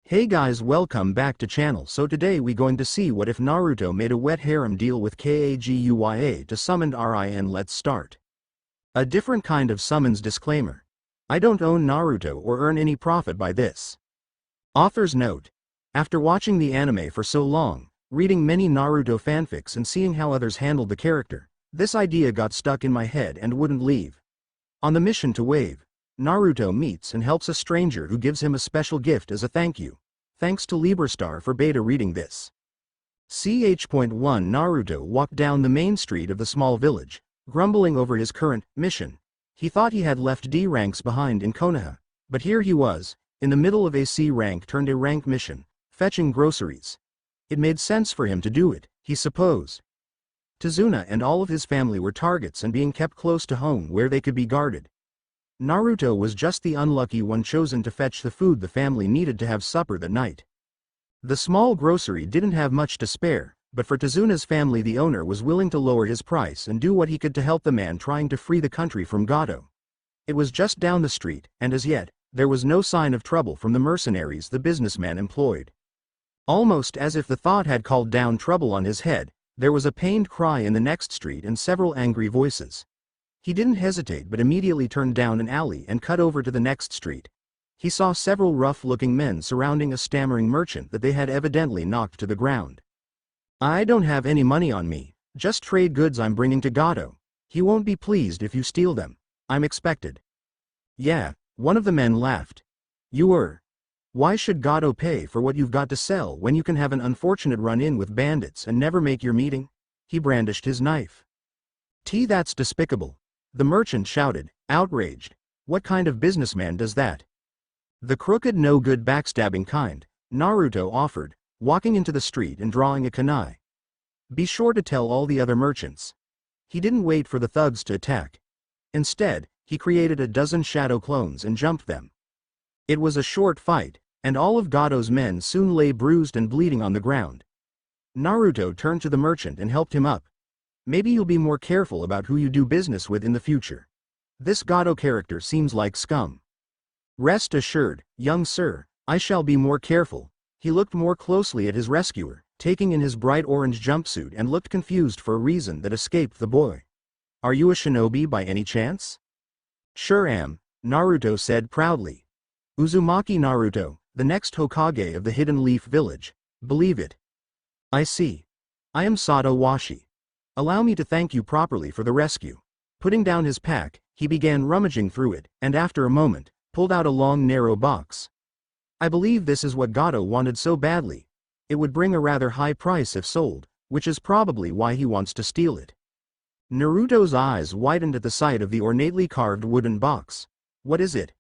Hey guys, welcome back to channel. So today we going to see what if Naruto made a wet harem deal with Kaguya to summon Rin. Let's start. A different kind of summons disclaimer. I don't own Naruto or earn any profit by this. Author's note. After watching the anime for so long, reading many Naruto fanfics and seeing how others handled the character, this idea got stuck in my head and wouldn't leave. On the mission to Wave, Naruto meets and helps a stranger who gives him a special gift as a thank you. Thanks to Librastar for beta reading this. Ch.1 Naruto walked down the main street of the small village, grumbling over his current mission. He thought he had left D ranks behind in Konoha, but here he was, in the middle of a C rank turned A rank mission, fetching groceries. It made sense for him to do it, he supposed. Tazuna and all of his family were targets and being kept close to home where they could be guarded. Naruto was just the unlucky one chosen to fetch the food the family needed to have supper that night. The small grocery didn't have much to spare, but for Tazuna's family the owner was willing to lower his price and do what he could to help the man trying to free the country from Gato. It was just down the street, and as yet, there was no sign of trouble from the mercenaries the businessman employed. Almost as if the thought had called down trouble on his head, there was a pained cry in the next street and several angry voices. He didn't hesitate but immediately turned down an alley and cut over to the next street. He saw several rough-looking men surrounding a stammering merchant that they had evidently knocked to the ground. "I don't have any money on me, just trade goods I'm bringing to Gato. He won't be pleased if you steal them. I'm expected." "Yeah," one of the men laughed. "You were. Why should Gato pay for what you've got to sell when you can have an unfortunate run-in with bandits and never make your meeting?" He brandished his knife. That's despicable," the merchant shouted, outraged. "What kind of businessman does that?" "The crooked no-good backstabbing kind," Naruto offered, walking into the street and drawing a kunai. "Be sure to tell all the other merchants." He didn't wait for the thugs to attack. Instead, he created a dozen shadow clones and jumped them. It was a short fight, and all of Gato's men soon lay bruised and bleeding on the ground. Naruto turned to the merchant and helped him up. "Maybe you'll be more careful about who you do business with in the future. This Gato character seems like scum." "Rest assured, young sir, I shall be more careful." He looked more closely at his rescuer, taking in his bright orange jumpsuit and looked confused for a reason that escaped the boy. "Are you a shinobi by any chance?" "Sure am," Naruto said proudly. "Uzumaki Naruto, the next Hokage of the Hidden Leaf Village. Believe it." "I see. I am Sato Washi. Allow me to thank you properly for the rescue." Putting down his pack, he began rummaging through it, and after a moment, pulled out a long narrow box. "I believe this is what Gato wanted so badly. It would bring a rather high price if sold, which is probably why he wants to steal it." Naruto's eyes widened at the sight of the ornately carved wooden box. "What is it?"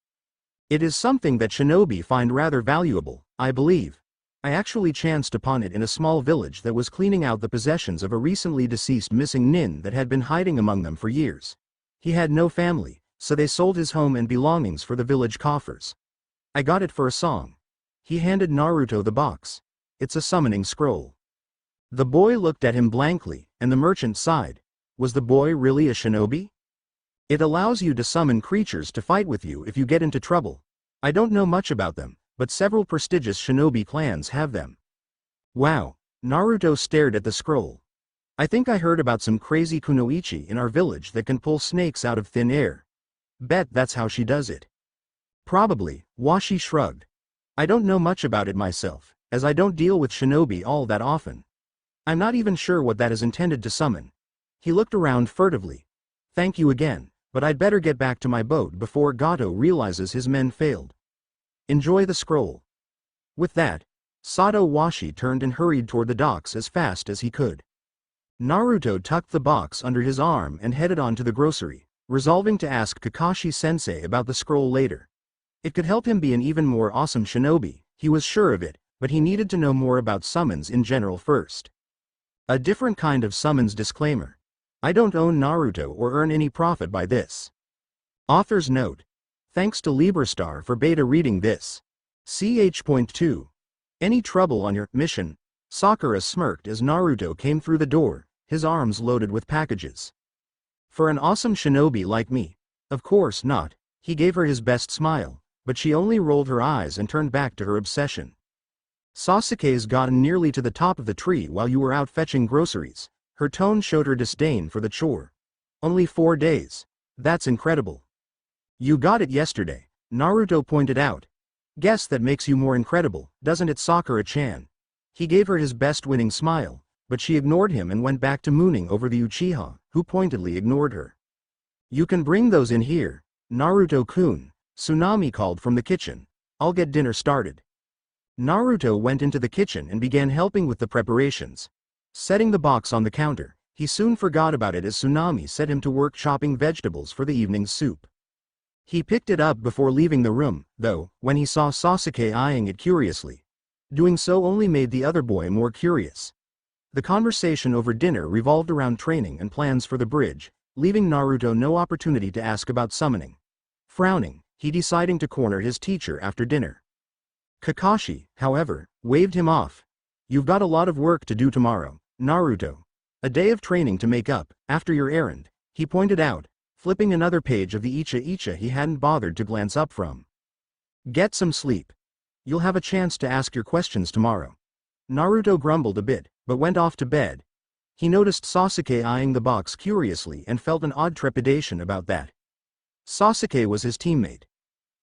"It is something that shinobi find rather valuable, I believe. I actually chanced upon it in a small village that was cleaning out the possessions of a recently deceased missing nin that had been hiding among them for years. He had no family, so they sold his home and belongings for the village coffers. I got it for a song." He handed Naruto the box. "It's a summoning scroll." The boy looked at him blankly, and the merchant sighed. Was the boy really a shinobi? "It allows you to summon creatures to fight with you if you get into trouble. I don't know much about them, but several prestigious shinobi clans have them." "Wow." Naruto stared at the scroll. "I think I heard about some crazy kunoichi in our village that can pull snakes out of thin air. Bet that's how she does it." "Probably," Washi shrugged. "I don't know much about it myself, as I don't deal with shinobi all that often. I'm not even sure what that is intended to summon." He looked around furtively. "Thank you again, but I'd better get back to my boat before Gato realizes his men failed. Enjoy the scroll." With that, Sato Washi turned and hurried toward the docks as fast as he could. Naruto tucked the box under his arm and headed on to the grocery, resolving to ask Kakashi-sensei about the scroll later. It could help him be an even more awesome shinobi, he was sure of it, but he needed to know more about summons in general first. A different kind of summons disclaimer. I don't own Naruto or earn any profit by this. Author's note. Thanks to Librastar for beta reading this. Ch.2. Any trouble on your mission? Sakura smirked as Naruto came through the door, his arms loaded with packages. "For an awesome shinobi like me? Of course not." He gave her his best smile, but she only rolled her eyes and turned back to her obsession. Sasuke's gotten nearly to the top of the tree while you were out fetching groceries. Her tone showed her disdain for the chore. Only 4 days. That's incredible. You got it yesterday, Naruto pointed out. Guess that makes you more incredible, doesn't it, Sakura-chan? He gave her his best winning smile, but she ignored him and went back to mooning over the Uchiha, who pointedly ignored her. You can bring those in here, Naruto-kun, Tsunami called from the kitchen. I'll get dinner started. Naruto went into the kitchen and began helping with the preparations. Setting the box on the counter, he soon forgot about it as Tsunami set him to work chopping vegetables for the evening's soup. He picked it up before leaving the room, though, when he saw Sasuke eyeing it curiously. Doing so only made the other boy more curious. The conversation over dinner revolved around training and plans for the bridge, leaving Naruto no opportunity to ask about summoning. Frowning, he decided to corner his teacher after dinner. Kakashi, however, waved him off. You've got a lot of work to do tomorrow, Naruto. A day of training to make up, after your errand, he pointed out, flipping another page of the Icha he hadn't bothered to glance up from. Get some sleep. You'll have a chance to ask your questions tomorrow. Naruto grumbled a bit, but went off to bed. He noticed Sasuke eyeing the box curiously and felt an odd trepidation about that. Sasuke was his teammate.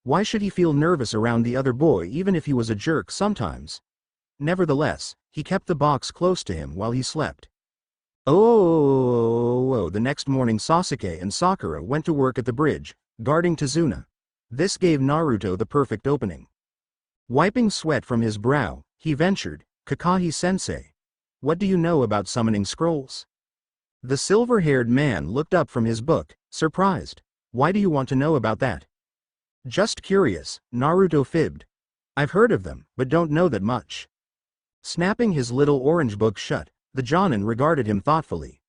Why should he feel nervous around the other boy even if he was a jerk sometimes? Nevertheless, he kept the box close to him while he slept. The next morning Sasuke and Sakura went to work at the bridge, guarding Tazuna. This gave Naruto the perfect opening. Wiping sweat from his brow, he ventured, Kakashi-sensei. What do you know about summoning scrolls? The silver-haired man looked up from his book, surprised. Why do you want to know about that? Just curious, Naruto fibbed. I've heard of them, but don't know that much. Snapping his little orange book shut, the Jonin regarded him thoughtfully.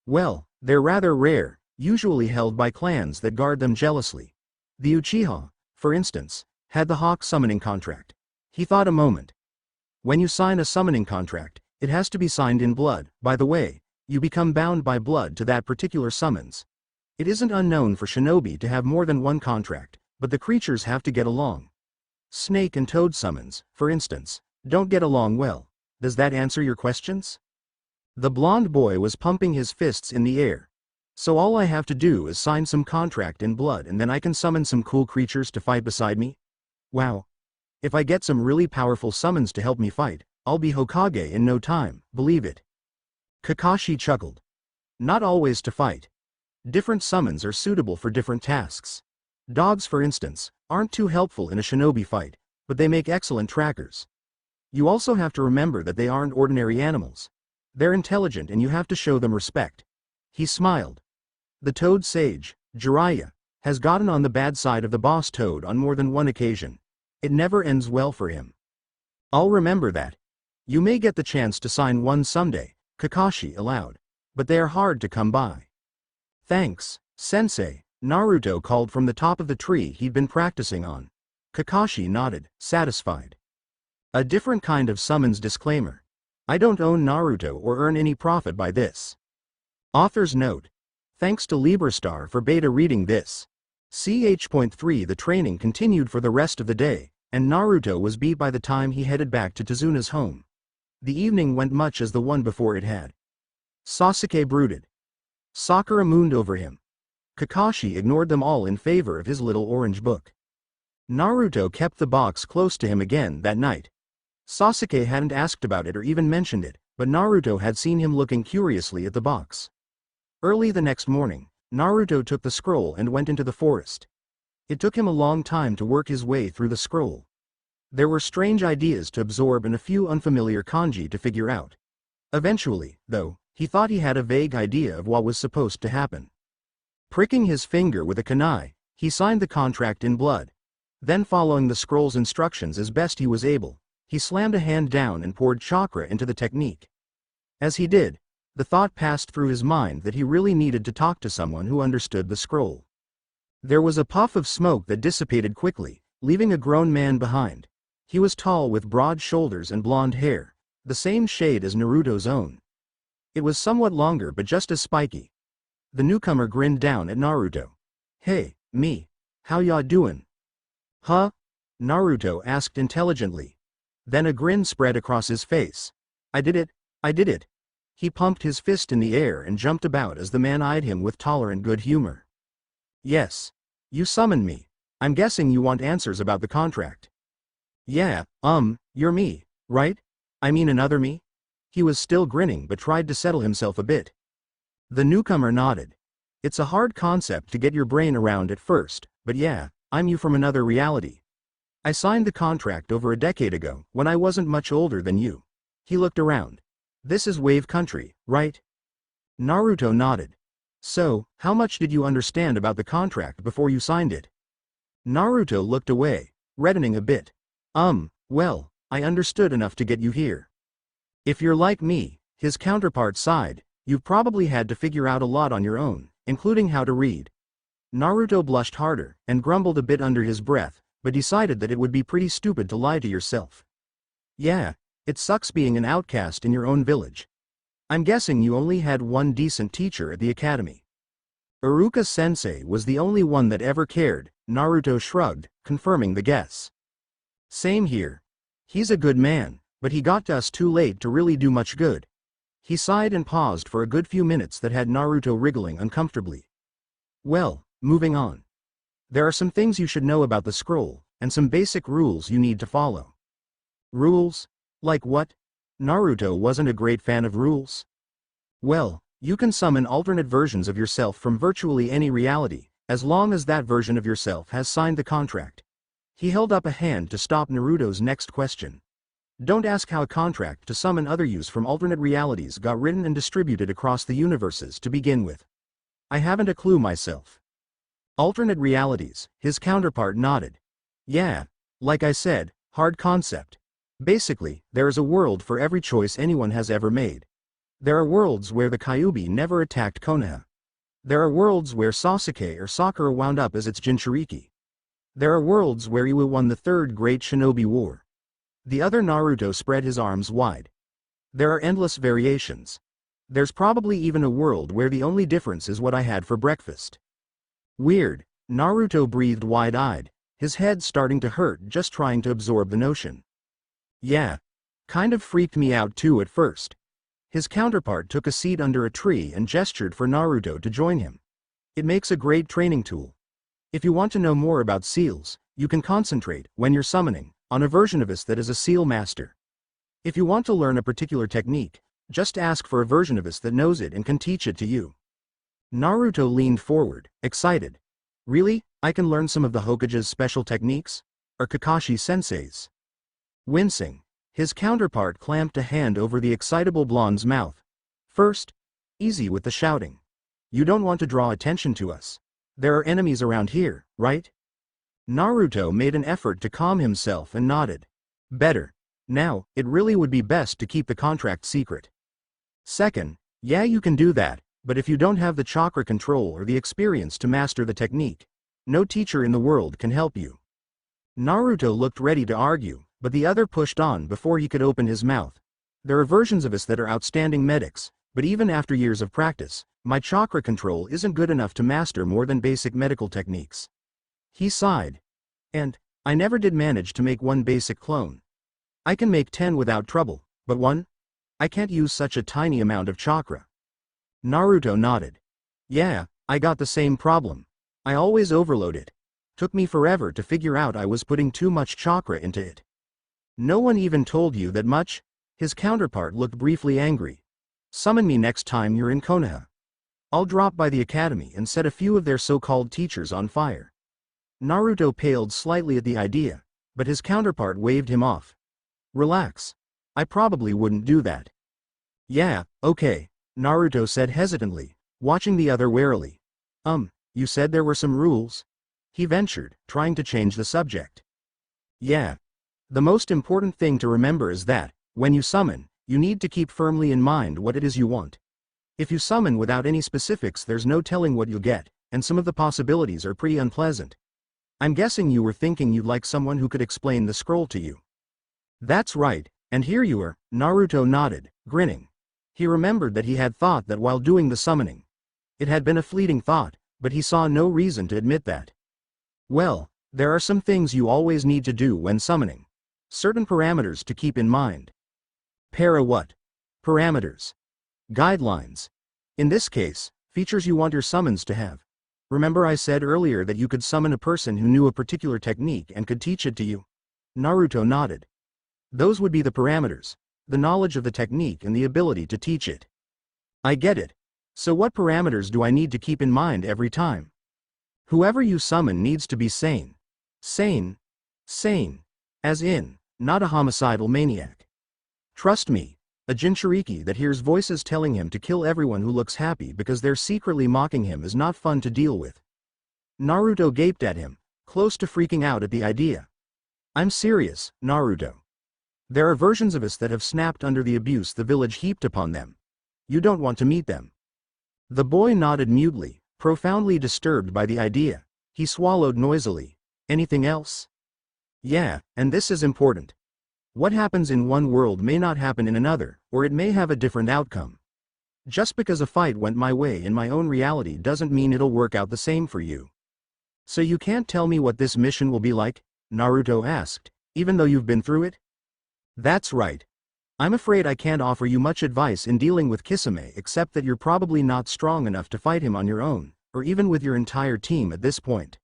Well, they're rather rare, usually held by clans that guard them jealously. The Uchiha, for instance, had the Hawk summoning contract. He thought a moment. When you sign a summoning contract, it has to be signed in blood. By the way, you become bound by blood to that particular summons. It isn't unknown for shinobi to have more than one contract, but the creatures have to get along. Snake and toad summons, for instance, don't get along well. Does that answer your questions? The blonde boy was pumping his fists in the air. So all I have to do is sign some contract in blood and then I can summon some cool creatures to fight beside me? Wow. If I get some really powerful summons to help me fight, I'll be Hokage in no time, believe it. Kakashi chuckled. Not always to fight. Different summons are suitable for different tasks. Dogs, for instance, aren't too helpful in a shinobi fight, but they make excellent trackers. You also have to remember that they aren't ordinary animals. They're intelligent and you have to show them respect. He smiled. The toad sage, Jiraiya, has gotten on the bad side of the boss toad on more than one occasion. It never ends well for him. I'll remember that. You may get the chance to sign one someday, Kakashi allowed. But they are hard to come by. Thanks, sensei, Naruto called from the top of the tree he'd been practicing on. Kakashi nodded, satisfied. A different kind of summons disclaimer. I don't own Naruto or earn any profit by this. Author's note. Thanks to Librastar for beta reading this. Ch.3 The training continued for the rest of the day, and Naruto was beat by the time he headed back to Tazuna's home. The evening went much as the one before it had. Sasuke brooded. Sakura mooned over him. Kakashi ignored them all in favor of his little orange book. Naruto kept the box close to him again that night. Sasuke hadn't asked about it or even mentioned it, but Naruto had seen him looking curiously at the box. Early the next morning, Naruto took the scroll and went into the forest. It took him a long time to work his way through the scroll. There were strange ideas to absorb and a few unfamiliar kanji to figure out. Eventually, though, he thought he had a vague idea of what was supposed to happen. Pricking his finger with a kunai, he signed the contract in blood. Then, following the scroll's instructions as best he was able, he slammed a hand down and poured chakra into the technique. As he did, the thought passed through his mind that he really needed to talk to someone who understood the scroll. There was a puff of smoke that dissipated quickly, leaving a grown man behind. He was tall with broad shoulders and blonde hair, the same shade as Naruto's own. It was somewhat longer but just as spiky. The newcomer grinned down at Naruto. Hey, me. How ya doin'? Huh? Naruto asked intelligently. Then a grin spread across his face. I did it, I did it. He pumped his fist in the air and jumped about as the man eyed him with tolerant good humor. Yes. You summoned me. I'm guessing you want answers about the contract. Yeah, you're me, right? I mean another me? He was still grinning but tried to settle himself a bit. The newcomer nodded. It's a hard concept to get your brain around at first, but yeah, I'm you from another reality. I signed the contract over a decade ago, when I wasn't much older than you. He looked around. This is Wave Country, right? Naruto nodded. So, how much did you understand about the contract before you signed it? Naruto looked away, reddening a bit. Well, I understood enough to get you here. If you're like me, his counterpart sighed, you've probably had to figure out a lot on your own, including how to read. Naruto blushed harder, and grumbled a bit under his breath, but decided that it would be pretty stupid to lie to yourself. Yeah, it sucks being an outcast in your own village. I'm guessing you only had one decent teacher at the academy. Iruka-sensei was the only one that ever cared, Naruto shrugged, confirming the guess. Same here. He's a good man, but he got to us too late to really do much good. He sighed and paused for a good few minutes that had Naruto wriggling uncomfortably. Well, moving on. There are some things you should know about the scroll, and some basic rules you need to follow. Rules? Like what? Naruto wasn't a great fan of rules. Well, you can summon alternate versions of yourself from virtually any reality, as long as that version of yourself has signed the contract. He held up a hand to stop Naruto's next question. Don't ask how a contract to summon other yous from alternate realities got written and distributed across the universes to begin with. I haven't a clue myself. Alternate realities, his counterpart nodded. Yeah, like I said, hard concept. Basically, there is a world for every choice anyone has ever made. There are worlds where the Kyuubi never attacked Konoha. There are worlds where Sasuke or Sakura wound up as its Jinchuriki. There are worlds where Iwa won the Third Great Shinobi War. The other Naruto spread his arms wide. There are endless variations. There's probably even a world where the only difference is what I had for breakfast. Weird, Naruto breathed wide-eyed, his head starting to hurt just trying to absorb the notion. Yeah. Kind of freaked me out too at first. His counterpart took a seat under a tree and gestured for Naruto to join him. It makes a great training tool. If you want to know more about seals, you can concentrate, when you're summoning, on a version of us that is a seal master. If you want to learn a particular technique, just ask for a version of us that knows it and can teach it to you. Naruto leaned forward, excited. Really? I can learn some of the Hokage's special techniques? Or Kakashi-sensei's? Wincing, his counterpart clamped a hand over the excitable blonde's mouth. First, easy with the shouting. You don't want to draw attention to us. There are enemies around here, right? Naruto made an effort to calm himself and nodded. Better. Now, it really would be best to keep the contract secret. Second, yeah, you can do that, but if you don't have the chakra control or the experience to master the technique, no teacher in the world can help you. Naruto looked ready to argue, but the other pushed on before he could open his mouth. There are versions of us that are outstanding medics, but even after years of practice, my chakra control isn't good enough to master more than basic medical techniques. He sighed. And, I never did manage to make one basic clone. I can make 10 without trouble, but one? I can't use such a tiny amount of chakra. Naruto nodded. Yeah, I got the same problem. I always overload it. Took me forever to figure out I was putting too much chakra into it. No one even told you that much? His counterpart looked briefly angry. Summon me next time you're in Konoha. I'll drop by the academy and set a few of their so-called teachers on fire. Naruto paled slightly at the idea, but his counterpart waved him off. Relax. I probably wouldn't do that. Yeah, okay, Naruto said hesitantly, watching the other warily. You said there were some rules? He ventured, trying to change the subject. Yeah. The most important thing to remember is that, when you summon, you need to keep firmly in mind what it is you want. If you summon without any specifics, there's no telling what you'll get, and some of the possibilities are pretty unpleasant. I'm guessing you were thinking you'd like someone who could explain the scroll to you. That's right, and here you are, Naruto nodded, grinning. He remembered that he had thought that while doing the summoning. It had been a fleeting thought, but he saw no reason to admit that. Well, there are some things you always need to do when summoning. Certain parameters to keep in mind. What? Parameters. Guidelines. In this case, features you want your summons to have. Remember I said earlier that you could summon a person who knew a particular technique and could teach it to you? Naruto nodded. Those would be the parameters. The knowledge of the technique and the ability to teach it. I get it. So what parameters do I need to keep in mind every time? Whoever you summon needs to be sane. Sane. Sane. As in, not a homicidal maniac. Trust me, a Jinchuriki that hears voices telling him to kill everyone who looks happy because they're secretly mocking him is not fun to deal with. Naruto gaped at him, close to freaking out at the idea. I'm serious, Naruto. There are versions of us that have snapped under the abuse the village heaped upon them. You don't want to meet them. The boy nodded mutely, profoundly disturbed by the idea. He swallowed noisily. Anything else? Yeah, and this is important. What happens in one world may not happen in another, or it may have a different outcome. Just because a fight went my way in my own reality doesn't mean it'll work out the same for you. So you can't tell me what this mission will be like? Naruto asked, even though you've been through it? That's right. I'm afraid I can't offer you much advice in dealing with Kisame except that you're probably not strong enough to fight him on your own, or even with your entire team at this point.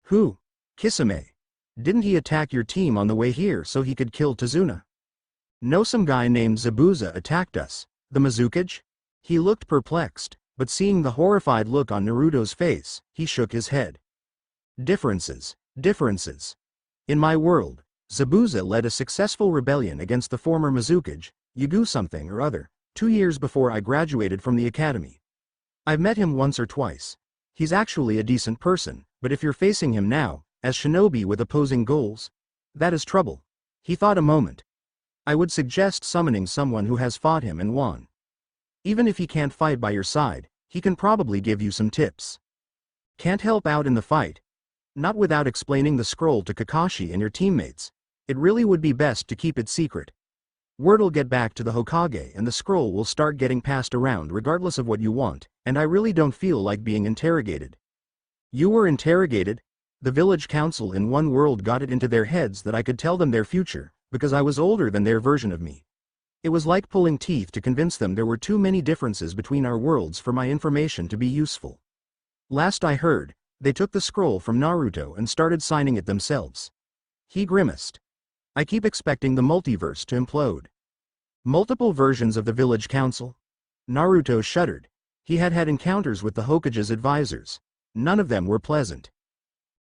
Who? Kisame? Didn't he attack your team on the way here so he could kill Tazuna? No, some guy named Zabuza attacked us. The Mizukage? He looked perplexed, but seeing the horrified look on Naruto's face, he shook his head. Differences. In my world, Zabuza led a successful rebellion against the former Mizukage, Yugu something or other, 2 years before I graduated from the academy. I've met him once or twice. He's actually a decent person, but if you're facing him now, as shinobi with opposing goals, that is trouble. He thought a moment. I would suggest summoning someone who has fought him and won. Even if he can't fight by your side, he can probably give you some tips. Can't help out in the fight? Not without explaining the scroll to Kakashi and your teammates. It really would be best to keep it secret. Word'll get back to the Hokage and the scroll will start getting passed around regardless of what you want, and I really don't feel like being interrogated. You were interrogated? The village council in one world got it into their heads that I could tell them their future, because I was older than their version of me. It was like pulling teeth to convince them there were too many differences between our worlds for my information to be useful. Last I heard, they took the scroll from Naruto and started signing it themselves. He grimaced. I keep expecting the multiverse to implode. Multiple versions of the village council? Naruto shuddered. He had had encounters with the Hokage's advisors. None of them were pleasant.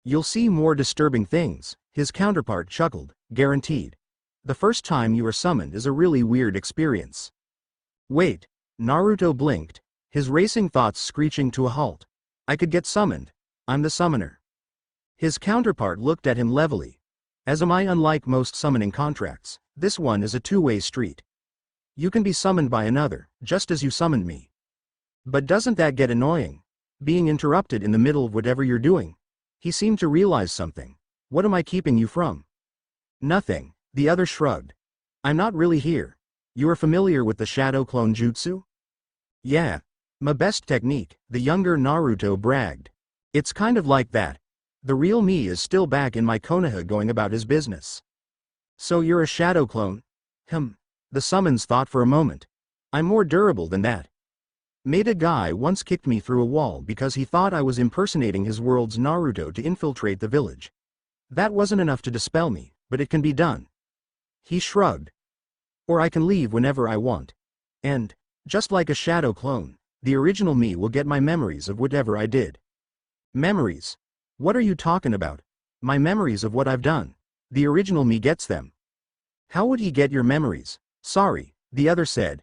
You'll see more disturbing things, his counterpart chuckled, guaranteed. The first time you are summoned is a really weird experience. Wait, Naruto blinked, his racing thoughts screeching to a halt. I could get summoned. I'm the summoner. His counterpart looked at him levelly. As am I. Unlike most summoning contracts, this one is a two-way street. You can be summoned by another, just as you summoned me. But doesn't that get annoying? Being interrupted in the middle of whatever you're doing? He seemed to realize something. What am I keeping you from? Nothing, the other shrugged. I'm not really here. You are familiar with the shadow clone jutsu? Yeah. My best technique, the younger Naruto bragged. It's kind of like that. The real me is still back in my Konoha going about his business. So you're a shadow clone? The summons thought for a moment. I'm more durable than that. Made a guy once kicked me through a wall because he thought I was impersonating his world's Naruto to infiltrate the village. That wasn't enough to dispel me, but it can be done. He shrugged. Or I can leave whenever I want. And, just like a shadow clone, the original me will get my memories of whatever I did. Memories? What are you talking about? My memories of what I've done. The original me gets them. How would he get your memories? Sorry, the other said.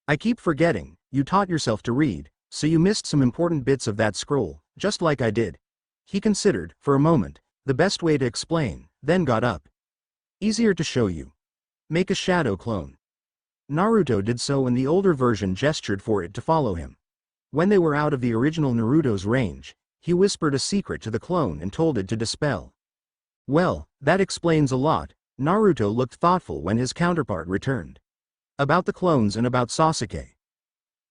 I keep forgetting. You taught yourself to read, so you missed some important bits of that scroll, just like I did. He considered, for a moment, the best way to explain, then got up. Easier to show you. Make a shadow clone. Naruto did so and the older version gestured for it to follow him. When they were out of the original Naruto's range, he whispered a secret to the clone and told it to dispel. Well, that explains a lot. Naruto looked thoughtful when his counterpart returned. About the clones and about Sasuke.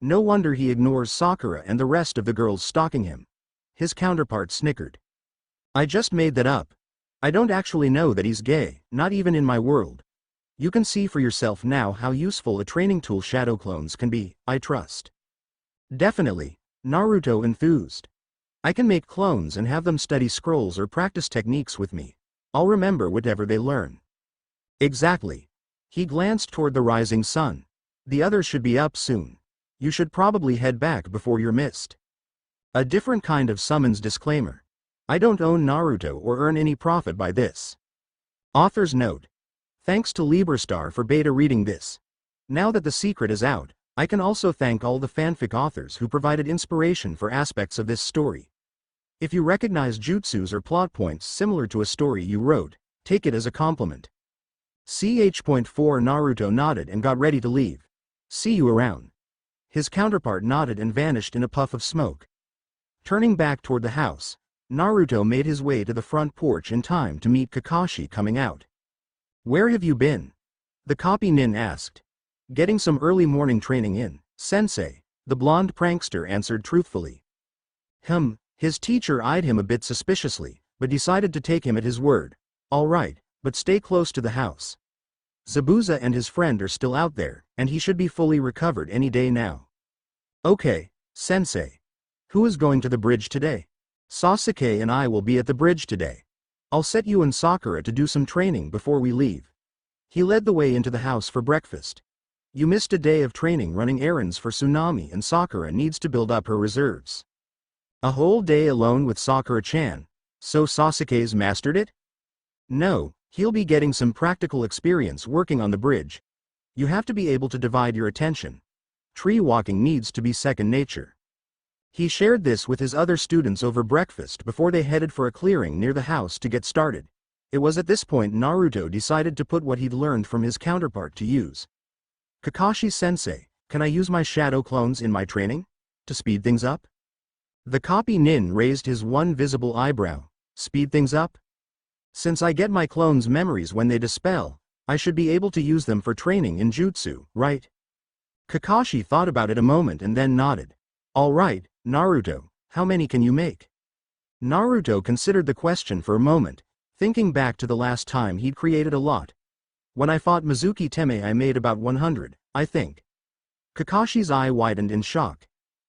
No wonder he ignores Sakura and the rest of the girls stalking him. His counterpart snickered. I just made that up. I don't actually know that he's gay, not even in my world. You can see for yourself now how useful a training tool shadow clones can be, I trust. Definitely, Naruto enthused. I can make clones and have them study scrolls or practice techniques with me. I'll remember whatever they learn. Exactly. He glanced toward the rising sun. The others should be up soon. You should probably head back before you're missed. A different kind of summons disclaimer. I don't own Naruto or earn any profit by this. Author's note. Thanks to Librastar for beta reading this. Now that the secret is out, I can also thank all the fanfic authors who provided inspiration for aspects of this story. If you recognize jutsus or plot points similar to a story you wrote, take it as a compliment. Ch.4 Naruto nodded and got ready to leave. See you around. His counterpart nodded and vanished in a puff of smoke. Turning back toward the house, Naruto made his way to the front porch in time to meet Kakashi coming out. Where have you been? The copy nin asked. Getting some early morning training in, sensei, the blonde prankster answered truthfully. His teacher eyed him a bit suspiciously, but decided to take him at his word. All right, but stay close to the house. Zabuza and his friend are still out there, and he should be fully recovered any day now. Okay, sensei. Who is going to the bridge today? Sasuke and I will be at the bridge today. I'll set you and Sakura to do some training before we leave. He led the way into the house for breakfast. You missed a day of training running errands for Tsunami, and Sakura needs to build up her reserves. A whole day alone with Sakura-chan. So Sasuke's mastered it? No, he'll be getting some practical experience working on the bridge. You have to be able to divide your attention. Tree walking needs to be second nature. He shared this with his other students over breakfast before they headed for a clearing near the house to get started. It was at this point Naruto decided to put what he'd learned from his counterpart to use. Kakashi-sensei, can I use my shadow clones in my training? To speed things up? The copy nin raised his one visible eyebrow. Speed things up? Since I get my clones' memories when they dispel, I should be able to use them for training in jutsu, right? Kakashi thought about it a moment and then nodded. All right, Naruto, how many can you make? Naruto considered the question for a moment, thinking back to the last time he'd created a lot. When I fought Mizuki Teme I made about 100, I think. Kakashi's eye widened in shock.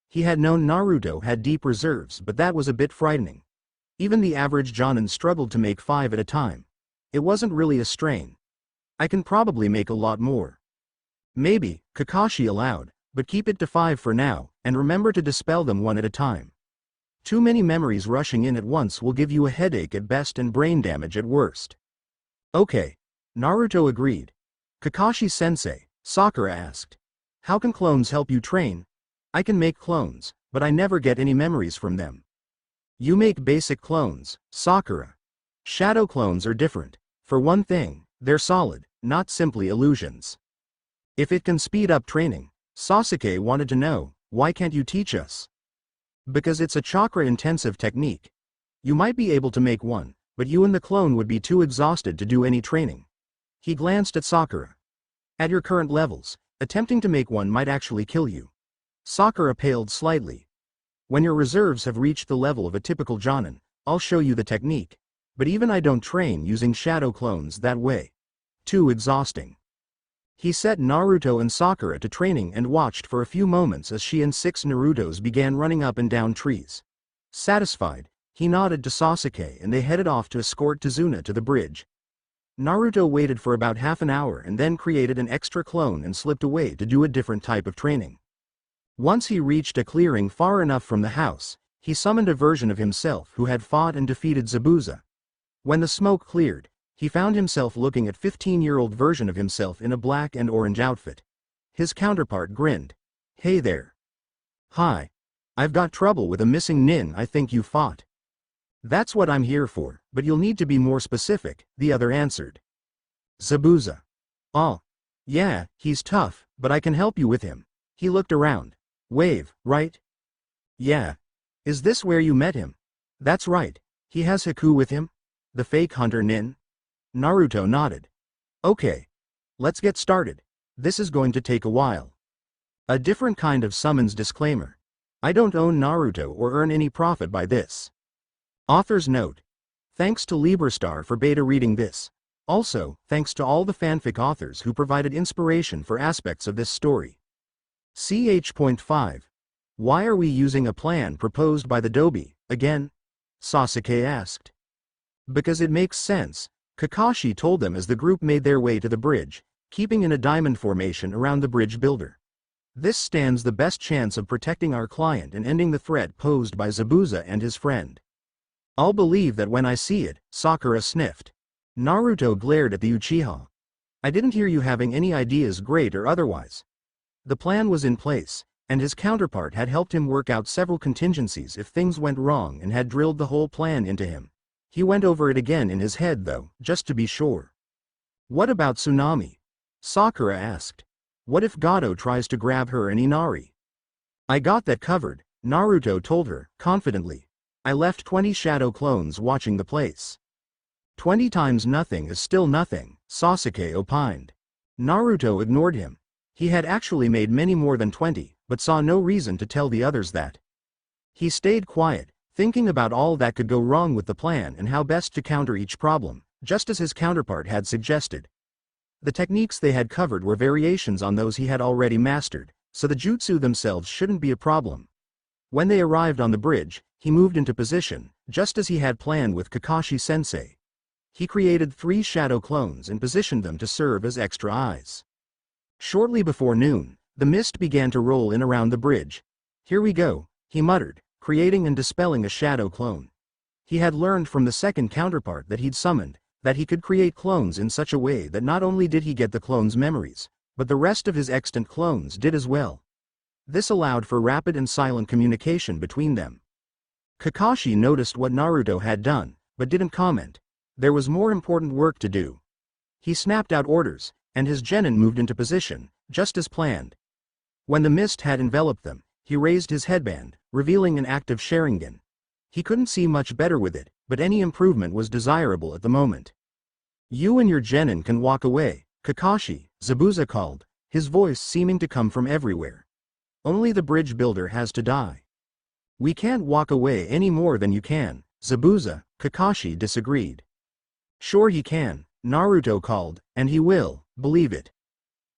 He had known Naruto had deep reserves, but that was a bit frightening. Even the average Jonin struggled to make 5 at a time. It wasn't really a strain. I can probably make a lot more. Maybe, Kakashi allowed, but keep it to 5 for now, and remember to dispel them one at a time. Too many memories rushing in at once will give you a headache at best and brain damage at worst. Okay. Naruto agreed. Kakashi-sensei, Sakura asked. How can clones help you train? I can make clones, but I never get any memories from them. You make basic clones, Sakura. Shadow clones are different. For one thing, they're solid, not simply illusions. If it can speed up training, Sasuke wanted to know, why can't you teach us? Because it's a chakra-intensive technique. You might be able to make one, but you and the clone would be too exhausted to do any training. He glanced at Sakura. At your current levels, attempting to make one might actually kill you. Sakura paled slightly. When your reserves have reached the level of a typical Jonin, I'll show you the technique. But even I don't train using shadow clones that way. Too exhausting. He set Naruto and Sakura to training and watched for a few moments as she and 6 Narutos began running up and down trees. Satisfied, he nodded to Sasuke and they headed off to escort Tazuna to the bridge. Naruto waited for about half an hour and then created an extra clone and slipped away to do a different type of training. Once he reached a clearing far enough from the house, he summoned a version of himself who had fought and defeated Zabuza. When the smoke cleared, he found himself looking at 15-year-old version of himself in a black and orange outfit. His counterpart grinned. Hey there. Hi. I've got trouble with a missing nin I think you fought. That's what I'm here for, but you'll need to be more specific, the other answered. Zabuza. Oh. Yeah, he's tough, but I can help you with him. He looked around. Wave, right? Yeah. Is this where you met him? That's right. He has Haku with him? The fake hunter nin? Naruto nodded. Okay. Let's get started. This is going to take a while. A different kind of summons disclaimer. I don't own Naruto or earn any profit by this. Author's note. Thanks to Librastar for beta reading this. Also, thanks to all the fanfic authors who provided inspiration for aspects of this story. Ch.5. Why are we using a plan proposed by the Dobi, again? Sasuke asked. Because it makes sense, Kakashi told them as the group made their way to the bridge, keeping in a diamond formation around the bridge builder. This stands the best chance of protecting our client and ending the threat posed by Zabuza and his friend. I'll believe that when I see it, Sakura sniffed. Naruto glared at the Uchiha. I didn't hear you having any ideas, great or otherwise. The plan was in place, and his counterpart had helped him work out several contingencies if things went wrong and had drilled the whole plan into him. He went over it again in his head though, just to be sure. What about Tsunami? Sakura asked. What if Gato tries to grab her and Inari? I got that covered, Naruto told her, confidently. I left 20 shadow clones watching the place. 20 times nothing is still nothing, Sasuke opined. Naruto ignored him. He had actually made many more than 20, but saw no reason to tell the others that. He stayed quiet, thinking about all that could go wrong with the plan and how best to counter each problem, just as his counterpart had suggested. The techniques they had covered were variations on those he had already mastered, so the jutsu themselves shouldn't be a problem. When they arrived on the bridge, he moved into position, just as he had planned with Kakashi-sensei. He created 3 shadow clones and positioned them to serve as extra eyes. Shortly before noon, the mist began to roll in around the bridge. Here we go, he muttered, creating and dispelling a shadow clone. He had learned from the second counterpart that he'd summoned, that he could create clones in such a way that not only did he get the clones' memories, but the rest of his extant clones did as well. This allowed for rapid and silent communication between them. Kakashi noticed what Naruto had done, but didn't comment. There was more important work to do. He snapped out orders, and his genin moved into position, just as planned. When the mist had enveloped them, he raised his headband, revealing an active Sharingan. He couldn't see much better with it, but any improvement was desirable at the moment. You and your genin can walk away, Kakashi, Zabuza called, his voice seeming to come from everywhere. Only the bridge builder has to die. We can't walk away any more than you can, Zabuza, Kakashi disagreed. Sure he can, Naruto called, and he will, believe it.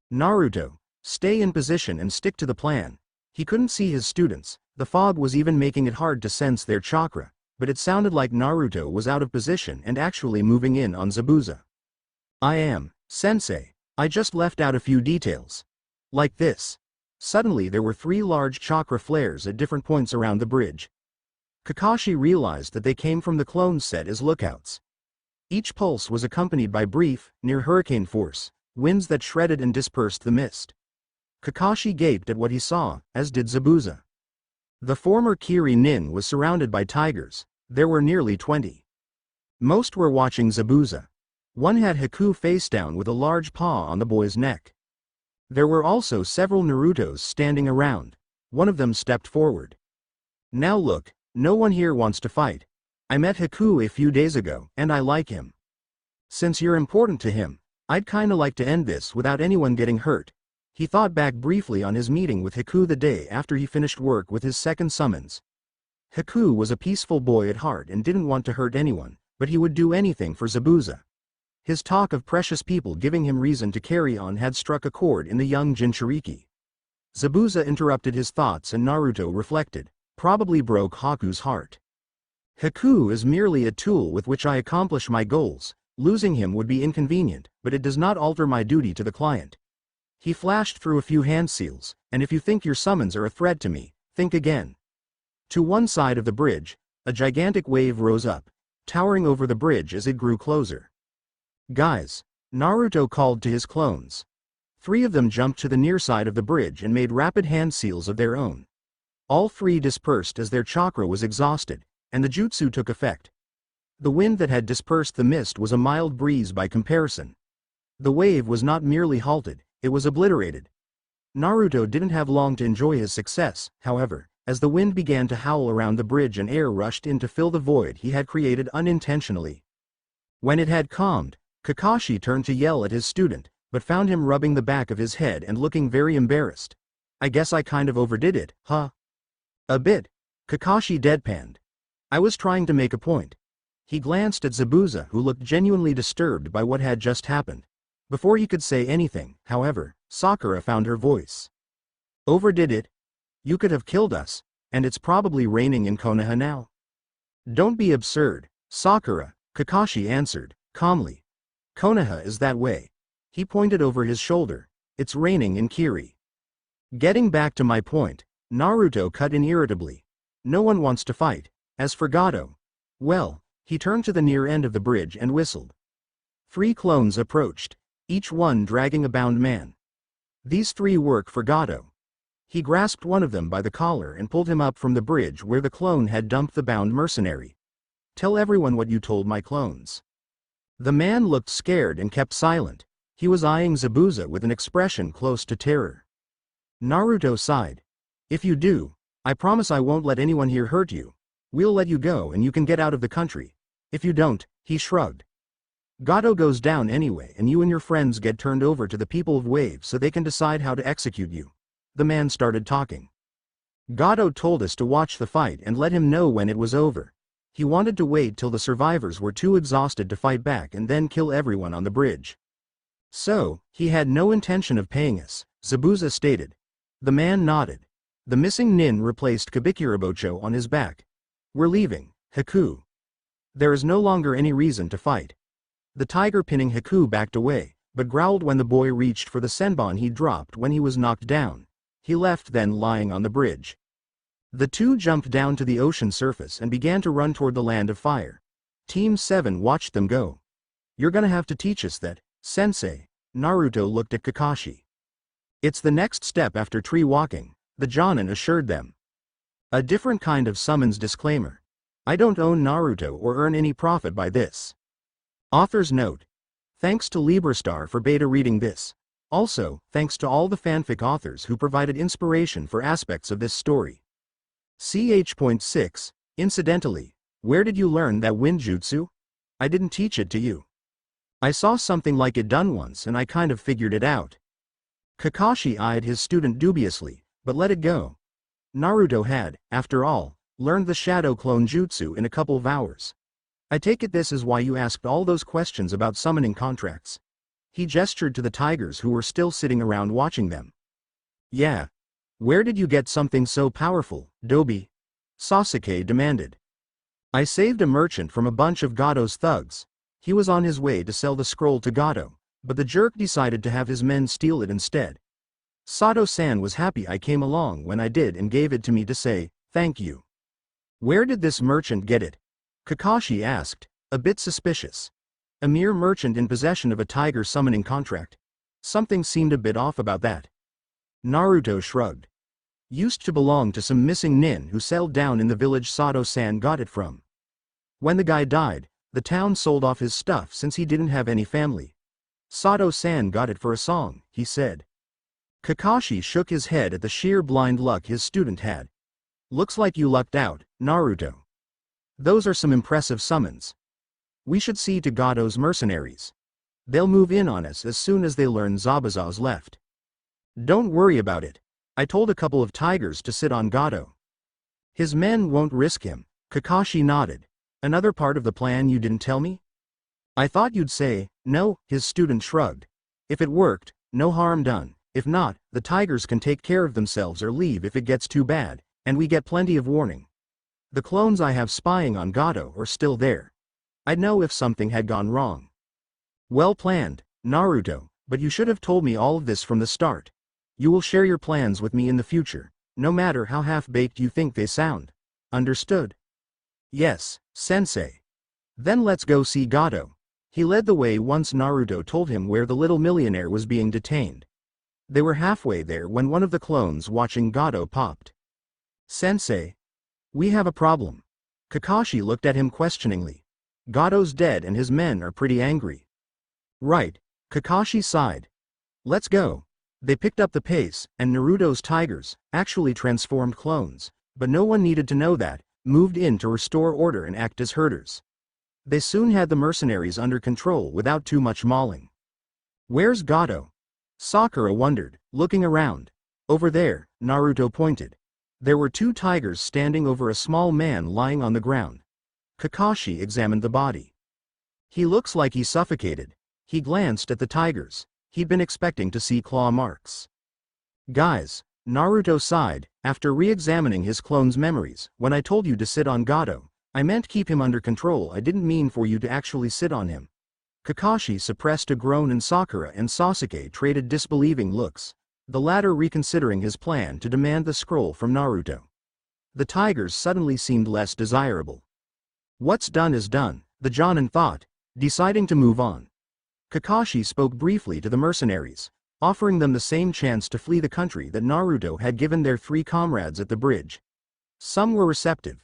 Naruto, stay in position and stick to the plan. He couldn't see his students, the fog was even making it hard to sense their chakra, but it sounded like Naruto was out of position and actually moving in on Zabuza. I am, sensei, I just left out a few details. Like this. Suddenly there were 3 large chakra flares at different points around the bridge. Kakashi realized that they came from the clones set as lookouts. Each pulse was accompanied by brief, near hurricane force, winds that shredded and dispersed the mist. Kakashi gaped at what he saw, as did Zabuza. The former Kiri Nin was surrounded by tigers. There were nearly 20. Most were watching Zabuza. One had Haku face down with a large paw on the boy's neck. There were also several Narutos standing around. One of them stepped forward. Now look, no one here wants to fight. I met Haku a few days ago, and I like him. Since you're important to him, I'd kinda like to end this without anyone getting hurt. He thought back briefly on his meeting with Haku the day after he finished work with his second summons. Haku was a peaceful boy at heart and didn't want to hurt anyone, but he would do anything for Zabuza. His talk of precious people giving him reason to carry on had struck a chord in the young Jinchuriki. Zabuza interrupted his thoughts and Naruto reflected, probably broke Haku's heart. Haku is merely a tool with which I accomplish my goals. Losing him would be inconvenient, but it does not alter my duty to the client. He flashed through a few hand seals, and if you think your summons are a threat to me, think again. To one side of the bridge, a gigantic wave rose up, towering over the bridge as it grew closer. Guys, Naruto called to his clones. 3 of them jumped to the near side of the bridge and made rapid hand seals of their own. All 3 dispersed as their chakra was exhausted, and the jutsu took effect. The wind that had dispersed the mist was a mild breeze by comparison. The wave was not merely halted, it was obliterated. Naruto didn't have long to enjoy his success, however, as the wind began to howl around the bridge and air rushed in to fill the void he had created unintentionally. When it had calmed, Kakashi turned to yell at his student, but found him rubbing the back of his head and looking very embarrassed. I guess I kind of overdid it, huh? A bit. Kakashi deadpanned. I was trying to make a point. He glanced at Zabuza, who looked genuinely disturbed by what had just happened. Before he could say anything, however, Sakura found her voice. Overdid it? You could have killed us, and it's probably raining in Konoha now. Don't be absurd, Sakura, Kakashi answered, calmly. Konoha is that way. He pointed over his shoulder. It's raining in Kiri. Getting back to my point, Naruto cut in irritably. No one wants to fight. As for Gato, well, he turned to the near end of the bridge and whistled. 3 clones approached, each one dragging a bound man. These 3 work for Gato. He grasped one of them by the collar and pulled him up from the bridge where the clone had dumped the bound mercenary. Tell everyone what you told my clones. The man looked scared and kept silent. He was eyeing Zabuza with an expression close to terror. Naruto sighed. If you do, I promise I won't let anyone here hurt you. We'll let you go and you can get out of the country. If you don't, he shrugged. Gato goes down anyway and you and your friends get turned over to the people of Wave so they can decide how to execute you. The man started talking. Gato told us to watch the fight and let him know when it was over. He wanted to wait till the survivors were too exhausted to fight back and then kill everyone on the bridge. So, he had no intention of paying us, Zabuza stated. The man nodded. The missing nin replaced Kabikirabocho on his back. We're leaving, Haku. There is no longer any reason to fight. The tiger pinning Haku backed away, but growled when the boy reached for the senbon he dropped when he was knocked down. He left then lying on the bridge. The 2 jumped down to the ocean surface and began to run toward the land of fire. Team 7 watched them go. You're gonna have to teach us that, sensei, Naruto looked at Kakashi. It's the next step after tree walking, the Jonin assured them. A different kind of summons disclaimer. I don't own Naruto or earn any profit by this. Author's note. Thanks to Librastar for beta reading this. Also, thanks to all the fanfic authors who provided inspiration for aspects of this story. Ch.6, incidentally, where did you learn that wind jutsu? I didn't teach it to you. I saw something like it done once and I kind of figured it out. Kakashi eyed his student dubiously, but let it go. Naruto had, after all, learned the shadow clone jutsu in a couple of hours. I take it this is why you asked all those questions about summoning contracts. He gestured to the tigers who were still sitting around watching them. Yeah. Where did you get something so powerful, Dobi? Sasuke demanded. I saved a merchant from a bunch of Gato's thugs. He was on his way to sell the scroll to Gato, but the jerk decided to have his men steal it instead. Sato-san was happy I came along when I did and gave it to me to say, thank you. Where did this merchant get it? Kakashi asked, a bit suspicious. A mere merchant in possession of a tiger summoning contract. Something seemed a bit off about that. Naruto shrugged. Used to belong to some missing nin who settled down in the village Sato-san got it from. When the guy died, the town sold off his stuff since he didn't have any family. Sato-san got it for a song, he said. Kakashi shook his head at the sheer blind luck his student had. Looks like you lucked out, Naruto. Those are some impressive summons. We should see to Gato's mercenaries. They'll move in on us as soon as they learn Zabuza's left. Don't worry about it. I told a couple of tigers to sit on Gato. His men won't risk him, Kakashi nodded. Another part of the plan you didn't tell me? I thought you'd say, no, his student shrugged. If it worked, no harm done. If not, the tigers can take care of themselves or leave if it gets too bad, and we get plenty of warning. The clones I have spying on Gato are still there. I'd know if something had gone wrong. Well planned, Naruto, but you should have told me all of this from the start. You will share your plans with me in the future, no matter how half-baked you think they sound. Understood? Yes, sensei. Then let's go see Gato. He led the way once Naruto told him where the little millionaire was being detained. They were halfway there when one of the clones watching Gato popped. Sensei. We have a problem. Kakashi looked at him questioningly. Gato's dead and his men are pretty angry. Right, Kakashi sighed. Let's go. They picked up the pace, and Naruto's tigers, actually transformed clones, but no one needed to know that, moved in to restore order and act as herders. They soon had the mercenaries under control without too much mauling. Where's Gato? Sakura wondered, looking around. Over there, Naruto pointed. There were 2 tigers standing over a small man lying on the ground. Kakashi examined the body. He looks like he suffocated. He glanced at the tigers. He'd been expecting to see claw marks. Guys, Naruto sighed, after re-examining his clone's memories. When I told you to sit on Gato, I meant keep him under control. I didn't mean for you to actually sit on him. Kakashi suppressed a groan and Sakura and Sasuke traded disbelieving looks, the latter reconsidering his plan to demand the scroll from Naruto. The tigers suddenly seemed less desirable. What's done is done, the Jonin thought, deciding to move on. Kakashi spoke briefly to the mercenaries, offering them the same chance to flee the country that Naruto had given their 3 comrades at the bridge. Some were receptive.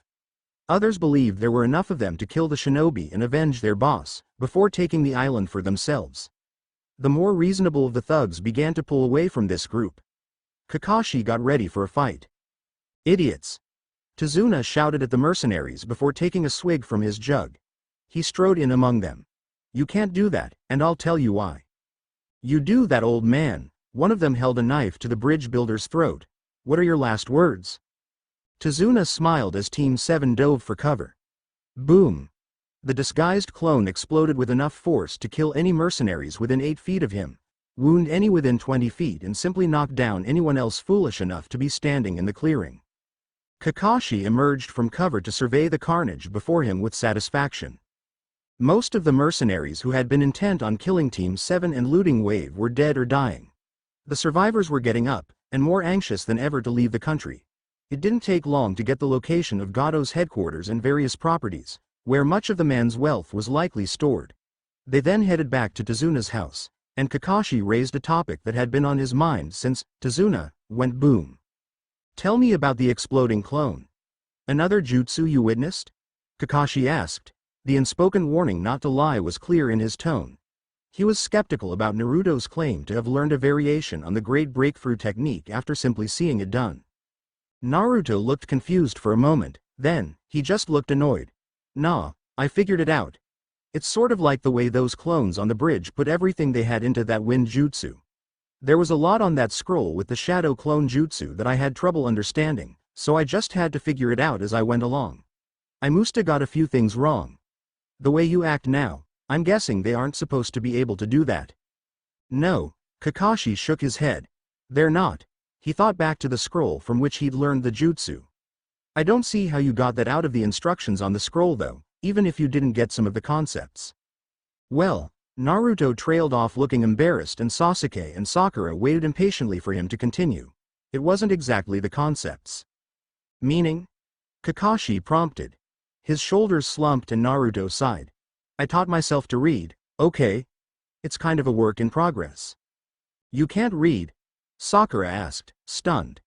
Others believed there were enough of them to kill the shinobi and avenge their boss, before taking the island for themselves. The more reasonable of the thugs began to pull away from this group. Kakashi got ready for a fight. Idiots! Tazuna shouted at the mercenaries before taking a swig from his jug. He strode in among them. You can't do that, and I'll tell you why. You do that, old man. One of them held a knife to the bridge builder's throat. What are your last words? Tazuna smiled as Team 7 dove for cover. Boom! The disguised clone exploded with enough force to kill any mercenaries within 8 feet of him, wound any within 20 feet and simply knock down anyone else foolish enough to be standing in the clearing. Kakashi emerged from cover to survey the carnage before him with satisfaction. Most of the mercenaries who had been intent on killing Team 7 and looting Wave were dead or dying. The survivors were getting up, and more anxious than ever to leave the country. It didn't take long to get the location of Gato's headquarters and various properties, where much of the man's wealth was likely stored. They then headed back to Tazuna's house, and Kakashi raised a topic that had been on his mind since Tazuna went boom. Tell me about the exploding clone. Another jutsu you witnessed? Kakashi asked. The unspoken warning not to lie was clear in his tone. He was skeptical about Naruto's claim to have learned a variation on the great breakthrough technique after simply seeing it done. Naruto looked confused for a moment, then, he just looked annoyed. Nah, I figured it out. It's sort of like the way those clones on the bridge put everything they had into that wind jutsu. There was a lot on that scroll with the shadow clone jutsu that I had trouble understanding, so I just had to figure it out as I went along. I musta got a few things wrong. The way you act now, I'm guessing they aren't supposed to be able to do that. No, Kakashi shook his head. They're not. He thought back to the scroll from which he'd learned the jutsu. I don't see how you got that out of the instructions on the scroll though, even if you didn't get some of the concepts. Well, Naruto trailed off looking embarrassed and Sasuke and Sakura waited impatiently for him to continue. It wasn't exactly the concepts. Meaning? Kakashi prompted. His shoulders slumped and Naruto sighed. I taught myself to read, okay. It's kind of a work in progress. You can't read? Sakura asked, stunned.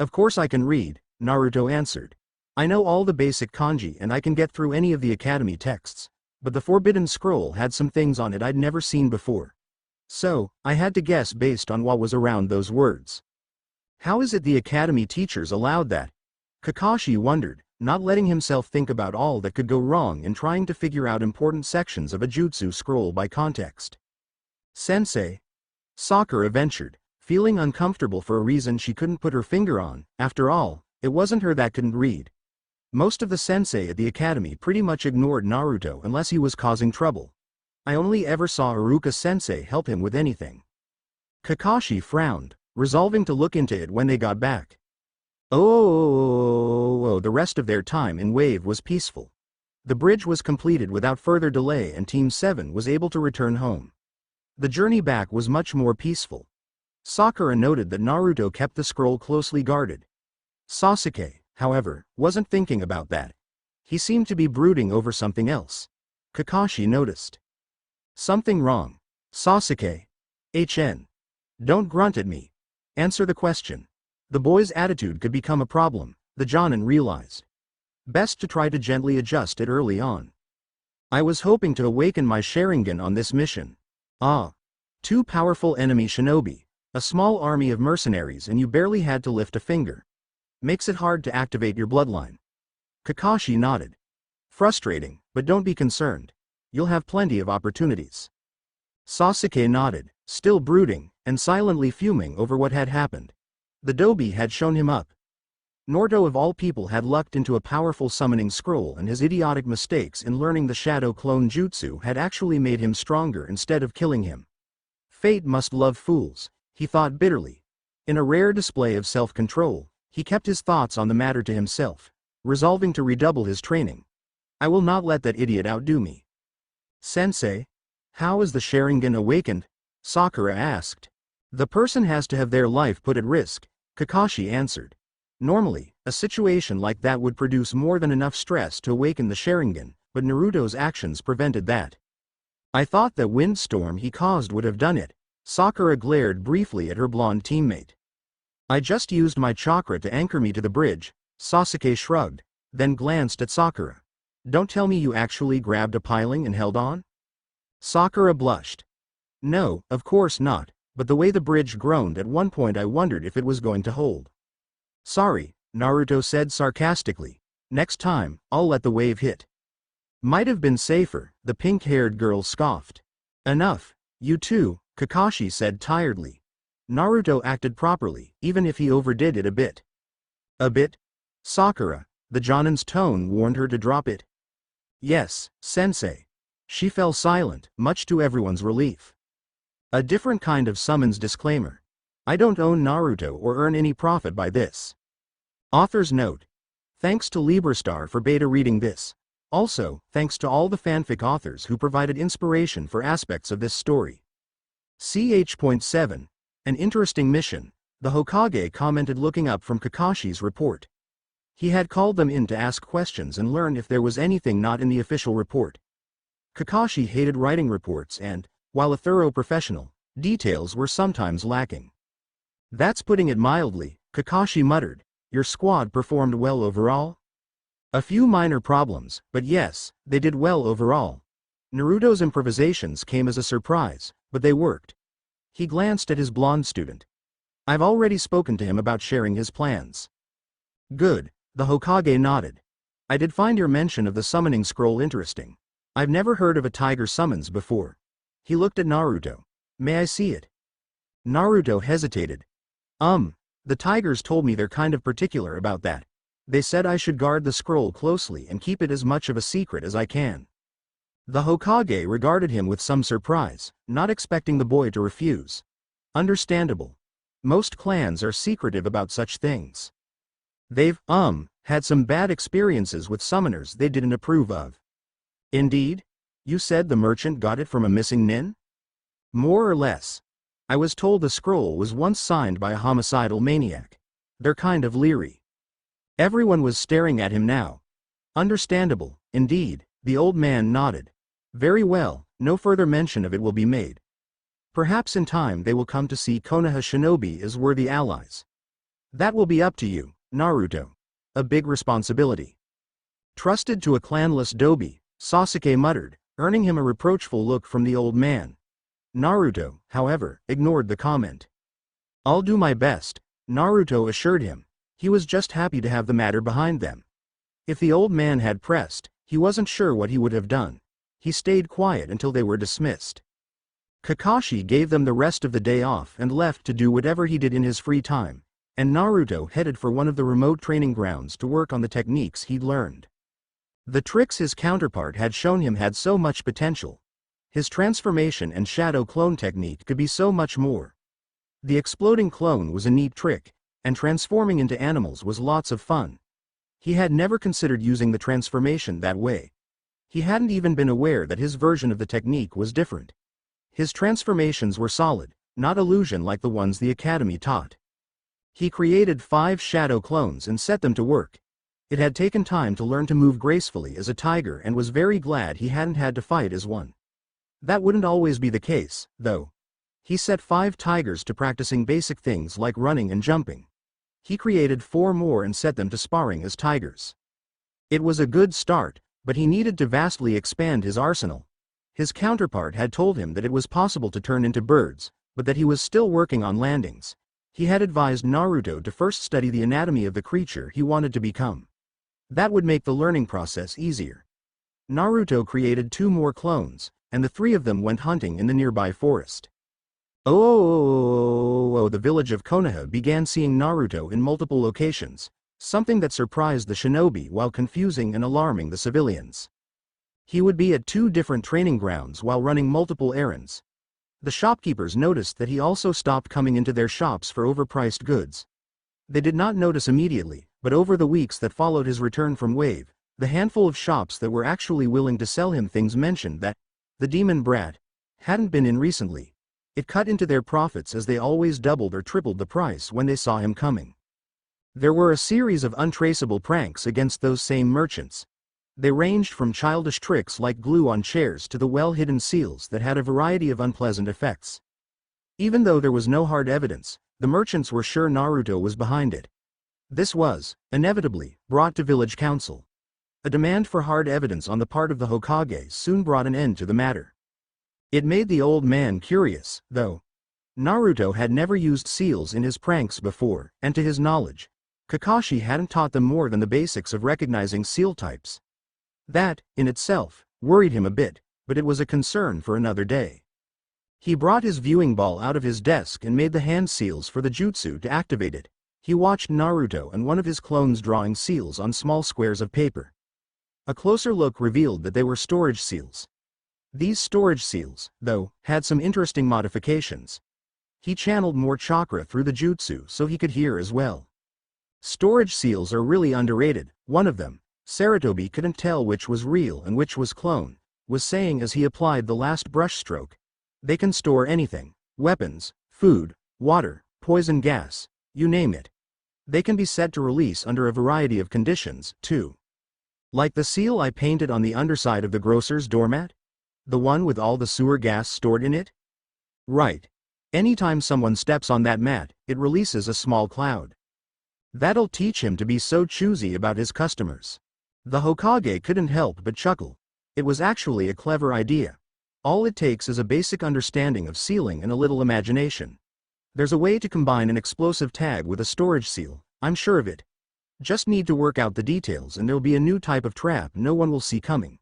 Of course I can read, Naruto answered. I know all the basic kanji and I can get through any of the academy texts, but the Forbidden Scroll had some things on it I'd never seen before. So, I had to guess based on what was around those words. How is it the academy teachers allowed that? Kakashi wondered, not letting himself think about all that could go wrong in trying to figure out important sections of a jutsu scroll by context. Sensei? Sakura ventured, feeling uncomfortable for a reason she couldn't put her finger on. After all, it wasn't her that couldn't read. Most of the sensei at the academy pretty much ignored Naruto unless he was causing trouble. I only ever saw Iruka-sensei help him with anything. Kakashi frowned, resolving to look into it when they got back. The rest of their time in Wave was peaceful. The bridge was completed without further delay and Team 7 was able to return home. The journey back was much more peaceful. Sakura noted that Naruto kept the scroll closely guarded. Sasuke, however, wasn't thinking about that. He seemed to be brooding over something else. Kakashi noticed. Something wrong. Sasuke. Don't grunt at me. Answer the question. The boy's attitude could become a problem, the Jonin realized. Best to try to gently adjust it early on. I was hoping to awaken my Sharingan on this mission. Ah. 2 powerful enemy shinobi, a small army of mercenaries and you barely had to lift a finger. Makes it hard to activate your bloodline. Kakashi nodded. Frustrating, but don't be concerned. You'll have plenty of opportunities. Sasuke nodded, still brooding, and silently fuming over what had happened. The Dobi had shown him up. Naruto of all people had lucked into a powerful summoning scroll, and his idiotic mistakes in learning the shadow clone jutsu had actually made him stronger instead of killing him. Fate must love fools, he thought bitterly. In a rare display of self-control, he kept his thoughts on the matter to himself, resolving to redouble his training. I will not let that idiot outdo me. Sensei? How is the Sharingan awakened? Sakura asked. The person has to have their life put at risk, Kakashi answered. Normally, a situation like that would produce more than enough stress to awaken the Sharingan, but Naruto's actions prevented that. I thought that windstorm he caused would have done it. Sakura glared briefly at her blonde teammate. I just used my chakra to anchor me to the bridge, Sasuke shrugged, then glanced at Sakura. Don't tell me you actually grabbed a piling and held on? Sakura blushed. No, of course not, but the way the bridge groaned at one point I wondered if it was going to hold. Sorry, Naruto said sarcastically. Next time, I'll let the wave hit. Might have been safer, the pink-haired girl scoffed. Enough, you too, Kakashi said tiredly. Naruto acted properly, even if he overdid it a bit. A bit? Sakura, the Jonin's tone warned her to drop it. Yes, sensei. She fell silent, much to everyone's relief. A different kind of summons disclaimer. I don't own Naruto or earn any profit by this. Author's note. Thanks to Librastar for beta reading this. Also, thanks to all the fanfic authors who provided inspiration for aspects of this story. Ch.7. An interesting mission, the Hokage commented looking up from Kakashi's report. He had called them in to ask questions and learn if there was anything not in the official report. Kakashi hated writing reports and, while a thorough professional, details were sometimes lacking. That's putting it mildly, Kakashi muttered. Your squad performed well overall? A few minor problems, but yes, they did well overall. Naruto's improvisations came as a surprise, but they worked. He glanced at his blonde student. I've already spoken to him about sharing his plans. Good, the Hokage nodded. I did find your mention of the summoning scroll interesting. I've never heard of a tiger summons before. He looked at Naruto. May I see it? Naruto hesitated. The tigers told me they're kind of particular about that. They said I should guard the scroll closely and keep it as much of a secret as I can. The Hokage regarded him with some surprise, not expecting the boy to refuse. Understandable. Most clans are secretive about such things. They've, had some bad experiences with summoners they didn't approve of. Indeed? You said the merchant got it from a missing nin? More or less. I was told the scroll was once signed by a homicidal maniac. They're kind of leery. Everyone was staring at him now. Understandable, indeed, the old man nodded. Very well, no further mention of it will be made. Perhaps in time they will come to see Konoha shinobi as worthy allies. That will be up to you, Naruto. A big responsibility. Trusted to a clanless dobi, Sasuke muttered, earning him a reproachful look from the old man. Naruto, however, ignored the comment. I'll do my best, Naruto assured him. He was just happy to have the matter behind them. If the old man had pressed, he wasn't sure what he would have done. He stayed quiet until they were dismissed. Kakashi gave them the rest of the day off and left to do whatever he did in his free time, and Naruto headed for one of the remote training grounds to work on the techniques he'd learned. The tricks his counterpart had shown him had so much potential. His transformation and shadow clone technique could be so much more. The exploding clone was a neat trick, and transforming into animals was lots of fun. He had never considered using the transformation that way. He hadn't even been aware that his version of the technique was different. His transformations were solid, not illusion like the ones the Academy taught. He created 5 shadow clones and set them to work. It had taken time to learn to move gracefully as a tiger and was very glad he hadn't had to fight as one. That wouldn't always be the case, though. He set 5 tigers to practicing basic things like running and jumping. He created 4 more and set them to sparring as tigers. It was a good start, but he needed to vastly expand his arsenal. His counterpart had told him that it was possible to turn into birds, but that he was still working on landings. He had advised Naruto to first study the anatomy of the creature he wanted to become. That would make the learning process easier. Naruto created 2 more clones, and the 3 of them went hunting in the nearby forest. The village of Konoha began seeing Naruto in multiple locations, something that surprised the shinobi while confusing and alarming the civilians. He would be at 2 different training grounds while running multiple errands. The shopkeepers noticed that he also stopped coming into their shops for overpriced goods. They did not notice immediately, but over the weeks that followed his return from Wave, the handful of shops that were actually willing to sell him things mentioned that the demon brat hadn't been in recently. It cut into their profits as they always doubled or tripled the price when they saw him coming. There were a series of untraceable pranks against those same merchants. They ranged from childish tricks like glue on chairs to the well-hidden seals that had a variety of unpleasant effects. Even though there was no hard evidence, the merchants were sure Naruto was behind it. This was, inevitably, brought to village council. A demand for hard evidence on the part of the Hokage soon brought an end to the matter. It made the old man curious, though. Naruto had never used seals in his pranks before, and to his knowledge, Kakashi hadn't taught them more than the basics of recognizing seal types. That, in itself, worried him a bit, but it was a concern for another day. He brought his viewing ball out of his desk and made the hand seals for the jutsu to activate it. He watched Naruto and one of his clones drawing seals on small squares of paper. A closer look revealed that they were storage seals. These storage seals, though, had some interesting modifications. He channeled more chakra through the jutsu so he could hear as well. Storage seals are really underrated. One of them, Saratobi couldn't tell which was real and which was clone, was saying as he applied the last brushstroke. They can store anything: weapons, food, water, poison gas, you name it. They can be set to release under a variety of conditions, too. Like the seal I painted on the underside of the grocer's doormat? The one with all the sewer gas stored in it? Right. Anytime someone steps on that mat, it releases a small cloud. That'll teach him to be so choosy about his customers. The Hokage couldn't help but chuckle. It was actually a clever idea. All it takes is a basic understanding of sealing and a little imagination. There's a way to combine an explosive tag with a storage seal, I'm sure of it. Just need to work out the details and there'll be a new type of trap no one will see coming.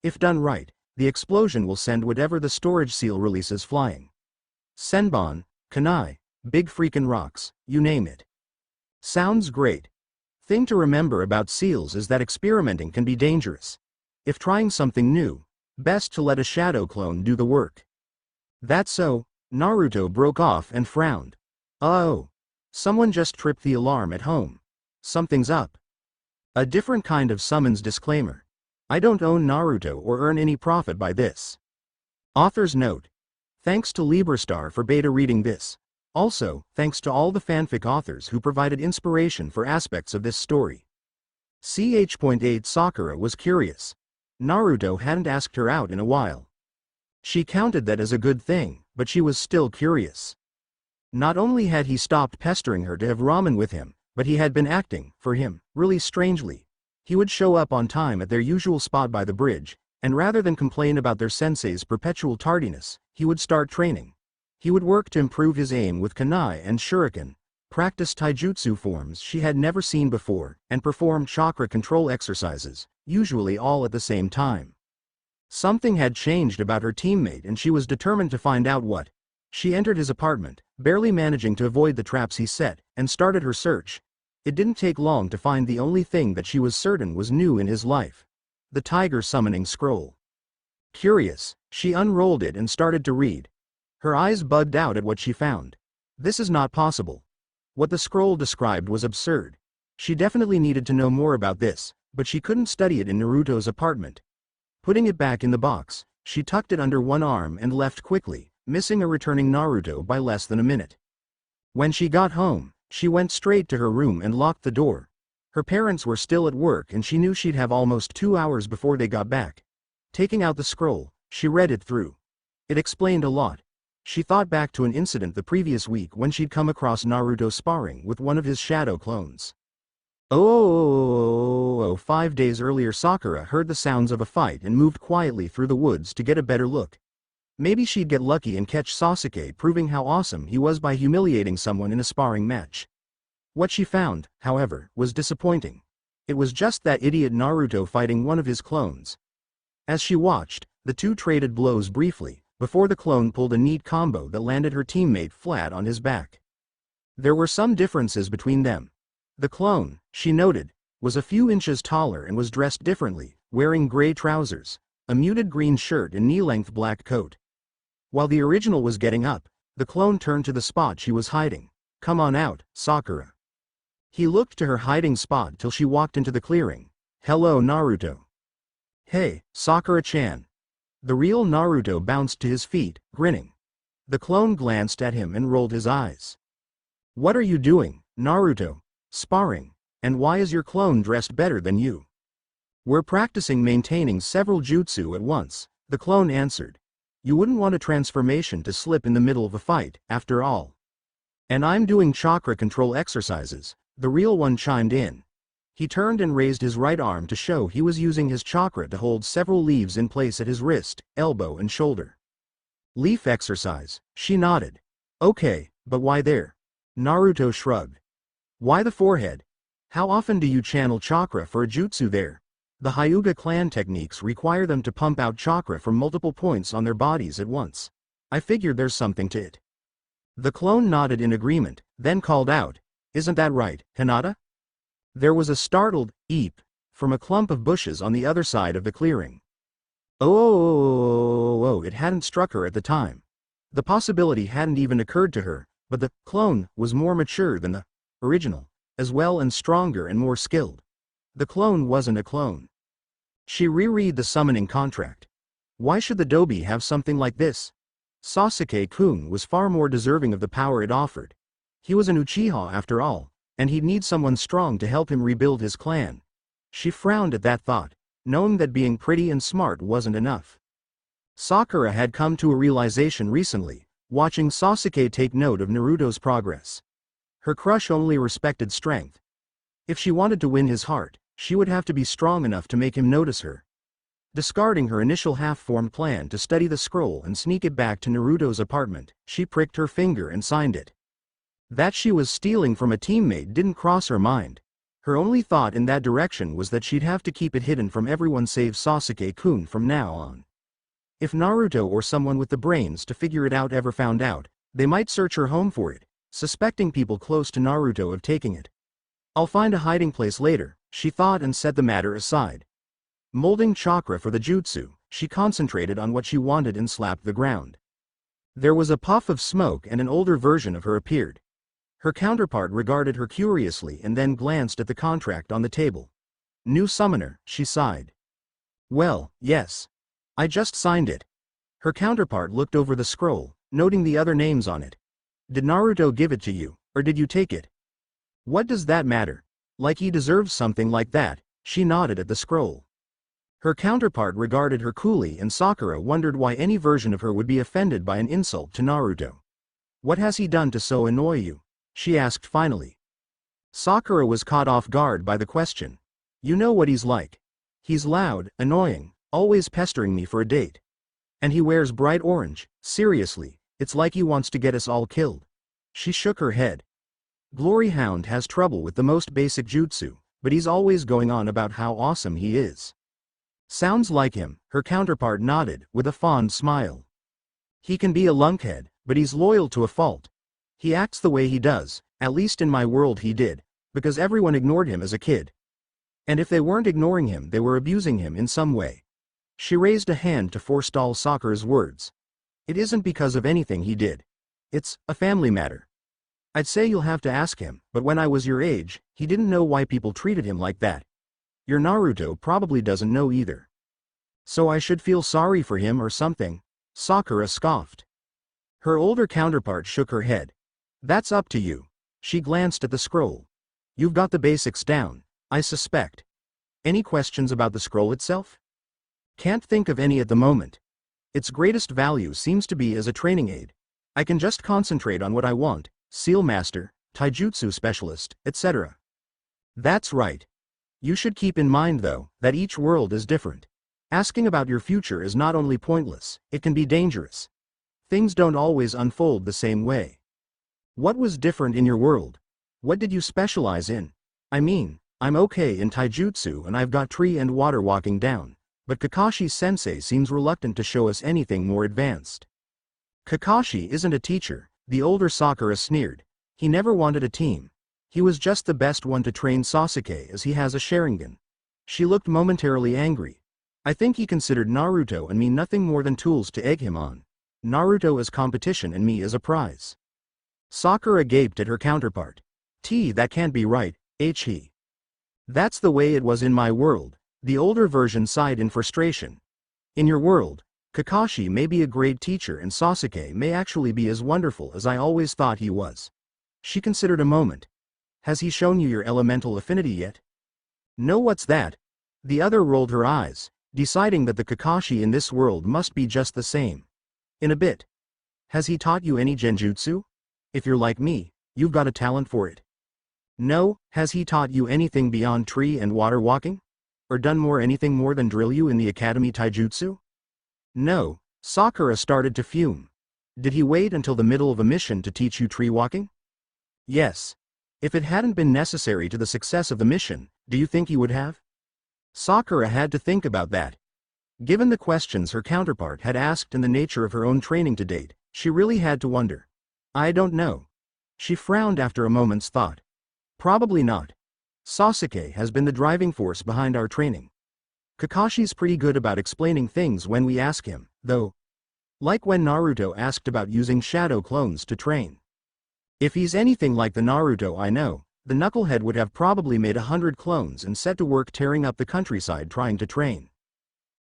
If done right, the explosion will send whatever the storage seal releases flying. Senbon, kunai, big freakin' rocks, you name it. Sounds great. Thing to remember about seals is that experimenting can be dangerous. If trying something new, best to let a shadow clone do the work. That's so. Naruto broke off and frowned. Oh. Someone just tripped the alarm at home. Something's up. A different kind of summons disclaimer. I don't own Naruto or earn any profit by this. Author's note. Thanks to Librastar for beta reading this. Also, thanks to all the fanfic authors who provided inspiration for aspects of this story. Ch.8 Sakura was curious. Naruto hadn't asked her out in a while. She counted that as a good thing, but she was still curious. Not only had he stopped pestering her to have ramen with him, but he had been acting, for him, really strangely. He would show up on time at their usual spot by the bridge, and rather than complain about their sensei's perpetual tardiness, he would start training. He would work to improve his aim with kunai and shuriken, practice taijutsu forms she had never seen before, and perform chakra control exercises, usually all at the same time. Something had changed about her teammate and she was determined to find out what. She entered his apartment, barely managing to avoid the traps he set, and started her search. It didn't take long to find the only thing that she was certain was new in his life. The tiger summoning scroll. Curious, she unrolled it and started to read. Her eyes bugged out at what she found. This is not possible. What the scroll described was absurd. She definitely needed to know more about this, but she couldn't study it in Naruto's apartment. Putting it back in the box, she tucked it under one arm and left quickly, missing a returning Naruto by less than a minute. When she got home, she went straight to her room and locked the door. Her parents were still at work and she knew she'd have almost 2 hours before they got back. Taking out the scroll, she read it through. It explained a lot. She thought back to an incident the previous week when she'd come across Naruto sparring with one of his shadow clones. 5 days earlier Sakura heard the sounds of a fight and moved quietly through the woods to get a better look. Maybe she'd get lucky and catch Sasuke proving how awesome he was by humiliating someone in a sparring match. What she found, however, was disappointing. It was just that idiot Naruto fighting one of his clones. As she watched, the two traded blows briefly, before the clone pulled a neat combo that landed her teammate flat on his back. There were some differences between them. The clone, she noted, was a few inches taller and was dressed differently, wearing gray trousers, a muted green shirt and knee-length black coat. While the original was getting up, the clone turned to the spot she was hiding. "Come on out, Sakura." He looked to her hiding spot till she walked into the clearing. "Hello, Naruto." "Hey, Sakura-chan." The real Naruto bounced to his feet, grinning. The clone glanced at him and rolled his eyes. "What are you doing, Naruto?" "Sparring. And why is your clone dressed better than you?" "We're practicing maintaining several jutsu at once," the clone answered. "You wouldn't want a transformation to slip in the middle of a fight, after all." "And I'm doing chakra control exercises," the real one chimed in. He turned and raised his right arm to show he was using his chakra to hold several leaves in place at his wrist, elbow and shoulder. "Leaf exercise," she nodded. "Okay, but why there?" Naruto shrugged. "Why the forehead? How often do you channel chakra for a jutsu there?" The Hyuga clan techniques require them to pump out chakra from multiple points on their bodies at once. I figured there's something to it. The clone nodded in agreement, then called out, "Isn't that right, Hinata?" There was a startled "eep" from a clump of bushes on the other side of the clearing. Oh, it hadn't struck her at the time. The possibility hadn't even occurred to her, but the clone was more mature than the original, as well and stronger and more skilled. The clone wasn't a clone. She reread the summoning contract. Why should the Dobi have something like this? Sasuke-kun was far more deserving of the power it offered. He was an Uchiha after all, and he'd need someone strong to help him rebuild his clan. She frowned at that thought, knowing that being pretty and smart wasn't enough. Sakura had come to a realization recently, watching Sasuke take note of Naruto's progress. Her crush only respected strength. If she wanted to win his heart, she would have to be strong enough to make him notice her. Discarding her initial half-formed plan to study the scroll and sneak it back to Naruto's apartment, she pricked her finger and signed it. That she was stealing from a teammate didn't cross her mind. Her only thought in that direction was that she'd have to keep it hidden from everyone save Sasuke-kun from now on. If Naruto or someone with the brains to figure it out ever found out, they might search her home for it, suspecting people close to Naruto of taking it. "I'll find a hiding place later," she thought and set the matter aside. Molding chakra for the jutsu, she concentrated on what she wanted and slapped the ground. There was a puff of smoke and an older version of her appeared. Her counterpart regarded her curiously and then glanced at the contract on the table. "New summoner," she sighed. "Well, yes. I just signed it." Her counterpart looked over the scroll, noting the other names on it. "Did Naruto give it to you, or did you take it?" "What does that matter? Like he deserves something like that," she nodded at the scroll. Her counterpart regarded her coolly and Sakura wondered why any version of her would be offended by an insult to Naruto. "What has he done to so annoy you?" she asked finally. Sakura was caught off guard by the question. "You know what he's like. He's loud, annoying, always pestering me for a date. And he wears bright orange, seriously, it's like he wants to get us all killed." She shook her head. "Glory Hound has trouble with the most basic jutsu, but he's always going on about how awesome he is." "Sounds like him," her counterpart nodded, with a fond smile. "He can be a lunkhead, but he's loyal to a fault. He acts the way he does, at least in my world he did, because everyone ignored him as a kid. And if they weren't ignoring him, they were abusing him in some way." She raised a hand to forestall Sakura's words. "It isn't because of anything he did. It's a family matter. I'd say you'll have to ask him, but when I was your age, he didn't know why people treated him like that. Your Naruto probably doesn't know either. So I should feel sorry for him or something?" Sakura scoffed. Her older counterpart shook her head. "That's up to you." She glanced at the scroll. "You've got the basics down, I suspect. Any questions about the scroll itself?" "Can't think of any at the moment. Its greatest value seems to be as a training aid. I can just concentrate on what I want, Seal Master, Taijutsu Specialist, etc." "That's right. You should keep in mind though, that each world is different. Asking about your future is not only pointless, it can be dangerous. Things don't always unfold the same way. What was different in your world? What did you specialize in? I mean, I'm okay in Taijutsu and I've got tree and water walking down, but Kakashi-sensei seems reluctant to show us anything more advanced." "Kakashi isn't a teacher," the older Sakura sneered. "He never wanted a team. He was just the best one to train Sasuke as he has a Sharingan. She looked momentarily angry. I think he considered Naruto and me nothing more than tools to egg him on. Naruto as competition and me as a prize. Sakura gaped at her counterpart. That can't be right, he. That's the way it was in my world, the older version sighed in frustration. In your world, Kakashi may be a great teacher and Sasuke may actually be as wonderful as I always thought he was. She considered a moment. Has he shown you your elemental affinity yet? No, what's that? The other rolled her eyes, deciding that the Kakashi in this world must be just the same. In a bit. Has he taught you any genjutsu? If you're like me, you've got a talent for it. No, has he taught you anything beyond tree and water walking? Or done anything more than drill you in the academy taijutsu? No, Sakura started to fume. Did he wait until the middle of a mission to teach you tree walking? Yes. If it hadn't been necessary to the success of the mission, do you think he would have? Sakura had to think about that. Given the questions her counterpart had asked and the nature of her own training to date, she really had to wonder. I don't know. She frowned after a moment's thought. Probably not. Sasuke has been the driving force behind our training. Kakashi's pretty good about explaining things when we ask him, though. Like when Naruto asked about using shadow clones to train. If he's anything like the Naruto I know, the knucklehead would have probably made 100 clones and set to work tearing up the countryside trying to train.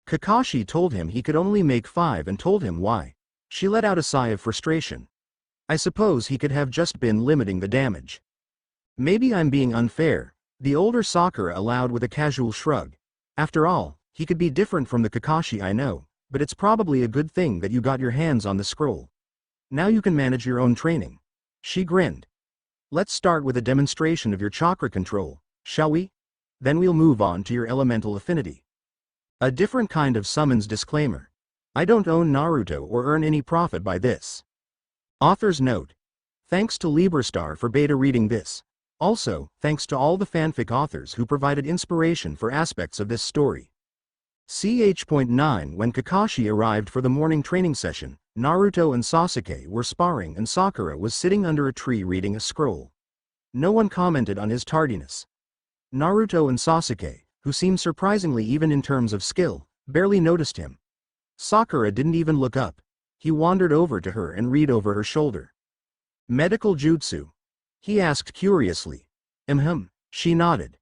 Kakashi told him he could only make 5 and told him why. She let out a sigh of frustration. I suppose he could have just been limiting the damage. Maybe I'm being unfair, the older Sakura allowed with a casual shrug. After all, he could be different from the Kakashi I know, but it's probably a good thing that you got your hands on the scroll. Now you can manage your own training. She grinned. Let's start with a demonstration of your chakra control, shall we? Then we'll move on to your elemental affinity. A different kind of summons disclaimer. I don't own Naruto or earn any profit by this. Author's note. Thanks to Librastar for beta reading this. Also, thanks to all the fanfic authors who provided inspiration for aspects of this story. Ch.9 When Kakashi arrived for the morning training session, Naruto and Sasuke were sparring and Sakura was sitting under a tree reading a scroll. No one commented on his tardiness. Naruto and Sasuke, who seemed surprisingly even in terms of skill, barely noticed him. Sakura didn't even look up. He wandered over to her and read over her shoulder. Medical jutsu? He asked curiously. She nodded.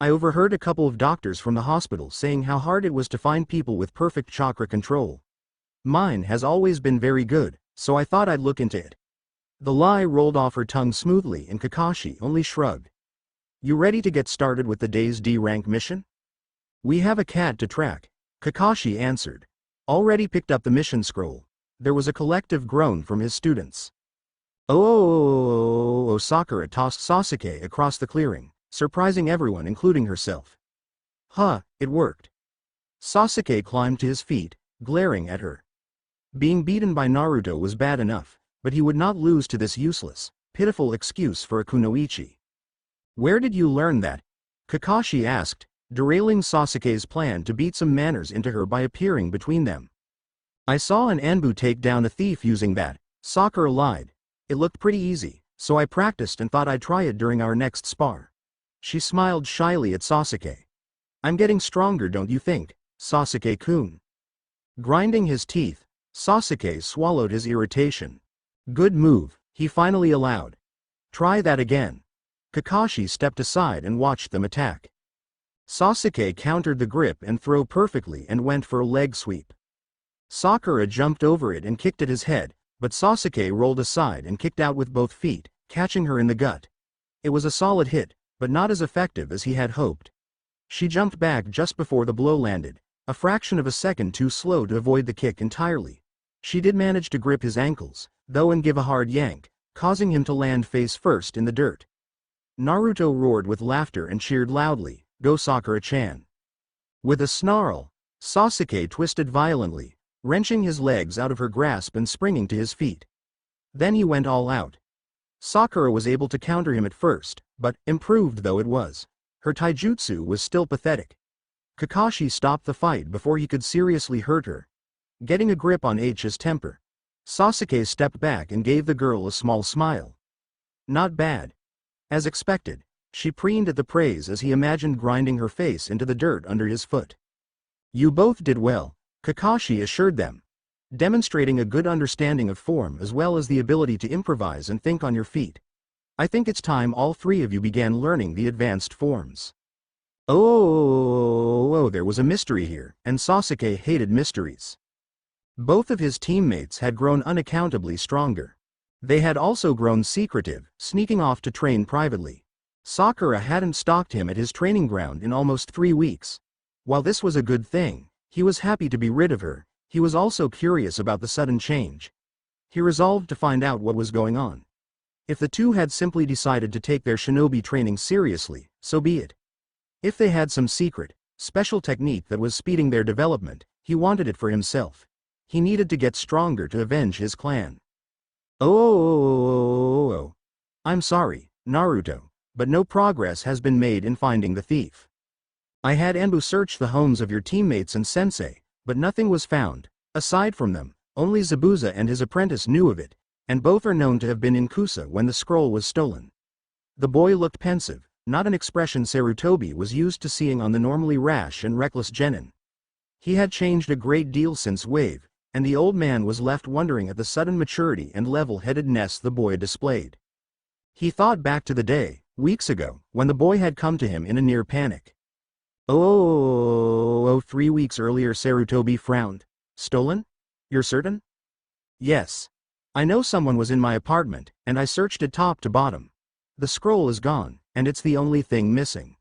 I overheard a couple of doctors from the hospital saying how hard it was to find people with perfect chakra control. Mine has always been very good, so I thought I'd look into it. The lie rolled off her tongue smoothly and Kakashi only shrugged. You ready to get started with the day's D-rank mission? We have a cat to track, Kakashi answered. Already picked up the mission scroll. There was a collective groan from his students. Oh, Sakura tossed Sasuke across the clearing, surprising everyone including herself. It worked. Sasuke climbed to his feet, glaring at her. Being beaten by Naruto was bad enough, but he would not lose to this useless, pitiful excuse for a kunoichi. Where did you learn that? Kakashi asked, derailing Sasuke's plan to beat some manners into her by appearing between them. I saw an Anbu take down a thief using that, Sakura lied. It looked pretty easy, so I practiced and thought I'd try it during our next spar. She smiled shyly at Sasuke. I'm getting stronger, don't you think, Sasuke-kun? Grinding his teeth, Sasuke swallowed his irritation. Good move, he finally allowed. Try that again. Kakashi stepped aside and watched them attack. Sasuke countered the grip and throw perfectly and went for a leg sweep. Sakura jumped over it and kicked at his head, but Sasuke rolled aside and kicked out with both feet, catching her in the gut. It was a solid hit, but not as effective as he had hoped. She jumped back just before the blow landed, a fraction of a second too slow to avoid the kick entirely. She did manage to grip his ankles, though, and give a hard yank, causing him to land face first in the dirt. Naruto roared with laughter and cheered loudly, "Go Sakura-chan." With a snarl, Sasuke twisted violently, wrenching his legs out of her grasp and springing to his feet. Then he went all out. Sakura was able to counter him at first, but, improved though it was, her taijutsu was still pathetic. Kakashi stopped the fight before he could seriously hurt her. Getting a grip on H's temper, Sasuke stepped back and gave the girl a small smile. Not bad. As expected, she preened at the praise as he imagined grinding her face into the dirt under his foot. You both did well, Kakashi assured them, demonstrating a good understanding of form as well as the ability to improvise and think on your feet. I think it's time all three of you began learning the advanced forms. Oh, there was a mystery here, and Sasuke hated mysteries. Both of his teammates had grown unaccountably stronger. They had also grown secretive, sneaking off to train privately. Sakura hadn't stalked him at his training ground in almost 3 weeks. While this was a good thing, he was happy to be rid of her. He was also curious about the sudden change. He resolved to find out what was going on. If the two had simply decided to take their shinobi training seriously, so be it. If they had some secret, special technique that was speeding their development, he wanted it for himself. He needed to get stronger to avenge his clan. Oh. I'm sorry, Naruto, but no progress has been made in finding the thief. I had Anbu search the homes of your teammates and sensei, but nothing was found. Aside from them, only Zabuza and his apprentice knew of it, and both are known to have been in Kusa when the scroll was stolen. The boy looked pensive, not an expression Sarutobi was used to seeing on the normally rash and reckless genin. He had changed a great deal since Wave, and the old man was left wondering at the sudden maturity and level-headedness the boy displayed. He thought back to the day, weeks ago, when the boy had come to him in a near panic. 3 weeks earlier Sarutobi frowned. Stolen? You're certain? Yes. I know someone was in my apartment, and I searched it top to bottom. The scroll is gone, and it's the only thing missing.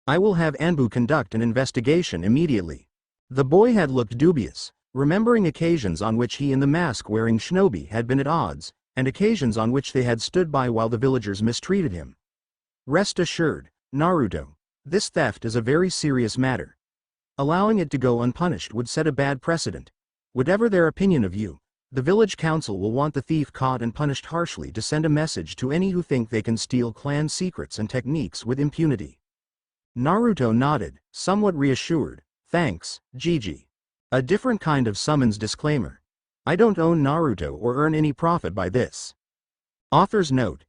I will have Anbu conduct an investigation immediately. The boy had looked dubious, remembering occasions on which he and the mask-wearing shinobi had been at odds, and occasions on which they had stood by while the villagers mistreated him. Rest assured, Naruto, this theft is a very serious matter. Allowing it to go unpunished would set a bad precedent. Whatever their opinion of you, the village council will want the thief caught and punished harshly to send a message to any who think they can steal clan secrets and techniques with impunity. Naruto nodded, somewhat reassured. Thanks, Gigi. A different kind of summons disclaimer. I don't own Naruto or earn any profit by this. Author's note.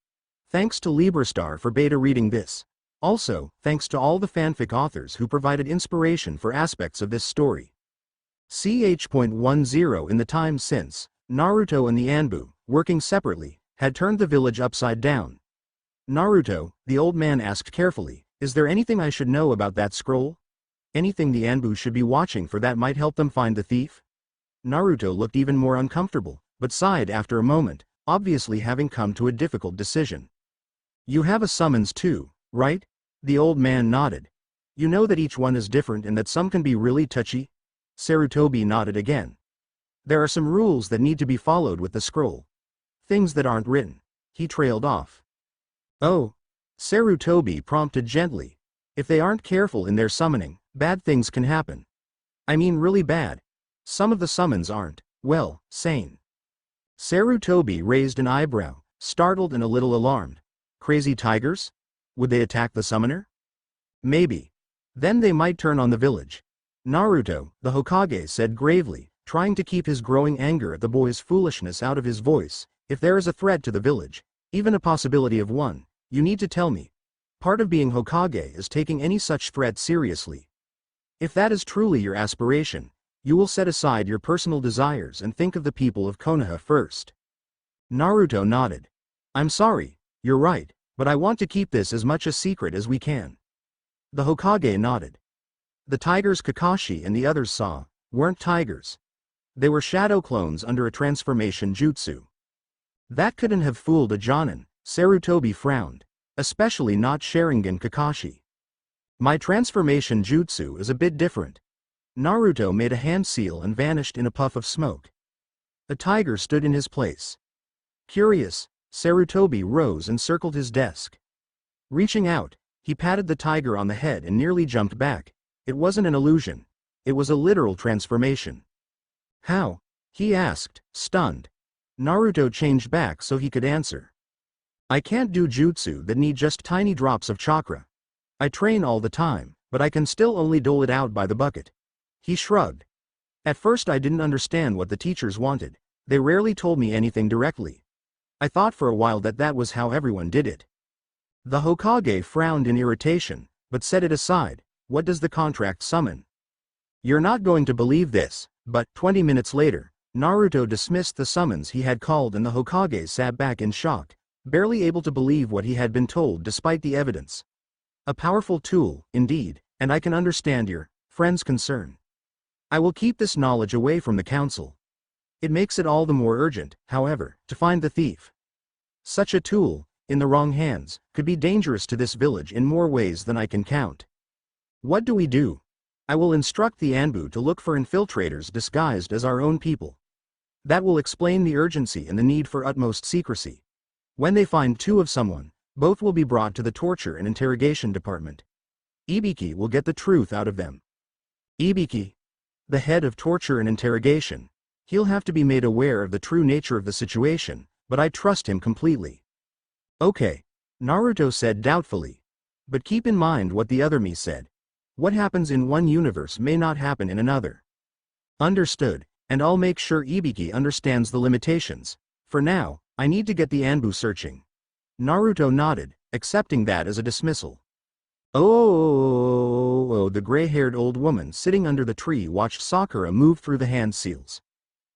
Thanks to Librastar for beta reading this. Also, thanks to all the fanfic authors who provided inspiration for aspects of this story. Ch.10 in the time since, Naruto and the Anbu, working separately, had turned the village upside down. Naruto, the old man asked carefully, is there anything I should know about that scroll? Anything the Anbu should be watching for that might help them find the thief? Naruto looked even more uncomfortable, but sighed after a moment, obviously having come to a difficult decision. You have a summons too, right? The old man nodded. You know that each one is different and that some can be really touchy? Sarutobi nodded again. There are some rules that need to be followed with the scroll. Things that aren't written. He trailed off. Oh. Sarutobi prompted gently. If they aren't careful in their summoning, bad things can happen. I mean really bad. Some of the summons aren't, well, sane. Sarutobi raised an eyebrow, startled and a little alarmed. Crazy tigers? Would they attack the summoner? Maybe. Then they might turn on the village. Naruto, the Hokage said gravely, trying to keep his growing anger at the boy's foolishness out of his voice. If there is a threat to the village, even a possibility of one, you need to tell me. Part of being Hokage is taking any such threat seriously. If that is truly your aspiration, you will set aside your personal desires and think of the people of Konoha first. Naruto nodded. I'm sorry, you're right, but I want to keep this as much a secret as we can. The Hokage nodded. The tigers Kakashi and the others saw weren't tigers. They were shadow clones under a transformation jutsu. That couldn't have fooled a Jonin, Sarutobi frowned, especially not Sharingan Kakashi. My transformation jutsu is a bit different. Naruto made a hand seal and vanished in a puff of smoke. A tiger stood in his place. Curious, Sarutobi rose and circled his desk. Reaching out, he patted the tiger on the head and nearly jumped back. It wasn't an illusion. It was a literal transformation. How? He asked, stunned. Naruto changed back so he could answer. I can't do jutsu that need just tiny drops of chakra. I train all the time, but I can still only dole it out by the bucket. He shrugged. At first I didn't understand what the teachers wanted. They rarely told me anything directly. I thought for a while that that was how everyone did it. The Hokage frowned in irritation, but set it aside. What does the contract summon? You're not going to believe this, but 20 minutes later, Naruto dismissed the summons he had called and the Hokage sat back in shock, barely able to believe what he had been told despite the evidence. A powerful tool, indeed, and I can understand your friend's concern. I will keep this knowledge away from the council. It makes it all the more urgent, however, to find the thief. Such a tool, in the wrong hands, could be dangerous to this village in more ways than I can count. What do we do? I will instruct the Anbu to look for infiltrators disguised as our own people. That will explain the urgency and the need for utmost secrecy. When they find two of someone, both will be brought to the torture and interrogation department. Ibiki will get the truth out of them. Ibiki, the head of torture and interrogation. He'll have to be made aware of the true nature of the situation, but I trust him completely. Okay, Naruto said doubtfully. But keep in mind what the other me said. What happens in one universe may not happen in another. Understood, and I'll make sure Ibiki understands the limitations. For now, I need to get the Anbu searching. Naruto nodded, accepting that as a dismissal. Oh, the gray-haired old woman sitting under the tree watched Sakura move through the hand seals.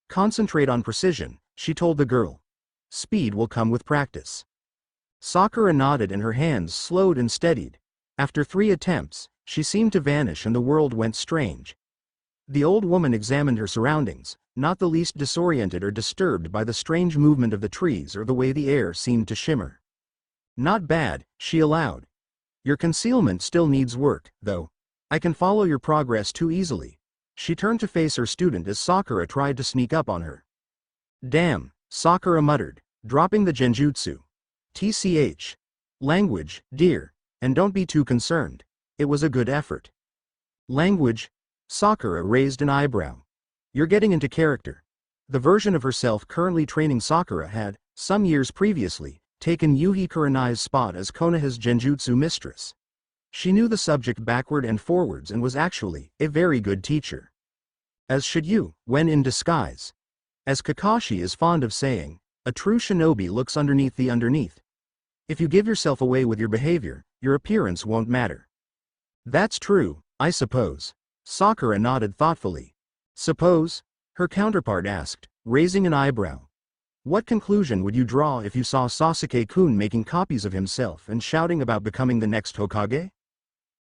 Concentrate on precision, she told the girl. Speed will come with practice. Sakura nodded and her hands slowed and steadied. After 3 attempts, she seemed to vanish and the world went strange. The old woman examined her surroundings, not the least disoriented or disturbed by the strange movement of the trees or the way the air seemed to shimmer. Not bad, she allowed. Your concealment still needs work, though. I can follow your progress too easily. She turned to face her student as Sakura tried to sneak up on her. Damn, Sakura muttered, dropping the genjutsu. TCH. Language, dear, and don't be too concerned. It was a good effort. Language? Sakura raised an eyebrow. You're getting into character. The version of herself currently training Sakura had, some years previously, taken Yuhi Kurenai's spot as Konoha's genjutsu mistress. She knew the subject backward and forwards and was actually a very good teacher. As should you, when in disguise. As Kakashi is fond of saying, a true shinobi looks underneath the underneath. If you give yourself away with your behavior, your appearance won't matter. That's true, I suppose. Sakura nodded thoughtfully. Suppose? Her counterpart asked, raising an eyebrow. What conclusion would you draw if you saw Sasuke-kun making copies of himself and shouting about becoming the next Hokage?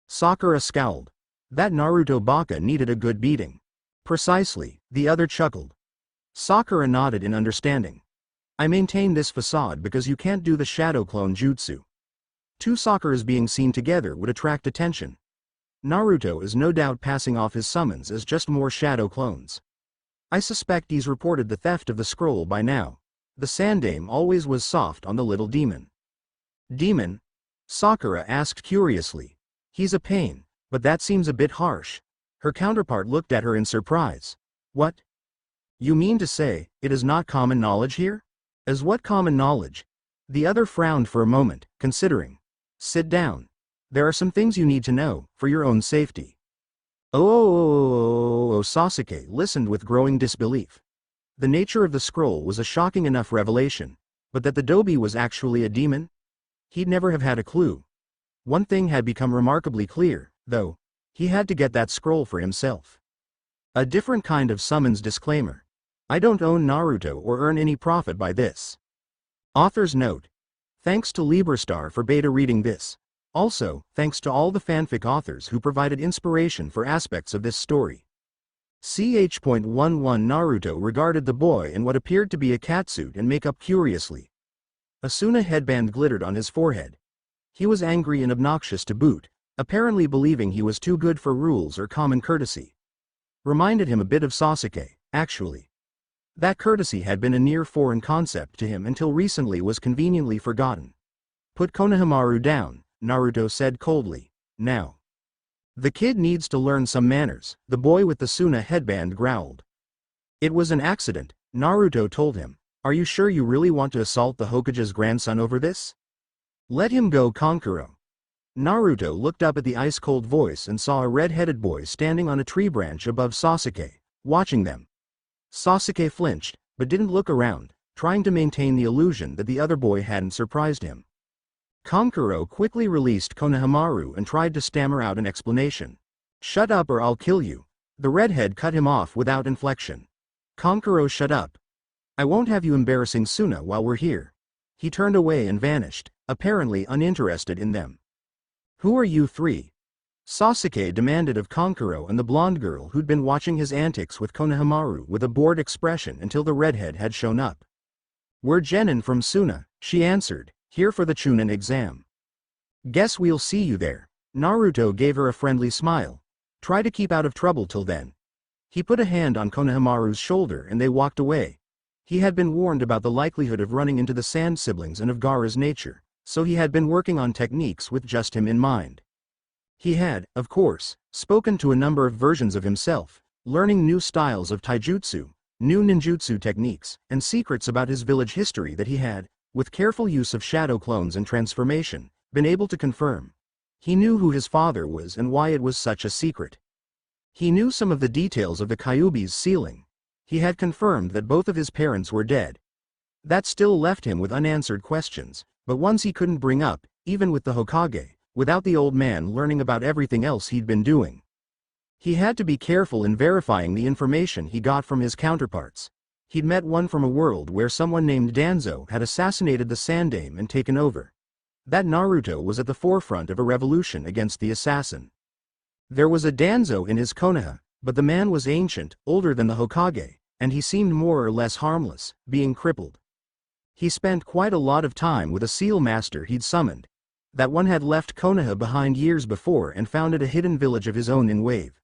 Sakura scowled. That Naruto baka needed a good beating. Precisely, the other chuckled. Sakura nodded in understanding. I maintain this facade because you can't do the shadow clone jutsu. 2 Sakuras being seen together would attract attention. Naruto is no doubt passing off his summons as just more shadow clones. I suspect he's reported the theft of the scroll by now. The Sandame always was soft on the little demon. Demon? Sakura asked curiously. He's a pain, but that seems a bit harsh. Her counterpart looked at her in surprise. What? You mean to say, it is not common knowledge here? As what common knowledge? The other frowned for a moment, considering. Sit down. There are some things you need to know, for your own safety. Oh, Sasuke listened with growing disbelief. The nature of the scroll was a shocking enough revelation, but that the Dobi was actually a demon? He'd never have had a clue. One thing had become remarkably clear, though. He had to get that scroll for himself. A different kind of summons disclaimer. I don't own Naruto or earn any profit by this. Author's note. Thanks to Librastar for beta reading this. Also, thanks to all the fanfic authors who provided inspiration for aspects of this story. Ch.11 Naruto regarded the boy in what appeared to be a catsuit and makeup curiously. A Suna headband glittered on his forehead. He was angry and obnoxious to boot, apparently believing he was too good for rules or common courtesy. Reminded him a bit of Sasuke, actually. That courtesy had been a near foreign concept to him until recently was conveniently forgotten. Put Konohamaru down, Naruto said coldly. Now. The kid needs to learn some manners, the boy with the Suna headband growled. It was an accident, Naruto told him. Are you sure you really want to assault the Hokage's grandson over this? Let him go, Kankuro. Naruto looked up at the ice-cold voice and saw a red-headed boy standing on a tree branch above Sasuke, watching them. Sasuke flinched, but didn't look around, trying to maintain the illusion that the other boy hadn't surprised him. Kankuro quickly released Konohamaru and tried to stammer out an explanation. "Shut up or I'll kill you." The redhead cut him off without inflection. "Kankuro, shut up. I won't have you embarrassing Suna while we're here." He turned away and vanished, apparently uninterested in them. "Who are you three?" Sasuke demanded of Kankuro and the blonde girl who'd been watching his antics with Konohamaru with a bored expression until the redhead had shown up. "We're genin from Suna," she answered, "here for the Chunin exam." "Guess we'll see you there." Naruto gave her a friendly smile. "Try to keep out of trouble till then." He put a hand on Konohamaru's shoulder and they walked away. He had been warned about the likelihood of running into the Sand siblings and of Gaara's nature, so he had been working on techniques with just him in mind. He had, of course, spoken to a number of versions of himself, learning new styles of taijutsu, new ninjutsu techniques, and secrets about his village history that he had, with careful use of shadow clones and transformation, been able to confirm. He knew who his father was and why it was such a secret. He knew some of the details of the Kyuubi's sealing. He had confirmed that both of his parents were dead. That still left him with unanswered questions, but ones he couldn't bring up, even with the Hokage, without the old man learning about everything else he'd been doing. He had to be careful in verifying the information he got from his counterparts. He'd met one from a world where someone named Danzo had assassinated the Sandaime and taken over. That Naruto was at the forefront of a revolution against the assassin. There was a Danzo in his Konoha, but the man was ancient, older than the Hokage, and he seemed more or less harmless, being crippled. He spent quite a lot of time with a seal master he'd summoned. That one had left Konoha behind years before and founded a hidden village of his own in Wave.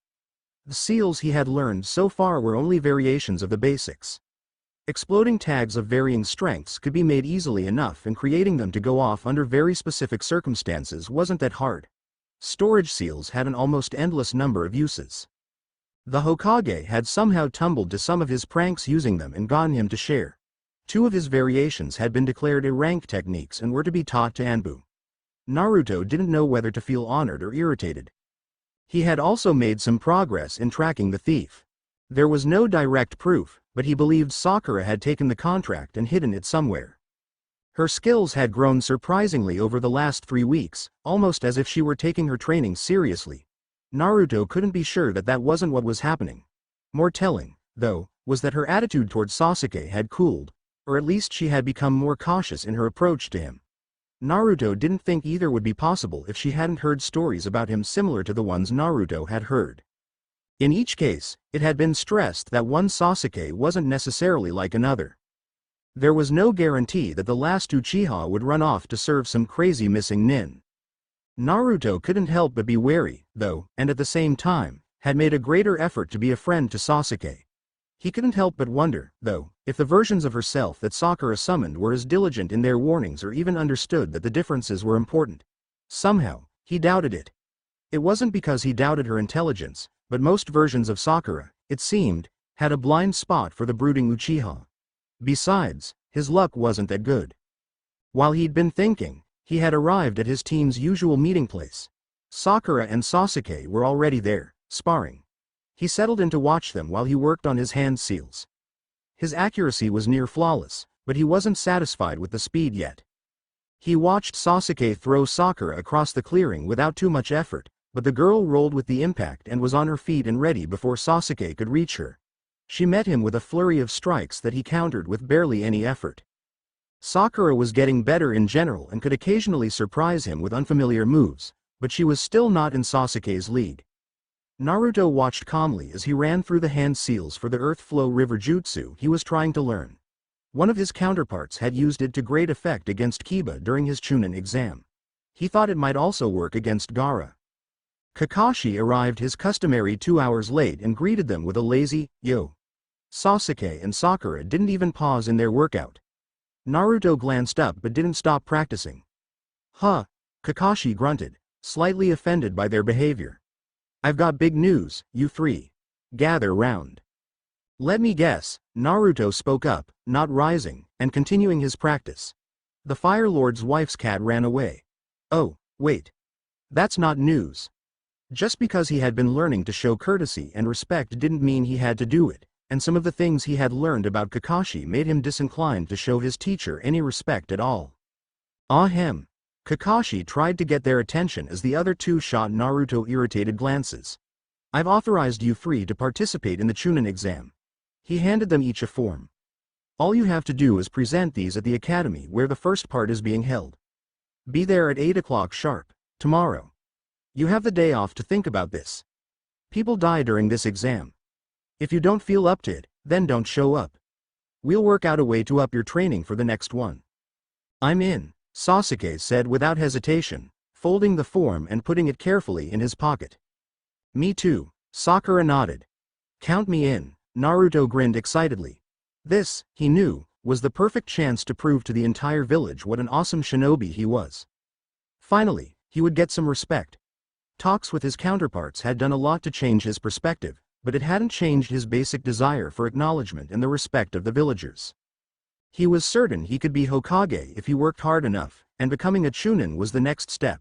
The seals he had learned so far were only variations of the basics. Exploding tags of varying strengths could be made easily enough, and creating them to go off under very specific circumstances wasn't that hard. Storage seals had an almost endless number of uses. The Hokage had somehow tumbled to some of his pranks using them and gotten him to share. Two of his variations had been declared A-rank techniques and were to be taught to Anbu. Naruto didn't know whether to feel honored or irritated. He had also made some progress in tracking the thief. There was no direct proof, but he believed Sakura had taken the contract and hidden it somewhere. Her skills had grown surprisingly over the last 3 weeks, almost as if she were taking her training seriously. Naruto couldn't be sure that that wasn't what was happening. More telling, though, was that her attitude towards Sasuke had cooled, or at least she had become more cautious in her approach to him. Naruto didn't think either would be possible if she hadn't heard stories about him similar to the ones Naruto had heard. In each case, it had been stressed that one Sasuke wasn't necessarily like another. There was no guarantee that the last Uchiha would run off to serve some crazy missing nin. Naruto couldn't help but be wary, though, and at the same time, had made a greater effort to be a friend to Sasuke. He couldn't help but wonder, though, if the versions of herself that Sakura summoned were as diligent in their warnings or even understood that the differences were important. Somehow, he doubted it. It wasn't because he doubted her intelligence, but most versions of Sakura, it seemed, had a blind spot for the brooding Uchiha. Besides, his luck wasn't that good. While he'd been thinking, he had arrived at his team's usual meeting place. Sakura and Sasuke were already there, sparring. He settled in to watch them while he worked on his hand seals. His accuracy was near flawless, but he wasn't satisfied with the speed yet. He watched Sasuke throw Sakura across the clearing without too much effort, but the girl rolled with the impact and was on her feet and ready before Sasuke could reach her. She met him with a flurry of strikes that he countered with barely any effort. Sakura was getting better in general and could occasionally surprise him with unfamiliar moves, but she was still not in Sasuke's league. Naruto watched calmly as he ran through the hand seals for the Earth Flow River Jutsu he was trying to learn. One of his counterparts had used it to great effect against Kiba during his Chunin exam. He thought it might also work against Gaara. Kakashi arrived his customary 2 hours late and greeted them with a lazy, "Yo." Sasuke and Sakura didn't even pause in their workout. Naruto glanced up but didn't stop practicing. "Huh," Kakashi grunted, slightly offended by their behavior. "I've got big news, you three. Gather round." "Let me guess," Naruto spoke up, not rising, and continuing his practice. "The Fire Lord's wife's cat ran away." "Oh, wait. That's not news." Just because he had been learning to show courtesy and respect didn't mean he had to do it, and some of the things he had learned about Kakashi made him disinclined to show his teacher any respect at all. "Ahem. Kakashi tried to get their attention as the other two shot Naruto irritated glances. I've authorized you three to participate in the Chunin exam. He handed them each a form. All you have to do is present these at the academy where the first part is being held. Be there at 8 o'clock sharp, tomorrow. You have the day off to think about this. People die during this exam. If you don't feel up to it, then don't show up. We'll work out a way to up your training for the next one. I'm in, Sasuke said without hesitation, folding the form and putting it carefully in his pocket. Me too, Sakura nodded. Count me in, Naruto grinned excitedly. This, he knew, was the perfect chance to prove to the entire village what an awesome shinobi he was. Finally, he would get some respect. Talks with his counterparts had done a lot to change his perspective, but it hadn't changed his basic desire for acknowledgement and the respect of the villagers. He was certain he could be Hokage if he worked hard enough, and becoming a Chunin was the next step.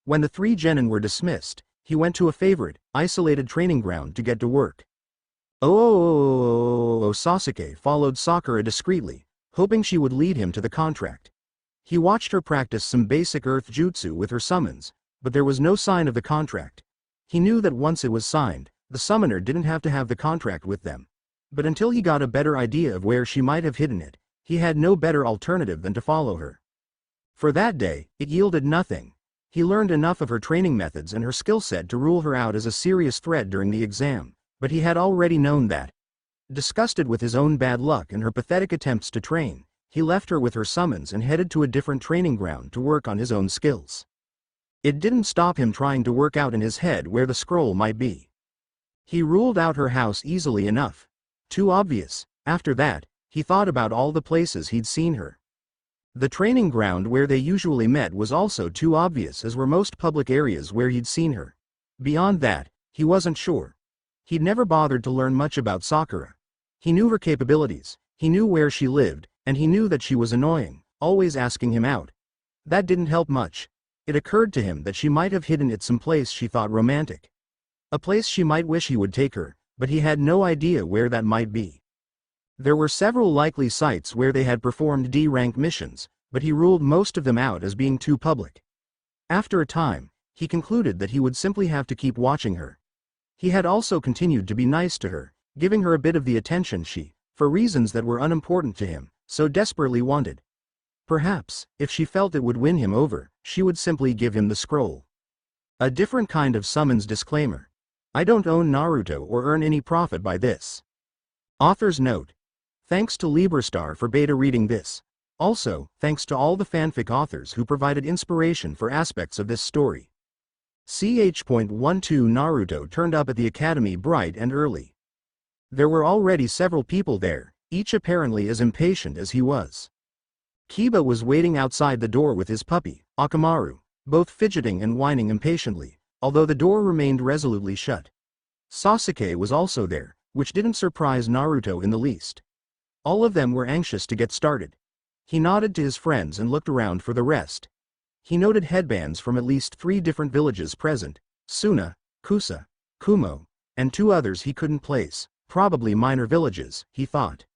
When the three genin were dismissed, he went to a favorite, isolated training ground to get to work. Sasuke followed Sakura discreetly, hoping she would lead him to the contract. He watched her practice some basic earth jutsu with her summons, but there was no sign of the contract. He knew that once it was signed, the summoner didn't have to have the contract with them. But until he got a better idea of where she might have hidden it, he had no better alternative than to follow her. For that day, it yielded nothing. He learned enough of her training methods and her skill set to rule her out as a serious threat during the exam, but he had already known that. Disgusted with his own bad luck and her pathetic attempts to train, he left her with her summons and headed to a different training ground to work on his own skills. It didn't stop him trying to work out in his head where the scroll might be. He ruled out her house easily enough. Too obvious. After that, he thought about all the places he'd seen her. The training ground where they usually met was also too obvious, as were most public areas where he'd seen her. Beyond that, he wasn't sure. He'd never bothered to learn much about Sakura. He knew her capabilities, he knew where she lived, and he knew that she was annoying, always asking him out. That didn't help much. It occurred to him that she might have hidden it someplace she thought romantic. A place she might wish he would take her, but he had no idea where that might be. There were several likely sites where they had performed D-rank missions, but he ruled most of them out as being too public. After a time, he concluded that he would simply have to keep watching her. He had also continued to be nice to her, giving her a bit of the attention she, for reasons that were unimportant to him, so desperately wanted. Perhaps, if she felt it would win him over, she would simply give him the scroll. A different kind of summons disclaimer. I don't own Naruto or earn any profit by this. Author's note. Thanks to Librastar for beta reading this. Also, thanks to all the fanfic authors who provided inspiration for aspects of this story. Ch.12 Naruto turned up at the academy bright and early. There were already several people there, each apparently as impatient as he was. Kiba was waiting outside the door with his puppy, Akamaru, both fidgeting and whining impatiently, although the door remained resolutely shut. Sasuke was also there, which didn't surprise Naruto in the least. All of them were anxious to get started. He nodded to his friends and looked around for the rest. He noted headbands from at least 3 different villages present: Suna, Kusa, Kumo, and 2 others he couldn't place, probably minor villages, he thought.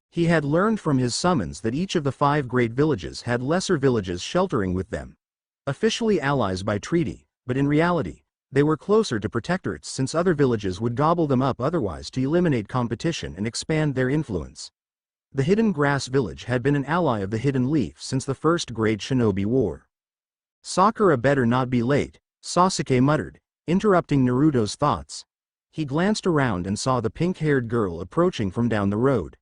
He had learned from his summons that each of the 5 great villages had lesser villages sheltering with them. Officially allies by treaty, but in reality, they were closer to protectorates since other villages would gobble them up otherwise to eliminate competition and expand their influence. The Hidden Grass Village had been an ally of the Hidden Leaf since the First Great Shinobi War. Sakura better not be late, Sasuke muttered, interrupting Naruto's thoughts. He glanced around and saw the pink-haired girl approaching from down the road.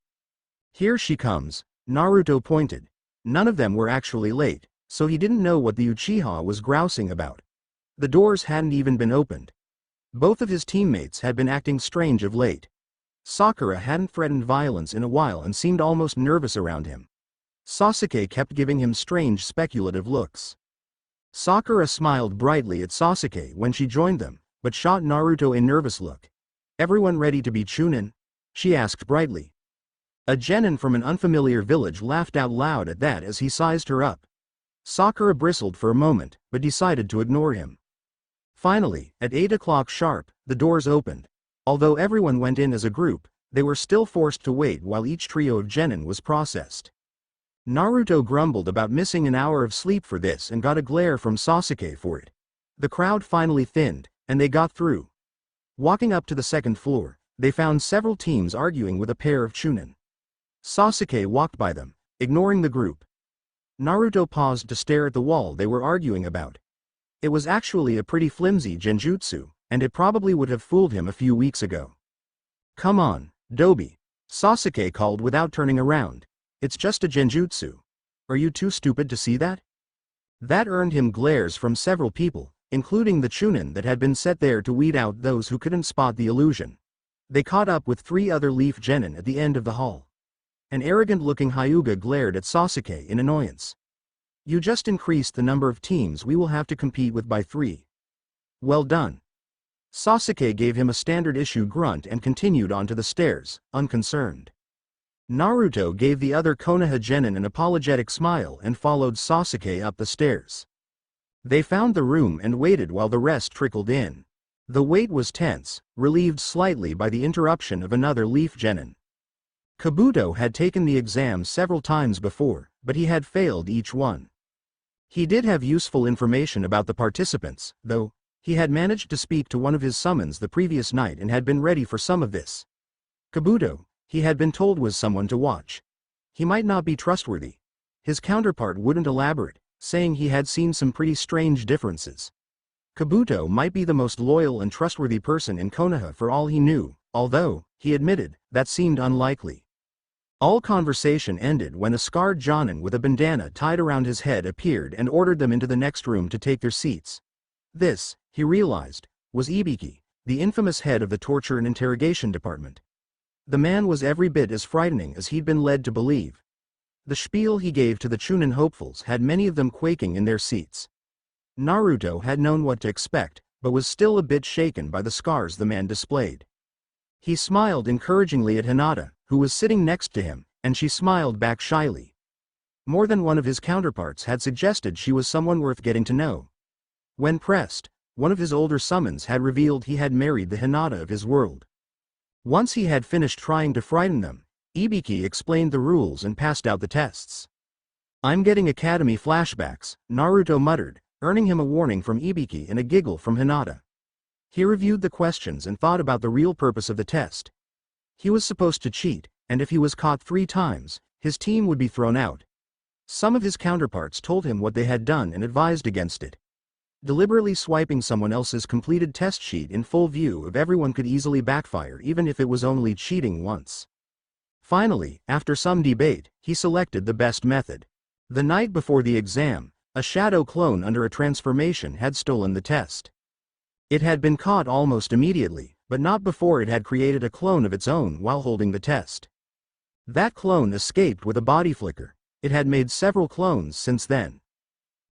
Here she comes, Naruto pointed. None of them were actually late, so he didn't know what the Uchiha was grousing about. The doors hadn't even been opened. Both of his teammates had been acting strange of late. Sakura hadn't threatened violence in a while and seemed almost nervous around him. Sasuke kept giving him strange speculative looks. Sakura smiled brightly at Sasuke when she joined them, but shot Naruto a nervous look. Everyone ready to be Chunin? She asked brightly. A genin from an unfamiliar village laughed out loud at that as he sized her up. Sakura bristled for a moment, but decided to ignore him. Finally, at 8 o'clock sharp, the doors opened. Although everyone went in as a group, they were still forced to wait while each trio of genin was processed. Naruto grumbled about missing an hour of sleep for this and got a glare from Sasuke for it. The crowd finally thinned, and they got through. Walking up to the second floor, they found several teams arguing with a pair of chunin. Sasuke walked by them, ignoring the group. Naruto paused to stare at the wall they were arguing about. It was actually a pretty flimsy genjutsu, and it probably would have fooled him a few weeks ago. "Come on, Dobi," Sasuke called without turning around. "It's just a genjutsu. Are you too stupid to see that?" That earned him glares from several people, including the chunin that had been set there to weed out those who couldn't spot the illusion. They caught up with 3 other leaf genin at the end of the hall. An arrogant-looking Hyuga glared at Sasuke in annoyance. "You just increased the number of teams we will have to compete with by 3. Well done." Sasuke gave him a standard-issue grunt and continued onto the stairs, unconcerned. Naruto gave the other Konoha genin an apologetic smile and followed Sasuke up the stairs. They found the room and waited while the rest trickled in. The wait was tense, relieved slightly by the interruption of another leaf genin. Kabuto had taken the exam several times before, but he had failed each one. He did have useful information about the participants, though. He had managed to speak to one of his summons the previous night and had been ready for some of this. Kabuto, he had been told, was someone to watch. He might not be trustworthy. His counterpart wouldn't elaborate, saying he had seen some pretty strange differences. Kabuto might be the most loyal and trustworthy person in Konoha for all he knew, although, he admitted, that seemed unlikely. All conversation ended when a scarred jonin with a bandana tied around his head appeared and ordered them into the next room to take their seats. This, he realized, was Ibiki, the infamous head of the torture and interrogation department. The man was every bit as frightening as he'd been led to believe. The spiel he gave to the chunin hopefuls had many of them quaking in their seats. Naruto had known what to expect, but was still a bit shaken by the scars the man displayed. He smiled encouragingly at Hinata, who was sitting next to him, and she smiled back shyly. More than one of his counterparts had suggested she was someone worth getting to know. When pressed, one of his older summons had revealed he had married the Hinata of his world. Once he had finished trying to frighten them, Ibiki explained the rules and passed out the tests. "I'm getting academy flashbacks," Naruto muttered, earning him a warning from Ibiki and a giggle from Hinata. He reviewed the questions and thought about the real purpose of the test. He was supposed to cheat, and if he was caught 3 times, his team would be thrown out. Some of his counterparts told him what they had done and advised against it. Deliberately swiping someone else's completed test sheet in full view of everyone could easily backfire even if it was only cheating once. Finally, after some debate, he selected the best method. The night before the exam, a shadow clone under a transformation had stolen the test. It had been caught almost immediately, but not before it had created a clone of its own while holding the test. That clone escaped with a body flicker. It had made several clones since then.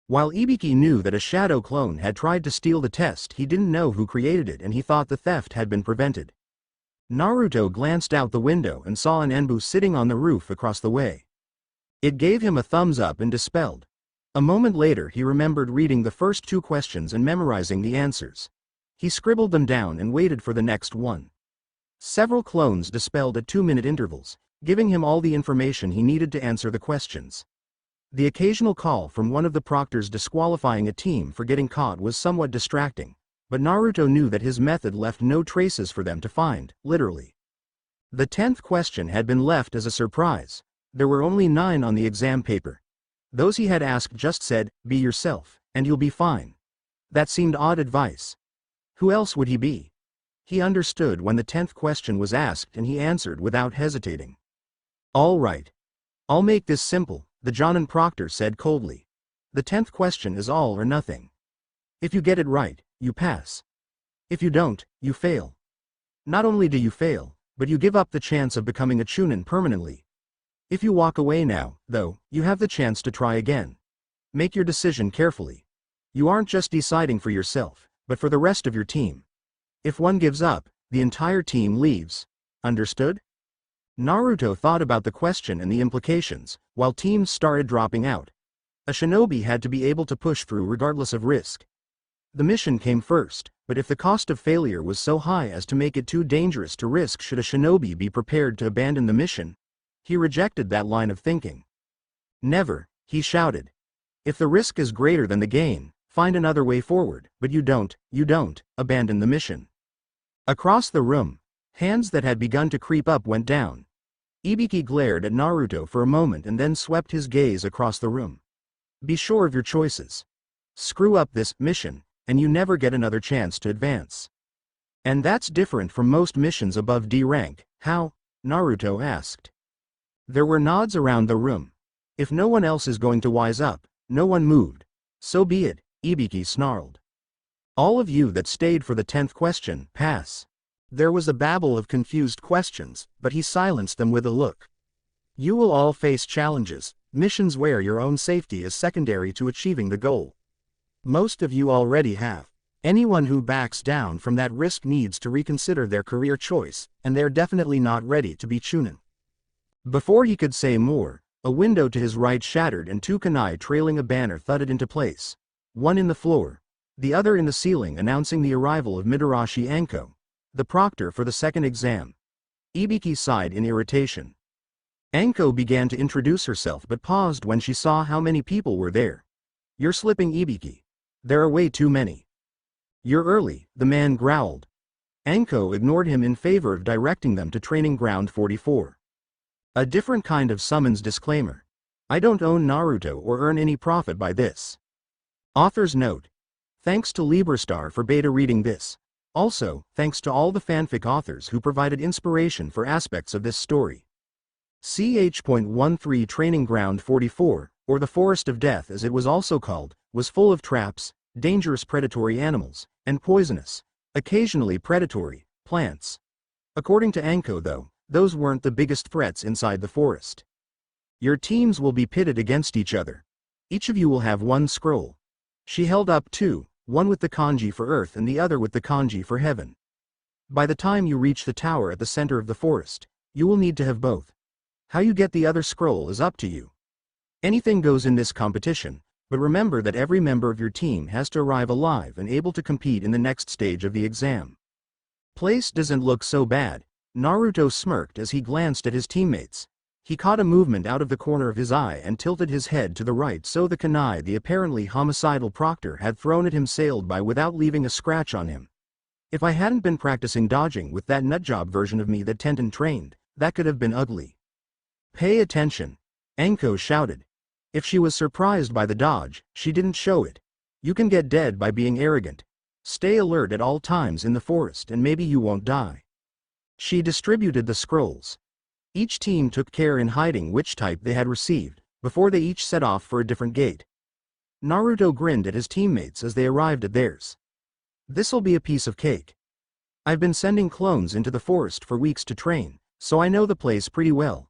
While Ibiki knew that a shadow clone had tried to steal the test, he didn't know who created it and he thought the theft had been prevented. Naruto glanced out the window and saw an Enbu sitting on the roof across the way. It gave him a thumbs up and dispelled. A moment later he remembered reading the first 2 questions and memorizing the answers. He scribbled them down and waited for the next one. Several clones dispelled at 2-minute intervals, giving him all the information he needed to answer the questions. The occasional call from one of the proctors disqualifying a team for getting caught was somewhat distracting, but Naruto knew that his method left no traces for them to find, literally. The 10th question had been left as a surprise. There were only 9 on the exam paper. Those he had asked just said, "Be yourself, and you'll be fine." That seemed odd advice. Who else would he be? He understood when the 10th question was asked and he answered without hesitating. "All right. I'll make this simple," the Jonin proctor said coldly. "The 10th question is all or nothing. If you get it right, you pass. If you don't, you fail. Not only do you fail, but you give up the chance of becoming a chunin permanently. If you walk away now, though, you have the chance to try again. Make your decision carefully. You aren't just deciding for yourself, but for the rest of your team. If one gives up, the entire team leaves. Understood?" Naruto thought about the question and the implications, while teams started dropping out. A shinobi had to be able to push through regardless of risk. The mission came first, but if the cost of failure was so high as to make it too dangerous to risk, should a shinobi be prepared to abandon the mission? He rejected that line of thinking. Never, he shouted. If the risk is greater than the gain, find another way forward, but you don't, abandon the mission. Across the room, hands that had begun to creep up went down. Ibiki glared at Naruto for a moment and then swept his gaze across the room. Be sure of your choices. Screw up this mission, and you never get another chance to advance. And that's different from most missions above D rank. How? Naruto asked. There were nods around the room. If no one else is going to wise up, no one moved. So be it, Ibiki snarled. All of you that stayed for the 10th question, pass. There was a babble of confused questions, but he silenced them with a look. You will all face challenges, missions where your own safety is secondary to achieving the goal. Most of you already have. Anyone who backs down from that risk needs to reconsider their career choice, and they're definitely not ready to be Chunin. Before he could say more, a window to his right shattered and two kunai trailing a banner thudded into place. One in the floor, the other in the ceiling, announcing the arrival of Midarashi Anko, the proctor for the second exam. Ibiki sighed in irritation. Anko began to introduce herself but paused when she saw how many people were there. You're slipping, Ibiki. There are way too many. You're early, the man growled. Anko ignored him in favor of directing them to Training Ground 44. A different kind of summons disclaimer. I don't own Naruto or earn any profit by this. Author's note. Thanks to Librastar for beta reading this. Also, thanks to all the fanfic authors who provided inspiration for aspects of this story. Ch.13 Training Ground 44, or the Forest of Death as it was also called, was full of traps, dangerous predatory animals, and poisonous, occasionally predatory, plants. According to Anko though, those weren't the biggest threats inside the forest. Your teams will be pitted against each other. Each of you will have one scroll. She held up two, one with the kanji for earth and the other with the kanji for heaven. By the time you reach the tower at the center of the forest, you will need to have both. How you get the other scroll is up to you. Anything goes in this competition, but remember that every member of your team has to arrive alive and able to compete in the next stage of the exam. Place doesn't look so bad. Naruto smirked as he glanced at his teammates. He caught a movement out of the corner of his eye and tilted his head to the right so the kunai the apparently homicidal proctor had thrown at him sailed by without leaving a scratch on him. If I hadn't been practicing dodging with that nutjob version of me that Tenten trained, that could have been ugly. Pay attention, Anko shouted. If she was surprised by the dodge, she didn't show it. You can get dead by being arrogant. Stay alert at all times in the forest and maybe you won't die. She distributed the scrolls. Each team took care in hiding which type they had received, before they each set off for a different gate. Naruto grinned at his teammates as they arrived at theirs. This'll be a piece of cake. I've been sending clones into the forest for weeks to train, so I know the place pretty well.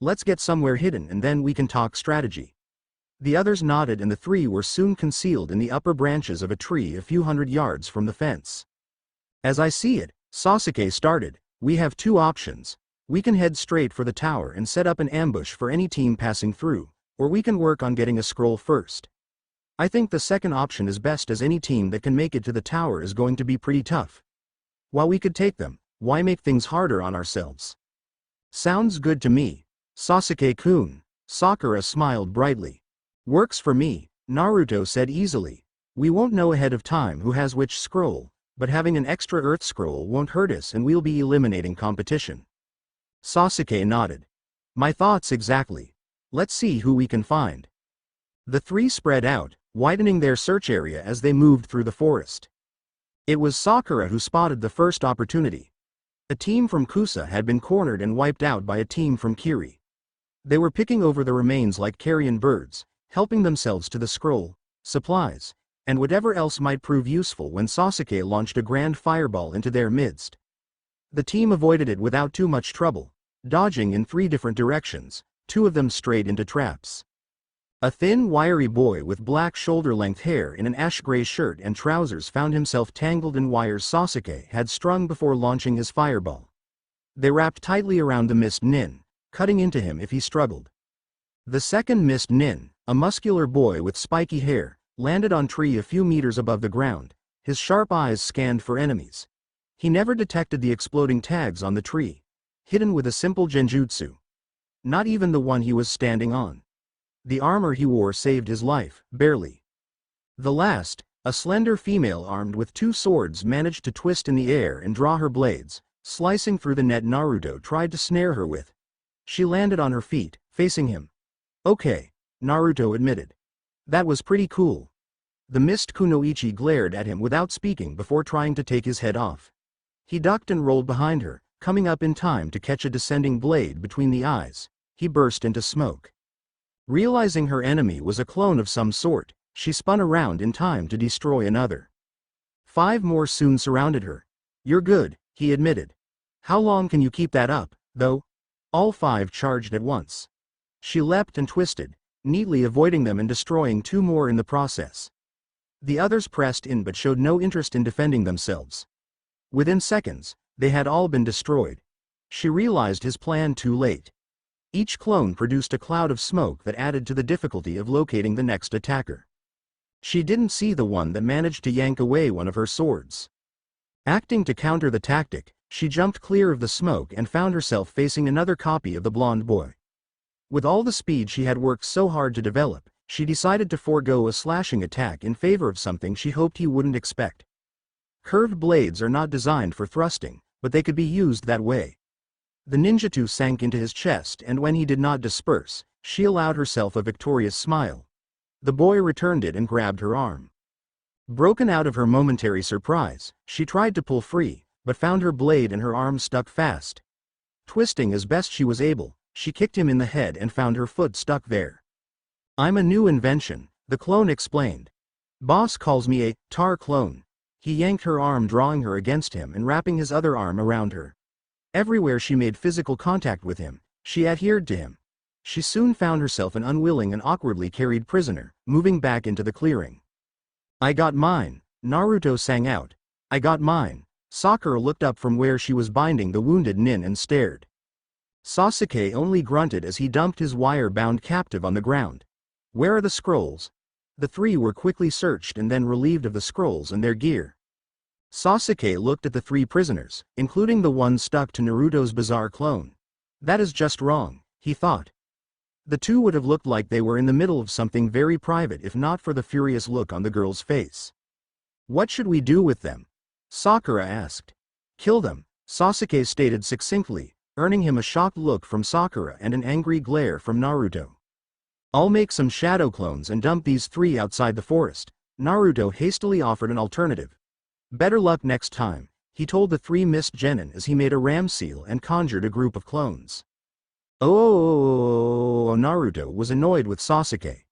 Let's get somewhere hidden and then we can talk strategy. The others nodded and the three were soon concealed in the upper branches of a tree a few hundred yards from the fence. As I see it, Sasuke started, we have two options. We can head straight for the tower and set up an ambush for any team passing through, or we can work on getting a scroll first. I think the second option is best as any team that can make it to the tower is going to be pretty tough. While we could take them, why make things harder on ourselves? Sounds good to me, Sasuke-kun. Sakura smiled brightly. Works for me, Naruto said easily. We won't know ahead of time who has which scroll, but having an extra earth scroll won't hurt us and we'll be eliminating competition. Sasuke nodded. My thoughts exactly. Let's see who we can find. The three spread out, widening their search area as they moved through the forest. It was Sakura who spotted the first opportunity. A team from Kusa had been cornered and wiped out by a team from Kiri. They were picking over the remains like carrion birds, helping themselves to the scroll, supplies, and whatever else might prove useful when Sasuke launched a grand fireball into their midst. The team avoided it without too much trouble, dodging in three different directions, two of them straight into traps. A thin, wiry boy with black shoulder-length hair in an ash-gray shirt and trousers found himself tangled in wires Sasuke had strung before launching his fireball. They wrapped tightly around the missed nin, cutting into him if he struggled. The second missed nin, a muscular boy with spiky hair, landed on tree a few meters above the ground. His sharp eyes scanned for enemies. He never detected the exploding tags on the tree, hidden with a simple genjutsu. Not even the one he was standing on. The armor he wore saved his life, barely. The last, a slender female armed with two swords, managed to twist in the air and draw her blades, slicing through the net Naruto tried to snare her with. She landed on her feet, facing him. Okay, Naruto admitted. That was pretty cool. The mist kunoichi glared at him without speaking before trying to take his head off. He ducked and rolled behind her, coming up in time to catch a descending blade between the eyes. He burst into smoke. Realizing her enemy was a clone of some sort, she spun around in time to destroy another. 5 more soon surrounded her. You're good, he admitted. How long can you keep that up, though? All 5 charged at once. She leapt and twisted, neatly avoiding them and destroying 2 more in the process. The others pressed in but showed no interest in defending themselves. Within seconds, they had all been destroyed. She realized his plan too late. Each clone produced a cloud of smoke that added to the difficulty of locating the next attacker. She didn't see the one that managed to yank away one of her swords. Acting to counter the tactic, she jumped clear of the smoke and found herself facing another copy of the blonde boy. With all the speed she had worked so hard to develop, she decided to forego a slashing attack in favor of something she hoped he wouldn't expect. Curved blades are not designed for thrusting, but they could be used that way. The ninjutsu sank into his chest, and when he did not disperse, she allowed herself a victorious smile. The boy returned it and grabbed her arm. Broken out of her momentary surprise, she tried to pull free, but found her blade and her arm stuck fast. Twisting as best she was able, she kicked him in the head and found her foot stuck there. I'm a new invention, the clone explained. Boss calls me a tar clone. He yanked her arm, drawing her against him and wrapping his other arm around her. Everywhere she made physical contact with him, she adhered to him. She soon found herself an unwilling and awkwardly carried prisoner, moving back into the clearing. I got mine, Naruto sang out. I got mine. Sakura looked up from where she was binding the wounded nin and stared. Sasuke only grunted as he dumped his wire-bound captive on the ground. Where are the scrolls? The 3 were quickly searched and then relieved of the scrolls and their gear. Sasuke looked at the 3 prisoners, including the one stuck to Naruto's bizarre clone. That is just wrong, he thought. The 2 would have looked like they were in the middle of something very private if not for the furious look on the girl's face. What should we do with them? Sakura asked. Kill them, Sasuke stated succinctly, earning him a shocked look from Sakura and an angry glare from Naruto. I'll make some shadow clones and dump these 3 outside the forest. Naruto hastily offered an alternative. Better luck next time, he told the 3 mist genin as he made a ram seal and conjured a group of clones. Oh, Naruto was annoyed with Sasuke.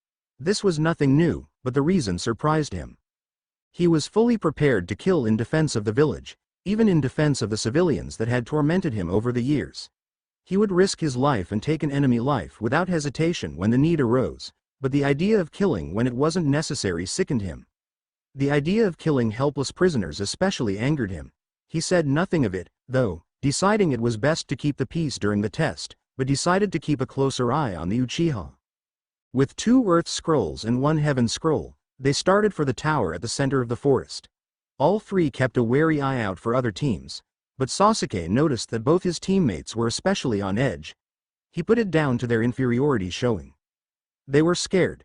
This was nothing new, but the reason surprised him. He was fully prepared to kill in defense of the village, even in defense of the civilians that had tormented him over the years. He would risk his life and take an enemy life without hesitation when the need arose, but the idea of killing when it wasn't necessary sickened him. The idea of killing helpless prisoners especially angered him. He said nothing of it, though, deciding it was best to keep the peace during the test, but decided to keep a closer eye on the Uchiha. With 2 Earth Scrolls and 1 Heaven Scroll, they started for the tower at the center of the forest. All 3 kept a wary eye out for other teams, but Sasuke noticed that both his teammates were especially on edge. He put it down to their inferiority showing. They were scared.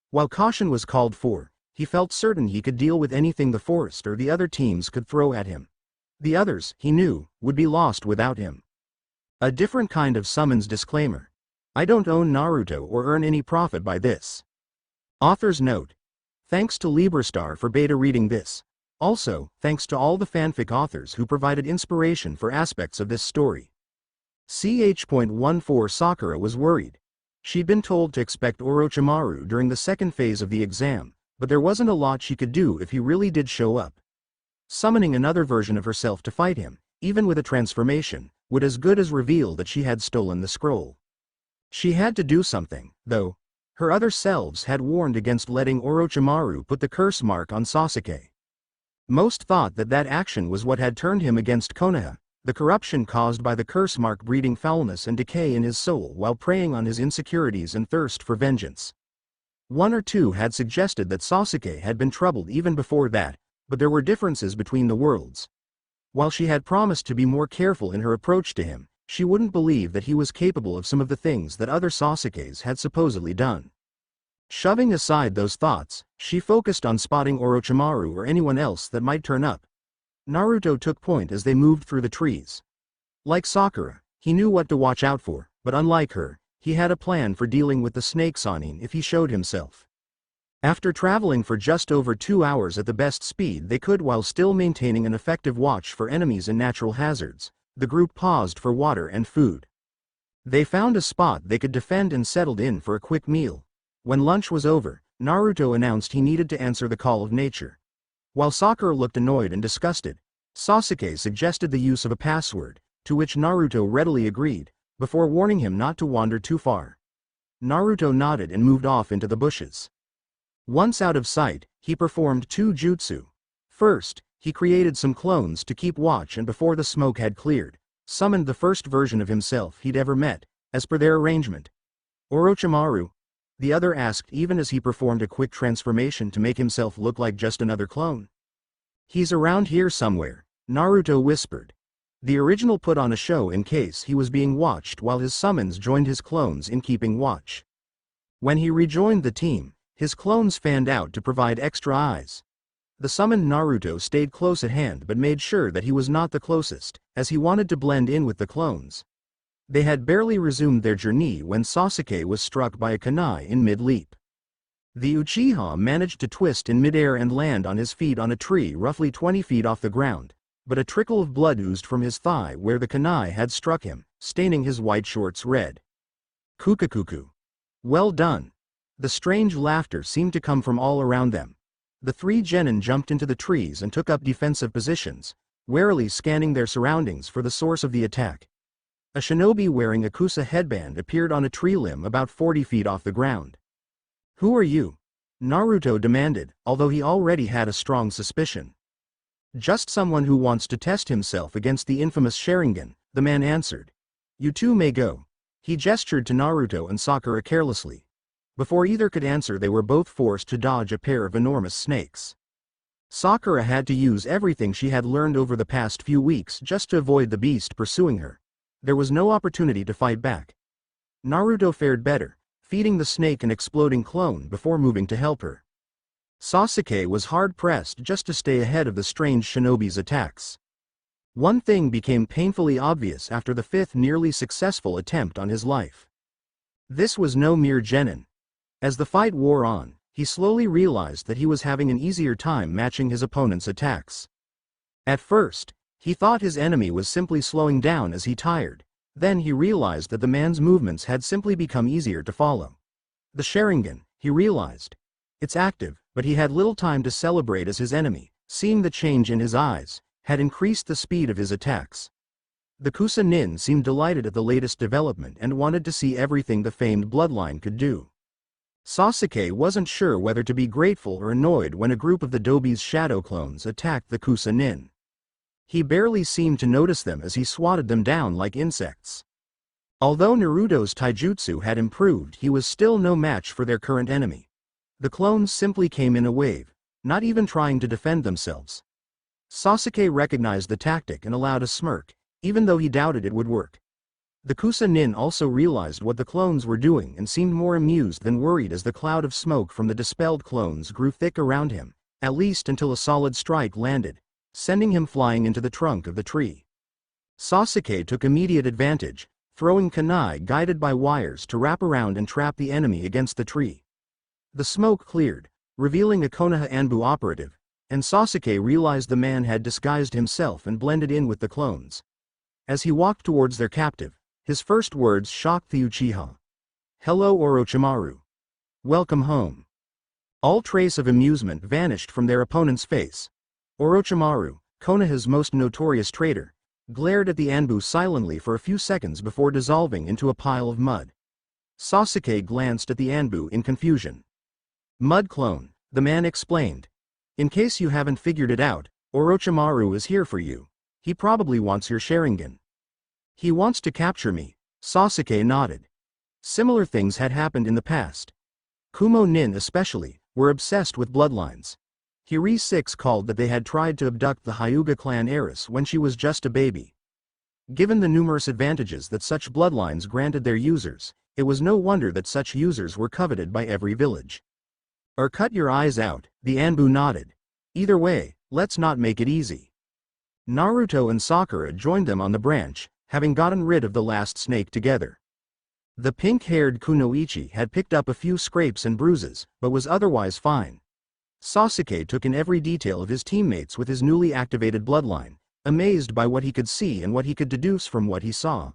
While caution was called for, he felt certain he could deal with anything the forest or the other teams could throw at him. The others, he knew, would be lost without him. A different kind of summons disclaimer. I don't own Naruto or earn any profit by this. Author's note. Thanks to Librastar for beta reading this. Also, thanks to all the fanfic authors who provided inspiration for aspects of this story. Ch.14 Sakura was worried. She'd been told to expect Orochimaru during the second phase of the exam, but there wasn't a lot she could do if he really did show up. Summoning another version of herself to fight him, even with a transformation, would as good as reveal that she had stolen the scroll. She had to do something, though. Her other selves had warned against letting Orochimaru put the curse mark on Sasuke. Most thought that that action was what had turned him against Konoha, the corruption caused by the curse mark breeding foulness and decay in his soul while preying on his insecurities and thirst for vengeance. 1 or 2 had suggested that Sasuke had been troubled even before that, but there were differences between the worlds. While she had promised to be more careful in her approach to him, she wouldn't believe that he was capable of some of the things that other Sasukes had supposedly done. Shoving aside those thoughts, she focused on spotting Orochimaru or anyone else that might turn up. Naruto took point as they moved through the trees. Like Sakura, he knew what to watch out for, but unlike her, he had a plan for dealing with the snake Sannin if he showed himself. After traveling for just over 2 hours at the best speed they could while still maintaining an effective watch for enemies and natural hazards, the group paused for water and food. They found a spot they could defend and settled in for a quick meal. When lunch was over, Naruto announced he needed to answer the call of nature. While Sakura looked annoyed and disgusted, Sasuke suggested the use of a password, to which Naruto readily agreed, before warning him not to wander too far. Naruto nodded and moved off into the bushes. Once out of sight, he performed 2 jutsu. First, he created some clones to keep watch and before the smoke had cleared, summoned the first version of himself he'd ever met, as per their arrangement. Orochimaru? The other asked even as he performed a quick transformation to make himself look like just another clone. He's around here somewhere, Naruto whispered. The original put on a show in case he was being watched while his summons joined his clones in keeping watch. When he rejoined the team, his clones fanned out to provide extra eyes. The summoned Naruto stayed close at hand but made sure that he was not the closest, as he wanted to blend in with the clones. They had barely resumed their journey when Sasuke was struck by a kunai in mid-leap. The Uchiha managed to twist in midair and land on his feet on a tree roughly 20 feet off the ground, but a trickle of blood oozed from his thigh where the kunai had struck him, staining his white shorts red. Kukakuku. Well done. The strange laughter seemed to come from all around them. The 3 genin jumped into the trees and took up defensive positions, warily scanning their surroundings for the source of the attack. A shinobi wearing a kusa headband appeared on a tree limb about 40 feet off the ground. Who are you? Naruto demanded, although he already had a strong suspicion. Just someone who wants to test himself against the infamous Sharingan, the man answered. You two may go. He gestured to Naruto and Sakura carelessly. Before either could answer they were both forced to dodge a pair of enormous snakes. Sakura had to use everything she had learned over the past few weeks just to avoid the beast pursuing her. There was no opportunity to fight back. Naruto fared better, feeding the snake an exploding clone before moving to help her. Sasuke was hard-pressed just to stay ahead of the strange shinobi's attacks. One thing became painfully obvious after the 5th nearly successful attempt on his life. This was no mere genin. As the fight wore on, he slowly realized that he was having an easier time matching his opponent's attacks. At first, he thought his enemy was simply slowing down as he tired, then he realized that the man's movements had simply become easier to follow. The Sharingan, he realized. It's active, but he had little time to celebrate as his enemy, seeing the change in his eyes, had increased the speed of his attacks. The Kusa Nin seemed delighted at the latest development and wanted to see everything the famed bloodline could do. Sasuke wasn't sure whether to be grateful or annoyed when a group of the Dobi's shadow clones attacked the Kusa Nin. He barely seemed to notice them as he swatted them down like insects. Although Naruto's taijutsu had improved, he was still no match for their current enemy. The clones simply came in a wave, not even trying to defend themselves. Sasuke recognized the tactic and allowed a smirk, even though he doubted it would work. The Kusa Nin also realized what the clones were doing and seemed more amused than worried as the cloud of smoke from the dispelled clones grew thick around him, at least until a solid strike landed, sending him flying into the trunk of the tree. Sasuke took immediate advantage, throwing kunai guided by wires to wrap around and trap the enemy against the tree. The smoke cleared, revealing a Konoha Anbu operative, and Sasuke realized the man had disguised himself and blended in with the clones. As he walked towards their captive, his first words shocked the Uchiha. Hello Orochimaru. Welcome home. All trace of amusement vanished from their opponent's face. Orochimaru, Konoha's most notorious traitor, glared at the Anbu silently for a few seconds before dissolving into a pile of mud. Sasuke glanced at the Anbu in confusion. Mud clone, the man explained. In case you haven't figured it out, Orochimaru is here for you. He probably wants your Sharingan. He wants to capture me, Sasuke nodded. Similar things had happened in the past. Kumo Nin especially, were obsessed with bloodlines. Hiri 6 called that they had tried to abduct the Hyuga clan heiress when she was just a baby. Given the numerous advantages that such bloodlines granted their users, it was no wonder that such users were coveted by every village. Or cut your eyes out, the Anbu nodded. Either way, let's not make it easy. Naruto and Sakura joined them on the branch, having gotten rid of the last snake together. The pink-haired Kunoichi had picked up a few scrapes and bruises, but was otherwise fine. Sasuke took in every detail of his teammates with his newly activated bloodline, amazed by what he could see and what he could deduce from what he saw.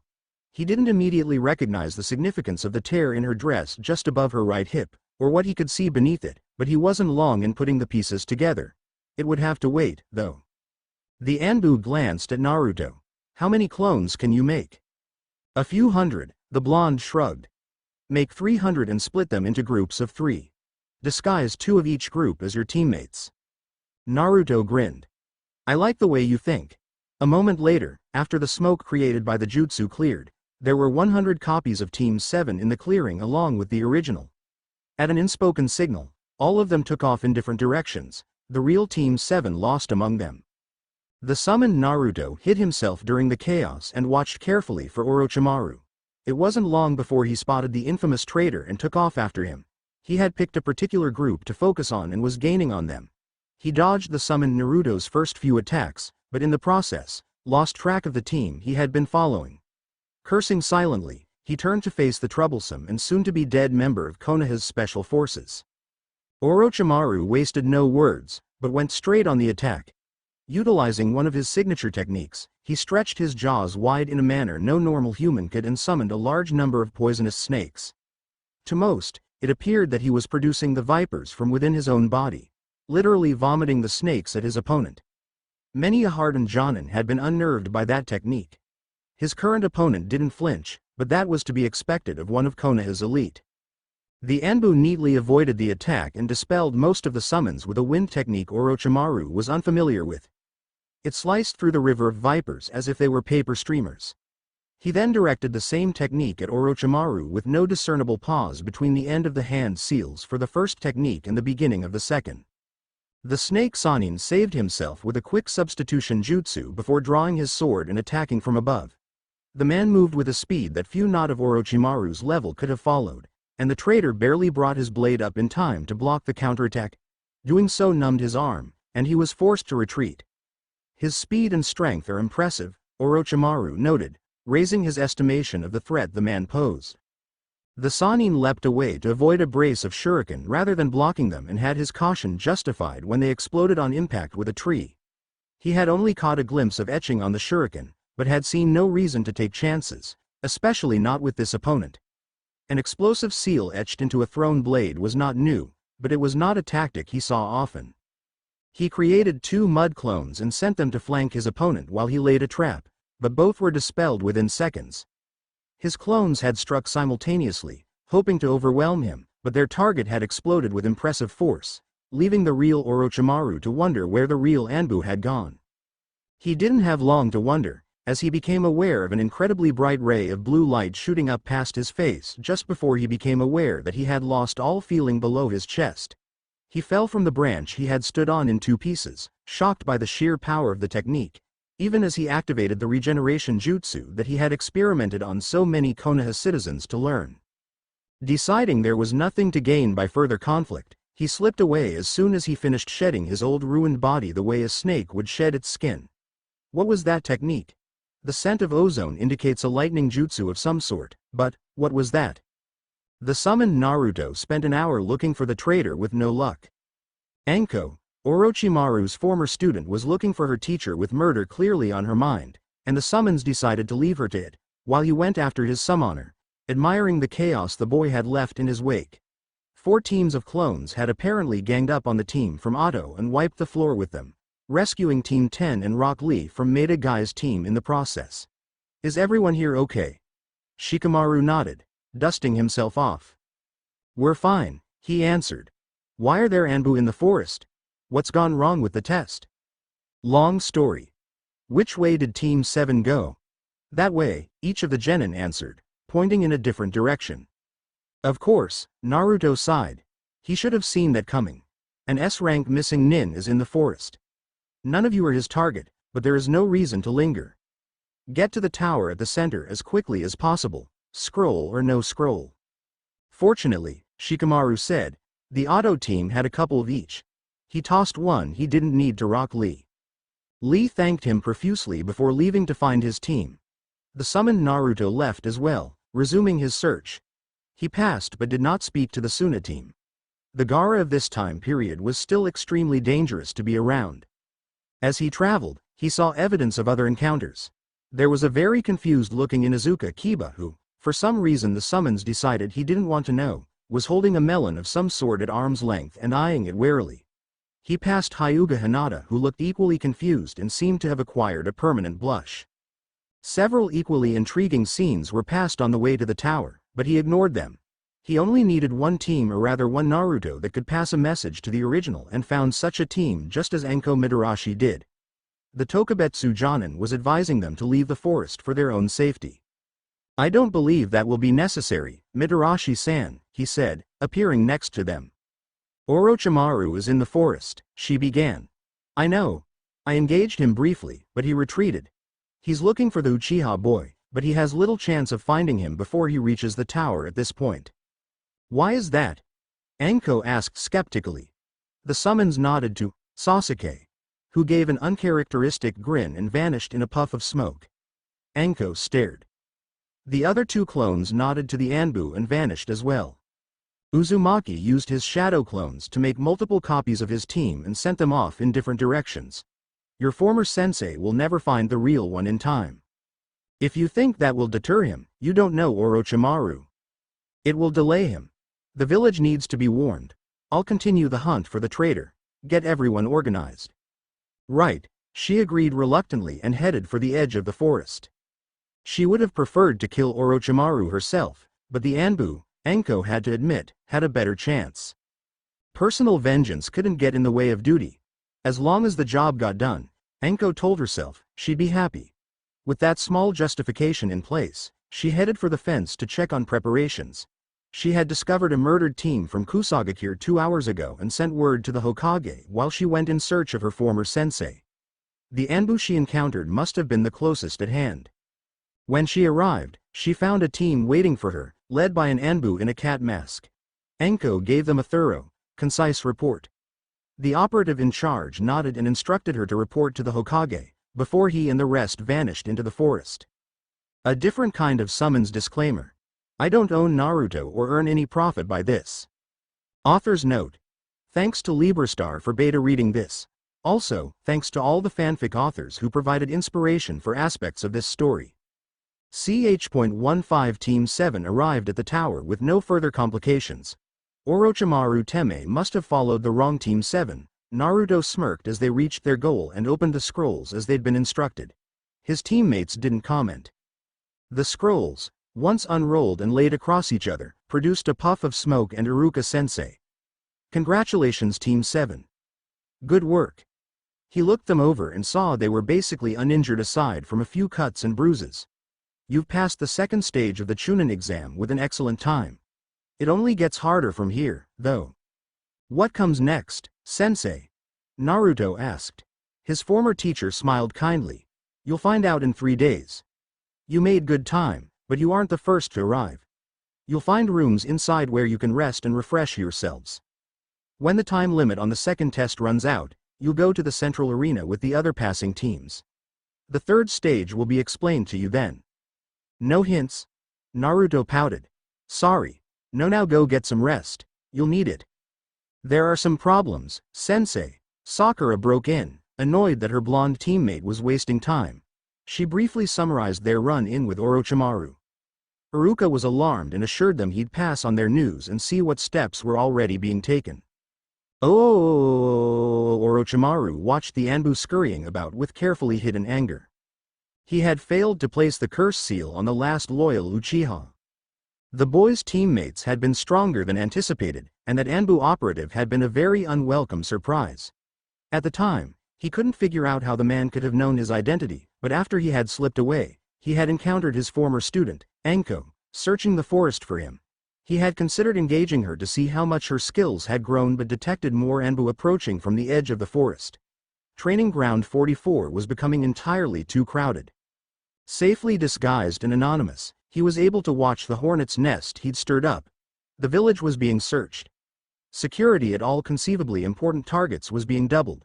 He didn't immediately recognize the significance of the tear in her dress just above her right hip, or what he could see beneath it, but he wasn't long in putting the pieces together. It would have to wait, though. The Anbu glanced at Naruto. How many clones can you make? A few hundred, the blonde shrugged. Make 300 and split them into groups of 3. Disguise 2 of each group as your teammates. Naruto grinned. I like the way you think. A moment later, after the smoke created by the jutsu cleared, there were 100 copies of Team 7 in the clearing along with the original. At an unspoken signal, all of them took off in different directions. The real Team 7 lost among them. The summoned Naruto hid himself during the chaos and watched carefully for Orochimaru. It wasn't long before he spotted the infamous traitor and took off after him. He had picked a particular group to focus on and was gaining on them. He dodged the summoned Naruto's first few attacks, but in the process, lost track of the team he had been following. Cursing silently, he turned to face the troublesome and soon-to-be dead member of Konoha's special forces. Orochimaru wasted no words, but went straight on the attack. Utilizing one of his signature techniques, he stretched his jaws wide in a manner no normal human could and summoned a large number of poisonous snakes. To most, it appeared that he was producing the vipers from within his own body, literally vomiting the snakes at his opponent. Many a hardened Jonin had been unnerved by that technique. His current opponent didn't flinch, but that was to be expected of one of Konoha's elite. The Anbu neatly avoided the attack and dispelled most of the summons with a wind technique Orochimaru was unfamiliar with. It sliced through the river of vipers as if they were paper streamers. He then directed the same technique at Orochimaru with no discernible pause between the end of the hand seals for the first technique and the beginning of the second. The snake Sannin saved himself with a quick substitution jutsu before drawing his sword and attacking from above. The man moved with a speed that few not of Orochimaru's level could have followed, and the traitor barely brought his blade up in time to block the counterattack. Doing so numbed his arm, and he was forced to retreat. His speed and strength are impressive, Orochimaru noted, raising his estimation of the threat the man posed. The Sannin leapt away to avoid a brace of shuriken rather than blocking them and had his caution justified when they exploded on impact with a tree. He had only caught a glimpse of etching on the shuriken, but had seen no reason to take chances, especially not with this opponent. An explosive seal etched into a thrown blade was not new, but it was not a tactic he saw often. He created 2 mud clones and sent them to flank his opponent while he laid a trap, but both were dispelled within seconds. His clones had struck simultaneously, hoping to overwhelm him, but their target had exploded with impressive force, leaving the real Orochimaru to wonder where the real Anbu had gone. He didn't have long to wonder, as he became aware of an incredibly bright ray of blue light shooting up past his face just before he became aware that he had lost all feeling below his chest. He fell from the branch he had stood on in 2 pieces, shocked by the sheer power of the technique, even as he activated the regeneration jutsu that he had experimented on so many Konoha citizens to learn. Deciding there was nothing to gain by further conflict, he slipped away as soon as he finished shedding his old ruined body the way a snake would shed its skin. What was that technique? The scent of ozone indicates a lightning jutsu of some sort, but what was that? The summoned Naruto spent an hour looking for the traitor with no luck. Anko, Orochimaru's former student, was looking for her teacher with murder clearly on her mind, and the summons decided to leave her to it, while he went after his summoner, admiring the chaos the boy had left in his wake. 4 teams of clones had apparently ganged up on the team from Otto and wiped the floor with them, rescuing Team 10 and Rock Lee from Maeda Guy's team in the process. Is everyone here okay? Shikamaru nodded, dusting himself off. We're fine, he answered. Why are there Anbu in the forest? What's gone wrong with the test? Long story. Which way did Team 7 go? That way, each of the genin answered, pointing in a different direction. Of course, Naruto sighed. He should have seen that coming. An S-rank missing nin is in the forest. None of you are his target, but there is no reason to linger. Get to the tower at the center as quickly as possible, scroll or no scroll. Fortunately, Shikamaru said, the auto team had a couple of each. He tossed one he didn't need to Rock Lee. Lee thanked him profusely before leaving to find his team. The summoned Naruto left as well, resuming his search. He passed but did not speak to the Suna team. The Gaara of this time period was still extremely dangerous to be around. As he traveled, he saw evidence of other encounters. There was a very confused-looking Inuzuka Kiba who, for some reason the summons decided he didn't want to know, was holding a melon of some sort at arm's length and eyeing it warily. He passed Hyuga Hinata who looked equally confused and seemed to have acquired a permanent blush. Several equally intriguing scenes were passed on the way to the tower, but he ignored them. He only needed one team or rather one Naruto that could pass a message to the original and found such a team just as Enko Midarashi did. The Tokubetsu Jonin was advising them to leave the forest for their own safety. I don't believe that will be necessary, Midarashi-san, he said, appearing next to them. Orochimaru is in the forest, she began. I know. I engaged him briefly, but he retreated. He's looking for the Uchiha boy, but he has little chance of finding him before he reaches the tower at this point. Why is that? Anko asked skeptically. The summons nodded to Sasuke, who gave an uncharacteristic grin and vanished in a puff of smoke. Anko stared. The other two clones nodded to the Anbu and vanished as well. Uzumaki used his shadow clones to make multiple copies of his team and sent them off in different directions. Your former sensei will never find the real one in time. If you think that will deter him, you don't know Orochimaru. It will delay him. The village needs to be warned. I'll continue the hunt for the traitor. Get everyone organized. Right, she agreed reluctantly and headed for the edge of the forest. She would have preferred to kill Orochimaru herself, but the Anbu, Anko had to admit, had a better chance. Personal vengeance couldn't get in the way of duty. As long as the job got done, Anko told herself, she'd be happy. With that small justification in place, she headed for the fence to check on preparations. She had discovered a murdered team from Kusagakure 2 hours ago and sent word to the Hokage while she went in search of her former sensei. The Anbu she encountered must have been the closest at hand. When she arrived, she found a team waiting for her, led by an Anbu in a cat mask. Anko gave them a thorough, concise report. The operative in charge nodded and instructed her to report to the Hokage, before he and the rest vanished into the forest. A different kind of summons disclaimer. I don't own Naruto or earn any profit by this. Author's note. Thanks to Librastar for beta reading this. Also, thanks to all the fanfic authors who provided inspiration for aspects of this story. CH.15 Team 7 arrived at the tower with no further complications. Orochimaru Teme must have followed the wrong Team 7. Naruto smirked as they reached their goal and opened the scrolls as they'd been instructed. His teammates didn't comment. The scrolls, once unrolled and laid across each other, produced a puff of smoke and Iruka-sensei. Congratulations Team 7. Good work. He looked them over and saw they were basically uninjured aside from a few cuts and bruises. You've passed the second stage of the Chunin exam with an excellent time. It only gets harder from here, though. What comes next, Sensei? Naruto asked. His former teacher smiled kindly. You'll find out in 3 days. You made good time, but you aren't the first to arrive. You'll find rooms inside where you can rest and refresh yourselves. When the time limit on the second test runs out, you'll go to the central arena with the other passing teams. The third stage will be explained to you then. No hints? Naruto pouted. Sorry. No, now go get some rest. You'll need it. There are some problems, Sensei. Sakura broke in, annoyed that her blonde teammate was wasting time. She briefly summarized their run-in with Orochimaru. Iruka was alarmed and assured them he'd pass on their news and see what steps were already being taken. Oh, Orochimaru watched the Anbu scurrying about with carefully hidden anger. He had failed to place the curse seal on the last loyal Uchiha. The boy's teammates had been stronger than anticipated, and that Anbu operative had been a very unwelcome surprise. At the time, he couldn't figure out how the man could have known his identity, but after he had slipped away, he had encountered his former student, Anko, searching the forest for him. He had considered engaging her to see how much her skills had grown but detected more Anbu approaching from the edge of the forest. Training Ground 44 was becoming entirely too crowded. Safely disguised and anonymous, he was able to watch the hornet's nest he'd stirred up. The village was being searched. Security at all conceivably important targets was being doubled.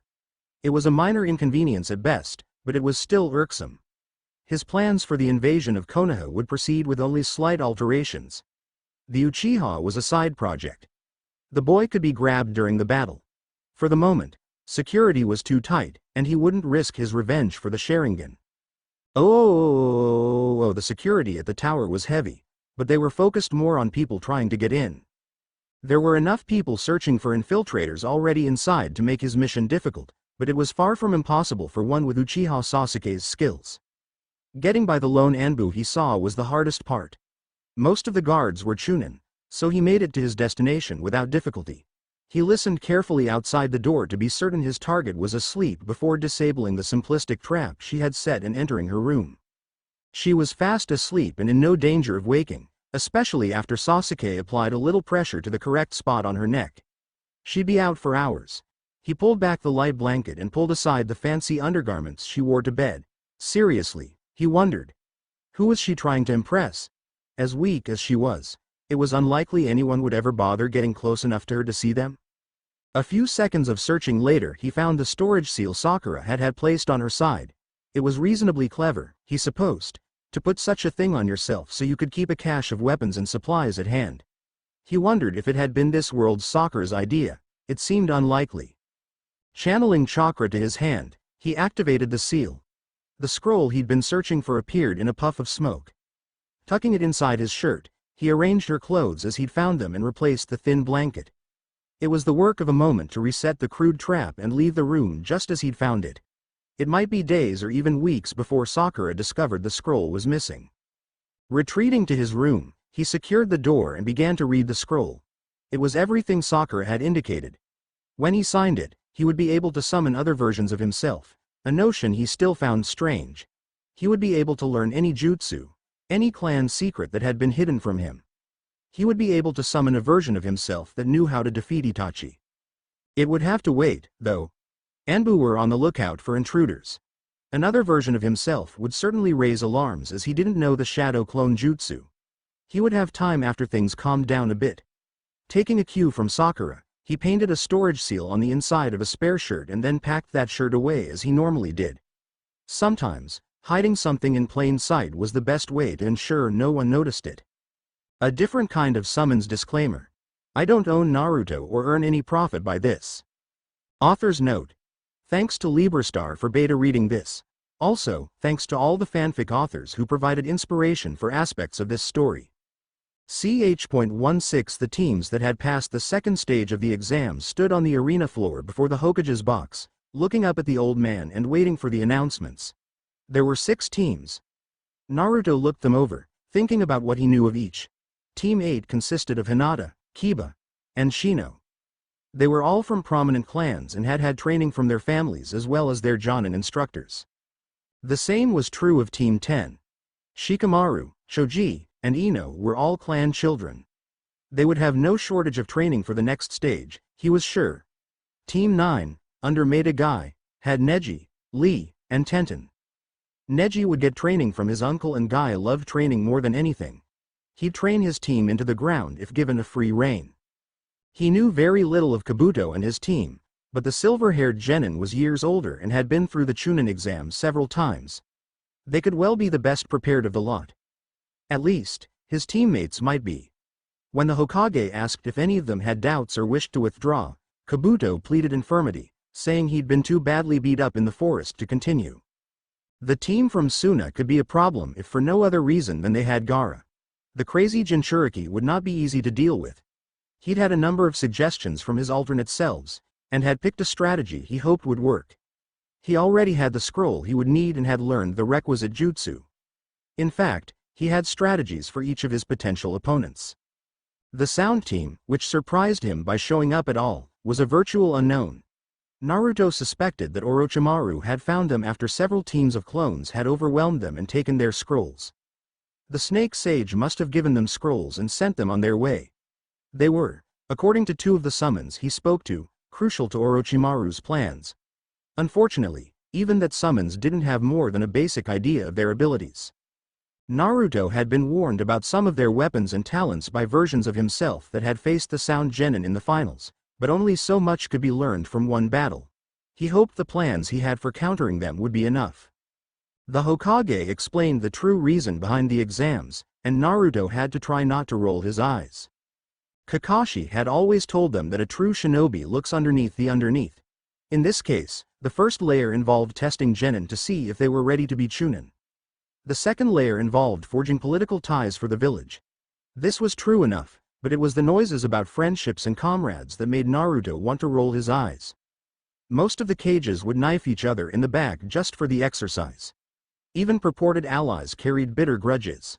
It was a minor inconvenience at best, but it was still irksome. His plans for the invasion of Konoha would proceed with only slight alterations. The Uchiha was a side project. The boy could be grabbed during the battle. For the moment, security was too tight, and he wouldn't risk his revenge for the Sharingan. The security at the tower was heavy, but they were focused more on people trying to get in. There were enough people searching for infiltrators already inside to make his mission difficult, but it was far from impossible for one with Uchiha Sasuke's skills. Getting by the lone Anbu he saw was the hardest part. Most of the guards were Chunin, so he made it to his destination without difficulty. He listened carefully outside the door to be certain his target was asleep before disabling the simplistic trap she had set and entering her room. She was fast asleep and in no danger of waking, especially after Sasuke applied a little pressure to the correct spot on her neck. She'd be out for hours. He pulled back the light blanket and pulled aside the fancy undergarments she wore to bed. Seriously, he wondered. Who was she trying to impress? As weak as she was, it was unlikely anyone would ever bother getting close enough to her to see them. A few seconds of searching later he found the storage seal Sakura had placed on her side. It was reasonably clever, he supposed, to put such a thing on yourself so you could keep a cache of weapons and supplies at hand. He wondered if it had been this world's Sakura's idea. It seemed unlikely. Channeling chakra to his hand, he activated the seal. The scroll he'd been searching for appeared in a puff of smoke. Tucking it inside his shirt, he arranged her clothes as he'd found them and replaced the thin blanket. It was the work of a moment to reset the crude trap and leave the room just as he'd found it. It might be days or even weeks before Sakura discovered the scroll was missing. Retreating to his room, he secured the door and began to read the scroll. It was everything Sakura had indicated. When he signed it, he would be able to summon other versions of himself, a notion he still found strange. He would be able to learn any jutsu, any clan secret that had been hidden from him. He would be able to summon a version of himself that knew how to defeat Itachi. It would have to wait, though. Anbu were on the lookout for intruders. Another version of himself would certainly raise alarms as he didn't know the shadow clone jutsu. He would have time after things calmed down a bit. Taking a cue from Sakura, he painted a storage seal on the inside of a spare shirt and then packed that shirt away as he normally did. Sometimes, hiding something in plain sight was the best way to ensure no one noticed it. A different kind of summons disclaimer. I don't own Naruto or earn any profit by this. Author's note. Thanks to Librastar for beta reading this. Also, thanks to all the fanfic authors who provided inspiration for aspects of this story. Ch.16 The teams that had passed the second stage of the exam stood on the arena floor before the Hokage's box, looking up at the old man and waiting for the announcements. There were 6 teams. Naruto looked them over, thinking about what he knew of each. Team 8 consisted of Hinata, Kiba, and Shino. They were all from prominent clans and had had training from their families as well as their Jonin instructors. The same was true of Team 10. Shikamaru, Shoji, and Ino were all clan children. They would have no shortage of training for the next stage, he was sure. Team 9, under Maeda Guy, had Neji, Lee, and Tenten. Neji would get training from his uncle and Guy loved training more than anything. He'd train his team into the ground if given a free rein. He knew very little of Kabuto and his team, but the silver-haired genin was years older and had been through the Chunin exam several times. They could well be the best prepared of the lot. At least, his teammates might be. When the Hokage asked if any of them had doubts or wished to withdraw, Kabuto pleaded infirmity, saying he'd been too badly beat up in the forest to continue. The team from Suna could be a problem if for no other reason than they had Gaara. The crazy Jinchuriki would not be easy to deal with. He'd had a number of suggestions from his alternate selves, and had picked a strategy he hoped would work. He already had the scroll he would need and had learned the requisite jutsu. In fact, he had strategies for each of his potential opponents. The sound team, which surprised him by showing up at all, was a virtual unknown. Naruto suspected that Orochimaru had found them after several teams of clones had overwhelmed them and taken their scrolls. The Snake Sage must have given them scrolls and sent them on their way. They were, according to 2 of the summons he spoke to, crucial to Orochimaru's plans. Unfortunately, even that summons didn't have more than a basic idea of their abilities. Naruto had been warned about some of their weapons and talents by versions of himself that had faced the Sound Genin in the finals, but only so much could be learned from one battle. He hoped the plans he had for countering them would be enough. The Hokage explained the true reason behind the exams, and Naruto had to try not to roll his eyes. Kakashi had always told them that a true shinobi looks underneath the underneath. In this case, the first layer involved testing genin to see if they were ready to be chunin. The second layer involved forging political ties for the village. This was true enough, but it was the noises about friendships and comrades that made Naruto want to roll his eyes. Most of the cages would knife each other in the back just for the exercise. Even purported allies carried bitter grudges.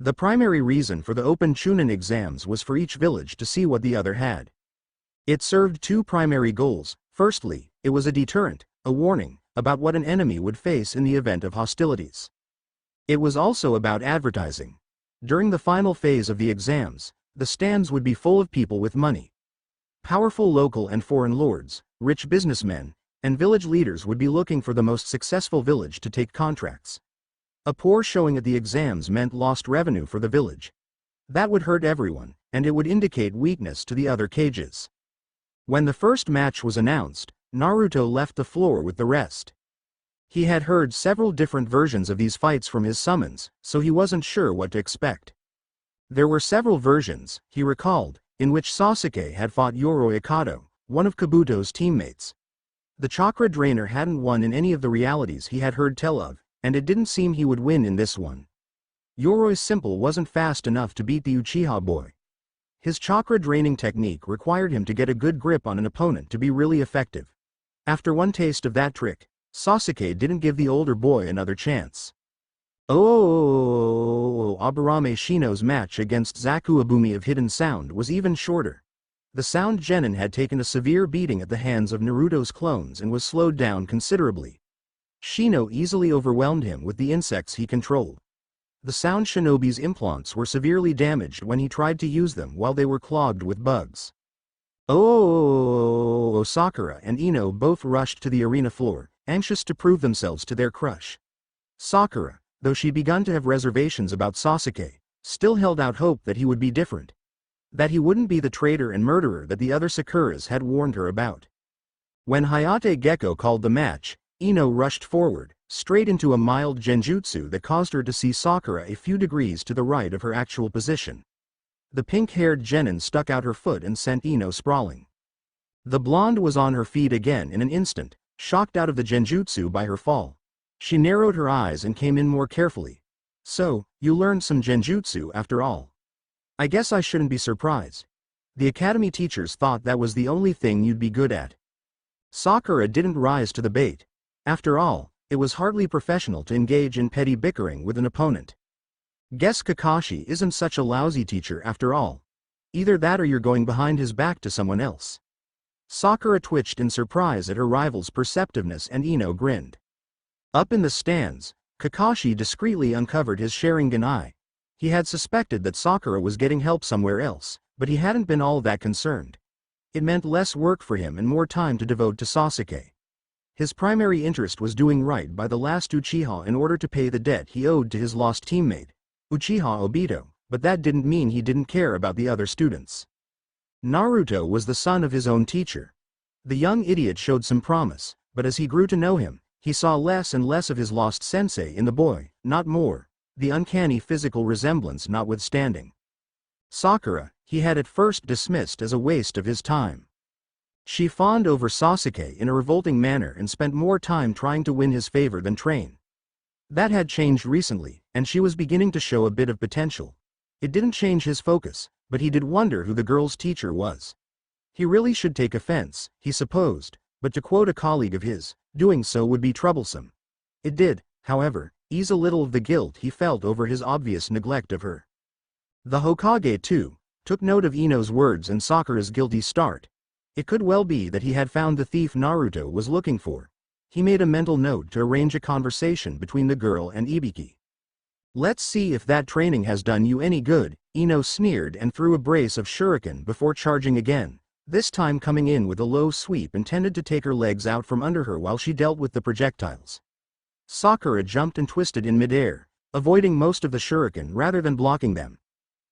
The primary reason for the open chunin exams was for each village to see what the other had. It served two primary goals. Firstly, it was a deterrent, a warning, about what an enemy would face in the event of hostilities. It was also about advertising. During the final phase of the exams, the stands would be full of people with money. Powerful local and foreign lords, rich businessmen, and village leaders would be looking for the most successful village to take contracts. A poor showing at the exams meant lost revenue for the village. That would hurt everyone, and it would indicate weakness to the other cages. When the first match was announced, Naruto left the floor with the rest. He had heard several different versions of these fights from his summons, so he wasn't sure what to expect. There were several versions, he recalled, in which Sasuke had fought Yoroi Akato, one of Kabuto's teammates. The chakra drainer hadn't won in any of the realities he had heard tell of, and it didn't seem he would win in this one. Yoroi's simple wasn't fast enough to beat the Uchiha boy. His chakra draining technique required him to get a good grip on an opponent to be really effective. After one taste of that trick, Sasuke didn't give the older boy another chance. Aburame Shino's match against Zaku Abumi of Hidden Sound was even shorter. The Sound Genin had taken a severe beating at the hands of Naruto's clones and was slowed down considerably. Shino easily overwhelmed him with the insects he controlled. The Sound Shinobi's implants were severely damaged when he tried to use them while they were clogged with bugs. Sakura and Ino both rushed to the arena floor, anxious to prove themselves to their crush. Sakura, though she'd begun to have reservations about Sasuke, still held out hope that he would be different. That he wouldn't be the traitor and murderer that the other Sakuras had warned her about. When Hayate Gecko called the match, Ino rushed forward, straight into a mild genjutsu that caused her to see Sakura a few degrees to the right of her actual position. The pink-haired genin stuck out her foot and sent Ino sprawling. The blonde was on her feet again in an instant, shocked out of the genjutsu by her fall. She narrowed her eyes and came in more carefully. "So, you learned some genjutsu after all. I guess I shouldn't be surprised. The academy teachers thought that was the only thing you'd be good at." Sakura didn't rise to the bait. After all, it was hardly professional to engage in petty bickering with an opponent. Guess Kakashi isn't such a lousy teacher after all. Either that or you're going behind his back to someone else. Sakura twitched in surprise at her rival's perceptiveness and Ino grinned. Up in the stands, Kakashi discreetly uncovered his Sharingan eye. He had suspected that Sakura was getting help somewhere else, but he hadn't been all that concerned. It meant less work for him and more time to devote to Sasuke. His primary interest was doing right by the last Uchiha in order to pay the debt he owed to his lost teammate, Uchiha Obito, but that didn't mean he didn't care about the other students. Naruto was the son of his own teacher. The young idiot showed some promise, but as he grew to know him, he saw less and less of his lost sensei in the boy, not more, the uncanny physical resemblance notwithstanding. Sakura, he had at first dismissed as a waste of his time. She fawned over Sasuke in a revolting manner and spent more time trying to win his favor than train. That had changed recently, and she was beginning to show a bit of potential. It didn't change his focus, but he did wonder who the girl's teacher was. He really should take offense, he supposed, but to quote a colleague of his, doing so would be troublesome. It did, however, ease a little of the guilt he felt over his obvious neglect of her. The Hokage, too, took note of Ino's words and Sakura's guilty start. It could well be that he had found the thief Naruto was looking for. He made a mental note to arrange a conversation between the girl and Ibiki. "Let's see if that training has done you any good," Ino sneered and threw a brace of shuriken before charging again, this time coming in with a low sweep intended to take her legs out from under her while she dealt with the projectiles. Sakura jumped and twisted in midair, avoiding most of the shuriken rather than blocking them.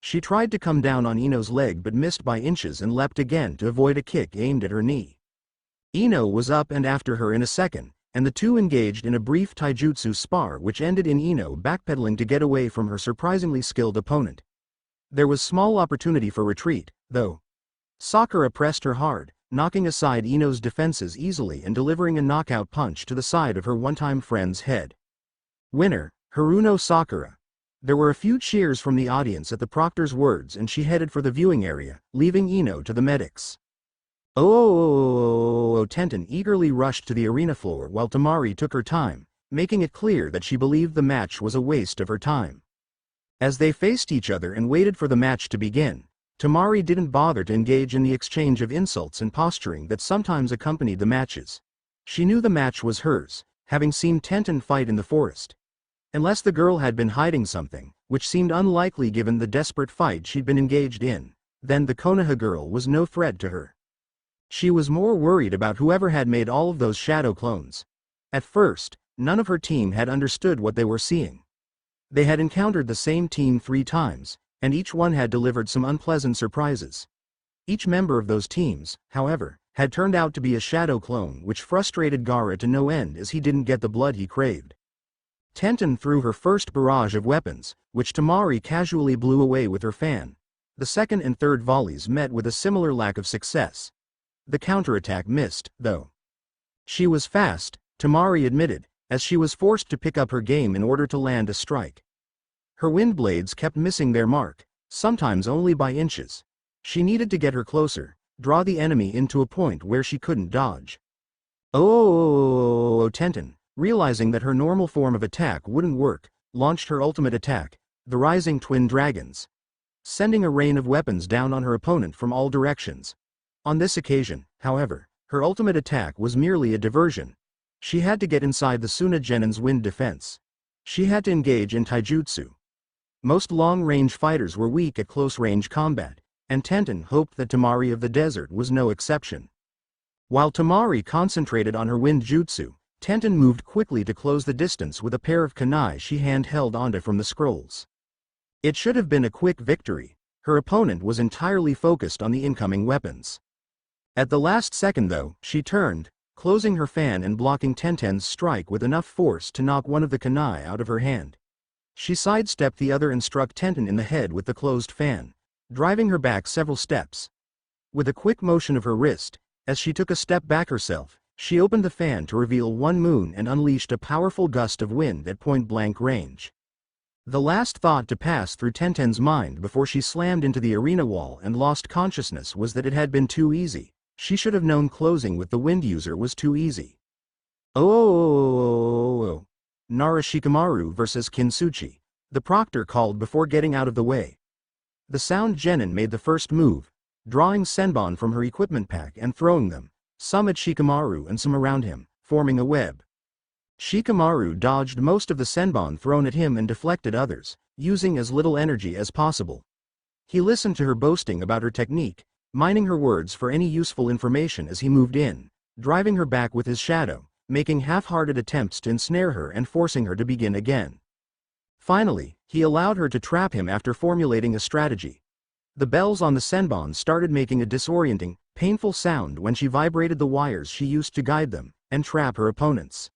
She tried to come down on Ino's leg but missed by inches and leapt again to avoid a kick aimed at her knee. Ino was up and after her in a second, and the two engaged in a brief taijutsu spar which ended in Ino backpedaling to get away from her surprisingly skilled opponent. There was small opportunity for retreat, though. Sakura pressed her hard, knocking aside Ino's defenses easily and delivering a knockout punch to the side of her one-time friend's head. Winner, Haruno Sakura. There were a few cheers from the audience at the proctor's words and she headed for the viewing area, leaving Ino to the medics. Tenten eagerly rushed to the arena floor while Temari took her time, making it clear that she believed the match was a waste of her time. As they faced each other and waited for the match to begin, Temari didn't bother to engage in the exchange of insults and posturing that sometimes accompanied the matches. She knew the match was hers, having seen Tenten fight in the forest. Unless the girl had been hiding something, which seemed unlikely given the desperate fight she'd been engaged in, then the Konoha girl was no threat to her. She was more worried about whoever had made all of those shadow clones. At first, none of her team had understood what they were seeing. They had encountered the same team 3 times, and each one had delivered some unpleasant surprises. Each member of those teams, however, had turned out to be a shadow clone which frustrated Gaara to no end as he didn't get the blood he craved. Tenten threw her first barrage of weapons, which Temari casually blew away with her fan. The second and third volleys met with a similar lack of success. The counterattack missed, though. She was fast, Temari admitted, as she was forced to pick up her game in order to land a strike. Her wind blades kept missing their mark, sometimes only by inches. She needed to get her closer, draw the enemy into a point where she couldn't dodge. Tenten, realizing that her normal form of attack wouldn't work, launched her ultimate attack, the Rising Twin Dragons, sending a rain of weapons down on her opponent from all directions. On this occasion, however, her ultimate attack was merely a diversion. She had to get inside the Suna Genin's wind defense. She had to engage in taijutsu. Most long-range fighters were weak at close-range combat, and Tenten hoped that Temari of the Desert was no exception. While Temari concentrated on her wind jutsu, Tenten moved quickly to close the distance with a pair of kunai she hand-held onto from the scrolls. It should have been a quick victory. Her opponent was entirely focused on the incoming weapons. At the last second though, she turned, closing her fan and blocking Tenten's strike with enough force to knock one of the kunai out of her hand. She sidestepped the other and struck Tenten in the head with the closed fan, driving her back several steps. With a quick motion of her wrist, as she took a step back herself, she opened the fan to reveal one moon and unleashed a powerful gust of wind at point-blank range. The last thought to pass through Tenten's mind before she slammed into the arena wall and lost consciousness was that it had been too easy. She should have known closing with the wind user was too easy. Narashikamaru versus Kinsuchi, the proctor called before getting out of the way. The Sound Genin made the first move, drawing senbon from her equipment pack and throwing them, some at Shikamaru and some around him, forming a web. Shikamaru dodged most of the senbon thrown at him and deflected others, using as little energy as possible. He listened to her boasting about her technique, mining her words for any useful information as he moved in, driving her back with his shadow, making half-hearted attempts to ensnare her and forcing her to begin again. Finally, he allowed her to trap him after formulating a strategy. The bells on the senbon started making a disorienting, painful sound when she vibrated the wires she used to guide them and trap her opponents.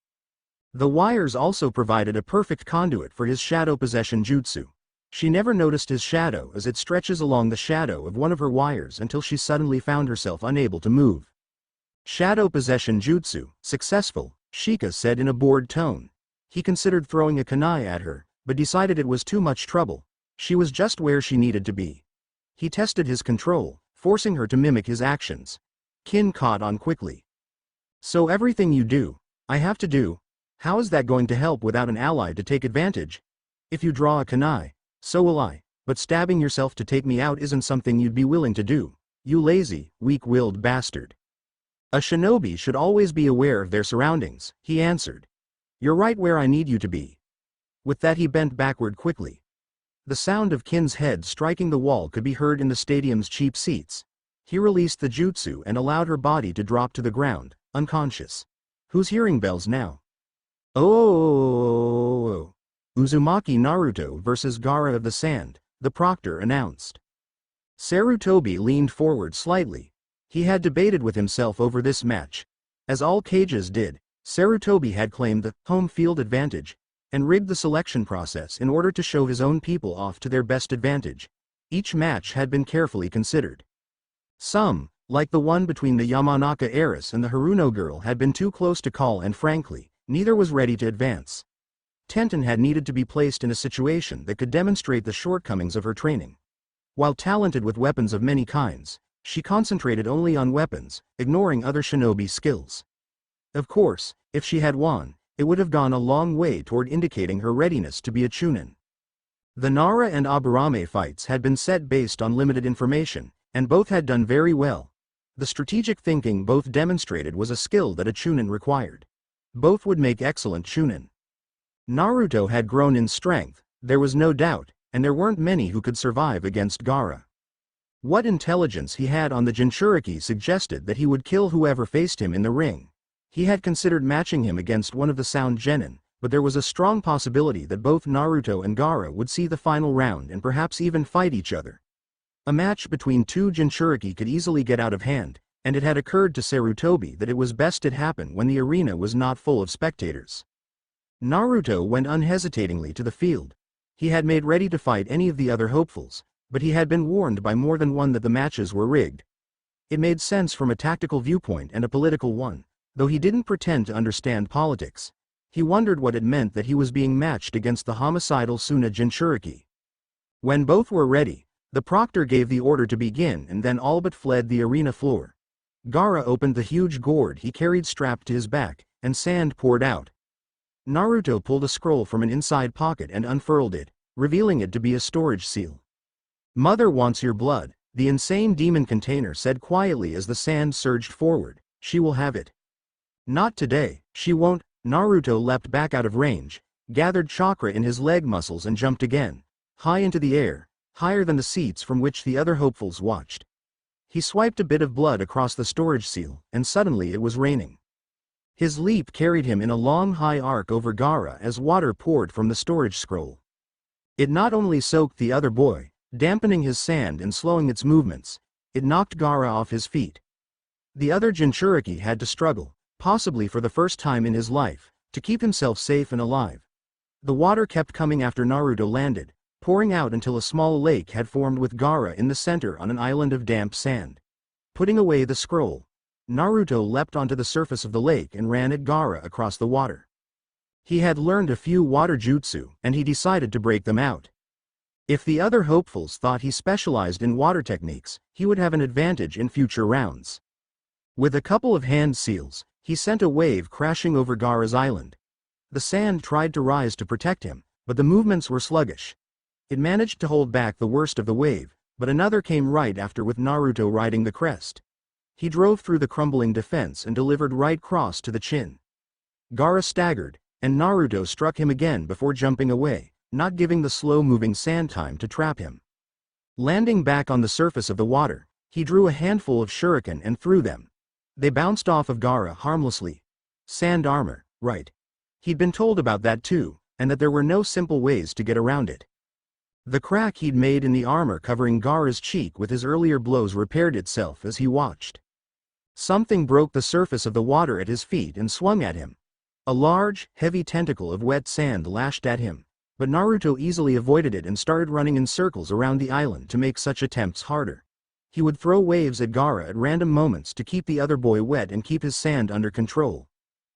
The wires also provided a perfect conduit for his shadow possession jutsu. She never noticed his shadow as it stretches along the shadow of one of her wires until she suddenly found herself unable to move. Shadow possession jutsu, successful, Shika said in a bored tone. He considered throwing a kunai at her, but decided it was too much trouble. She was just where she needed to be. He tested his control, forcing her to mimic his actions. Kin caught on quickly. So everything you do, I have to do. How is that going to help without an ally to take advantage? If you draw a kunai, so will I, but stabbing yourself to take me out isn't something you'd be willing to do, you lazy, weak-willed bastard. A shinobi should always be aware of their surroundings, he answered. You're right where I need you to be. With that he bent backward quickly. The sound of Kin's head striking the wall could be heard in the stadium's cheap seats. He released the jutsu and allowed her body to drop to the ground, unconscious. Who's hearing bells now? Oh! Uzumaki Naruto vs. Gaara of the Sand, the proctor announced. Sarutobi leaned forward slightly. He had debated with himself over this match. As all cages did, Sarutobi had claimed the home field advantage and rigged the selection process in order to show his own people off to their best advantage. Each match had been carefully considered. Some, like the one between the Yamanaka heiress and the Haruno girl, had been too close to call, and frankly, neither was ready to advance. Tenten had needed to be placed in a situation that could demonstrate the shortcomings of her training. While talented with weapons of many kinds, she concentrated only on weapons, ignoring other shinobi skills. Of course, if she had won, it would have gone a long way toward indicating her readiness to be a chunin. The Nara and Aburame fights had been set based on limited information, and both had done very well. The strategic thinking both demonstrated was a skill that a chunin required. Both would make excellent chunin. Naruto had grown in strength, there was no doubt, and there weren't many who could survive against Gaara. What intelligence he had on the Jinchuriki suggested that he would kill whoever faced him in the ring. He had considered matching him against one of the Sound Genin, but there was a strong possibility that both Naruto and Gaara would see the final round and perhaps even fight each other. A match between two Jinchuriki could easily get out of hand, and it had occurred to Sarutobi that it was best it happen when the arena was not full of spectators. Naruto went unhesitatingly to the field. He had made ready to fight any of the other hopefuls, but he had been warned by more than one that the matches were rigged. It made sense from a tactical viewpoint and a political one, though he didn't pretend to understand politics. He wondered what it meant that he was being matched against the homicidal Suna Jinchuriki. When both were ready, the proctor gave the order to begin and then all but fled the arena floor. Gaara opened the huge gourd he carried strapped to his back, and sand poured out. Naruto pulled a scroll from an inside pocket and unfurled it, revealing it to be a storage seal. "Mother wants your blood," the insane demon container said quietly as the sand surged forward. "She will have it." "Not today, she won't." Naruto leapt back out of range, gathered chakra in his leg muscles and jumped again, high into the air, higher than the seats from which the other hopefuls watched. He swiped a bit of blood across the storage seal, and suddenly it was raining. His leap carried him in a long high arc over Gaara as water poured from the storage scroll. It not only soaked the other boy, dampening his sand and slowing its movements, it knocked Gaara off his feet. The other Jinchuriki had to struggle, possibly for the first time in his life, to keep himself safe and alive. The water kept coming after Naruto landed, pouring out until a small lake had formed with Gaara in the center on an island of damp sand. Putting away the scroll, Naruto leapt onto the surface of the lake and ran at Gaara across the water. He had learned a few water jutsu, and he decided to break them out. If the other hopefuls thought he specialized in water techniques, he would have an advantage in future rounds. With a couple of hand seals, he sent a wave crashing over Gaara's island. The sand tried to rise to protect him, but the movements were sluggish. It managed to hold back the worst of the wave, but another came right after with Naruto riding the crest. He drove through the crumbling defense and delivered right cross to the chin. Gaara staggered, and Naruto struck him again before jumping away, not giving the slow-moving sand time to trap him. Landing back on the surface of the water, he drew a handful of shuriken and threw them. They bounced off of Gaara harmlessly. Sand armor, right. He'd been told about that too, and that there were no simple ways to get around it. The crack he'd made in the armor covering Gaara's cheek with his earlier blows repaired itself as he watched. Something broke the surface of the water at his feet and swung at him. A large, heavy tentacle of wet sand lashed at him, but Naruto easily avoided it and started running in circles around the island to make such attempts harder. He would throw waves at Gaara at random moments to keep the other boy wet and keep his sand under control.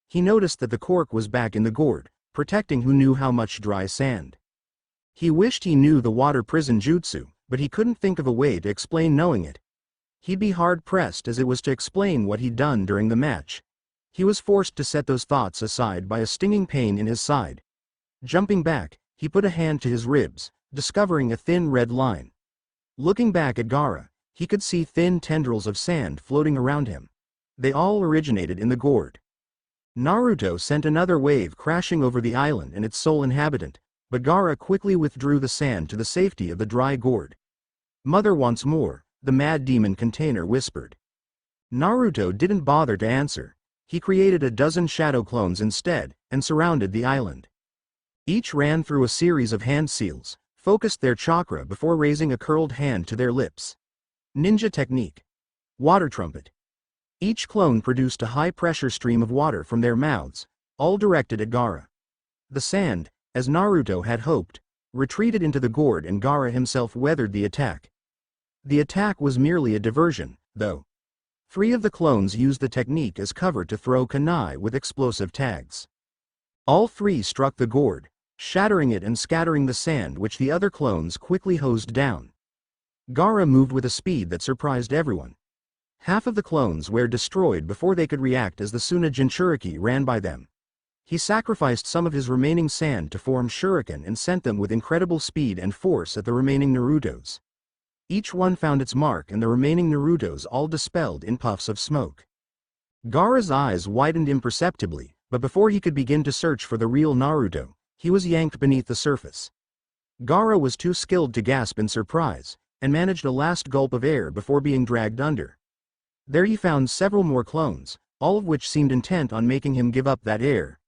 He noticed that the cork was back in the gourd, protecting who knew how much dry sand. He wished he knew the water prison jutsu, but he couldn't think of a way to explain knowing it. He'd be hard-pressed as it was to explain what he'd done during the match. He was forced to set those thoughts aside by a stinging pain in his side. Jumping back, he put a hand to his ribs, discovering a thin red line. Looking back at Gaara, he could see thin tendrils of sand floating around him. They all originated in the gourd. Naruto sent another wave crashing over the island and its sole inhabitant, but Gaara quickly withdrew the sand to the safety of the dry gourd. "Mother wants more," the Mad Demon Container whispered. Naruto didn't bother to answer. He created a dozen shadow clones instead, and surrounded the island. Each ran through a series of hand seals, focused their chakra before raising a curled hand to their lips. Ninja technique. Water trumpet. Each clone produced a high-pressure stream of water from their mouths, all directed at Gaara. The sand, as Naruto had hoped, retreated into the gourd and Gaara himself weathered the attack. The attack was merely a diversion, though. 3 of the clones used the technique as cover to throw kunai with explosive tags. All 3 struck the gourd, shattering it and scattering the sand which the other clones quickly hosed down. Gaara moved with a speed that surprised everyone. Half of the clones were destroyed before they could react as the Suna Jinchuriki ran by them. He sacrificed some of his remaining sand to form shuriken and sent them with incredible speed and force at the remaining Narutos. Each one found its mark and the remaining Narutos all dispelled in puffs of smoke. Gaara's eyes widened imperceptibly, but before he could begin to search for the real Naruto, he was yanked beneath the surface. Gaara was too skilled to gasp in surprise, and managed a last gulp of air before being dragged under. There he found several more clones, all of which seemed intent on making him give up that air.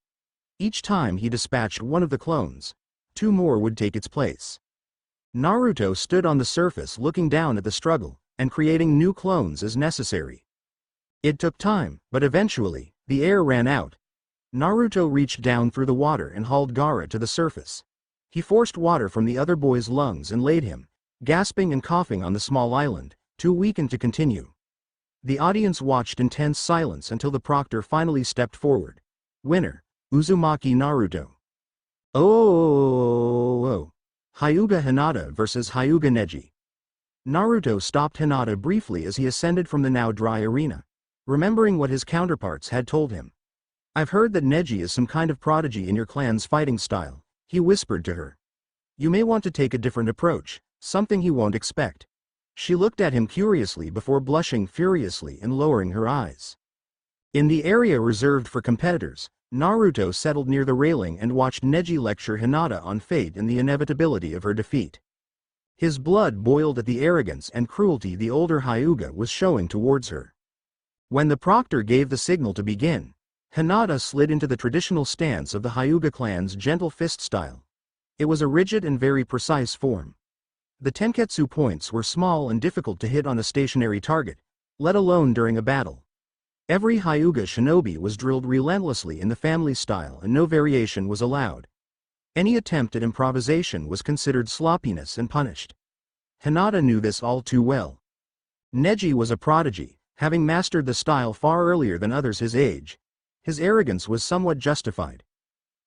Each time he dispatched one of the clones, 2 more would take its place. Naruto stood on the surface looking down at the struggle, and creating new clones as necessary. It took time, but eventually, the air ran out. Naruto reached down through the water and hauled Gaara to the surface. He forced water from the other boy's lungs and laid him, gasping and coughing on the small island, too weakened to continue. The audience watched in tense silence until the proctor finally stepped forward. Winner, Uzumaki Naruto. Oh. Hyuga Hinata vs. Hyuga Neji. Naruto stopped Hinata briefly as he ascended from the now dry arena, remembering what his counterparts had told him. I've heard that Neji is some kind of prodigy in your clan's fighting style, he whispered to her. You may want to take a different approach, something he won't expect. She looked at him curiously before blushing furiously and lowering her eyes. In the area reserved for competitors, Naruto settled near the railing and watched Neji lecture Hinata on fate and the inevitability of her defeat. His blood boiled at the arrogance and cruelty the older Hyuga was showing towards her. When the proctor gave the signal to begin, Hinata slid into the traditional stance of the Hyuga clan's gentle fist style. It was a rigid and very precise form. The tenketsu points were small and difficult to hit on a stationary target, let alone during a battle. Every Hyuga shinobi was drilled relentlessly in the family style and no variation was allowed. Any attempt at improvisation was considered sloppiness and punished. Hinata knew this all too well. Neji was a prodigy, having mastered the style far earlier than others his age. His arrogance was somewhat justified.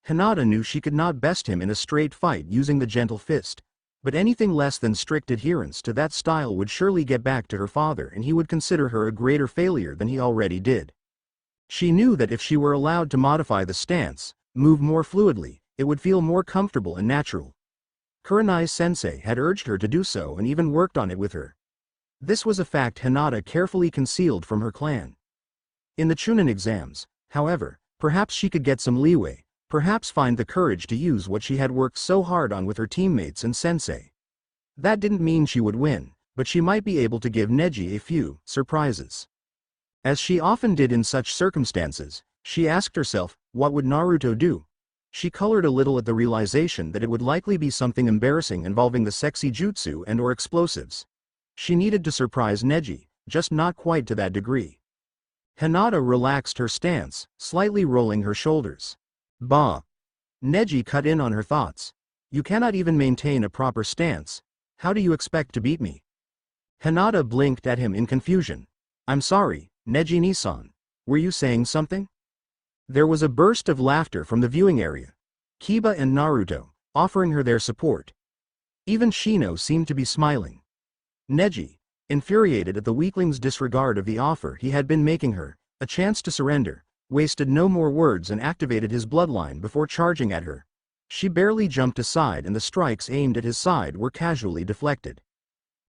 Hinata knew she could not best him in a straight fight using the gentle fist, but anything less than strict adherence to that style would surely get back to her father and he would consider her a greater failure than he already did. She knew that if she were allowed to modify the stance, move more fluidly, it would feel more comfortable and natural. Kurenai-sensei had urged her to do so and even worked on it with her. This was a fact Hinata carefully concealed from her clan. In the Chunin exams, however, perhaps she could get some leeway, perhaps find the courage to use what she had worked so hard on with her teammates and sensei. That didn't mean she would win, but she might be able to give Neji a few surprises. As she often did in such circumstances, she asked herself, what would Naruto do? She colored a little at the realization that it would likely be something embarrassing involving the sexy jutsu and/or explosives. She needed to surprise Neji, just not quite to that degree. Hinata relaxed her stance, slightly rolling her shoulders. Bah! Neji cut in on her thoughts. You cannot even maintain a proper stance. How do you expect to beat me? Hinata blinked at him in confusion. I'm sorry, Neji-Nisan. Were you saying something? There was a burst of laughter from the viewing area. Kiba and Naruto, offering her their support. Even Shino seemed to be smiling. Neji, infuriated at the weakling's disregard of the offer he had been making her, a chance to surrender, wasted no more words and activated his bloodline before charging at her. She barely jumped aside and the strikes aimed at his side were casually deflected.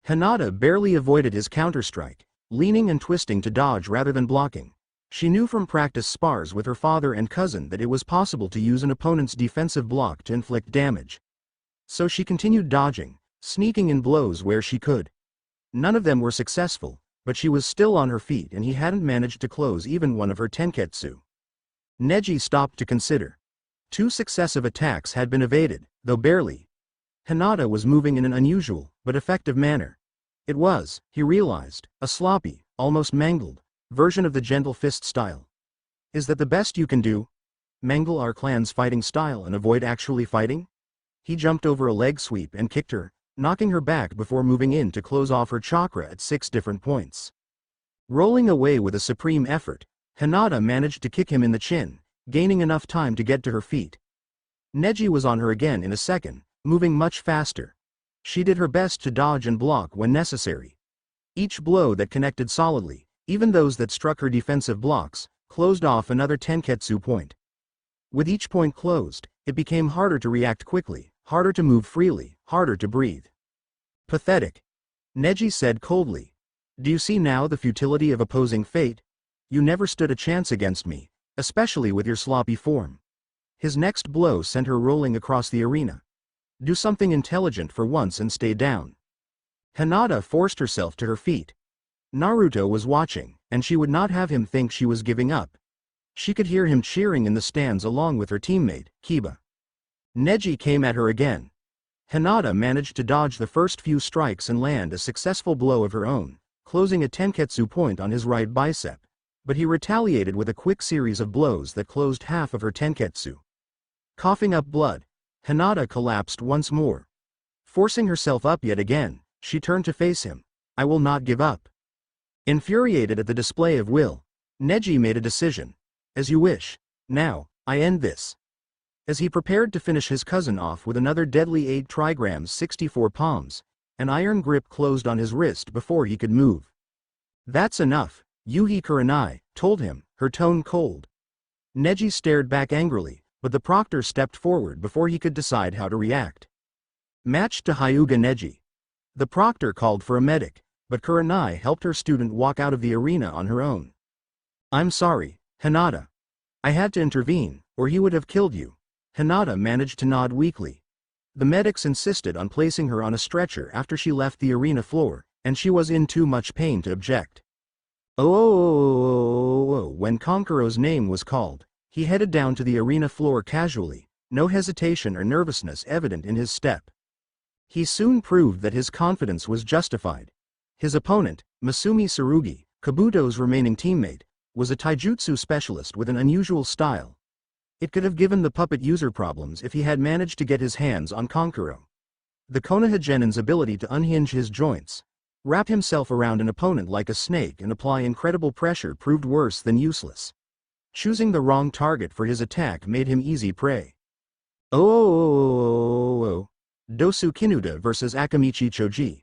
Hinata barely avoided his counterstrike, leaning and twisting to dodge rather than blocking. She knew from practice spars with her father and cousin that it was possible to use an opponent's defensive block to inflict damage. So she continued dodging, sneaking in blows where she could. None of them were successful, but she was still on her feet and he hadn't managed to close even one of her tenketsu. Neji stopped to consider. 2 successive attacks had been evaded, though barely. Hinata was moving in an unusual, but effective manner. It was, he realized, a sloppy, almost mangled, version of the gentle fist style. Is that the best you can do? Mangle our clan's fighting style and avoid actually fighting? He jumped over a leg sweep and kicked her, knocking her back before moving in to close off her chakra at 6 different points. Rolling away with a supreme effort, Hinata managed to kick him in the chin, gaining enough time to get to her feet. Neji was on her again in a second, moving much faster. She did her best to dodge and block when necessary. Each blow that connected solidly, even those that struck her defensive blocks, closed off another tenketsu point. With each point closed, it became harder to react quickly, harder to move freely, harder to breathe. Pathetic. Neji said coldly. Do you see now the futility of opposing fate? You never stood a chance against me, especially with your sloppy form. His next blow sent her rolling across the arena. Do something intelligent for once and stay down. Hinata forced herself to her feet. Naruto was watching, and she would not have him think she was giving up. She could hear him cheering in the stands along with her teammate, Kiba. Neji came at her again. Hinata managed to dodge the first few strikes and land a successful blow of her own, closing a tenketsu point on his right bicep. But he retaliated with a quick series of blows that closed half of her tenketsu. Coughing up blood, Hinata collapsed once more. Forcing herself up yet again, she turned to face him. I will not give up. Infuriated at the display of will, Neji made a decision. As you wish. Now, I end this. As he prepared to finish his cousin off with another deadly 8 trigrams 64 palms, an iron grip closed on his wrist before he could move. That's enough, Yuhi Kurenai told him, her tone cold. Neji stared back angrily, but the proctor stepped forward before he could decide how to react. Matched to Hyuga Neji. The proctor called for a medic, but Kurenai helped her student walk out of the arena on her own. I'm sorry, Hinata. I had to intervene, or he would have killed you. Hinata managed to nod weakly. The medics insisted on placing her on a stretcher after she left the arena floor, and she was in too much pain to object. When Konkuro's name was called, he headed down to the arena floor casually, no hesitation or nervousness evident in his step. He soon proved that his confidence was justified. His opponent, Masumi Tsurugi, Kabuto's remaining teammate, was a taijutsu specialist with an unusual style. It could have given the puppet user problems if he had managed to get his hands on Konkuro. The Konoha genin's ability to unhinge his joints, wrap himself around an opponent like a snake and apply incredible pressure proved worse than useless. Choosing the wrong target for his attack made him easy prey. Dosu Kinuta vs Akamichi Choji.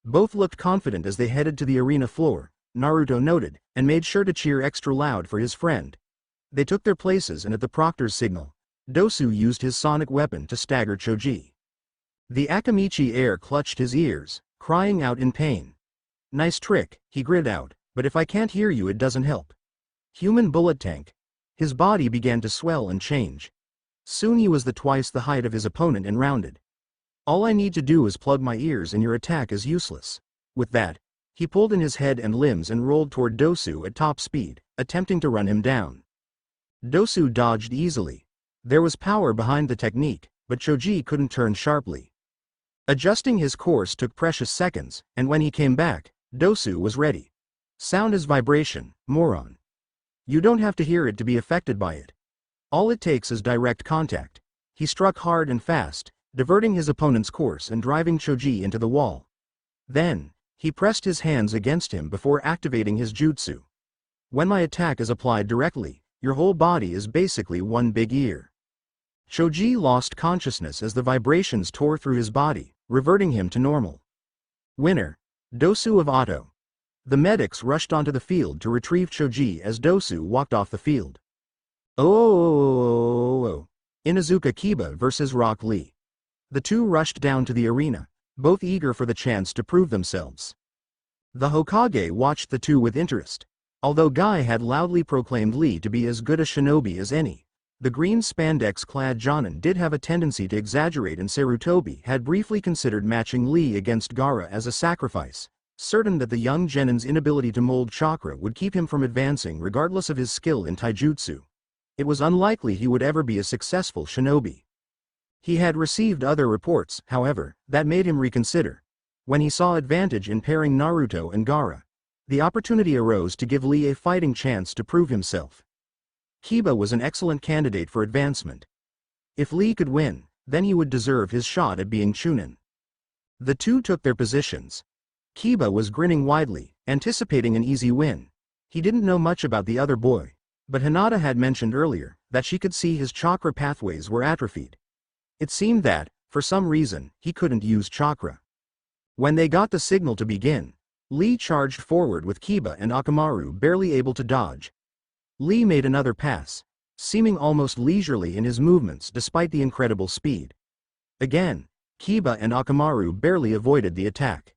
Both looked confident as they headed to the arena floor, Naruto noted, and made sure to cheer extra loud for his friend. They took their places and at the proctor's signal, Dosu used his sonic weapon to stagger Choji. The Akamichi heir clutched his ears, crying out in pain. Nice trick, he grinned out, but if I can't hear you it doesn't help. Human bullet tank. His body began to swell and change. Soon he was twice the height of his opponent and rounded. All I need to do is plug my ears and your attack is useless. With that, he pulled in his head and limbs and rolled toward Dosu at top speed, attempting to run him down. Dosu dodged easily. There was power behind the technique, but Choji couldn't turn sharply. Adjusting his course took precious seconds, and when he came back, Dosu was ready. Sound is vibration, moron. You don't have to hear it to be affected by it. All it takes is direct contact. He struck hard and fast, diverting his opponent's course and driving Choji into the wall. Then, he pressed his hands against him before activating his jutsu. When my attack is applied directly, your whole body is basically one big ear. Choji lost consciousness as the vibrations tore through his body, reverting him to normal. Winner, Dosu of Otto. The medics rushed onto the field to retrieve Choji as Dosu walked off the field. Inazuka Kiba vs Rock Lee. The two rushed down to the arena, both eager for the chance to prove themselves. The Hokage watched the two with interest. Although Guy had loudly proclaimed Lee to be as good a shinobi as any, the green spandex-clad Jonin did have a tendency to exaggerate and Sarutobi had briefly considered matching Lee against Gaara as a sacrifice, certain that the young genin's inability to mold chakra would keep him from advancing regardless of his skill in taijutsu. It was unlikely he would ever be a successful shinobi. He had received other reports, however, that made him reconsider. When he saw advantage in pairing Naruto and Gaara, the opportunity arose to give Lee a fighting chance to prove himself. Kiba was an excellent candidate for advancement. If Lee could win, then he would deserve his shot at being Chunin. The two took their positions. Kiba was grinning widely, anticipating an easy win. He didn't know much about the other boy, but Hinata had mentioned earlier that she could see his chakra pathways were atrophied. It seemed that, for some reason, he couldn't use chakra. When they got the signal to begin, Lee charged forward with Kiba and Akamaru barely able to dodge. Lee made another pass, seeming almost leisurely in his movements despite the incredible speed. Again, Kiba and Akamaru barely avoided the attack.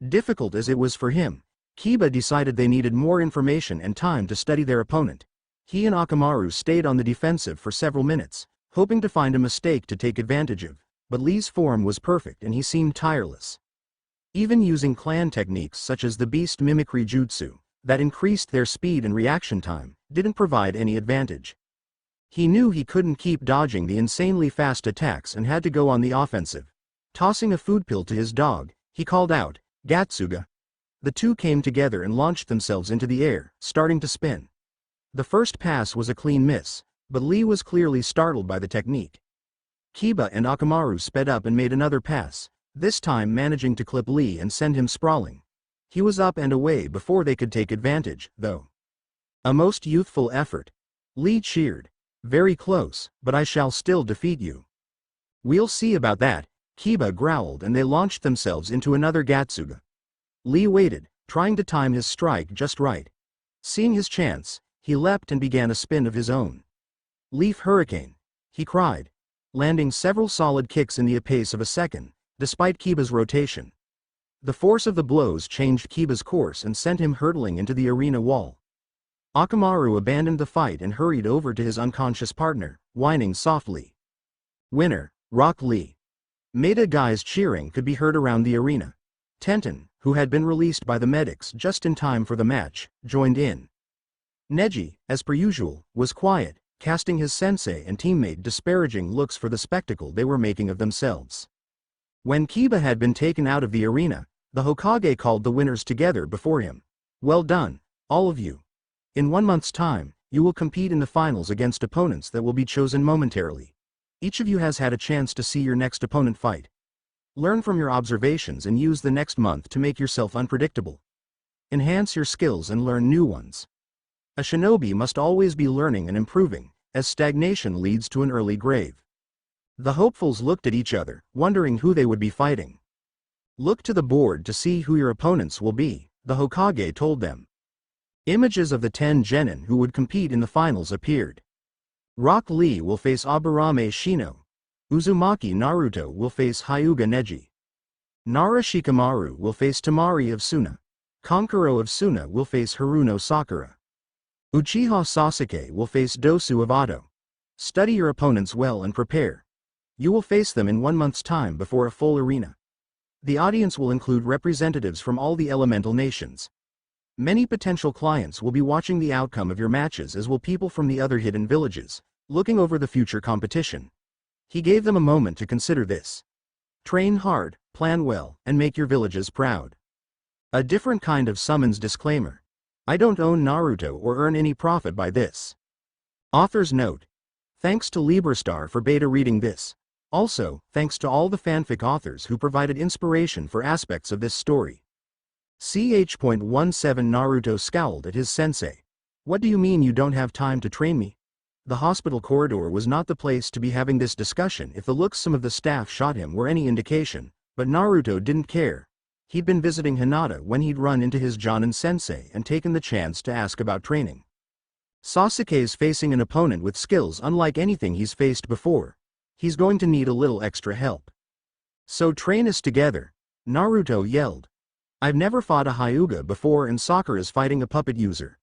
Difficult as it was for him, Kiba decided they needed more information and time to study their opponent. He and Akamaru stayed on the defensive for several minutes, hoping to find a mistake to take advantage of, but Lee's form was perfect and he seemed tireless. Even using clan techniques such as the beast mimicry jutsu, that increased their speed and reaction time, didn't provide any advantage. He knew he couldn't keep dodging the insanely fast attacks and had to go on the offensive. Tossing a food pill to his dog, he called out, "Gatsuga." The two came together and launched themselves into the air, starting to spin. The first pass was a clean miss, but Lee was clearly startled by the technique. Kiba and Akamaru sped up and made another pass, this time managing to clip Lee and send him sprawling. He was up and away before they could take advantage, though. A most youthful effort. Lee cheered. "Very close, but I shall still defeat you." "We'll see about that," Kiba growled, and they launched themselves into another Gatsuga. Lee waited, trying to time his strike just right. Seeing his chance, he leapt and began a spin of his own. "Leaf Hurricane," he cried, landing several solid kicks in the pace of a second, despite Kiba's rotation. The force of the blows changed Kiba's course and sent him hurtling into the arena wall. Akamaru abandoned the fight and hurried over to his unconscious partner, whining softly. "Winner, Rock Lee." Maida guys cheering could be heard around the arena. Tenten, who had been released by the medics just in time for the match, joined in. Neji, as per usual, was quiet, casting his sensei and teammate disparaging looks for the spectacle they were making of themselves. When Kiba had been taken out of the arena, the Hokage called the winners together before him. "Well done, all of you. In 1 month's time, you will compete in the finals against opponents that will be chosen momentarily. Each of you has had a chance to see your next opponent fight. Learn from your observations and use the next month to make yourself unpredictable. Enhance your skills and learn new ones. A shinobi must always be learning and improving, as stagnation leads to an early grave." The hopefuls looked at each other, wondering who they would be fighting. "Look to the board to see who your opponents will be," the Hokage told them. Images of the 10 genin who would compete in the finals appeared. Rock Lee will face Aburame Shino. Uzumaki Naruto will face Hyuga Neji. Nara Shikamaru will face Tamari of Suna. Kankuro of Suna will face Haruno Sakura. Uchiha Sasuke will face Dosu of Ado. Study your opponents well and prepare. You will face them in 1 month's time before a full arena. The audience will include representatives from all the elemental nations. Many potential clients will be watching the outcome of your matches, as will people from the other hidden villages, looking over the future competition. He gave them a moment to consider this. Train hard, plan well, and make your villages proud. A different kind of summons disclaimer. I don't own Naruto or earn any profit by this. Author's note. Thanks to Librastar for beta reading this. Also, thanks to all the fanfic authors who provided inspiration for aspects of this story. Ch.17 Naruto scowled at his sensei. "What do you mean you don't have time to train me?" The hospital corridor was not the place to be having this discussion if the looks some of the staff shot him were any indication, but Naruto didn't care. He'd been visiting Hinata when he'd run into his Jonin sensei and taken the chance to ask about training. Sasuke's facing an opponent with skills unlike anything he's faced before. He's going to need a little extra help. "So train us together," Naruto yelled. "I've never fought a Hyuga before, and Sakura's fighting a puppet user.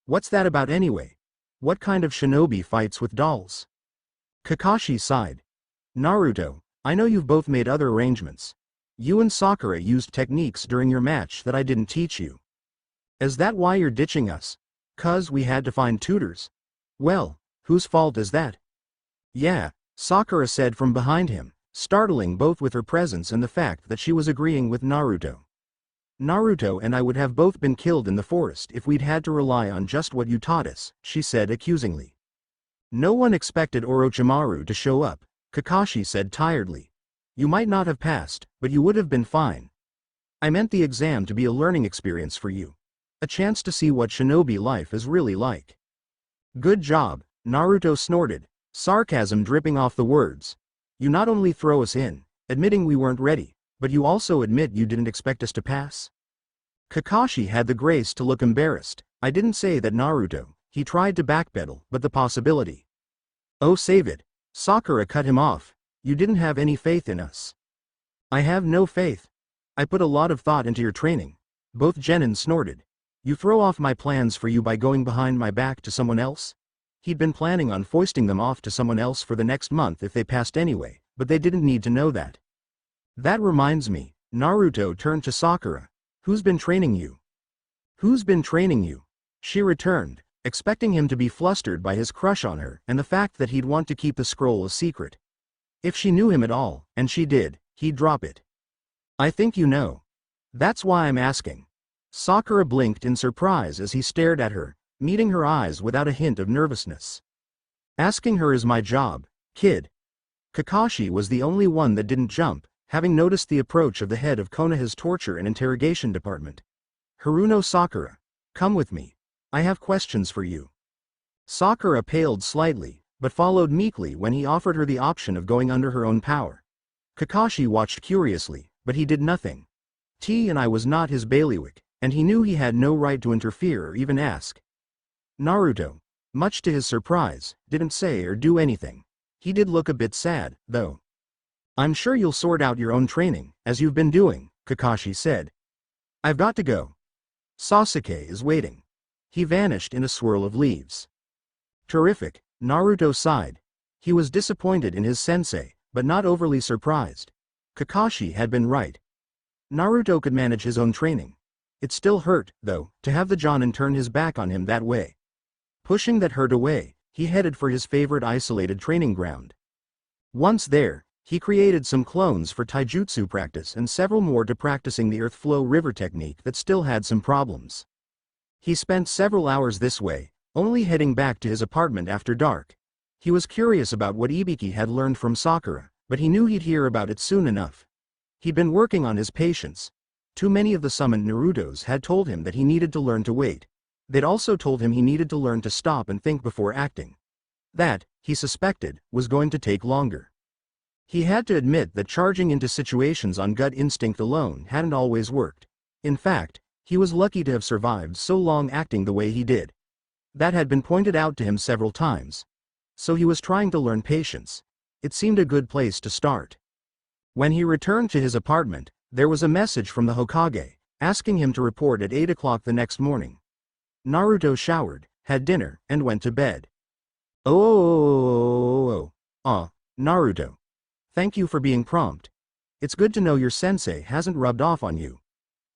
What's that about anyway? What kind of shinobi fights with dolls?" Kakashi sighed. "Naruto, I know you've both made other arrangements. You and Sakura used techniques during your match that I didn't teach you. Is that why you're ditching us? 'Cause we had to find tutors? Well, whose fault is that? Yeah, Sakura said from behind him, startling both with her presence and the fact that she was agreeing with Naruto. Naruto and I would have both been killed in the forest if we'd had to rely on just what you taught us, she said accusingly. No one expected Orochimaru to show up, Kakashi said tiredly. You might not have passed, but you would have been fine. I meant the exam to be a learning experience for you. A chance to see what shinobi life is really like. Good job, Naruto snorted, sarcasm dripping off the words. You not only throw us in, admitting we weren't ready, but you also admit you didn't expect us to pass? Kakashi had the grace to look embarrassed. I didn't say that, Naruto. He tried to backpedal, but the possibility. Oh, save it. Sakura cut him off. You didn't have any faith in us. I have no faith. I put a lot of thought into your training. Both genin snorted. You throw off my plans for you by going behind my back to someone else? He'd been planning on foisting them off to someone else for the next month if they passed anyway, but they didn't need to know that. That reminds me, Naruto turned to Sakura. Who's been training you? Who's been training you? She returned, expecting him to be flustered by his crush on her and the fact that he'd want to keep the scroll a secret. If she knew him at all, and she did, he'd drop it. I think you know. That's why I'm asking. Sakura blinked in surprise as he stared at her, meeting her eyes without a hint of nervousness. Asking her is my job, kid. Kakashi was the only one that didn't jump, having noticed the approach of the head of Konoha's torture and interrogation department. Haruno Sakura, come with me. I have questions for you. Sakura paled slightly, but followed meekly when he offered her the option of going under her own power. Kakashi watched curiously, but he did nothing. And I was not his bailiwick, and he knew he had no right to interfere or even ask. Naruto, much to his surprise, didn't say or do anything. He did look a bit sad, though. I'm sure you'll sort out your own training, as you've been doing, Kakashi said. I've got to go. Sasuke is waiting. He vanished in a swirl of leaves. Terrific, Naruto sighed. He was disappointed in his sensei, but not overly surprised. Kakashi had been right. Naruto could manage his own training. It still hurt, though, to have the Jonin turn his back on him that way. Pushing that hurt away, he headed for his favorite isolated training ground. Once there, he created some clones for taijutsu practice and several more to practicing the earth flow river technique that still had some problems. He spent several hours this way, only heading back to his apartment after dark. He was curious about what Ibiki had learned from Sakura, but he knew he'd hear about it soon enough. He'd been working on his patience. Too many of the summoned Narutos had told him that he needed to learn to wait. They'd also told him he needed to learn to stop and think before acting. That, he suspected, was going to take longer. He had to admit that charging into situations on gut instinct alone hadn't always worked. In fact, he was lucky to have survived so long acting the way he did. That had been pointed out to him several times. So he was trying to learn patience. It seemed a good place to start. When he returned to his apartment, there was a message from the Hokage, asking him to report at 8 o'clock the next morning. Naruto showered, had dinner, and went to bed. Naruto. Thank you for being prompt. It's good to know your sensei hasn't rubbed off on you.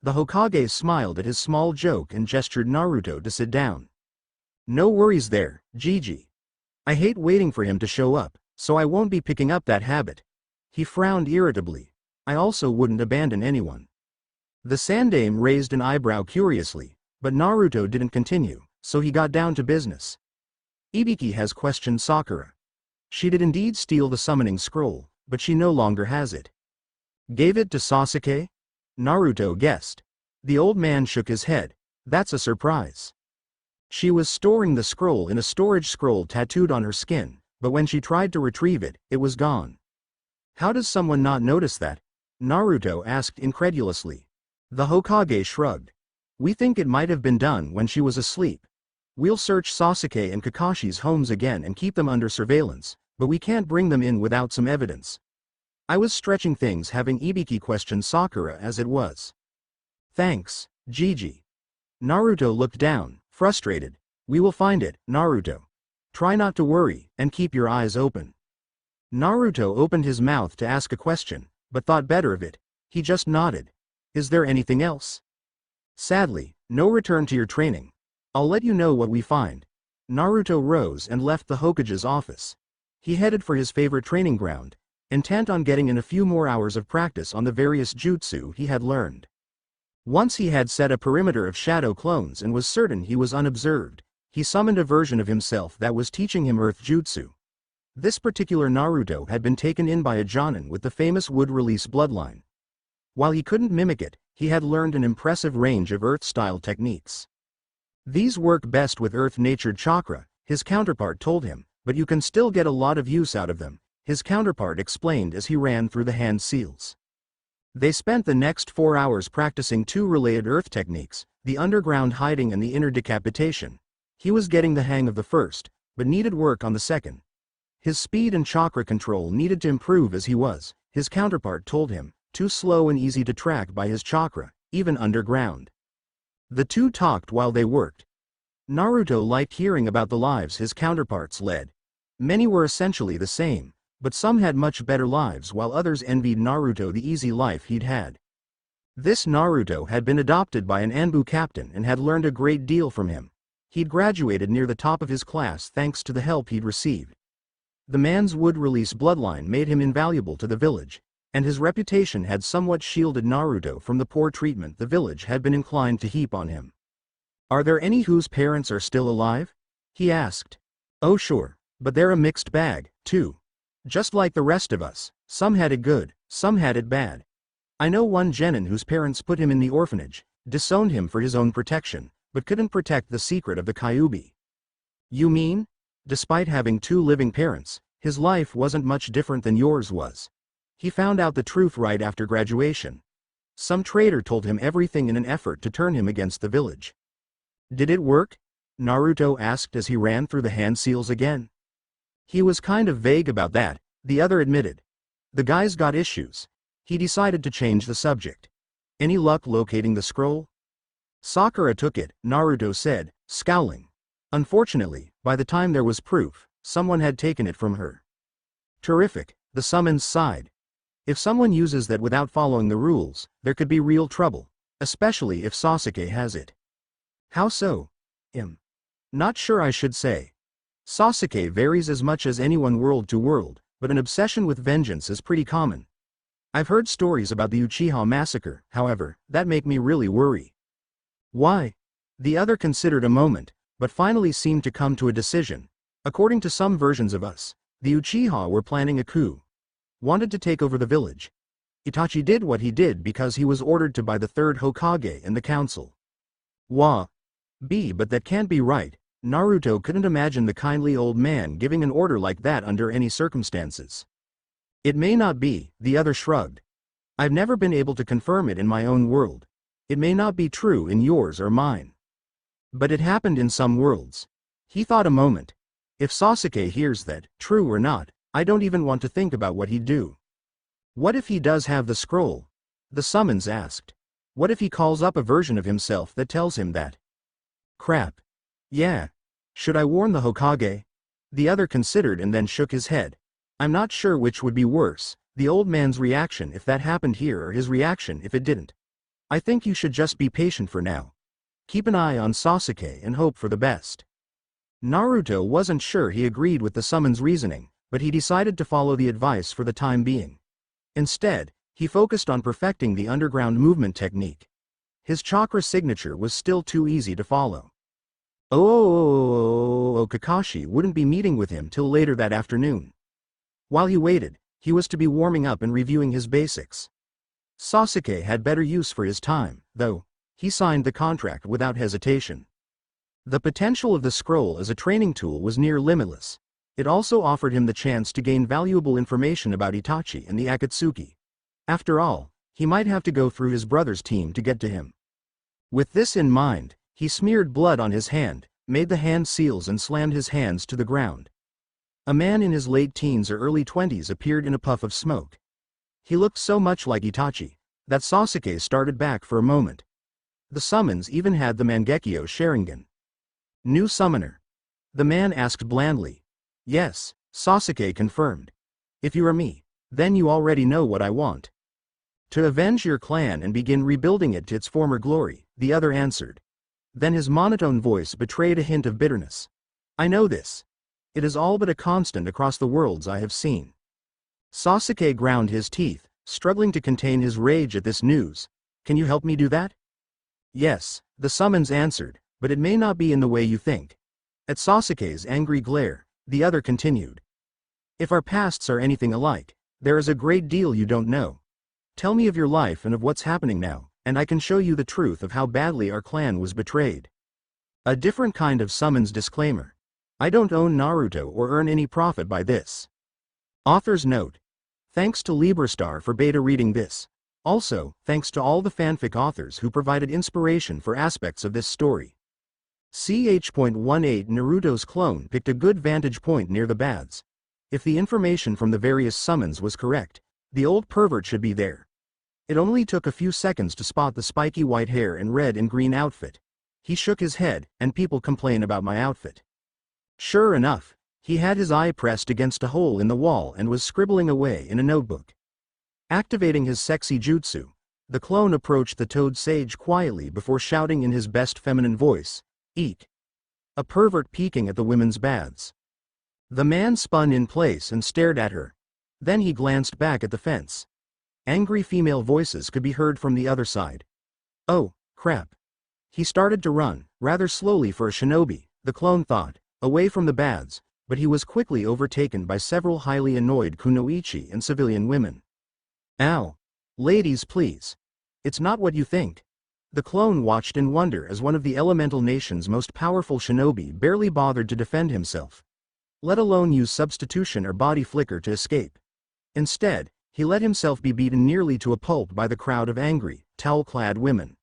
The Hokage smiled at his small joke and gestured Naruto to sit down. No worries there, Gigi. I hate waiting for him to show up, so I won't be picking up that habit. He frowned irritably. I also wouldn't abandon anyone. The Sandaime raised an eyebrow curiously, but Naruto didn't continue, so he got down to business. Ibiki has questioned Sakura. She did indeed steal the summoning scroll, but she no longer has it. Gave it to Sasuke? Naruto guessed. The old man shook his head. That's a surprise. She was storing the scroll in a storage scroll tattooed on her skin, but when she tried to retrieve it, it was gone. How does someone not notice that? Naruto asked incredulously. The Hokage shrugged. We think it might have been done when she was asleep. We'll search Sasuke and Kakashi's homes again and keep them under surveillance, but we can't bring them in without some evidence. I was stretching things having Ibiki question Sakura as it was. Thanks, Gigi. Naruto looked down, frustrated. We will find it, Naruto. Try not to worry, and keep your eyes open. Naruto opened his mouth to ask a question, but thought better of it. He just nodded. Is there anything else? Sadly, no return to your training. I'll let you know what we find. Naruto rose and left the Hokage's office. He headed for his favorite training ground, intent on getting in a few more hours of practice on the various jutsu he had learned. Once he had set a perimeter of shadow clones and was certain he was unobserved, he summoned a version of himself that was teaching him Earth Jutsu. This particular Naruto had been taken in by a Jonin with the famous wood-release bloodline. While he couldn't mimic it, he had learned an impressive range of Earth-style techniques. These work best with Earth-natured chakra, his counterpart told him, but you can still get a lot of use out of them, his counterpart explained as he ran through the hand seals. They spent the next 4 hours practicing two related Earth techniques, the underground hiding and the inner decapitation. He was getting the hang of the first, but needed work on the second. His speed and chakra control needed to improve as he was, his counterpart told him, too slow and easy to track by his chakra, even underground. The two talked while they worked. Naruto liked hearing about the lives his counterparts led. Many were essentially the same, but some had much better lives while others envied Naruto the easy life he'd had. This Naruto had been adopted by an Anbu captain and had learned a great deal from him. He'd graduated near the top of his class thanks to the help he'd received. The man's wood-release bloodline made him invaluable to the village, and his reputation had somewhat shielded Naruto from the poor treatment the village had been inclined to heap on him. Are there any whose parents are still alive? He asked. Oh sure, but they're a mixed bag, too. Just like the rest of us, some had it good, some had it bad. I know one genin whose parents put him in the orphanage, disowned him for his own protection, but couldn't protect the secret of the Kyuubi. You mean? Despite having two living parents, his life wasn't much different than yours was. He found out the truth right after graduation. Some traitor told him everything in an effort to turn him against the village. Did it work? Naruto asked as he ran through the hand seals again. He was kind of vague about that, the other admitted. The guy's got issues. He decided to change the subject. Any luck locating the scroll? Sakura took it, Naruto said, scowling. Unfortunately, by the time there was proof, someone had taken it from her. Terrific, the summons sighed. If someone uses that without following the rules, there could be real trouble, especially if Sasuke has it. How so? Not sure I should say. Sasuke varies as much as anyone world to world, but an obsession with vengeance is pretty common. I've heard stories about the Uchiha massacre, however, that make me really worry. Why? The other considered a moment, but finally seemed to come to a decision. According to some versions of us, the Uchiha were planning a coup. Wanted to take over the village. Itachi did what he did because he was ordered to by the third Hokage and the council. But that can't be right. Naruto couldn't imagine the kindly old man giving an order like that under any circumstances. It may not be, the other shrugged. I've never been able to confirm it in my own world. It may not be true in yours or mine. But it happened in some worlds. He thought a moment. If Sasuke hears that, true or not, I don't even want to think about what he'd do. What if he does have the scroll? The summons asked. What if he calls up a version of himself that tells him that? Crap. Yeah. Should I warn the Hokage? The other considered and then shook his head. I'm not sure which would be worse, the old man's reaction if that happened here or his reaction if it didn't. I think you should just be patient for now. Keep an eye on Sasuke and hope for the best. Naruto wasn't sure he agreed with the summons reasoning, but he decided to follow the advice for the time being. Instead, he focused on perfecting the underground movement technique. His chakra signature was still too easy to follow. Kakashi wouldn't be meeting with him till later that afternoon. While he waited, he was to be warming up and reviewing his basics. Sasuke had better use for his time, though. He signed the contract without hesitation. The potential of the scroll as a training tool was near limitless. It also offered him the chance to gain valuable information about Itachi and the Akatsuki. After all, he might have to go through his brother's team to get to him. With this in mind, he smeared blood on his hand, made the hand seals and slammed his hands to the ground. A man in his late teens or early 20s appeared in a puff of smoke. He looked so much like Itachi that Sasuke started back for a moment. The summons even had the Mangekyo Sharingan. New summoner. The man asked blandly. Yes, Sasuke confirmed. If you are me, then you already know what I want. To avenge your clan and begin rebuilding it to its former glory, the other answered. Then his monotone voice betrayed a hint of bitterness. I know this. It is all but a constant across the worlds I have seen. Sasuke ground his teeth, struggling to contain his rage at this news. Can you help me do that? Yes, the summons answered, but it may not be in the way you think. At Sasuke's angry glare, the other continued. If our pasts are anything alike, there is a great deal you don't know. Tell me of your life and of what's happening now, and I can show you the truth of how badly our clan was betrayed. A different kind of summons disclaimer. I don't own Naruto or earn any profit by this. Author's note. Thanks to Librastar for beta reading this. Also, thanks to all the fanfic authors who provided inspiration for aspects of this story. Ch.18 Naruto's clone picked a good vantage point near the baths. If the information from the various summons was correct, the old pervert should be there. It only took a few seconds to spot the spiky white hair and red and green outfit. He shook his head, and people complain about my outfit. Sure enough, he had his eye pressed against a hole in the wall and was scribbling away in a notebook. Activating his sexy jutsu, the clone approached the toad sage quietly before shouting in his best feminine voice, Eek! A pervert peeking at the women's baths. The man spun in place and stared at her. Then he glanced back at the fence. Angry female voices could be heard from the other side. Oh, crap. He started to run, rather slowly for a shinobi, the clone thought, away from the baths, but he was quickly overtaken by several highly annoyed kunoichi and civilian women. Ow! Ladies please. It's not what you think. The clone watched in wonder as one of the elemental nation's most powerful shinobi barely bothered to defend himself, let alone use substitution or body flicker to escape. Instead, he let himself be beaten nearly to a pulp by the crowd of angry, towel-clad women.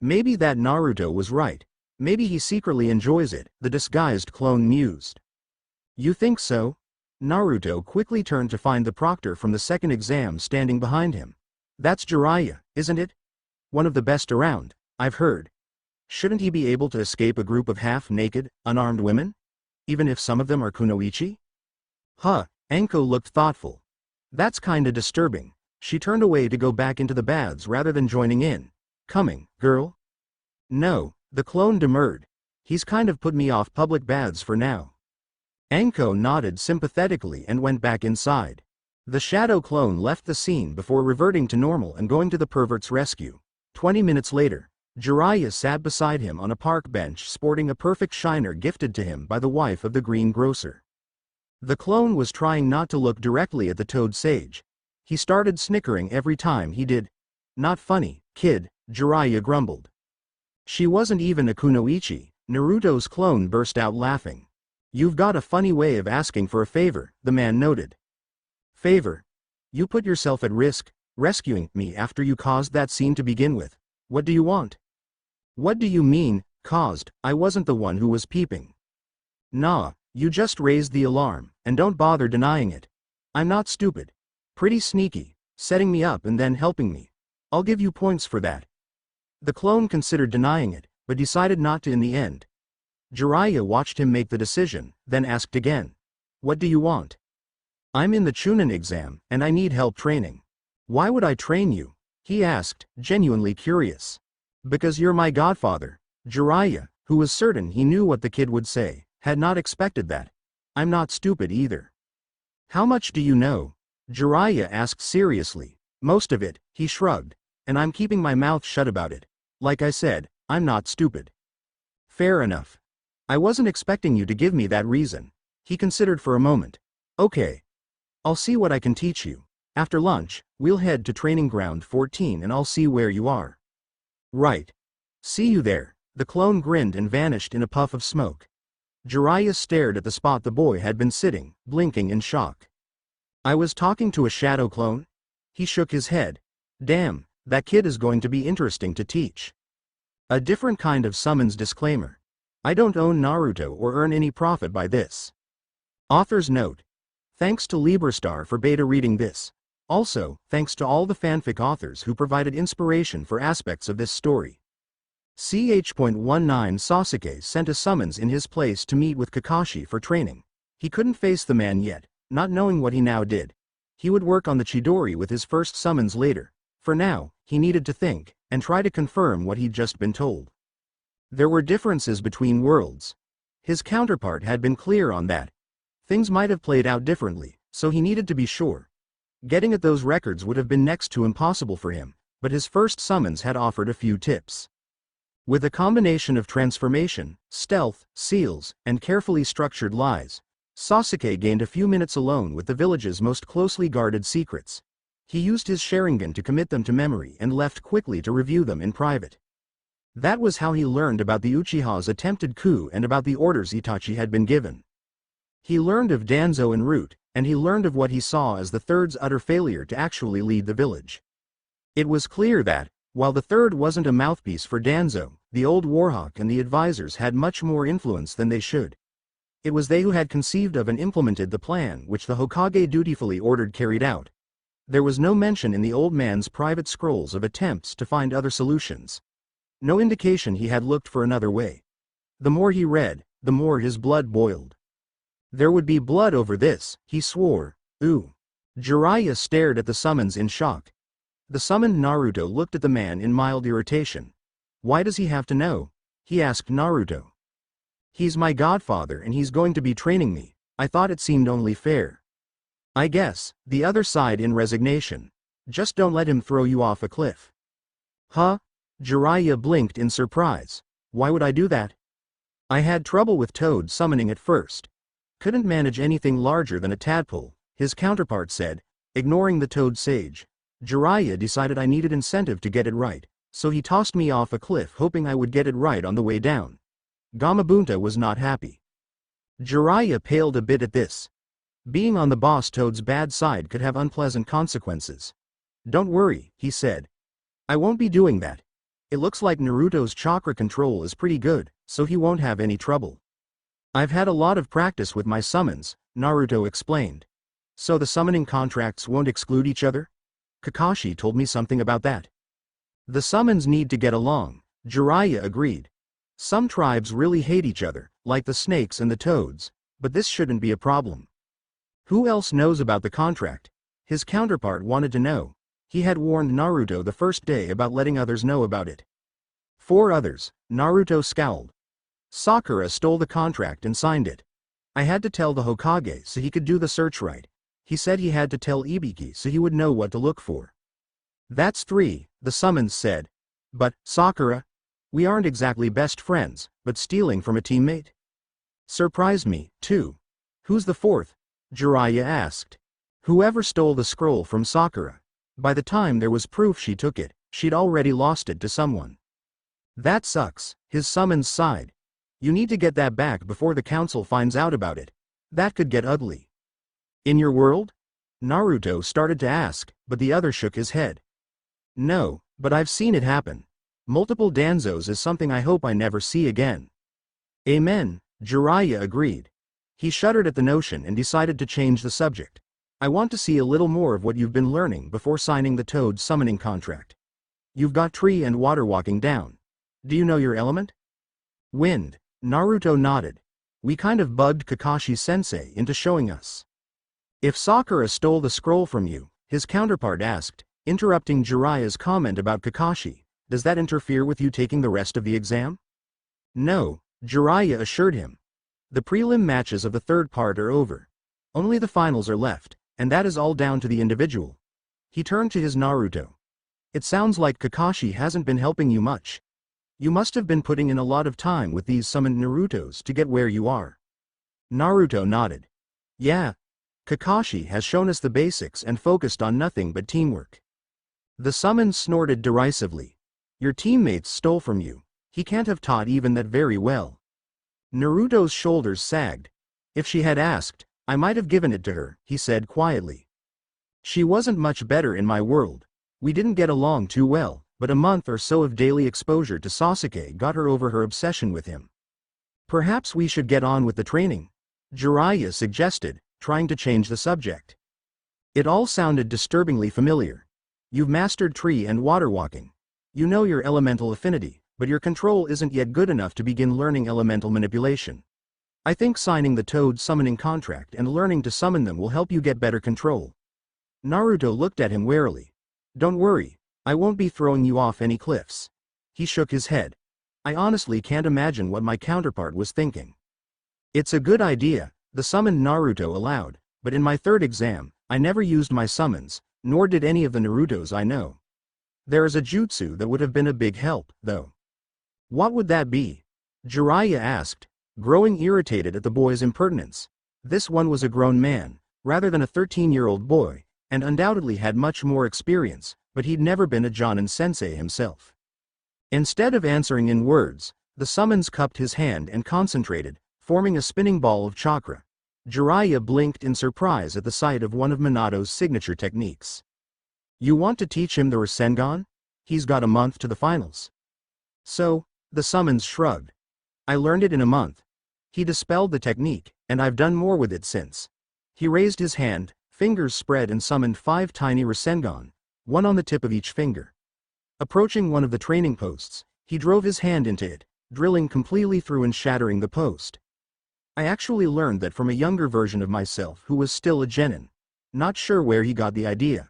Maybe that Naruto was right. Maybe he secretly enjoys it, the disguised clone mused. You think so? Naruto quickly turned to find the proctor from the second exam standing behind him. That's Jiraiya, isn't it? One of the best around, I've heard. Shouldn't he be able to escape a group of half-naked, unarmed women? Even if some of them are kunoichi? Huh, Anko looked thoughtful. That's kinda disturbing. She turned away to go back into the baths rather than joining in. Coming, girl? No, the clone demurred. He's kind of put me off public baths for now. Anko nodded sympathetically and went back inside. The shadow clone left the scene before reverting to normal and going to the pervert's rescue. 20 minutes later, Jiraiya sat beside him on a park bench sporting a perfect shiner gifted to him by the wife of the greengrocer. The clone was trying not to look directly at the toad sage. He started snickering every time he did. Not funny, kid, Jiraiya grumbled. She wasn't even a kunoichi. Naruto's clone burst out laughing. You've got a funny way of asking for a favor, the man noted. Favor? You put yourself at risk, rescuing me after you caused that scene to begin with. What do you want? What do you mean, caused? I wasn't the one who was peeping. Nah, you just raised the alarm, and don't bother denying it. I'm not stupid. Pretty sneaky, setting me up and then helping me. I'll give you points for that. The clone considered denying it, but decided not to in the end. Jiraiya watched him make the decision, then asked again. What do you want? I'm in the Chunin exam, and I need help training. Why would I train you? He asked, genuinely curious. Because you're my godfather. Jiraiya, who was certain he knew what the kid would say, had not expected that. I'm not stupid either. How much do you know? Jiraiya asked seriously. Most of it, he shrugged. And I'm keeping my mouth shut about it. Like I said, I'm not stupid. Fair enough. I wasn't expecting you to give me that reason. He considered for a moment. Okay. I'll see what I can teach you. After lunch, we'll head to Training Ground 14 and I'll see where you are. Right. See you there. The clone grinned and vanished in a puff of smoke. Jiraiya stared at the spot the boy had been sitting, blinking in shock. I was talking to a shadow clone? He shook his head. Damn, that kid is going to be interesting to teach. A different kind of summons disclaimer. I don't own Naruto or earn any profit by this. Author's note. Thanks to Librastar for beta reading this. Also, thanks to all the fanfic authors who provided inspiration for aspects of this story. Ch.19 Sasuke sent a summons in his place to meet with Kakashi for training. He couldn't face the man yet, not knowing what he now did. He would work on the Chidori with his first summons later, For now, he needed to think, and try to confirm what he'd just been told. There were differences between worlds. His counterpart had been clear on that. Things might have played out differently, so he needed to be sure. Getting at those records would have been next to impossible for him, but his first summons had offered a few tips. With a combination of transformation, stealth, seals, and carefully structured lies, Sasuke gained a few minutes alone with the village's most closely guarded secrets. He used his Sharingan to commit them to memory and left quickly to review them in private. That was how he learned about the Uchiha's attempted coup and about the orders Itachi had been given. He learned of Danzo en route, and he learned of what he saw as the Third's utter failure to actually lead the village. It was clear that, while the Third wasn't a mouthpiece for Danzo, the old Warhawk and the advisors had much more influence than they should. It was they who had conceived of and implemented the plan which the Hokage dutifully ordered carried out. There was no mention in the old man's private scrolls of attempts to find other solutions. No indication he had looked for another way. The more he read, the more his blood boiled. There would be blood over this, he swore. Ooh. Jiraiya stared at the summons in shock. The summoned Naruto looked at the man in mild irritation. Why does he have to know? He asked Naruto. He's my godfather and he's going to be training me. I thought it seemed only fair. I guess, the other sighed in resignation. Just don't let him throw you off a cliff. Huh? Jiraiya blinked in surprise. Why would I do that? I had trouble with Toad summoning at first. Couldn't manage anything larger than a tadpole, his counterpart said, ignoring the Toad sage. Jiraiya decided I needed incentive to get it right, so he tossed me off a cliff hoping I would get it right on the way down. Gamabunta was not happy. Jiraiya paled a bit at this. Being on the boss Toad's bad side could have unpleasant consequences. Don't worry, he said. I won't be doing that. It looks like Naruto's chakra control is pretty good, so he won't have any trouble. I've had a lot of practice with my summons, Naruto explained. So the summoning contracts won't exclude each other? Kakashi told me something about that. The summons need to get along, Jiraiya agreed. Some tribes really hate each other, like the snakes and the toads, but this shouldn't be a problem. Who else knows about the contract? His counterpart wanted to know. He had warned Naruto the first day about letting others know about it. 4 others, Naruto scowled. Sakura stole the contract and signed it. I had to tell the Hokage so he could do the search right. He said he had to tell Ibiki so he would know what to look for. That's 3, the summons said. But, Sakura, we aren't exactly best friends, but stealing from a teammate? Surprised me, too. Who's the 4th? Jiraiya asked. Whoever stole the scroll from Sakura. By the time there was proof she took it, she'd already lost it to someone. That sucks, his summons sighed. You need to get that back before the council finds out about it. That could get ugly. In your world? Naruto started to ask, but the other shook his head. No, but I've seen it happen. Multiple Danzos is something I hope I never see again. Amen, Jiraiya agreed. He shuddered at the notion and decided to change the subject. I want to see a little more of what you've been learning before signing the Toad summoning contract. You've got tree and water walking down. Do you know your element? Wind, Naruto nodded. We kind of bugged Kakashi-sensei into showing us. If Sakura stole the scroll from you, his counterpart asked, interrupting Jiraiya's comment about Kakashi, does that interfere with you taking the rest of the exam? No, Jiraiya assured him. The prelim matches of the 3rd part are over. Only the finals are left, and that is all down to the individual. He turned to his Naruto. It sounds like Kakashi hasn't been helping you much. You must have been putting in a lot of time with these summoned Narutos to get where you are. Naruto nodded. Yeah. Kakashi has shown us the basics and focused on nothing but teamwork. The summon snorted derisively. Your teammates stole from you. He can't have taught even that very well. Naruto's shoulders sagged. If she had asked, I might have given it to her, he said quietly. She wasn't much better in my world. We didn't get along too well, but a month or so of daily exposure to Sasuke got her over her obsession with him. Perhaps we should get on with the training, Jiraiya suggested, trying to change the subject. It all sounded disturbingly familiar. You've mastered tree and water walking. You know your elemental affinity, but your control isn't yet good enough to begin learning elemental manipulation. I think signing the Toad summoning contract and learning to summon them will help you get better control. Naruto looked at him warily. Don't worry, I won't be throwing you off any cliffs. He shook his head. I honestly can't imagine what my counterpart was thinking. It's a good idea, the summoned Naruto allowed, but in my third exam, I never used my summons, nor did any of the Narutos I know. There is a jutsu that would have been a big help, though. What would that be? Jiraiya asked, growing irritated at the boy's impertinence. This one was a grown man, rather than a 13-year-old boy, and undoubtedly had much more experience, but he'd never been a Jonin sensei himself. Instead of answering in words, the summons cupped his hand and concentrated, forming a spinning ball of chakra. Jiraiya blinked in surprise at the sight of one of Minato's signature techniques. You want to teach him the Rasengan? He's got a month to the finals. So, the summons shrugged. I learned it in a month. He dispelled the technique, and I've done more with it since. He raised his hand, fingers spread and summoned 5 tiny Rasengan, one on the tip of each finger. Approaching one of the training posts, he drove his hand into it, drilling completely through and shattering the post. I actually learned that from a younger version of myself who was still a genin. Not sure where he got the idea.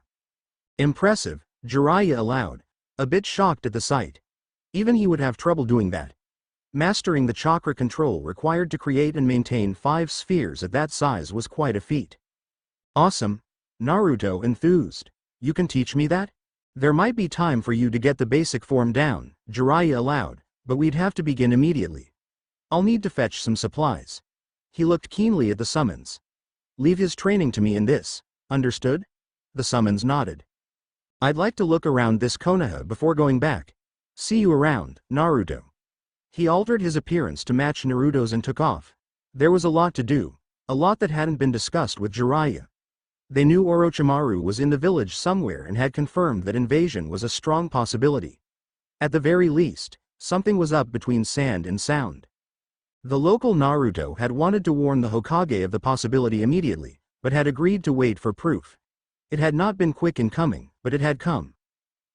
Impressive, Jiraiya allowed, a bit shocked at the sight. Even he would have trouble doing that. Mastering the chakra control required to create and maintain 5 spheres at that size was quite a feat. Awesome, Naruto enthused. You can teach me that? There might be time for you to get the basic form down, Jiraiya allowed, but we'd have to begin immediately. I'll need to fetch some supplies. He looked keenly at the summons. Leave his training to me in this, understood? The summons nodded. I'd like to look around this Konoha before going back. See you around, Naruto. He altered his appearance to match Naruto's and took off. There was a lot to do, a lot that hadn't been discussed with Jiraiya. They knew Orochimaru was in the village somewhere and had confirmed that invasion was a strong possibility. At the very least, something was up between Sand and Sound. The local Naruto had wanted to warn the Hokage of the possibility immediately, but had agreed to wait for proof. It had not been quick in coming, but it had come.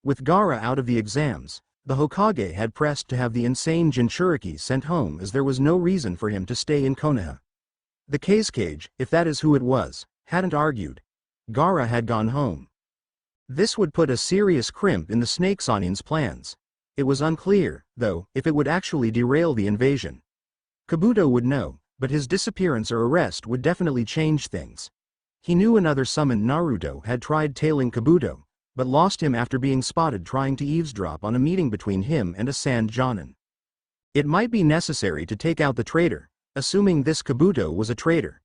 With Gaara out of the exams, the Hokage had pressed to have the insane Jinchuriki sent home as there was no reason for him to stay in Konoha. The Kazekage, if that is who it was, hadn't argued. Gaara had gone home. This would put a serious crimp in the Snake Sanin's plans. It was unclear, though, if it would actually derail the invasion. Kabuto would know, but his disappearance or arrest would definitely change things. He knew another summoned Naruto had tried tailing Kabuto, but lost him after being spotted trying to eavesdrop on a meeting between him and a Sand Jonin. It might be necessary to take out the traitor, assuming this Kabuto was a traitor.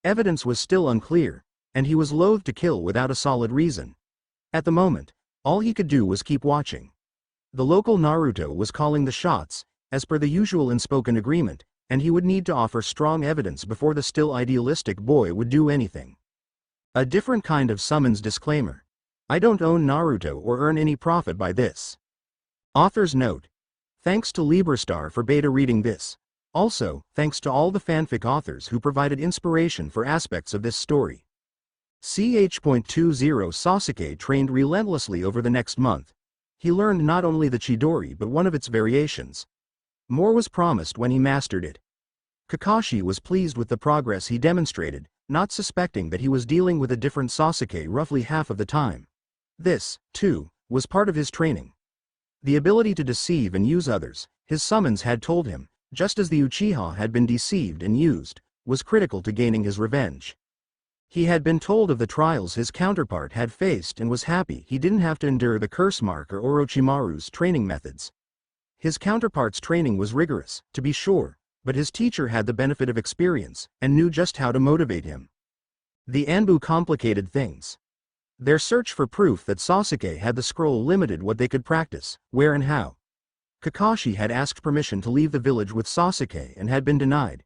Evidence was still unclear, and he was loath to kill without a solid reason. At the moment, all he could do was keep watching. The local Naruto was calling the shots, as per the usual unspoken agreement, and he would need to offer strong evidence before the still idealistic boy would do anything. A different kind of summons disclaimer. I don't own Naruto or earn any profit by this. Author's note. Thanks to Librastar for beta reading this. Also, thanks to all the fanfic authors who provided inspiration for aspects of this story. Ch.20 Sasuke trained relentlessly over the next month. He learned not only the Chidori but one of its variations. More was promised when he mastered it. Kakashi was pleased with the progress he demonstrated, not suspecting that he was dealing with a different Sasuke roughly half of the time. This, too, was part of his training. The ability to deceive and use others, his summons had told him, just as the Uchiha had been deceived and used, was critical to gaining his revenge. He had been told of the trials his counterpart had faced and was happy he didn't have to endure the curse mark or Orochimaru's training methods. His counterpart's training was rigorous, to be sure, but his teacher had the benefit of experience and knew just how to motivate him. The Anbu complicated things. Their search for proof that Sasuke had the scroll limited what they could practice, where and how. Kakashi had asked permission to leave the village with Sasuke and had been denied.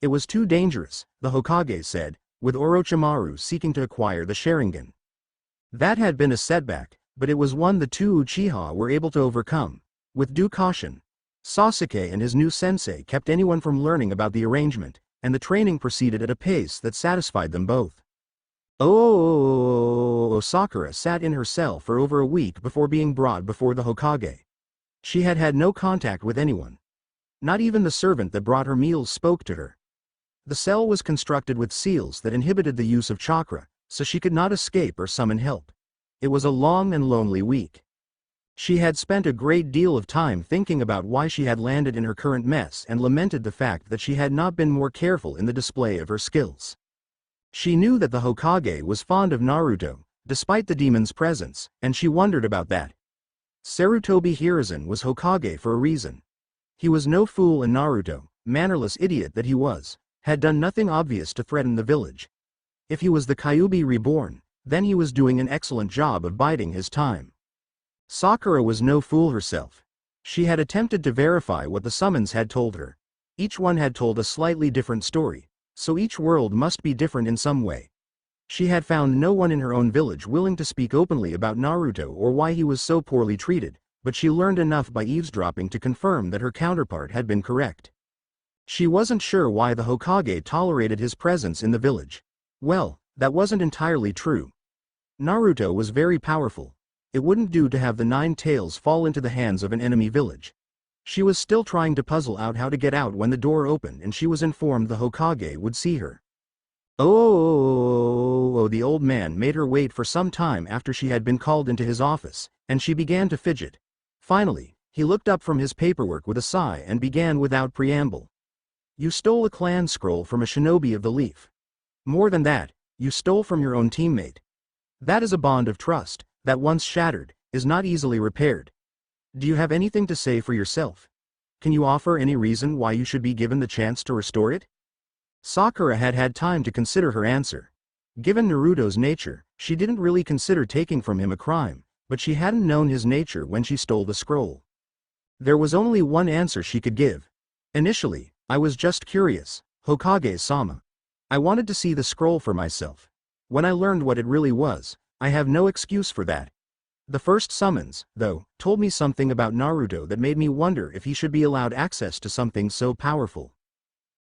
It was too dangerous, the Hokage said, with Orochimaru seeking to acquire the Sharingan. That had been a setback, but it was one the two Uchiha were able to overcome. With due caution, Sasuke and his new sensei kept anyone from learning about the arrangement, and the training proceeded at a pace that satisfied them both. Sakura sat in her cell for over a week before being brought before the Hokage. She had had no contact with anyone. Not even the servant that brought her meals spoke to her. The cell was constructed with seals that inhibited the use of chakra, so she could not escape or summon help. It was a long and lonely week. She had spent a great deal of time thinking about why she had landed in her current mess and lamented the fact that she had not been more careful in the display of her skills. She knew that the Hokage was fond of Naruto, despite the demon's presence, and she wondered about that. Sarutobi Hiruzen was Hokage for a reason. He was no fool, and Naruto, mannerless idiot that he was, had done nothing obvious to threaten the village. If he was the Kyuubi reborn, then he was doing an excellent job of biding his time. Sakura was no fool herself. She had attempted to verify what the summons had told her. Each one had told a slightly different story, so each world must be different in some way. She had found no one in her own village willing to speak openly about Naruto or why he was so poorly treated, but she learned enough by eavesdropping to confirm that her counterpart had been correct. She wasn't sure why the Hokage tolerated his presence in the village. Well, that wasn't entirely true. Naruto was very powerful. It wouldn't do to have the 9 tails fall into the hands of an enemy village. She was still trying to puzzle out how to get out when the door opened and she was informed the Hokage would see her. Oh, the old man made her wait for some time after she had been called into his office, and she began to fidget. Finally, he looked up from his paperwork with a sigh and began without preamble. You stole a clan scroll from a shinobi of the leaf. More than that, you stole from your own teammate. That is a bond of trust that once shattered, is not easily repaired. Do you have anything to say for yourself? Can you offer any reason why you should be given the chance to restore it? Sakura had had time to consider her answer. Given Naruto's nature, she didn't really consider taking from him a crime, but she hadn't known his nature when she stole the scroll. There was only one answer she could give. Initially, I was just curious, Hokage-sama. I wanted to see the scroll for myself. When I learned what it really was, I have no excuse for that. The first summons, though, told me something about Naruto that made me wonder if he should be allowed access to something so powerful.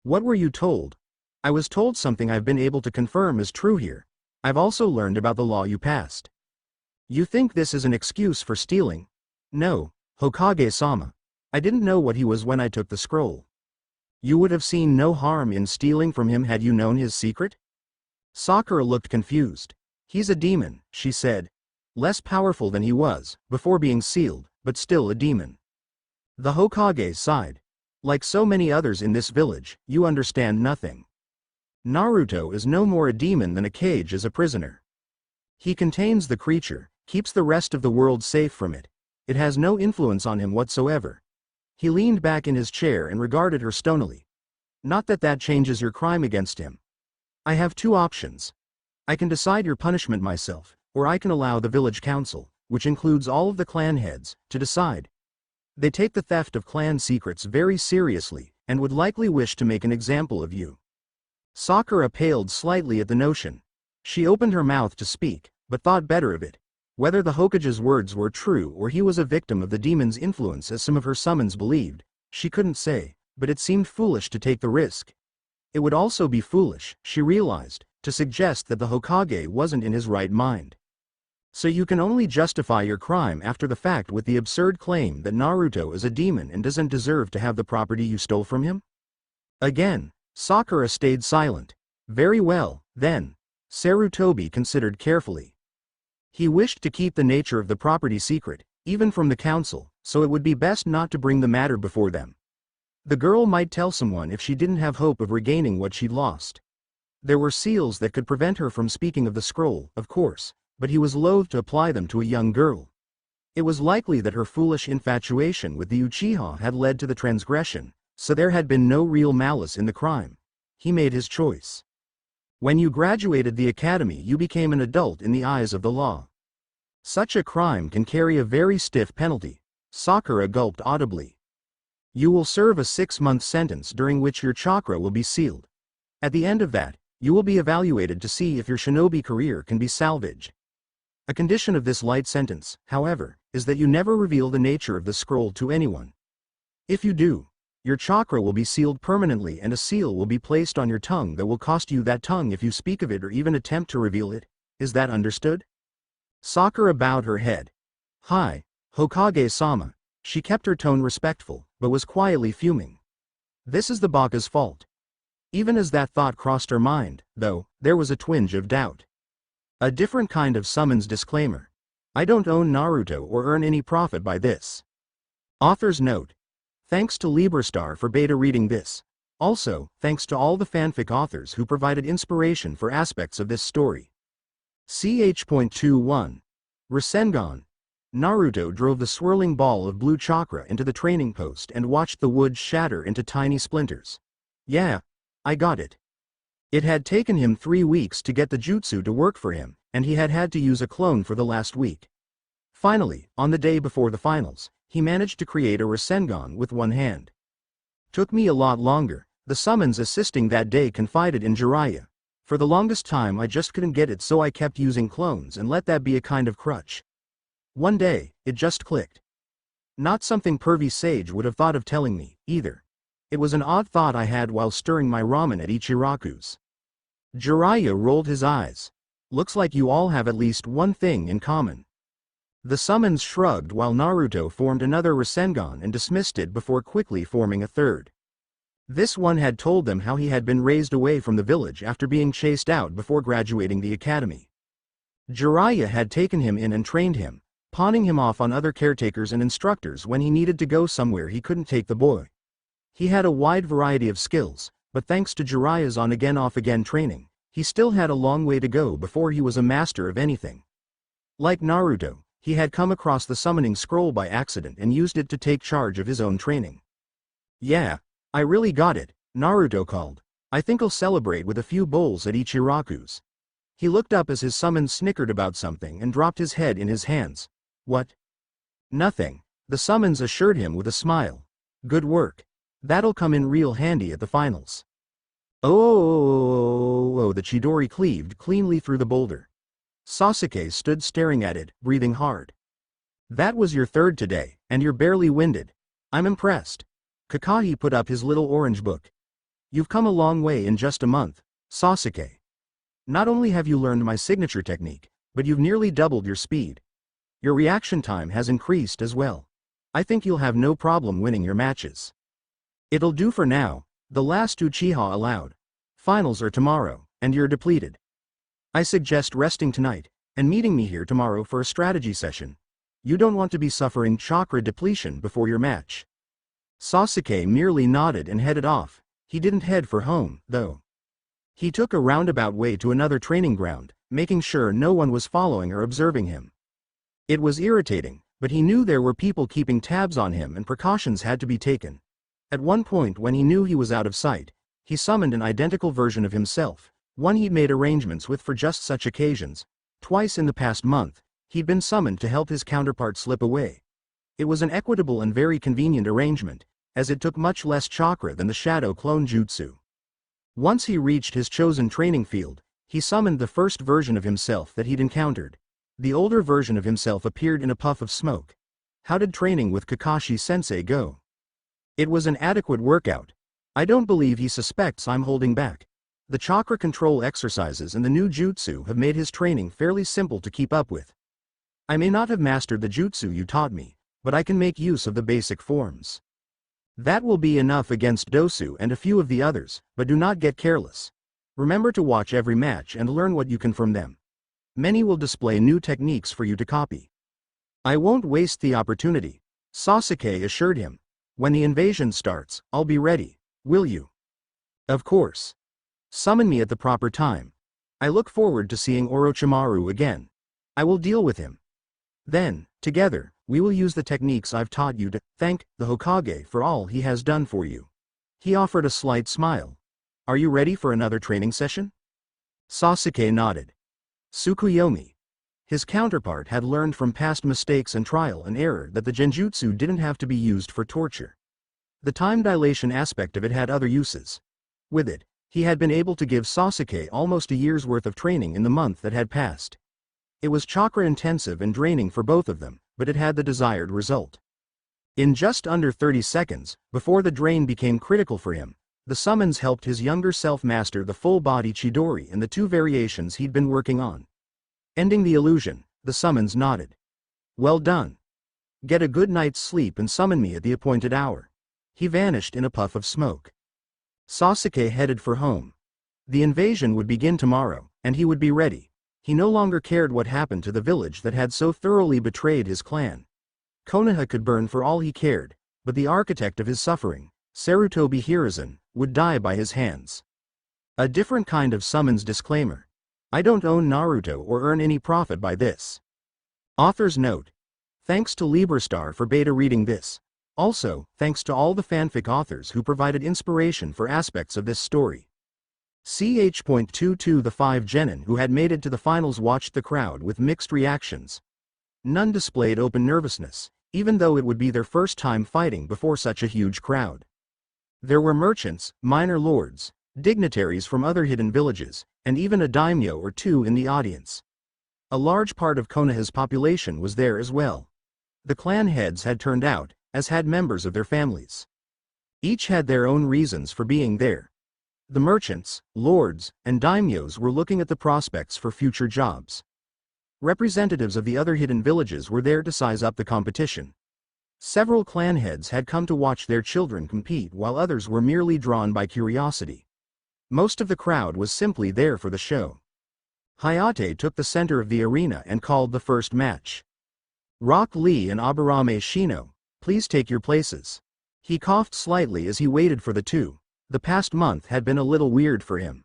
What were you told? I was told something I've been able to confirm is true here. I've also learned about the law you passed. You think this is an excuse for stealing? No, Hokage-sama. I didn't know what he was when I took the scroll. You would have seen no harm in stealing from him had you known his secret? Sakura looked confused. He's a demon, she said. Less powerful than he was, before being sealed, but still a demon. The Hokage sighed. Like so many others in this village, you understand nothing. Naruto is no more a demon than a cage is a prisoner. He contains the creature, keeps the rest of the world safe from it. It has no influence on him whatsoever. He leaned back in his chair and regarded her stonily. Not that that changes your crime against him. I have 2 options. I can decide your punishment myself, or I can allow the village council, which includes all of the clan heads, to decide. They take the theft of clan secrets very seriously, and would likely wish to make an example of you. Sakura paled slightly at the notion. She opened her mouth to speak, but thought better of it. Whether the Hokage's words were true or he was a victim of the demon's influence as some of her summons believed, she couldn't say, but it seemed foolish to take the risk. It would also be foolish, she realized, to suggest that the Hokage wasn't in his right mind. So you can only justify your crime after the fact with the absurd claim that Naruto is a demon and doesn't deserve to have the property you stole from him? Again, Sakura stayed silent. Very well, then. Sarutobi considered carefully. He wished to keep the nature of the property secret, even from the council, so it would be best not to bring the matter before them. The girl might tell someone if she didn't have hope of regaining what she'd lost. There were seals that could prevent her from speaking of the scroll, of course, but he was loath to apply them to a young girl. It was likely that her foolish infatuation with the Uchiha had led to the transgression, so there had been no real malice in the crime. He made his choice. When you graduated the academy, you became an adult in the eyes of the law. Such a crime can carry a very stiff penalty. Sakura gulped audibly. You will serve a 6-month sentence during which your chakra will be sealed. At the end of that, you will be evaluated to see if your shinobi career can be salvaged. A condition of this light sentence, however, is that you never reveal the nature of the scroll to anyone. If you do, your chakra will be sealed permanently and a seal will be placed on your tongue that will cost you that tongue if you speak of it or even attempt to reveal it. Is that understood? Sakura bowed her head. Hi, Hokage-sama. She kept her tone respectful, but was quietly fuming. This is the Baka's fault. Even as that thought crossed her mind, though, there was a twinge of doubt. A different kind of summons disclaimer. I don't own Naruto or earn any profit by this. Author's note. Thanks to LibraStar for beta reading this. Also, thanks to all the fanfic authors who provided inspiration for aspects of this story. Ch.21. Rasengan. Naruto drove the swirling ball of blue chakra into the training post and watched the wood shatter into tiny splinters. Yeah, I got it. It had taken him 3 weeks to get the jutsu to work for him, and he had had to use a clone for the last week. Finally, on the day before the finals, he managed to create a Rasengan with one hand. Took me a lot longer. The summons assisting that day confided in Jiraiya. For the longest time I just couldn't get it, so I kept using clones and let that be a kind of crutch. One day, it just clicked. Not something pervy sage would have thought of telling me, either. It was an odd thought I had while stirring my ramen at Ichiraku's. Jiraiya rolled his eyes. Looks like you all have at least one thing in common. The summons shrugged while Naruto formed another Rasengan and dismissed it before quickly forming a third. This one had told them how he had been raised away from the village after being chased out before graduating the academy. Jiraiya had taken him in and trained him, pawning him off on other caretakers and instructors when he needed to go somewhere he couldn't take the boy. He had a wide variety of skills, but thanks to Jiraiya's on-again off-again training, he still had a long way to go before he was a master of anything. Like Naruto, he had come across the summoning scroll by accident and used it to take charge of his own training. Yeah, I really got it, Naruto called. I think I'll celebrate with a few bowls at Ichiraku's. He looked up as his summons snickered about something and dropped his head in his hands. What? Nothing, the summons assured him with a smile. Good work. That'll come in real handy at the finals. Oh, the Chidori cleaved cleanly through the boulder. Sasuke stood staring at it, breathing hard. That was your third today, and you're barely winded. I'm impressed. Kakashi put up his little orange book. You've come a long way in just a month, Sasuke. Not only have you learned my signature technique, but you've nearly doubled your speed. Your reaction time has increased as well. I think you'll have no problem winning your matches. It'll do for now, the last Uchiha allowed. Finals are tomorrow, and you're depleted. I suggest resting tonight, and meeting me here tomorrow for a strategy session. You don't want to be suffering chakra depletion before your match. Sasuke merely nodded and headed off. He didn't head for home, though. He took a roundabout way to another training ground, making sure no one was following or observing him. It was irritating, but he knew there were people keeping tabs on him and precautions had to be taken. At one point when he knew he was out of sight, he summoned an identical version of himself, one he'd made arrangements with for just such occasions. Twice in the past month, he'd been summoned to help his counterpart slip away. It was an equitable and very convenient arrangement, as it took much less chakra than the shadow clone jutsu. Once he reached his chosen training field, he summoned the first version of himself that he'd encountered. The older version of himself appeared in a puff of smoke. How did training with Kakashi-sensei go? It was an adequate workout. I don't believe he suspects I'm holding back. The chakra control exercises and the new jutsu have made his training fairly simple to keep up with. I may not have mastered the jutsu you taught me, but I can make use of the basic forms. That will be enough against Dosu and a few of the others, but do not get careless. Remember to watch every match and learn what you can from them. Many will display new techniques for you to copy. I won't waste the opportunity, Sasuke assured him. When the invasion starts, I'll be ready, will you? Of course. Summon me at the proper time. I look forward to seeing Orochimaru again. I will deal with him. Then, together, we will use the techniques I've taught you to thank the Hokage for all he has done for you. He offered a slight smile. Are you ready for another training session? Sasuke nodded. Tsukuyomi. His counterpart had learned from past mistakes and trial and error that the genjutsu didn't have to be used for torture. The time dilation aspect of it had other uses. With it, he had been able to give Sasuke almost a year's worth of training in the month that had passed. It was chakra-intensive and draining for both of them, but it had the desired result. In just under 30 seconds, before the drain became critical for him, the summons helped his younger self master the full-body Chidori and the two variations he'd been working on. Ending the illusion, the summons nodded. Well done. Get a good night's sleep and summon me at the appointed hour. He vanished in a puff of smoke. Sasuke headed for home. The invasion would begin tomorrow, and he would be ready. He no longer cared what happened to the village that had so thoroughly betrayed his clan. Konoha could burn for all he cared, but the architect of his suffering, Sarutobi Hiruzen, would die by his hands. A different kind of summons disclaimer. I don't own Naruto or earn any profit by this. Author's note. Thanks to Librastar for beta reading this. Also, thanks to all the fanfic authors who provided inspiration for aspects of this story. Ch.22 The 5 genin who had made it to the finals watched the crowd with mixed reactions. None displayed open nervousness, even though it would be their first time fighting before such a huge crowd. There were merchants, minor lords, dignitaries from other hidden villages, and even a daimyo or two in the audience. A large part of Konoha's population was there as well. The clan heads had turned out, as had members of their families. Each had their own reasons for being there. The merchants, lords, and daimyos were looking at the prospects for future jobs. Representatives of the other hidden villages were there to size up the competition. Several clan heads had come to watch their children compete while others were merely drawn by curiosity. Most of the crowd was simply there for the show. Hayate took the center of the arena and called the first match. Rock Lee and Aburame Shino, please take your places. He coughed slightly as he waited for the two. The past month had been a little weird for him.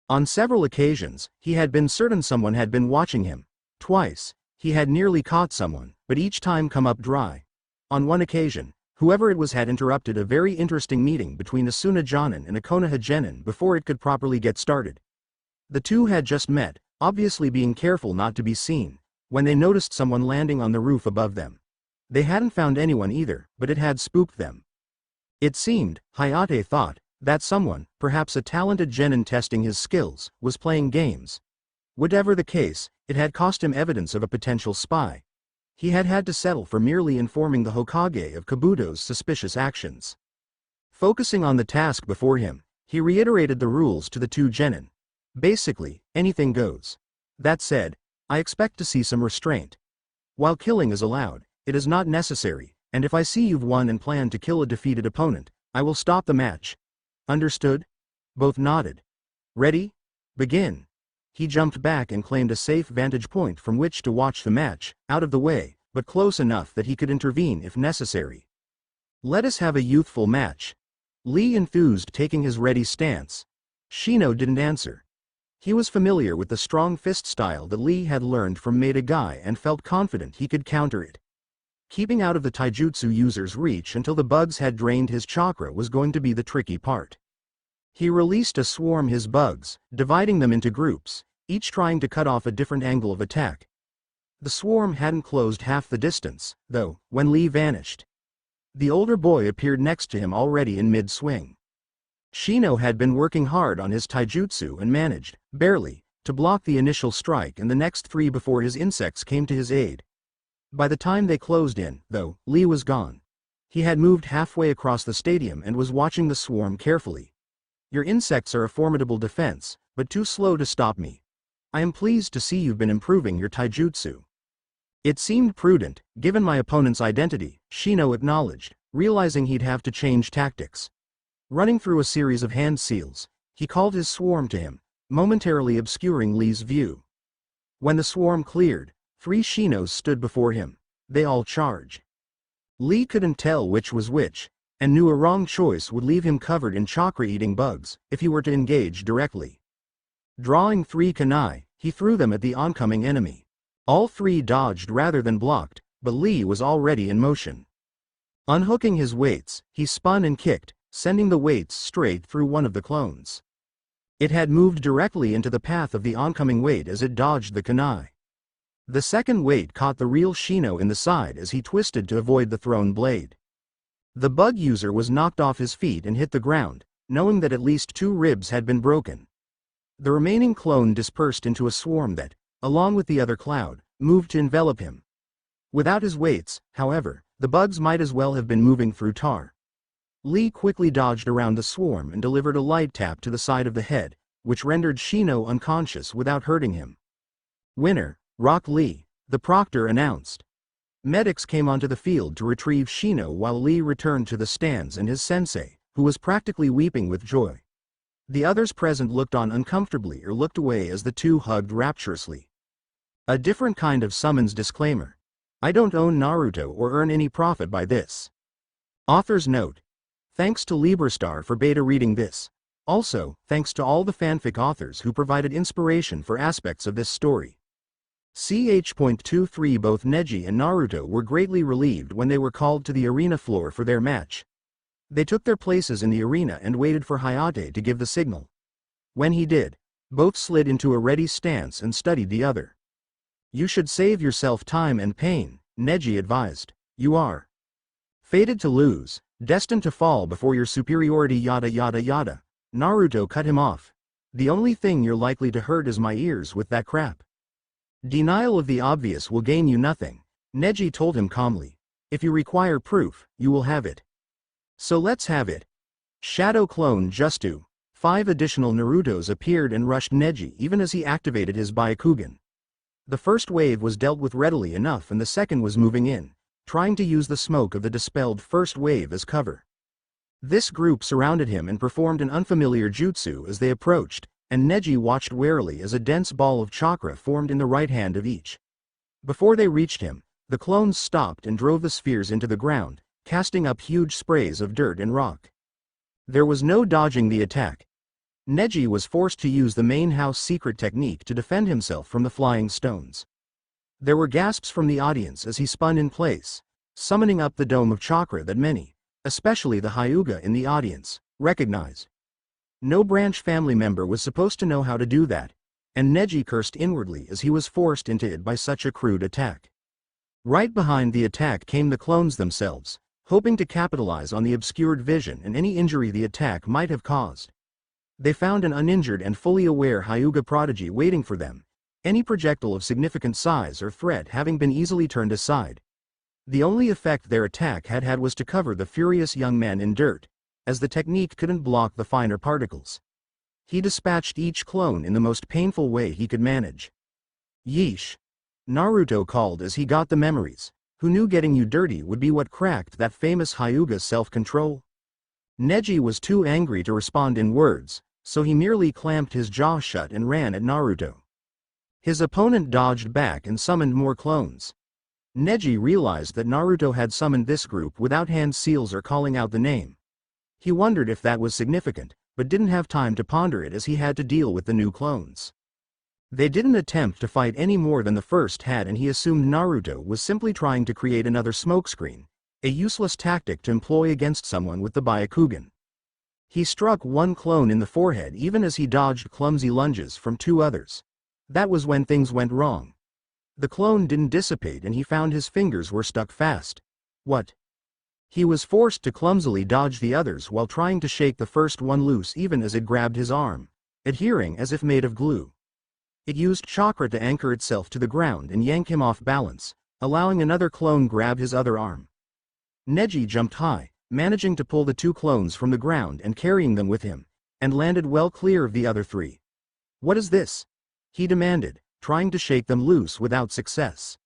On several occasions, he had been certain someone had been watching him. Twice, he had nearly caught someone, but each time come up dry. On one occasion, whoever it was had interrupted a very interesting meeting between a Suna Jonin and a Konoha Genin before it could properly get started. The two had just met, obviously being careful not to be seen, when they noticed someone landing on the roof above them. They hadn't found anyone either, but it had spooked them. It seemed, Hayate thought, that someone, perhaps a talented genin testing his skills, was playing games. Whatever the case, it had cost him evidence of a potential spy. He had had to settle for merely informing the Hokage of Kabuto's suspicious actions. Focusing on the task before him, he reiterated the rules to the two genin. Basically, anything goes. That said, I expect to see some restraint. While killing is allowed, it is not necessary, and if I see you've won and plan to kill a defeated opponent, I will stop the match. Understood? Both nodded. Ready? Begin. He jumped back and claimed a safe vantage point from which to watch the match, out of the way, but close enough that he could intervene if necessary. Let us have a youthful match. Lee enthused, taking his ready stance. Shino didn't answer. He was familiar with the strong fist style that Lee had learned from Maida Guy and felt confident he could counter it. Keeping out of the taijutsu user's reach until the bugs had drained his chakra was going to be the tricky part. He released a swarm his bugs, dividing them into groups, each trying to cut off a different angle of attack. The swarm hadn't closed half the distance, though, when Lee vanished. The older boy appeared next to him already in mid-swing. Shino had been working hard on his taijutsu and managed, barely, to block the initial strike and the next three before his insects came to his aid. By the time they closed in, though, Lee was gone. He had moved halfway across the stadium and was watching the swarm carefully. Your insects are a formidable defense, but too slow to stop me. I am pleased to see you've been improving your taijutsu. It seemed prudent, given my opponent's identity, Shino acknowledged, realizing he'd have to change tactics. Running through a series of hand seals, he called his swarm to him, momentarily obscuring Lee's view. When the swarm cleared, 3 Shinos stood before him. They all charged. Lee couldn't tell which was which, and knew a wrong choice would leave him covered in chakra-eating bugs, if he were to engage directly. Drawing 3 kunai, he threw them at the oncoming enemy. All 3 dodged rather than blocked, but Lee was already in motion. Unhooking his weights, he spun and kicked, sending the weights straight through one of the clones. It had moved directly into the path of the oncoming weight as it dodged the kunai. The second weight caught the real Shino in the side as he twisted to avoid the thrown blade. The bug user was knocked off his feet and hit the ground, knowing that at least 2 ribs had been broken. The remaining clone dispersed into a swarm that, along with the other cloud, moved to envelop him. Without his weights, however, the bugs might as well have been moving through tar. Lee quickly dodged around the swarm and delivered a light tap to the side of the head, which rendered Shino unconscious without hurting him. Winner, Rock Lee, the proctor announced. Medics came onto the field to retrieve Shino while Lee returned to the stands and his sensei, who was practically weeping with joy. The others present looked on uncomfortably or looked away as the two hugged rapturously. A different kind of summons disclaimer. I don't own Naruto or earn any profit by this. Author's note. Thanks to Librastar for beta reading this. Also, thanks to all the fanfic authors who provided inspiration for aspects of this story. Ch.23 Both Neji and Naruto were greatly relieved when they were called to the arena floor for their match. They took their places in the arena and waited for Hayate to give the signal. When he did, both slid into a ready stance and studied the other. You should save yourself time and pain, Neji advised. You are fated to lose, destined to fall before your superiority yada yada yada. Naruto cut him off. The only thing you're likely to hurt is my ears with that crap. Denial of the obvious will gain you nothing, Neji told him calmly. If you require proof, you will have it. So let's have it. Shadow clone Justu. 5 additional Narutos appeared and rushed Neji even as he activated his Byakugan. The first wave was dealt with readily enough and the second was moving in, trying to use the smoke of the dispelled first wave as cover. This group surrounded him and performed an unfamiliar jutsu as they approached, and Neji watched warily as a dense ball of chakra formed in the right hand of each. Before they reached him, the clones stopped and drove the spheres into the ground, casting up huge sprays of dirt and rock. There was no dodging the attack. Neji was forced to use the main house secret technique to defend himself from the flying stones. There were gasps from the audience as he spun in place, summoning up the dome of chakra that many, especially the Hyuga in the audience, recognized. No branch family member was supposed to know how to do that, and Neji cursed inwardly as he was forced into it by such a crude attack. Right behind the attack came the clones themselves, hoping to capitalize on the obscured vision and any injury the attack might have caused. They found an uninjured and fully aware Hyuga prodigy waiting for them, any projectile of significant size or threat having been easily turned aside. The only effect their attack had was to cover the furious young man in dirt, as the technique couldn't block the finer particles. He dispatched each clone in the most painful way he could manage. Yeesh. Naruto called as he got the memories. Who knew getting you dirty would be what cracked that famous Hyuga's self-control? Neji was too angry to respond in words, so he merely clamped his jaw shut and ran at Naruto. His opponent dodged back and summoned more clones. Neji realized that Naruto had summoned this group without hand seals or calling out the name. He wondered if that was significant, but didn't have time to ponder it as he had to deal with the new clones. They didn't attempt to fight any more than the first had, and he assumed Naruto was simply trying to create another smokescreen, a useless tactic to employ against someone with the Byakugan. He struck one clone in the forehead even as he dodged clumsy lunges from 2 others. That was when things went wrong. The clone didn't dissipate and he found his fingers were stuck fast. What? He was forced to clumsily dodge the others while trying to shake the first one loose even as it grabbed his arm, adhering as if made of glue. It used chakra to anchor itself to the ground and yank him off balance, allowing another clone grab his other arm. Neji jumped high, managing to pull the 2 clones from the ground and carrying them with him, and landed well clear of the other 3. What is this? He demanded, trying to shake them loose without success.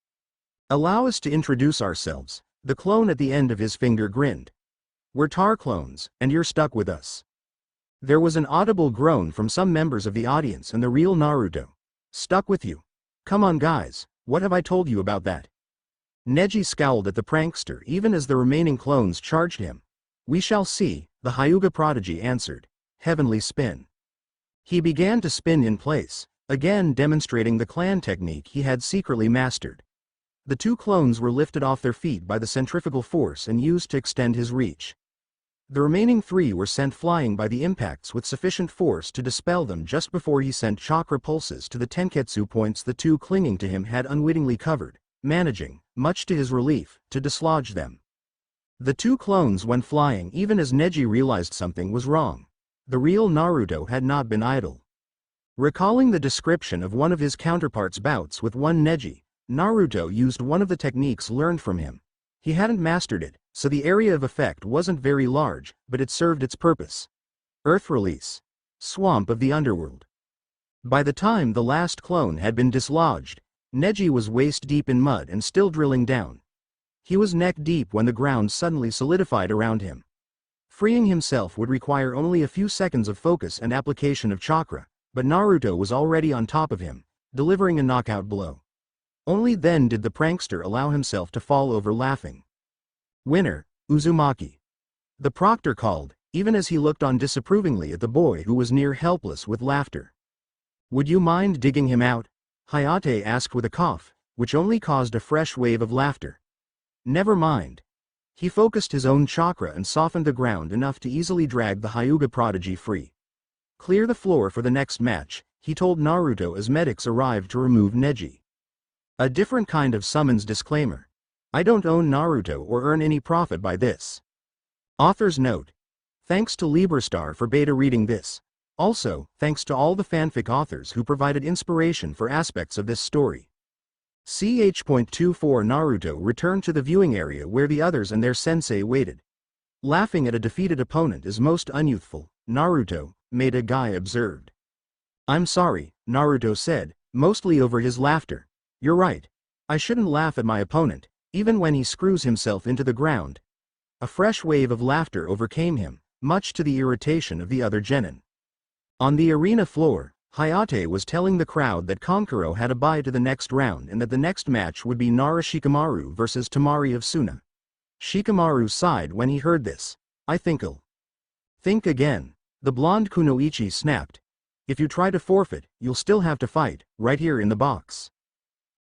Allow us to introduce ourselves, the clone at the end of his finger grinned. We're Tar clones, and you're stuck with us. There was an audible groan from some members of the audience and the real Naruto. Stuck with you? Come on guys, what have I told you about that? Neji scowled at the prankster even as the remaining clones charged him. We shall see, the Hyuga prodigy answered. Heavenly spin. He began to spin in place, again demonstrating the clan technique he had secretly mastered. The 2 clones were lifted off their feet by the centrifugal force and used to extend his reach. The remaining 3 were sent flying by the impacts with sufficient force to dispel them just before he sent chakra pulses to the tenketsu points the 2 clinging to him had unwittingly covered, managing, much to his relief, to dislodge them. The 2 clones went flying even as Neji realized something was wrong. The real Naruto had not been idle. Recalling the description of one of his counterpart's bouts with one Neji, Naruto used one of the techniques learned from him. He hadn't mastered it, so the area of effect wasn't very large, but it served its purpose. Earth release. Swamp of the underworld. By the time the last clone had been dislodged, Neji was waist deep in mud and still drilling down. He was neck deep when the ground suddenly solidified around him. Freeing himself would require only a few seconds of focus and application of chakra, but Naruto was already on top of him, delivering a knockout blow. Only then did the prankster allow himself to fall over laughing. "Winner, Uzumaki." The proctor called, even as he looked on disapprovingly at the boy who was near helpless with laughter. "Would you mind digging him out?" Hayate asked with a cough, which only caused a fresh wave of laughter. "Never mind." He focused his own chakra and softened the ground enough to easily drag the Hyuga prodigy free. "Clear the floor for the next match," he told Naruto as medics arrived to remove Neji. A different kind of summons disclaimer. I don't own Naruto or earn any profit by this. Author's note. Thanks to Librastar for beta reading this. Also, thanks to all the fanfic authors who provided inspiration for aspects of this story. Ch.24 Naruto returned to the viewing area where the others and their sensei waited. Laughing at a defeated opponent is most unyouthful, Naruto, Maida Guy observed. "I'm sorry," Naruto said, mostly over his laughter. "You're right. I shouldn't laugh at my opponent, even when he screws himself into the ground." A fresh wave of laughter overcame him, much to the irritation of the other genin. On the arena floor, Hayate was telling the crowd that Kankuro had a bye to the next round and that the next match would be Nara Shikamaru versus Tamari of Suna. Shikamaru sighed when he heard this. "I think I'll think again." The blonde Kunoichi snapped. "If you try to forfeit, you'll still have to fight, right here in the box."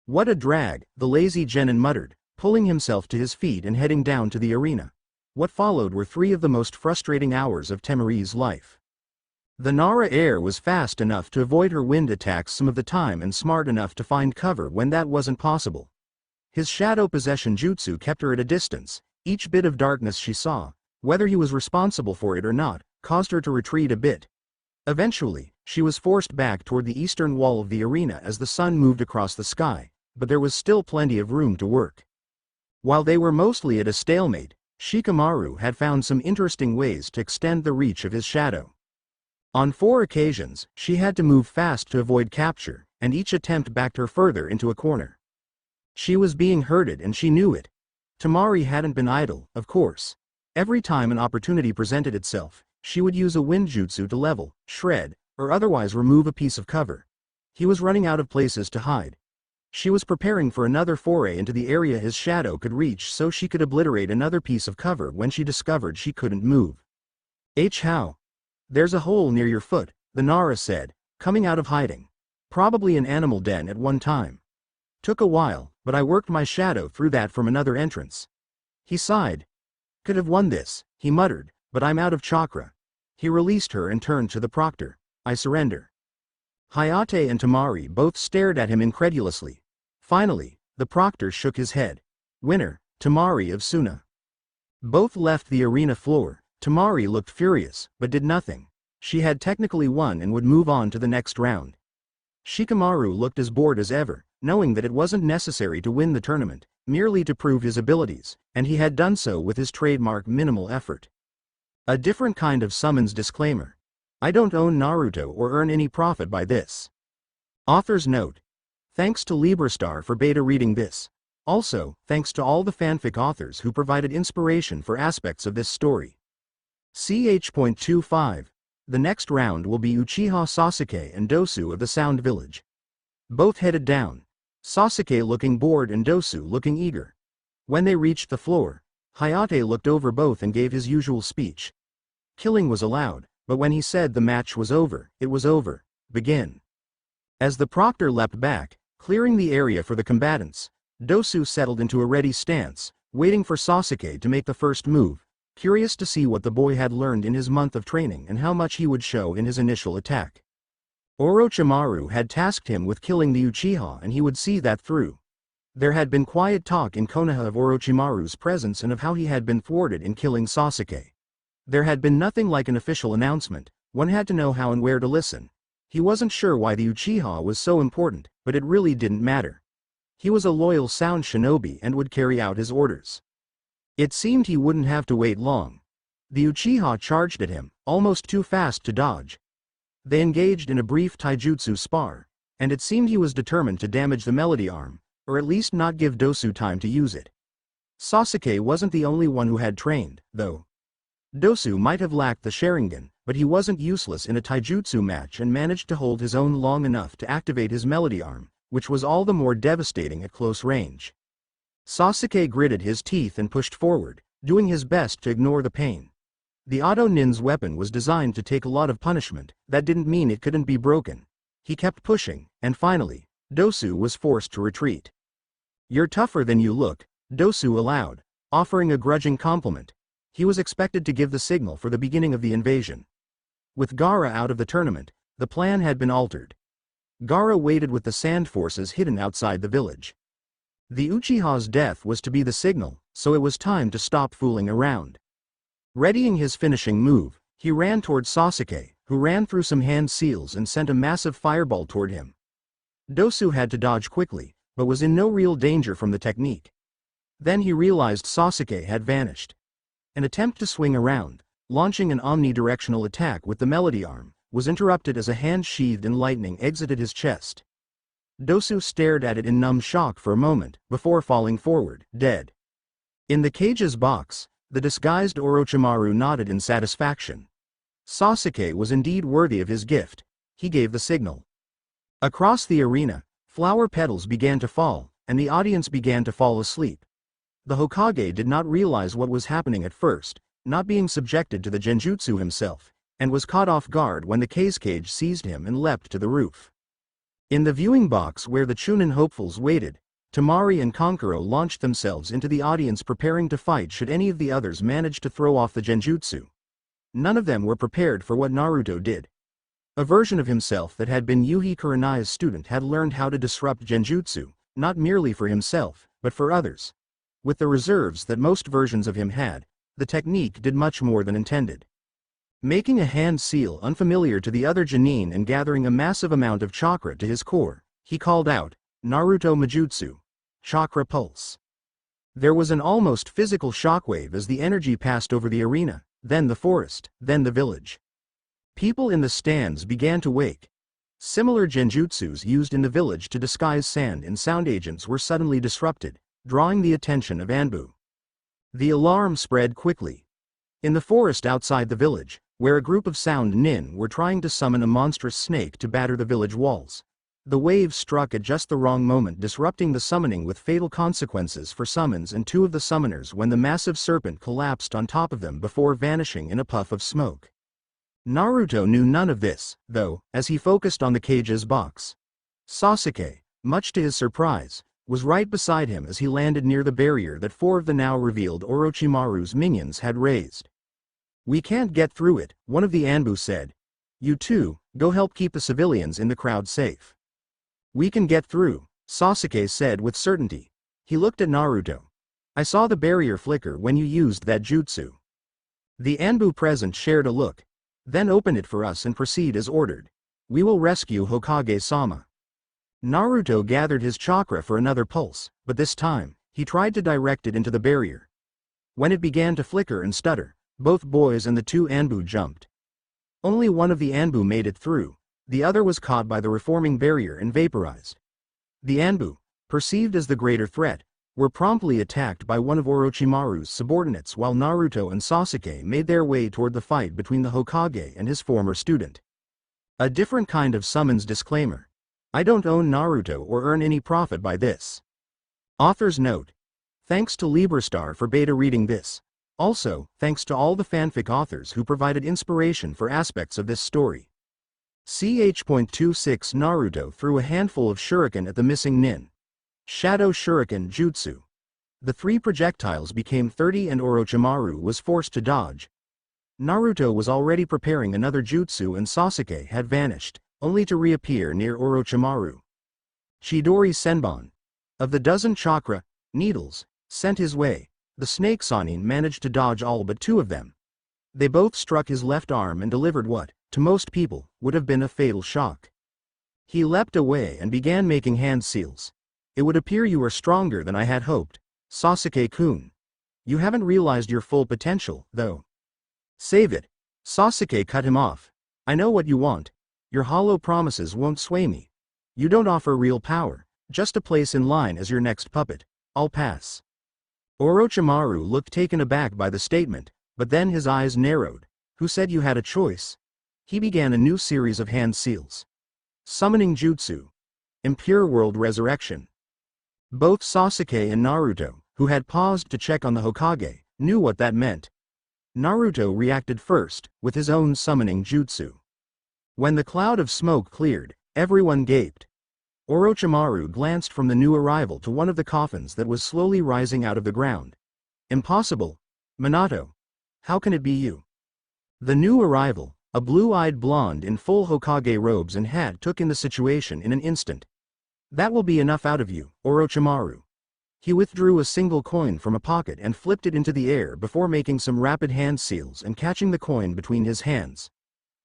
"What a drag," the lazy genin muttered, pulling himself to his feet and heading down to the arena. What followed were 3 of the most frustrating hours of Temari's life. The Nara air was fast enough to avoid her wind attacks some of the time and smart enough to find cover when that wasn't possible. His shadow possession jutsu kept her at a distance. Each bit of darkness she saw, whether he was responsible for it or not, caused her to retreat a bit. Eventually, she was forced back toward the eastern wall of the arena as the sun moved across the sky, but there was still plenty of room to work. While they were mostly at a stalemate, Shikamaru had found some interesting ways to extend the reach of his shadow. On 4 occasions, she had to move fast to avoid capture, and each attempt backed her further into a corner. She was being herded and she knew it. Tamari hadn't been idle, of course. Every time an opportunity presented itself, she would use a wind jutsu to level, shred, or otherwise remove a piece of cover. He was running out of places to hide. She was preparing for another foray into the area his shadow could reach so she could obliterate another piece of cover when she discovered she couldn't move. How? There's a hole near your foot, the Nara said, coming out of hiding. Probably an animal den at one time. Took a while, but I worked my shadow through that from another entrance. He sighed. Could have won this, he muttered, but I'm out of chakra. He released her and turned to the proctor. I surrender. Hayate and Tamari both stared at him incredulously. Finally, the proctor shook his head. Winner, Tamari of Suna. Both left the arena floor. Tamari looked furious, but did nothing. She had technically won and would move on to the next round. Shikamaru looked as bored as ever, knowing that it wasn't necessary to win the tournament, merely to prove his abilities, and he had done so with his trademark minimal effort. A different kind of summons disclaimer. I don't own Naruto or earn any profit by this. Author's note. Thanks to Librastar for beta reading this. Also, thanks to all the fanfic authors who provided inspiration for aspects of this story. Ch.25. The next round will be Uchiha Sasuke and Dosu of the Sound Village. Both headed down. Sasuke looking bored and Dosu looking eager. When they reached the floor, Hayate looked over both and gave his usual speech. Killing was allowed, but when he said the match was over, it was over. Begin. As the proctor leapt back, clearing the area for the combatants, Dosu settled into a ready stance, waiting for Sasuke to make the first move, curious to see what the boy had learned in his month of training and how much he would show in his initial attack. Orochimaru had tasked him with killing the Uchiha and he would see that through. There had been quiet talk in Konoha of Orochimaru's presence and of how he had been thwarted in killing Sasuke. There had been nothing like an official announcement. One had to know how and where to listen. He wasn't sure why the Uchiha was so important, but it really didn't matter. He was a loyal sound shinobi and would carry out his orders. It seemed he wouldn't have to wait long. The Uchiha charged at him, almost too fast to dodge. They engaged in a brief taijutsu spar, and it seemed he was determined to damage the melody arm, or at least not give Dosu time to use it. Sasuke wasn't the only one who had trained, though. Dosu might have lacked the Sharingan, but he wasn't useless in a taijutsu match and managed to hold his own long enough to activate his melody arm, which was all the more devastating at close range. Sasuke gritted his teeth and pushed forward, doing his best to ignore the pain. The Auto Nin's weapon was designed to take a lot of punishment. That didn't mean it couldn't be broken. He kept pushing, and finally, Dosu was forced to retreat. "You're tougher than you look," Dosu allowed, offering a grudging compliment. He was expected to give the signal for the beginning of the invasion. With Gaara out of the tournament, the plan had been altered. Gaara waited with the sand forces hidden outside the village. The Uchiha's death was to be the signal, so it was time to stop fooling around. Readying his finishing move, he ran toward Sasuke, who ran through some hand seals and sent a massive fireball toward him. Dosu had to dodge quickly, but was in no real danger from the technique. Then he realized Sasuke had vanished. An attempt to swing around, launching an omnidirectional attack with the melody arm, was interrupted as a hand sheathed in lightning exited his chest. Dosu stared at it in numb shock for a moment, before falling forward, dead. In the cage's box, the disguised Orochimaru nodded in satisfaction. Sasuke was indeed worthy of his gift. He gave the signal. Across the arena, flower petals began to fall, and the audience began to fall asleep. The Hokage did not realize what was happening at first, not being subjected to the genjutsu himself, and was caught off guard when the cage seized him and leapt to the roof. In the viewing box where the Chunin hopefuls waited, Temari and Kankuro launched themselves into the audience preparing to fight should any of the others manage to throw off the genjutsu. None of them were prepared for what Naruto did. A version of himself that had been Yuhi Kurenai's student had learned how to disrupt genjutsu, not merely for himself, but for others. With the reserves that most versions of him had, the technique did much more than intended. Making a hand seal unfamiliar to the other Genin and gathering a massive amount of chakra to his core, he called out, "Naruto Majutsu, Chakra Pulse." There was an almost physical shockwave as the energy passed over the arena, then the forest, then the village. People in the stands began to wake. Similar genjutsus used in the village to disguise sand and sound agents were suddenly disrupted, drawing the attention of Anbu. The alarm spread quickly. In the forest outside the village, where a group of sound nin were trying to summon a monstrous snake to batter the village walls, the wave struck at just the wrong moment, disrupting the summoning with fatal consequences for summons and two of the summoners when the massive serpent collapsed on top of them before vanishing in a puff of smoke. Naruto knew none of this, though, as he focused on the cage's box. Sasuke, much to his surprise, was right beside him as he landed near the barrier that four of the now revealed Orochimaru's minions had raised. "We can't get through it," one of the Anbu said. "You two, go help keep the civilians in the crowd safe." "We can get through," Sasuke said with certainty. He looked at Naruto. "I saw the barrier flicker when you used that jutsu." The Anbu present shared a look. "Then open it for us and proceed as ordered. We will rescue Hokage-sama." Naruto gathered his chakra for another pulse, but this time, he tried to direct it into the barrier. When it began to flicker and stutter, both boys and the two Anbu jumped. Only one of the Anbu made it through, the other was caught by the reforming barrier and vaporized. The Anbu, perceived as the greater threat, were promptly attacked by one of Orochimaru's subordinates while Naruto and Sasuke made their way toward the fight between the Hokage and his former student. A different kind of summons disclaimer. I don't own Naruto or earn any profit by this. Author's note. Thanks to Librastar for beta reading this. Also, thanks to all the fanfic authors who provided inspiration for aspects of this story. Ch.26 Naruto threw a handful of shuriken at the missing nin. Shadow Shuriken Jutsu. The three projectiles became 30 and Orochimaru was forced to dodge. Naruto was already preparing another jutsu and Sasuke had vanished, only to reappear near Orochimaru. Chidori Senbon. Of the dozen chakra needles sent his way, the snake Sanin managed to dodge all but two of them. They both struck his left arm and delivered what, to most people, would have been a fatal shock. He leapt away and began making hand seals. "It would appear you are stronger than I had hoped, Sasuke-kun. You haven't realized your full potential, though." "Save it." Sasuke cut him off. "I know what you want. Your hollow promises won't sway me. You don't offer real power, just a place in line as your next puppet. I'll pass." Orochimaru looked taken aback by the statement, But then his eyes narrowed. Who said you had a choice? He began a new series of hand seals. Summoning Jutsu. Impure World Resurrection. Both Sasuke and Naruto, who had paused to check on the Hokage, knew what that meant. Naruto reacted first, with his own summoning jutsu. When the cloud of smoke cleared, everyone gaped. Orochimaru glanced from the new arrival to one of the coffins that was slowly rising out of the ground. Impossible. Minato. How can it be you? The new arrival, a blue-eyed blonde in full Hokage robes and hat, took in the situation in an instant. That will be enough out of you, Orochimaru. He withdrew a single coin from a pocket and flipped it into the air before making some rapid hand seals and catching the coin between his hands.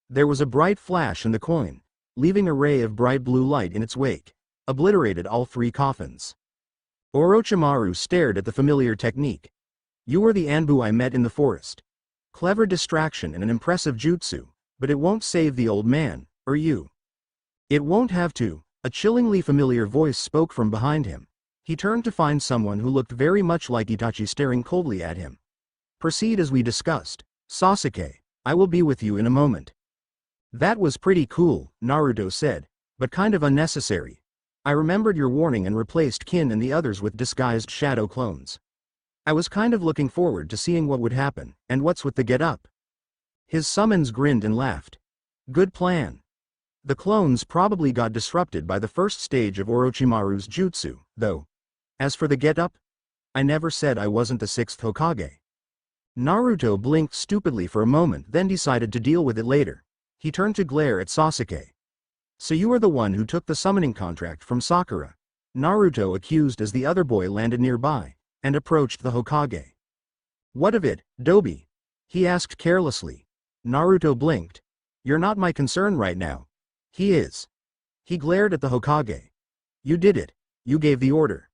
There was a bright flash in the coin, leaving a ray of bright blue light in its wake, obliterated all three coffins. Orochimaru stared at the familiar technique. You are the Anbu I met in the forest. Clever distraction and an impressive jutsu, but it won't save the old man, or you. It won't have to, a chillingly familiar voice spoke from behind him. He turned to find someone who looked very much like Itachi staring coldly at him. Proceed as we discussed. Sasuke, I will be with you in a moment. That was pretty cool, Naruto said, but kind of unnecessary. I remembered your warning and replaced Kin and the others with disguised shadow clones. I was kind of looking forward to seeing what would happen, and what's with the get-up? His summons grinned and laughed. Good plan. The clones probably got disrupted by the first stage of Orochimaru's jutsu, though. As for the get-up, I never said I wasn't the sixth Hokage. Naruto blinked stupidly for a moment, then decided to deal with it later. He turned to glare at Sasuke. So you are the one who took the summoning contract from Sakura? Naruto accused as the other boy landed nearby, and approached the Hokage. What of it, Dobi? He asked carelessly. Naruto blinked. You're not my concern right now. He is. He glared at the Hokage. You did it. You gave the order.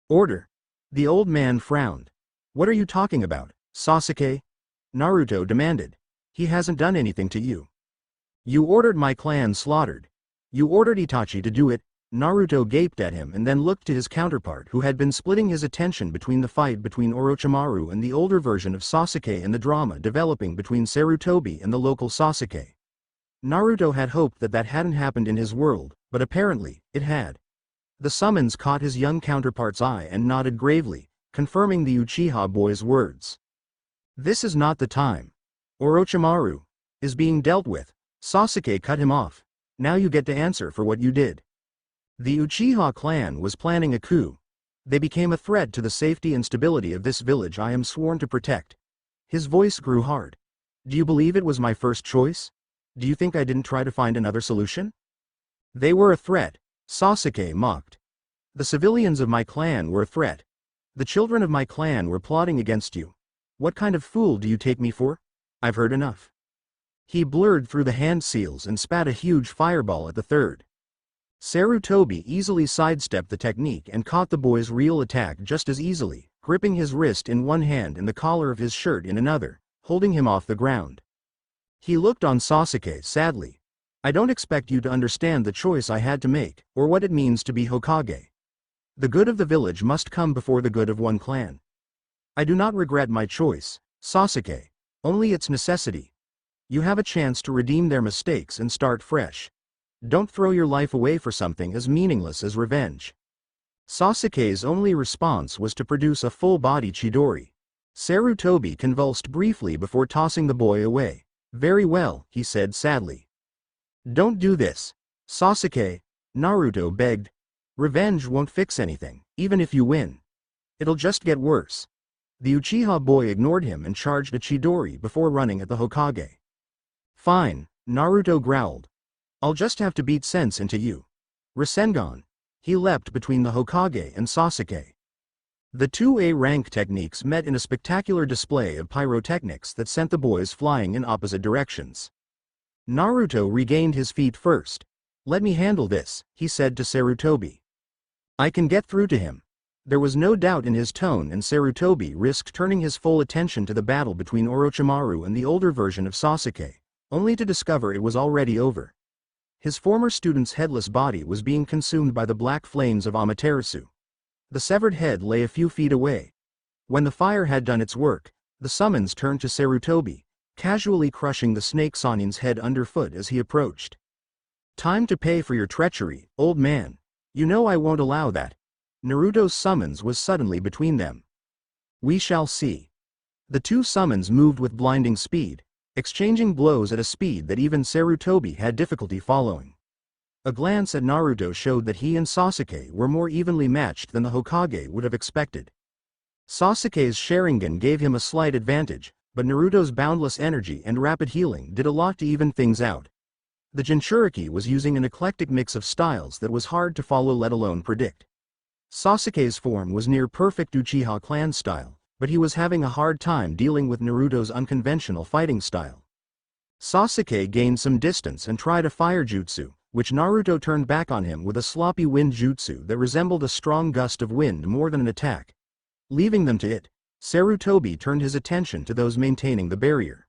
Order? The old man frowned. What are you talking about, Sasuke? Naruto demanded. He hasn't done anything to you. You ordered my clan slaughtered. You ordered Itachi to do it. Naruto gaped at him and then looked to his counterpart, who had been splitting his attention between the fight between Orochimaru and the older version of Sasuke and the drama developing between Sarutobi and the local Sasuke. Naruto had hoped that hadn't happened in his world, but apparently, it had. The summons caught his young counterpart's eye and nodded gravely, confirming the Uchiha boy's words. This is not the time. Orochimaru is being dealt with. Sasuke cut him off. Now you get to answer for what you did. The Uchiha clan was planning a coup. They became a threat to the safety and stability of this village I am sworn to protect. His voice grew hard. Do you believe it was my first choice? Do you think I didn't try to find another solution? They were a threat, Sasuke mocked. The civilians of my clan were a threat. The children of my clan were plotting against you. What kind of fool do you take me for? I've heard enough. He blurred through the hand seals and spat a huge fireball at the third. Sarutobi easily sidestepped the technique and caught the boy's real attack just as easily, gripping his wrist in one hand and the collar of his shirt in another, holding him off the ground. He looked on Sasuke sadly. I don't expect you to understand the choice I had to make, or what it means to be Hokage. The good of the village must come before the good of one clan. I do not regret my choice, Sasuke, only its necessity. You have a chance to redeem their mistakes and start fresh. Don't throw your life away for something as meaningless as revenge. Sasuke's only response was to produce a full-body Chidori. Sarutobi convulsed briefly before tossing the boy away. Very well, he said sadly. Don't do this, Sasuke, Naruto begged. Revenge won't fix anything, even if you win. It'll just get worse. The Uchiha boy ignored him and charged a Chidori before running at the Hokage. Fine, Naruto growled. I'll just have to beat sense into you. Rasengan. He leapt between the Hokage and Sasuke. The two A-rank techniques met in a spectacular display of pyrotechnics that sent the boys flying in opposite directions. Naruto regained his feet first. Let me handle this, he said to Sarutobi. I can get through to him. There was no doubt in his tone, and Sarutobi risked turning his full attention to the battle between Orochimaru and the older version of Sasuke, only to discover it was already over. His former student's headless body was being consumed by the black flames of Amaterasu. The severed head lay a few feet away. When the fire had done its work, The summons turned to Sarutobi, casually crushing the snake Sannin's head underfoot as he approached. Time to pay for your treachery, old man. You know I won't allow that. Naruto's summons was suddenly between them. We shall see. The two summons moved with blinding speed, exchanging blows at a speed that even Sarutobi had difficulty following. A glance at Naruto showed that he and Sasuke were more evenly matched than the Hokage would have expected. Sasuke's Sharingan gave him a slight advantage, but Naruto's boundless energy and rapid healing did a lot to even things out. The Jinchuriki was using an eclectic mix of styles that was hard to follow, let alone predict. Sasuke's form was near perfect Uchiha clan style, but he was having a hard time dealing with Naruto's unconventional fighting style. Sasuke gained some distance and tried a fire jutsu, which Naruto turned back on him with a sloppy wind jutsu that resembled a strong gust of wind more than an attack. Leaving them to it, Sarutobi turned his attention to those maintaining the barrier.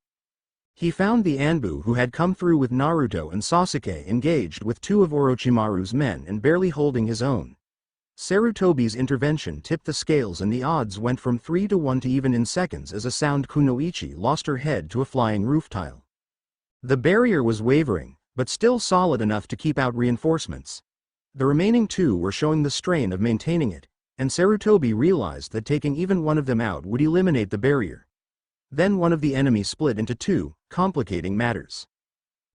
He found the Anbu who had come through with Naruto and Sasuke engaged with two of Orochimaru's men and barely holding his own. Sarutobi's intervention tipped the scales and the odds went from 3-1 to even in seconds as a sound Kunoichi lost her head to a flying roof tile. The barrier was wavering, but still solid enough to keep out reinforcements. The remaining two were showing the strain of maintaining it, and Sarutobi realized that taking even one of them out would eliminate the barrier. Then one of the enemy split into two, complicating matters.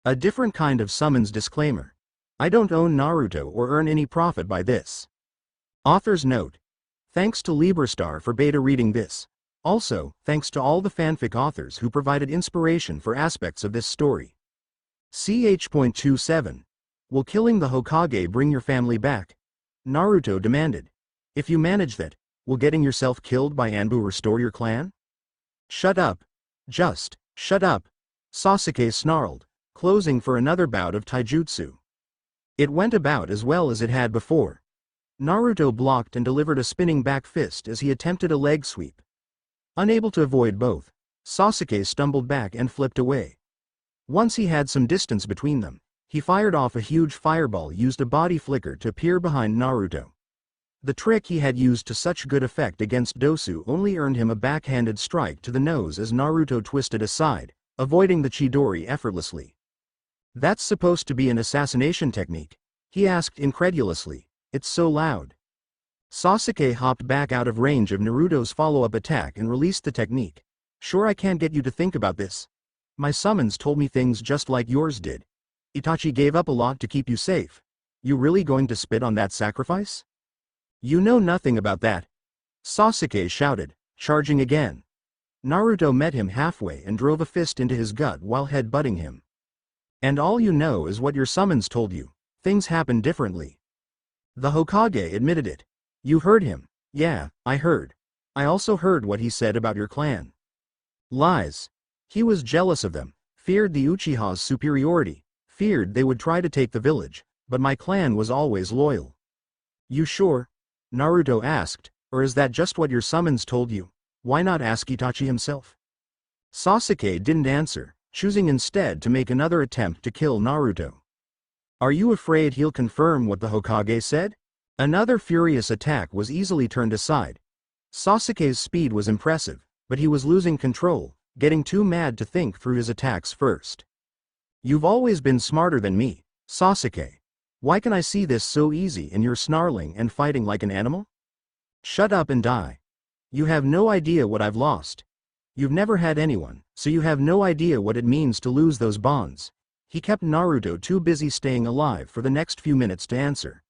A different kind of summons disclaimer. I don't own Naruto or earn any profit by this. Author's note. Thanks to Librastar for beta reading this. Also, thanks to all the fanfic authors who provided inspiration for aspects of this story. Ch.27. Will killing the Hokage bring your family back? Naruto demanded. If you manage that, will getting yourself killed by Anbu restore your clan? Shut up. Just, shut up. Sasuke snarled, closing for another bout of taijutsu. It went about as well as it had before. Naruto blocked and delivered a spinning back fist as he attempted a leg sweep. Unable to avoid both, Sasuke stumbled back and flipped away. Once he had some distance between them, he fired off a huge fireball, used a body flicker to appear behind Naruto. The trick he had used to such good effect against Dosu only earned him a backhanded strike to the nose as Naruto twisted aside, avoiding the Chidori effortlessly. That's supposed to be an assassination technique? He asked incredulously. It's so loud. Sasuke hopped back out of range of Naruto's follow-up attack and released the technique. Sure, I can't get you to think about this. My summons told me things just like yours did. Itachi gave up a lot to keep you safe. You really going to spit on that sacrifice? You know nothing about that. Sasuke shouted, charging again. Naruto met him halfway and drove a fist into his gut while head-butting him. And all you know is what your summons told you. Things happen differently. The Hokage admitted it. You heard him. Yeah, I heard. I also heard what he said about your clan. Lies. He was jealous of them, feared the Uchiha's superiority, feared they would try to take the village, but my clan was always loyal. You sure? Naruto asked, or is that just what your summons told you? Why not ask Itachi himself? Sasuke didn't answer, choosing instead to make another attempt to kill Naruto. Are you afraid he'll confirm what the Hokage said? Another furious attack was easily turned aside. Sasuke's speed was impressive, but he was losing control, getting too mad to think through his attacks first. You've always been smarter than me, Sasuke. Why can I see this so easy and you're snarling and fighting like an animal? Shut up and die. You have no idea what I've lost. You've never had anyone, so you have no idea what it means to lose those bonds. He kept Naruto too busy staying alive for the next few minutes to answer.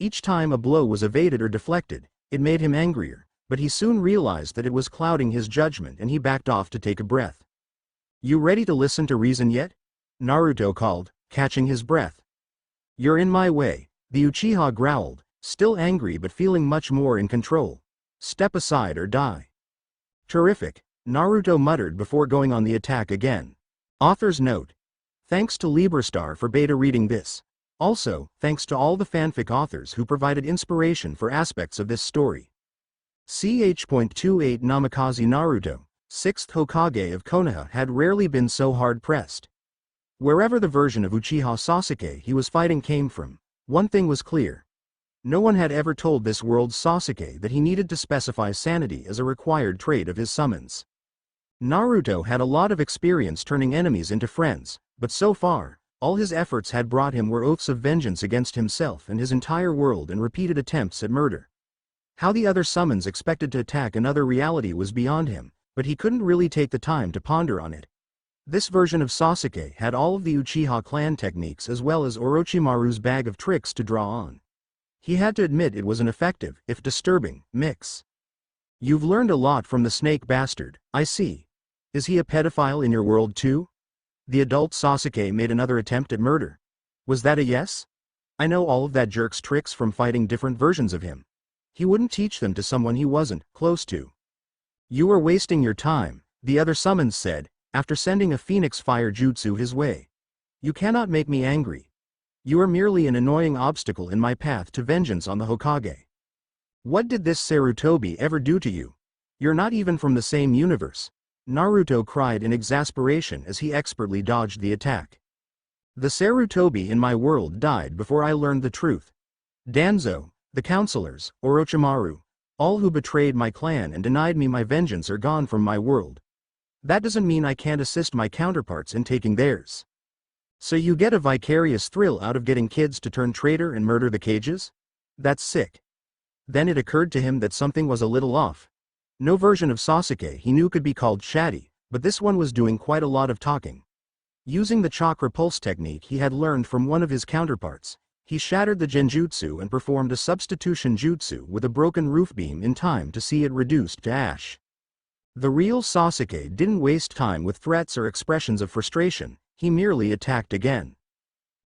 Each time a blow was evaded or deflected, it made him angrier, but he soon realized that it was clouding his judgment and he backed off to take a breath. You ready to listen to reason yet? Naruto called, catching his breath. You're in my way, the Uchiha growled, still angry but feeling much more in control. Step aside or die. Terrific, Naruto muttered before going on the attack again. Author's note. Thanks to Librastar for beta reading this. Also, thanks to all the fanfic authors who provided inspiration for aspects of this story. Ch.28 Namikaze Naruto, 6th Hokage of Konoha, had rarely been so hard-pressed. Wherever the version of Uchiha Sasuke he was fighting came from, one thing was clear. No one had ever told this world's Sasuke that he needed to specify sanity as a required trait of his summons. Naruto had a lot of experience turning enemies into friends, but so far, all his efforts had brought him were oaths of vengeance against himself and his entire world and repeated attempts at murder. How the other summons expected to attack another reality was beyond him, but he couldn't really take the time to ponder on it. This version of Sasuke had all of the Uchiha clan techniques as well as Orochimaru's bag of tricks to draw on. He had to admit it was an effective, if disturbing, mix. You've learned a lot from the snake bastard, I see. Is he a pedophile in your world too? The adult Sasuke made another attempt at murder. Was that a yes? I know all of that jerk's tricks from fighting different versions of him. He wouldn't teach them to someone he wasn't close to. You are wasting your time, the other summons said, after sending a phoenix fire jutsu his way. You cannot make me angry. You are merely an annoying obstacle in my path to vengeance on the Hokage. What did this Sarutobi ever do to you? You're not even from the same universe. Naruto cried in exasperation as he expertly dodged the attack. The Sarutobi in my world died before I learned the truth. Danzo, the counselors, Orochimaru, all who betrayed my clan and denied me my vengeance are gone from my world. That doesn't mean I can't assist my counterparts in taking theirs. So you get a vicarious thrill out of getting kids to turn traitor and murder the cages? That's sick. Then it occurred to him that something was a little off. No version of Sasuke he knew could be called chatty, but this one was doing quite a lot of talking. Using the chakra pulse technique he had learned from one of his counterparts, he shattered the genjutsu and performed a substitution jutsu with a broken roof beam in time to see it reduced to ash. The real Sasuke didn't waste time with threats or expressions of frustration, he merely attacked again.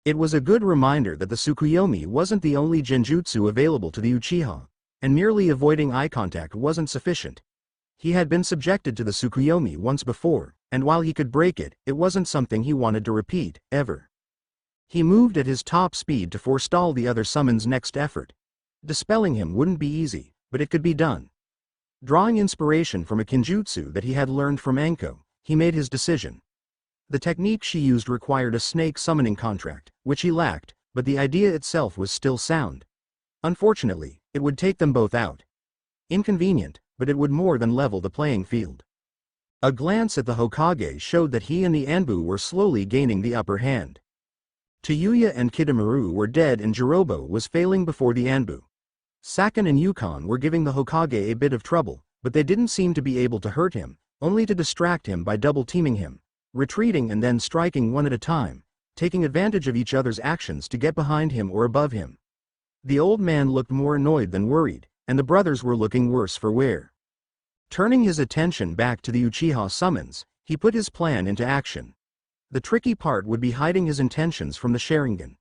It was a good reminder that the Tsukuyomi wasn't the only genjutsu available to the Uchiha, and merely avoiding eye contact wasn't sufficient. He had been subjected to the Tsukuyomi once before, and while he could break it, it wasn't something he wanted to repeat, ever. He moved at his top speed to forestall the other summon's next effort. Dispelling him wouldn't be easy, but it could be done. Drawing inspiration from a kinjutsu that he had learned from Anko, he made his decision. The technique she used required a snake summoning contract, which he lacked, but the idea itself was still sound. Unfortunately, it would take them both out. Inconvenient, but it would more than level the playing field. A glance at the Hokage showed that he and the Anbu were slowly gaining the upper hand. Tayuya and Kidomaru were dead and Jirobo was failing before the Anbu. Sakan and Yukon were giving the Hokage a bit of trouble, but they didn't seem to be able to hurt him, only to distract him by double-teaming him, retreating and then striking one at a time, taking advantage of each other's actions to get behind him or above him. The old man looked more annoyed than worried, and the brothers were looking worse for wear. Turning his attention back to the Uchiha summons, he put his plan into action. The tricky part would be hiding his intentions from the Sharingan.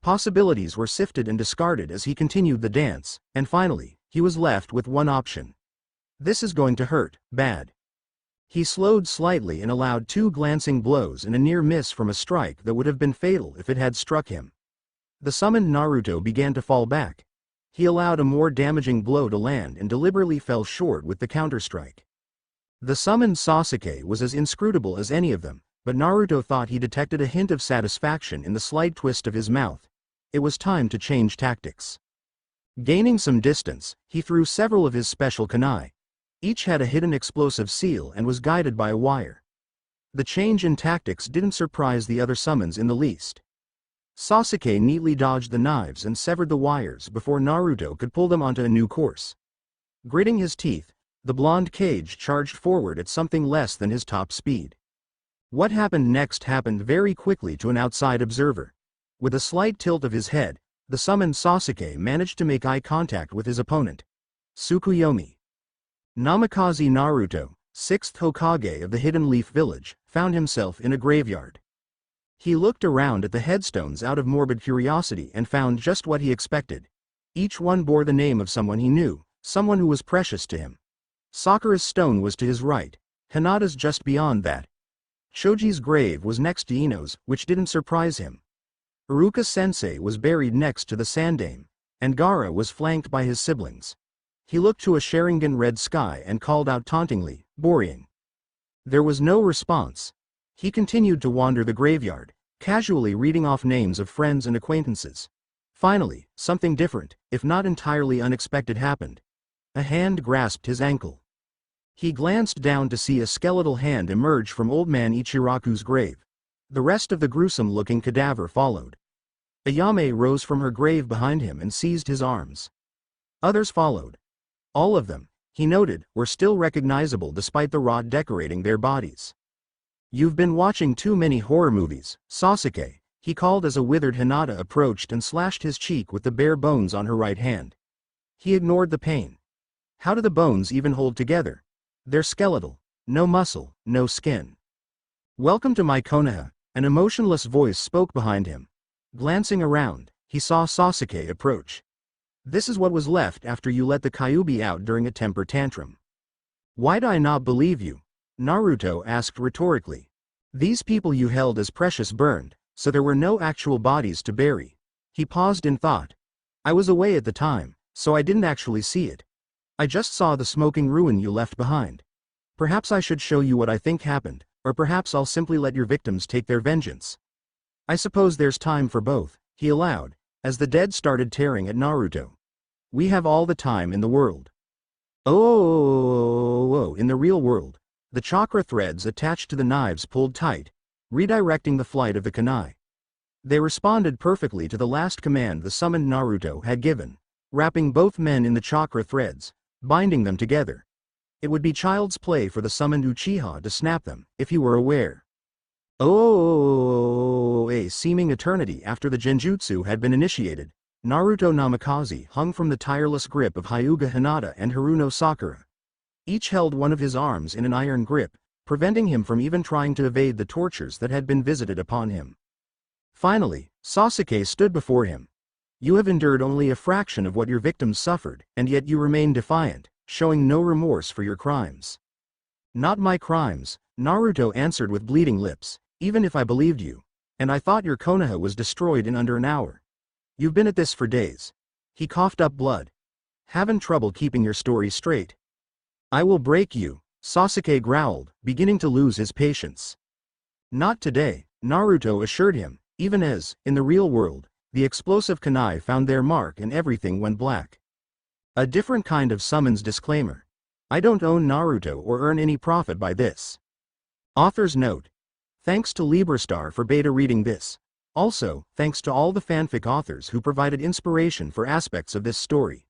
Possibilities were sifted and discarded as he continued the dance, and finally, he was left with one option. This is going to hurt, bad. He slowed slightly and allowed two glancing blows and a near miss from a strike that would have been fatal if it had struck him. The summoned Naruto began to fall back. He allowed a more damaging blow to land and deliberately fell short with the counterstrike. The summoned Sasuke was as inscrutable as any of them, but Naruto thought he detected a hint of satisfaction in the slight twist of his mouth. It was time to change tactics. Gaining some distance, he threw several of his special kunai. Each had a hidden explosive seal and was guided by a wire. The change in tactics didn't surprise the other summons in the least. Sasuke neatly dodged the knives and severed the wires before Naruto could pull them onto a new course. Gritting his teeth, the blonde Kage charged forward at something less than his top speed. What happened next happened very quickly to an outside observer. With a slight tilt of his head, the summoned Sasuke managed to make eye contact with his opponent. Tsukuyomi. Namikaze Naruto, 6th Hokage of the Hidden Leaf Village, found himself in a graveyard. He looked around at the headstones out of morbid curiosity and found just what he expected. Each one bore the name of someone he knew, someone who was precious to him. Sakura's stone was to his right, Hinata's just beyond that. Choji's grave was next to Ino's, which didn't surprise him. Iruka-sensei was buried next to the Sandaime, and Gaara was flanked by his siblings. He looked to a Sharingan red sky and called out tauntingly, "Borying." There was no response. He continued to wander the graveyard, casually reading off names of friends and acquaintances. Finally, something different, if not entirely unexpected, happened. A hand grasped his ankle. He glanced down to see a skeletal hand emerge from old man Ichiraku's grave. The rest of the gruesome-looking cadaver followed. Ayame rose from her grave behind him and seized his arms. Others followed. All of them, he noted, were still recognizable despite the rot decorating their bodies. "You've been watching too many horror movies, Sasuke," he called as a withered Hinata approached and slashed his cheek with the bare bones on her right hand. He ignored the pain. How do the bones even hold together? They're skeletal. No muscle, no skin. "Welcome to my Konoha," an emotionless voice spoke behind him. Glancing around, he saw Sasuke approach. "This is what was left after you let the Kyuubi out during a temper tantrum." "Why'd I not believe you?" Naruto asked rhetorically. "These people you held as precious burned, so there were no actual bodies to bury." He paused in thought. "I was away at the time, so I didn't actually see it. I just saw the smoking ruin you left behind. Perhaps I should show you what I think happened, or perhaps I'll simply let your victims take their vengeance." "I suppose there's time for both," he allowed, as the dead started tearing at Naruto. "We have all the time in the world." Oh, in the real world, the chakra threads attached to the knives pulled tight, redirecting the flight of the kunai. They responded perfectly to the last command the summoned Naruto had given, wrapping both men in the chakra threads, binding them together. It would be child's play for the summoned Uchiha to snap them, if he were aware. A seeming eternity after the genjutsu had been initiated, Naruto Namikaze hung from the tireless grip of Hyuga Hinata and Haruno Sakura. Each held one of his arms in an iron grip, preventing him from even trying to evade the tortures that had been visited upon him. Finally, Sasuke stood before him. "You have endured only a fraction of what your victims suffered, and yet you remain defiant, showing no remorse for your crimes." "Not my crimes," Naruto answered with bleeding lips, "even if I believed you. And I thought your Konoha was destroyed in under an hour. You've been at this for days." He coughed up blood. "Having trouble keeping your story straight." "I will break you," Sasuke growled, beginning to lose his patience. "Not today," Naruto assured him, even as, in the real world, the explosive kunai found their mark and everything went black. A different kind of summons disclaimer. I don't own Naruto or earn any profit by this. Author's note. Thanks to Librastar for beta reading this. Also, thanks to all the fanfic authors who provided inspiration for aspects of this story.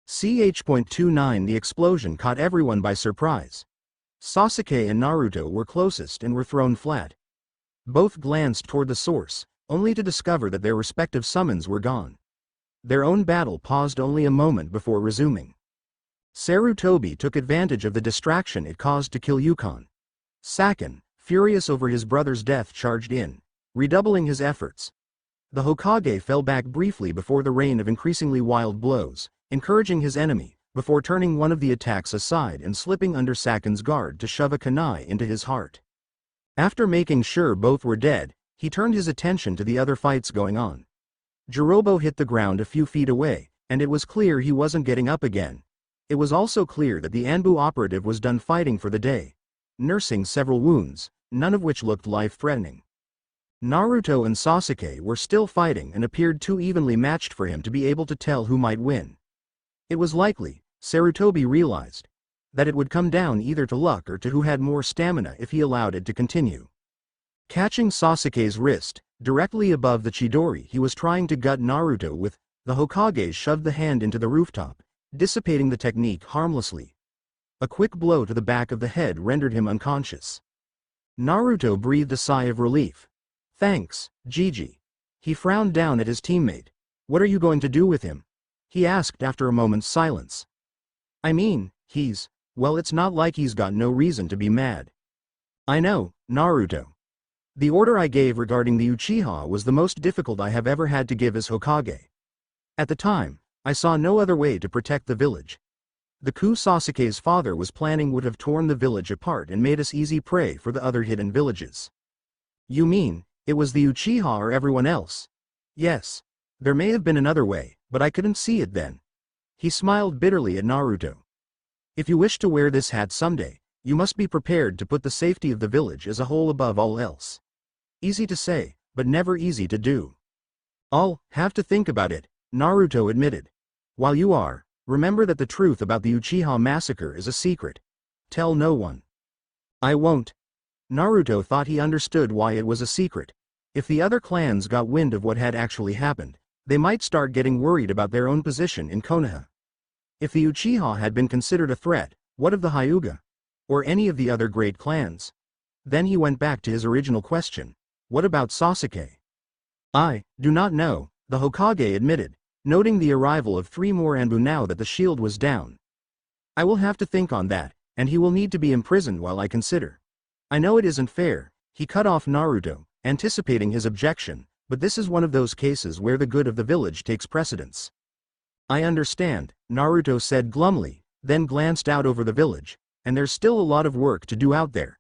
Ch.29 The explosion caught everyone by surprise. Sasuke and Naruto were closest and were thrown flat. Both glanced toward the source, only to discover that their respective summons were gone. Their own battle paused only a moment before resuming. Sarutobi took advantage of the distraction it caused to kill Yukon. Sakin, furious over his brother's death, charged in, redoubling his efforts. The Hokage fell back briefly before the rain of increasingly wild blows, encouraging his enemy, before turning one of the attacks aside and slipping under Sakin's guard to shove a kunai into his heart. After making sure both were dead, he turned his attention to the other fights going on. Jirobo hit the ground a few feet away, and it was clear he wasn't getting up again. It was also clear that the Anbu operative was done fighting for the day, nursing several wounds, none of which looked life-threatening. Naruto and Sasuke were still fighting and appeared too evenly matched for him to be able to tell who might win. It was likely, Sarutobi realized, that it would come down either to luck or to who had more stamina if he allowed it to continue. Catching Sasuke's wrist, directly above the Chidori he was trying to gut Naruto with, the Hokage shoved the hand into the rooftop, dissipating the technique harmlessly. A quick blow to the back of the head rendered him unconscious. Naruto breathed a sigh of relief. "Thanks, Gigi." He frowned down at his teammate. "What are you going to do with him?" he asked after a moment's silence. "I mean, well, it's not like he's got no reason to be mad." "I know, Naruto. The order I gave regarding the Uchiha was the most difficult I have ever had to give as Hokage. At the time, I saw no other way to protect the village. The coup Sasuke's father was planning would have torn the village apart and made us easy prey for the other hidden villages." "You mean, it was the Uchiha or everyone else?" "Yes. There may have been another way, but I couldn't see it then." He smiled bitterly at Naruto. "If you wish to wear this hat someday, you must be prepared to put the safety of the village as a whole above all else." Easy to say, but never easy to do. "I'll have to think about it," Naruto admitted. "While you are, remember that the truth about the Uchiha massacre is a secret. Tell no one. I won't. Naruto thought he understood why it was a secret. If the other clans got wind of what had actually happened, they might start getting worried about their own position in Konoha. If the Uchiha had been considered a threat, what of the Hyuga? Or any of the other great clans? Then he went back to his original question. What about Sasuke? I do not know, the Hokage admitted, noting the arrival of 3 more Anbu now that the shield was down. I will have to think on that, and he will need to be imprisoned while I consider. I know it isn't fair, he cut off Naruto, anticipating his objection, but this is one of those cases where the good of the village takes precedence. I understand, Naruto said glumly, then glanced out over the village, and there's still a lot of work to do out there.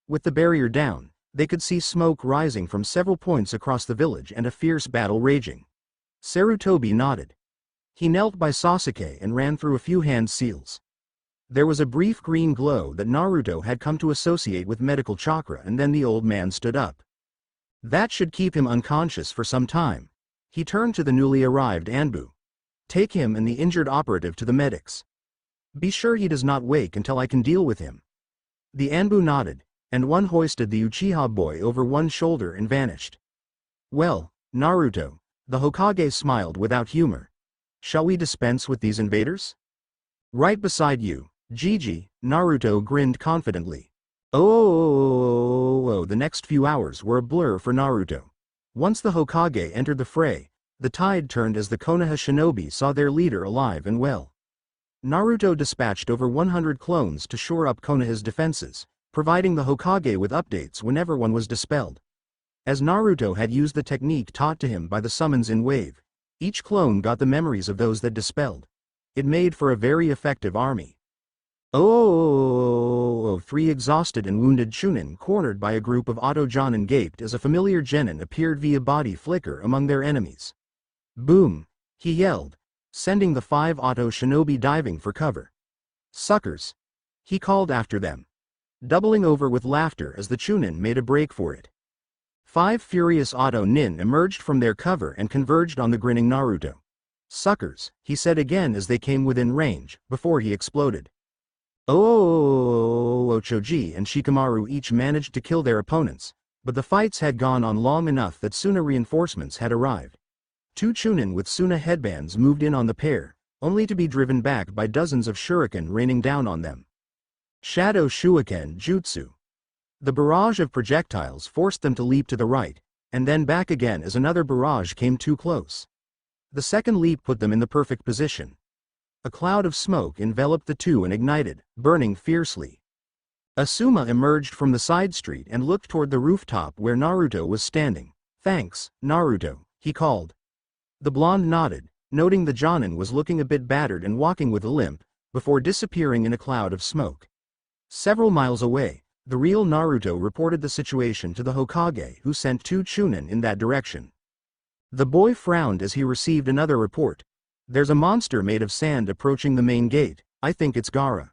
With the barrier down, they could see smoke rising from several points across the village and a fierce battle raging. Sarutobi nodded. He knelt by Sasuke and ran through a few hand seals. There was a brief green glow that Naruto had come to associate with medical chakra, and then the old man stood up. That should keep him unconscious for some time. He turned to the newly arrived Anbu. Take him and the injured operative to the medics. Be sure he does not wake until I can deal with him. The Anbu nodded, and one hoisted the Uchiha boy over one shoulder and vanished. Well, Naruto, the Hokage smiled without humor. Shall we dispense with these invaders? Right beside you, Gigi, Naruto grinned confidently. The next few hours were a blur for Naruto. Once the Hokage entered the fray, the tide turned as the Konoha shinobi saw their leader alive and well. Naruto dispatched over 100 clones to shore up Konoha's defenses, providing the Hokage with updates whenever one was dispelled. As Naruto had used the technique taught to him by the summons in Wave, each clone got the memories of those that dispelled. It made for a very effective army. 3 exhausted and wounded Chunin cornered by a group of Auto Jonin gaped as a familiar genin appeared via body flicker among their enemies. Boom! He yelled, sending the 5 Auto Shinobi diving for cover. Suckers! He called after them, doubling over with laughter as the Chunin made a break for it. 5 furious Auto Nin emerged from their cover and converged on the grinning Naruto. Suckers, he said again as they came within range, before he exploded. Choji and Shikamaru each managed to kill their opponents, but the fights had gone on long enough that Suna reinforcements had arrived. 2 Chunin with Suna headbands moved in on the pair, only to be driven back by dozens of shuriken raining down on them. Shadow Shuiken Jutsu. The barrage of projectiles forced them to leap to the right, and then back again as another barrage came too close. The second leap put them in the perfect position. A cloud of smoke enveloped the two and ignited, burning fiercely. Asuma emerged from the side street and looked toward the rooftop where Naruto was standing. Thanks, Naruto, he called. The blonde nodded, noting the Jonin was looking a bit battered and walking with a limp, before disappearing in a cloud of smoke. Several miles away, the real Naruto reported the situation to the Hokage, who sent 2 Chunin in that direction. The boy frowned as he received another report. There's a monster made of sand approaching the main gate. I think it's Gaara.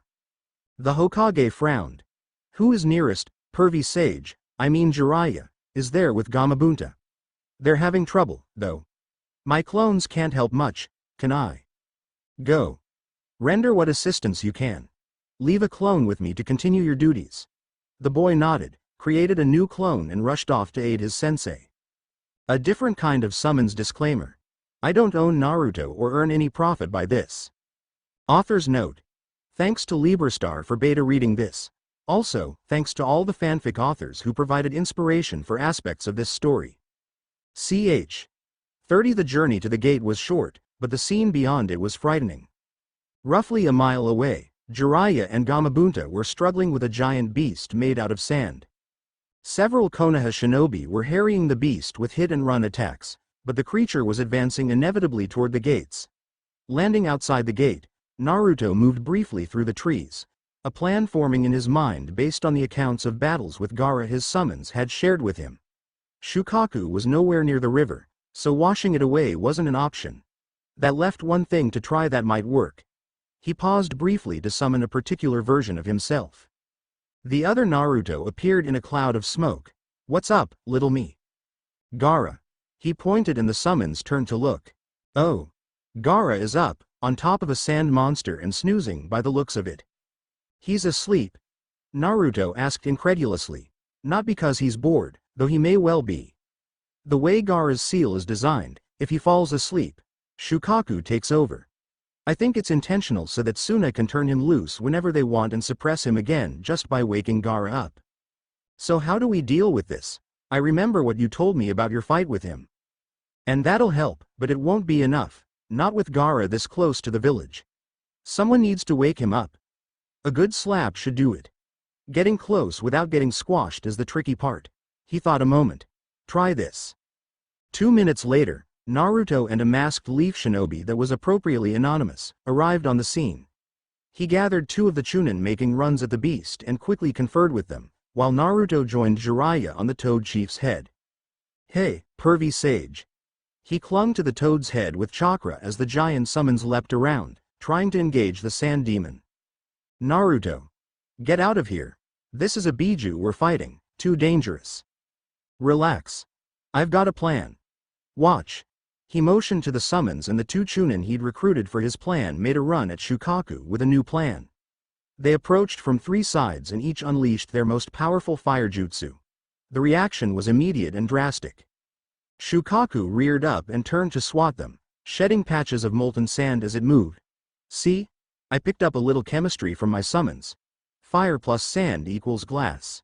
The Hokage frowned. Who is nearest? Pervy Sage, I mean Jiraiya, is there with Gamabunta. They're having trouble, though. My clones can't help much, can I? Go. Render what assistance you can. Leave a clone with me to continue your duties. The boy nodded, created a new clone and rushed off to aid his sensei. A different kind of summons disclaimer. I don't own Naruto or earn any profit by this. Author's note. Thanks to Librastar for beta reading this. Also, thanks to all the fanfic authors who provided inspiration for aspects of this story. Ch. 30. The journey to the gate was short, but the scene beyond it was frightening. Roughly a mile away, Jiraiya and Gamabunta were struggling with a giant beast made out of sand. Several Konoha shinobi were harrying the beast with hit-and-run attacks, but the creature was advancing inevitably toward the gates. Landing outside the gate, Naruto moved briefly through the trees, a plan forming in his mind based on the accounts of battles with Gaara his summons had shared with him. Shukaku was nowhere near the river, so washing it away wasn't an option. That left one thing to try that might work. He paused briefly to summon a particular version of himself. The other Naruto appeared in a cloud of smoke. What's up, little me? Gaara. He pointed and the summons turned to look. Oh. Gaara is up, on top of a sand monster and snoozing by the looks of it. He's asleep, Naruto asked incredulously. Not because he's bored, though he may well be. The way Gaara's seal is designed, if he falls asleep, Shukaku takes over. I think it's intentional so that Suna can turn him loose whenever they want and suppress him again just by waking Gaara up. So how do we deal with this? I remember what you told me about your fight with him. And that'll help, but it won't be enough, not with Gaara this close to the village. Someone needs to wake him up. A good slap should do it. Getting close without getting squashed is the tricky part. He thought a moment. Try this. 2 minutes later, Naruto and a masked leaf shinobi that was appropriately anonymous arrived on the scene. He gathered 2 of the Chunin making runs at the beast and quickly conferred with them, while Naruto joined Jiraiya on the Toad Chief's head. Hey, pervy sage. He clung to the toad's head with chakra as the giant summons leapt around, trying to engage the sand demon. Naruto. Get out of here. This is a Biju we're fighting, too dangerous. Relax. I've got a plan. Watch. He motioned to the summons and the 2 Chunin he'd recruited for his plan made a run at Shukaku with a new plan. They approached from 3 sides and each unleashed their most powerful fire jutsu. The reaction was immediate and drastic. Shukaku reared up and turned to swat them, shedding patches of molten sand as it moved. See? I picked up a little chemistry from my summons. Fire plus sand equals glass.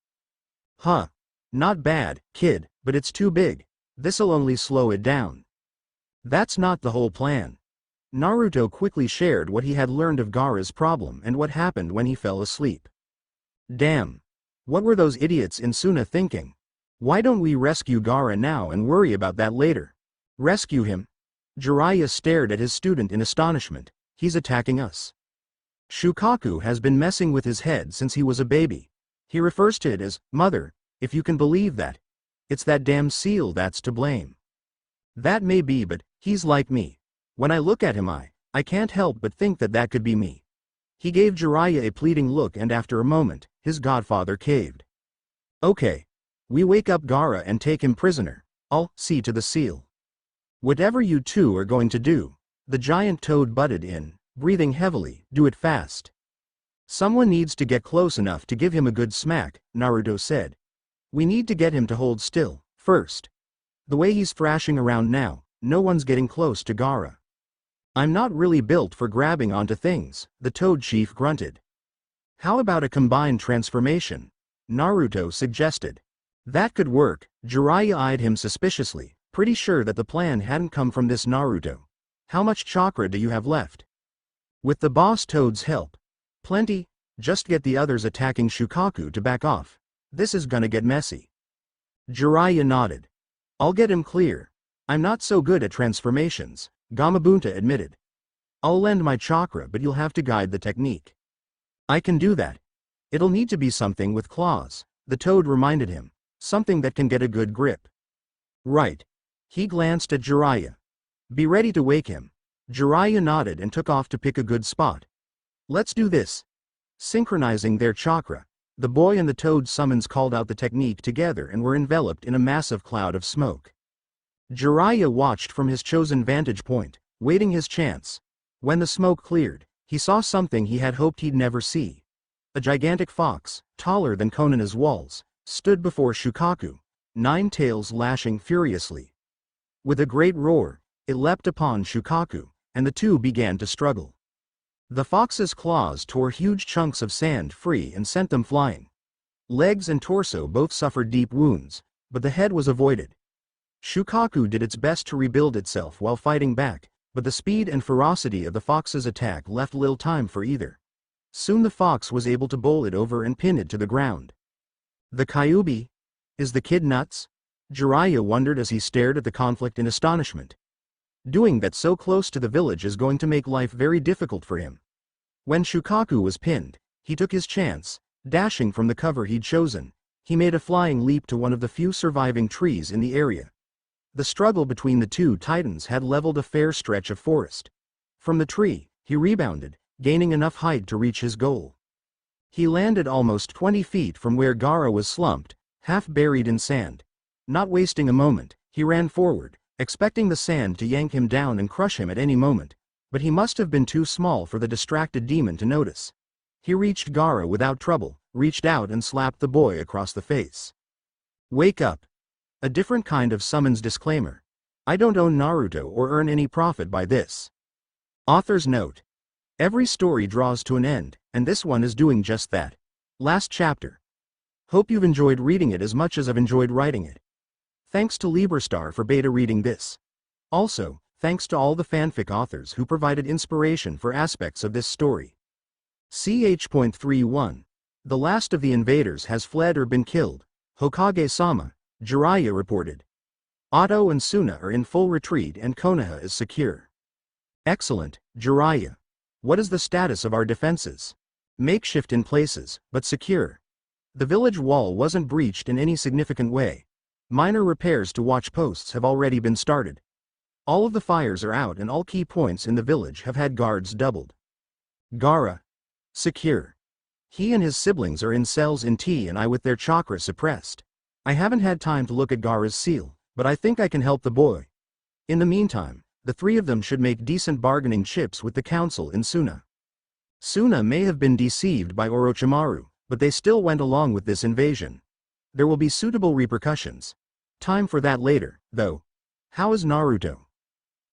Huh. Not bad, kid, but it's too big. This'll only slow it down. That's not the whole plan. Naruto quickly shared what he had learned of Gaara's problem and what happened when he fell asleep. Damn. What were those idiots in Suna thinking? Why don't we rescue Gaara now and worry about that later? Rescue him? Jiraiya stared at his student in astonishment. He's attacking us. Shukaku has been messing with his head since he was a baby. He refers to it as mother, if you can believe that. It's that damn seal that's to blame. That may be, but he's like me. When I look at him I can't help but think that that could be me. He gave Jiraiya a pleading look and after a moment, his godfather caved. Okay. We wake up Gaara and take him prisoner. I'll see to the seal. Whatever you 2 are going to do, the giant toad butted in, breathing heavily, do it fast. Someone needs to get close enough to give him a good smack, Naruto said. We need to get him to hold still, first. The way he's thrashing around now, no one's getting close to Gaara. I'm not really built for grabbing onto things, the Toad Chief grunted. How about a combined transformation? Naruto suggested. That could work, Jiraiya eyed him suspiciously, pretty sure that the plan hadn't come from this Naruto. How much chakra do you have left? With the boss Toad's help. Plenty, just get the others attacking Shukaku to back off. This is gonna get messy. Jiraiya nodded. I'll get him clear. I'm not so good at transformations, Gamabunta admitted. I'll lend my chakra but you'll have to guide the technique. I can do that. It'll need to be something with claws, the toad reminded him. Something that can get a good grip. Right. He glanced at Jiraiya. Be ready to wake him. Jiraiya nodded and took off to pick a good spot. Let's do this. Synchronizing their chakra, the boy and the toad summons called out the technique together and were enveloped in a massive cloud of smoke. Jiraiya watched from his chosen vantage point, waiting his chance. When the smoke cleared, he saw something he had hoped he'd never see. A gigantic fox, taller than Konoha's walls, stood before Shukaku, 9 tails lashing furiously. With a great roar, it leapt upon Shukaku, and the 2 began to struggle. The fox's claws tore huge chunks of sand free and sent them flying. Legs and torso both suffered deep wounds, but the head was avoided. Shukaku did its best to rebuild itself while fighting back, but the speed and ferocity of the fox's attack left little time for either. Soon the fox was able to bowl it over and pin it to the ground. The Kyuubi? Is the kid nuts? Jiraiya wondered as he stared at the conflict in astonishment. Doing that so close to the village is going to make life very difficult for him. When Shukaku was pinned, he took his chance, dashing from the cover he'd chosen. He made a flying leap to one of the few surviving trees in the area. The struggle between the 2 titans had leveled a fair stretch of forest. From the tree, he rebounded, gaining enough height to reach his goal. He landed almost 20 feet from where Gaara was slumped, half buried in sand. Not wasting a moment, he ran forward, expecting the sand to yank him down and crush him at any moment, but he must have been too small for the distracted demon to notice. He reached Gaara without trouble, reached out and slapped the boy across the face. Wake up. A different kind of summons disclaimer. I don't own Naruto or earn any profit by this. Author's note. Every story draws to an end, and this one is doing just that. Last chapter. Hope you've enjoyed reading it as much as I've enjoyed writing it. Thanks to Librastar for beta reading this. Also, thanks to all the fanfic authors who provided inspiration for aspects of this story. Ch.31. The last of the invaders has fled or been killed, Hokage-sama, Jiraiya reported. Otto and Suna are in full retreat and Konoha is secure. Excellent, Jiraiya. What is the status of our defenses? Makeshift in places, but secure. The village wall wasn't breached in any significant way. Minor repairs to watch posts have already been started. All of the fires are out and all key points in the village have had guards doubled. Gaara. Secure. He and his siblings are in cells in T and I with their chakra suppressed. I haven't had time to look at Gaara's seal, but I think I can help the boy. In the meantime, the three of them should make decent bargaining chips with the council in Suna. Suna may have been deceived by Orochimaru, but they still went along with this invasion. There will be suitable repercussions. Time for that later, though. How is Naruto?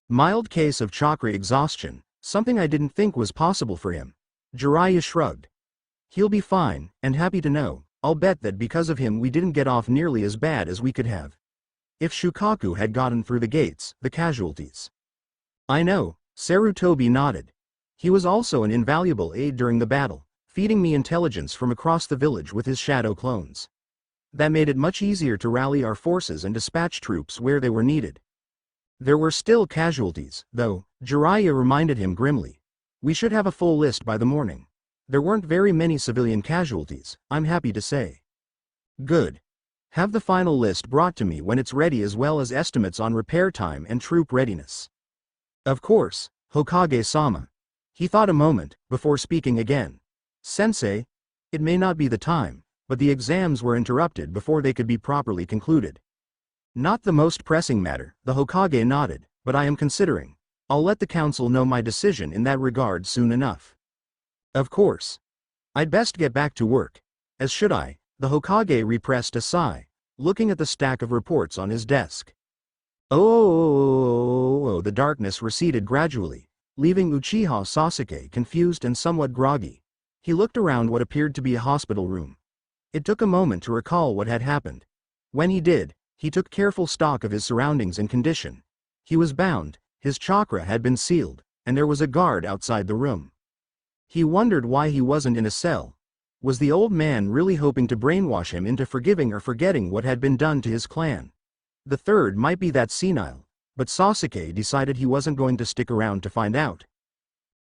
Mild case of chakra exhaustion, something I didn't think was possible for him. Jiraiya shrugged. He'll be fine, and happy to know. I'll bet that because of him we didn't get off nearly as bad as we could have. If Shukaku had gotten through the gates, the casualties. I know, Sarutobi nodded. He was also an invaluable aide during the battle, feeding me intelligence from across the village with his shadow clones. That made it much easier to rally our forces and dispatch troops where they were needed. There were still casualties, though, Jiraiya reminded him grimly. We should have a full list by the morning. There weren't very many civilian casualties, I'm happy to say. Good. Have the final list brought to me when it's ready as well as estimates on repair time and troop readiness. Of course, Hokage-sama. He thought a moment, before speaking again. Sensei, it may not be the time, but the exams were interrupted before they could be properly concluded. Not the most pressing matter, the Hokage nodded, but I am considering. I'll let the council know my decision in that regard soon enough. Of course. I'd best get back to work. As should I, the Hokage repressed a sigh, looking at the stack of reports on his desk. Oh, the darkness receded gradually, leaving Uchiha Sasuke confused and somewhat groggy. He looked around what appeared to be a hospital room. It took a moment to recall what had happened. When he did, he took careful stock of his surroundings and condition. He was bound, his chakra had been sealed, and there was a guard outside the room. He wondered why he wasn't in a cell. Was the old man really hoping to brainwash him into forgiving or forgetting what had been done to his clan? The third might be that senile, but Sasuke decided he wasn't going to stick around to find out.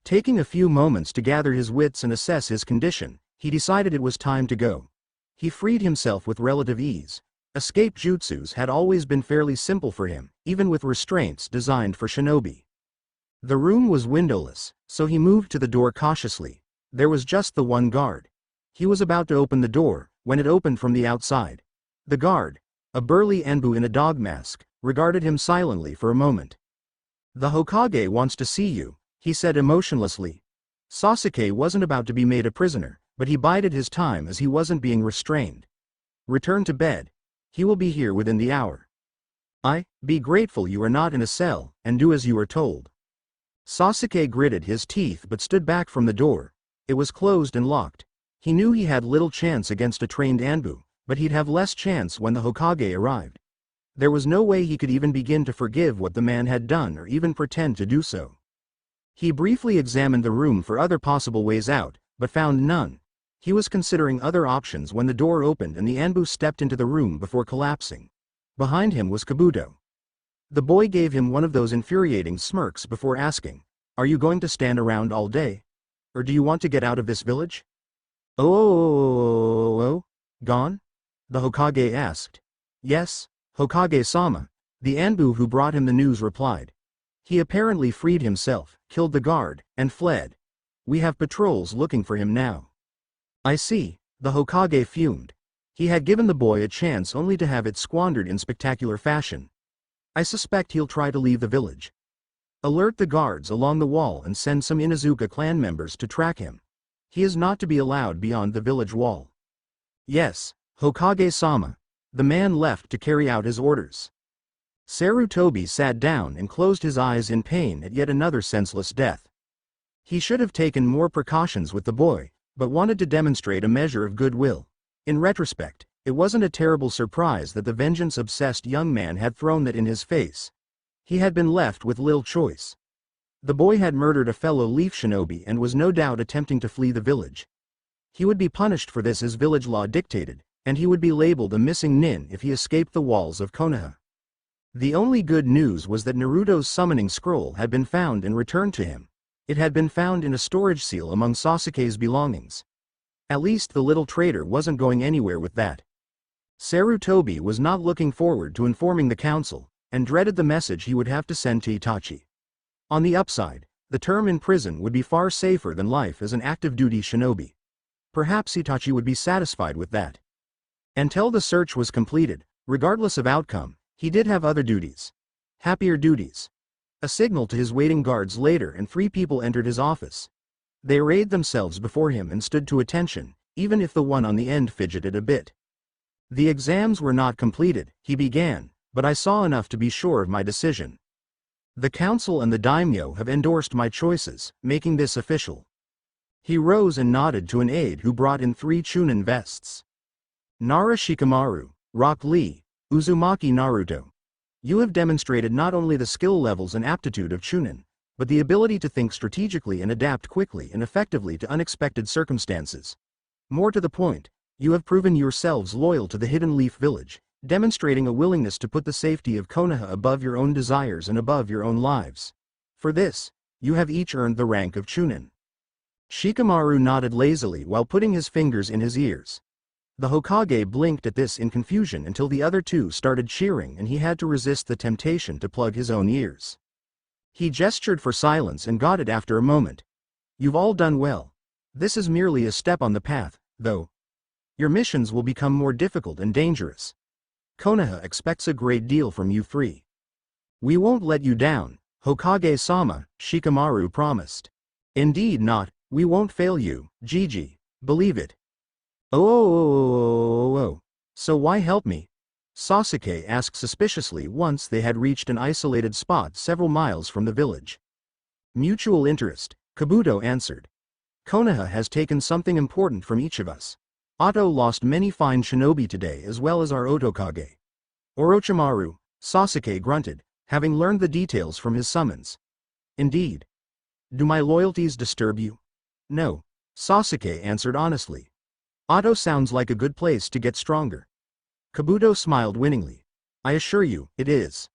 Taking a few moments to gather his wits and assess his condition, he decided it was time to go. He freed himself with relative ease. Escape jutsus had always been fairly simple for him, even with restraints designed for shinobi. The room was windowless, so he moved to the door cautiously. There was just the one guard. He was about to open the door, when it opened from the outside. The guard, a burly Enbu in a dog mask, regarded him silently for a moment. The Hokage wants to see you, he said emotionlessly. Sasuke wasn't about to be made a prisoner, but he bided his time as he wasn't being restrained. Return to bed. He will be here within the hour. Be grateful you are not in a cell, and do as you are told. Sasuke gritted his teeth but stood back from the door. It was closed and locked. He knew he had little chance against a trained Anbu, but he'd have less chance when the Hokage arrived. There was no way he could even begin to forgive what the man had done or even pretend to do so. He briefly examined the room for other possible ways out, but found none. He was considering other options when the door opened and the Anbu stepped into the room before collapsing. Behind him was Kabuto. The boy gave him one of those infuriating smirks before asking, "Are you going to stand around all day? Or do you want to get out of this village?" Oh, gone? The Hokage asked. Yes, Hokage-sama, the Anbu who brought him the news replied. He apparently freed himself, killed the guard, and fled. We have patrols looking for him now. I see, the Hokage fumed. He had given the boy a chance only to have it squandered in spectacular fashion. I suspect he'll try to leave the village. Alert the guards along the wall and send some Inuzuka clan members to track him. He is not to be allowed beyond the village wall. Yes, Hokage-sama. The man left to carry out his orders. Sarutobi sat down and closed his eyes in pain at yet another senseless death. He should have taken more precautions with the boy, but wanted to demonstrate a measure of goodwill. In retrospect, it wasn't a terrible surprise that the vengeance-obsessed young man had thrown that in his face. He had been left with little choice. The boy had murdered a fellow leaf shinobi and was no doubt attempting to flee the village. He would be punished for this as village law dictated, and he would be labeled a missing nin if he escaped the walls of Konoha. The only good news was that Naruto's summoning scroll had been found and returned to him. It had been found in a storage seal among Sasuke's belongings. At least the little traitor wasn't going anywhere with that. Sarutobi was not looking forward to informing the council, and dreaded the message he would have to send to Itachi. On the upside, the term in prison would be far safer than life as an active duty shinobi. Perhaps Itachi would be satisfied with that. Until the search was completed, regardless of outcome, he did have other duties. Happier duties. A signal to his waiting guards later and 3 people entered his office. They arrayed themselves before him and stood to attention, even if the one on the end fidgeted a bit. The exams were not completed, he began, but I saw enough to be sure of my decision. The council and the daimyo have endorsed my choices, making this official. He rose and nodded to an aide who brought in 3 Chunin vests. Nara Shikamaru, Rock Lee, Uzumaki Naruto. You have demonstrated not only the skill levels and aptitude of Chunin, but the ability to think strategically and adapt quickly and effectively to unexpected circumstances. More to the point, you have proven yourselves loyal to the Hidden Leaf Village, demonstrating a willingness to put the safety of Konoha above your own desires and above your own lives. For this, you have each earned the rank of Chunin. Shikamaru nodded lazily while putting his fingers in his ears. The Hokage blinked at this in confusion until the other 2 started cheering and he had to resist the temptation to plug his own ears. He gestured for silence and got it after a moment. You've all done well. This is merely a step on the path, though. Your missions will become more difficult and dangerous. Konoha expects a great deal from you 3. We won't let you down, Hokage-sama, Shikamaru promised. Indeed not, we won't fail you, Gigi, believe it. Oh. So why help me? Sasuke asked suspiciously once they had reached an isolated spot several miles from the village. Mutual interest, Kabuto answered. Konoha has taken something important from each of us. Otto lost many fine shinobi today as well as our Otokage. Orochimaru, Sasuke grunted, having learned the details from his summons. Indeed. Do my loyalties disturb you? No, Sasuke answered honestly. Otto sounds like a good place to get stronger. Kabuto smiled winningly. I assure you, it is.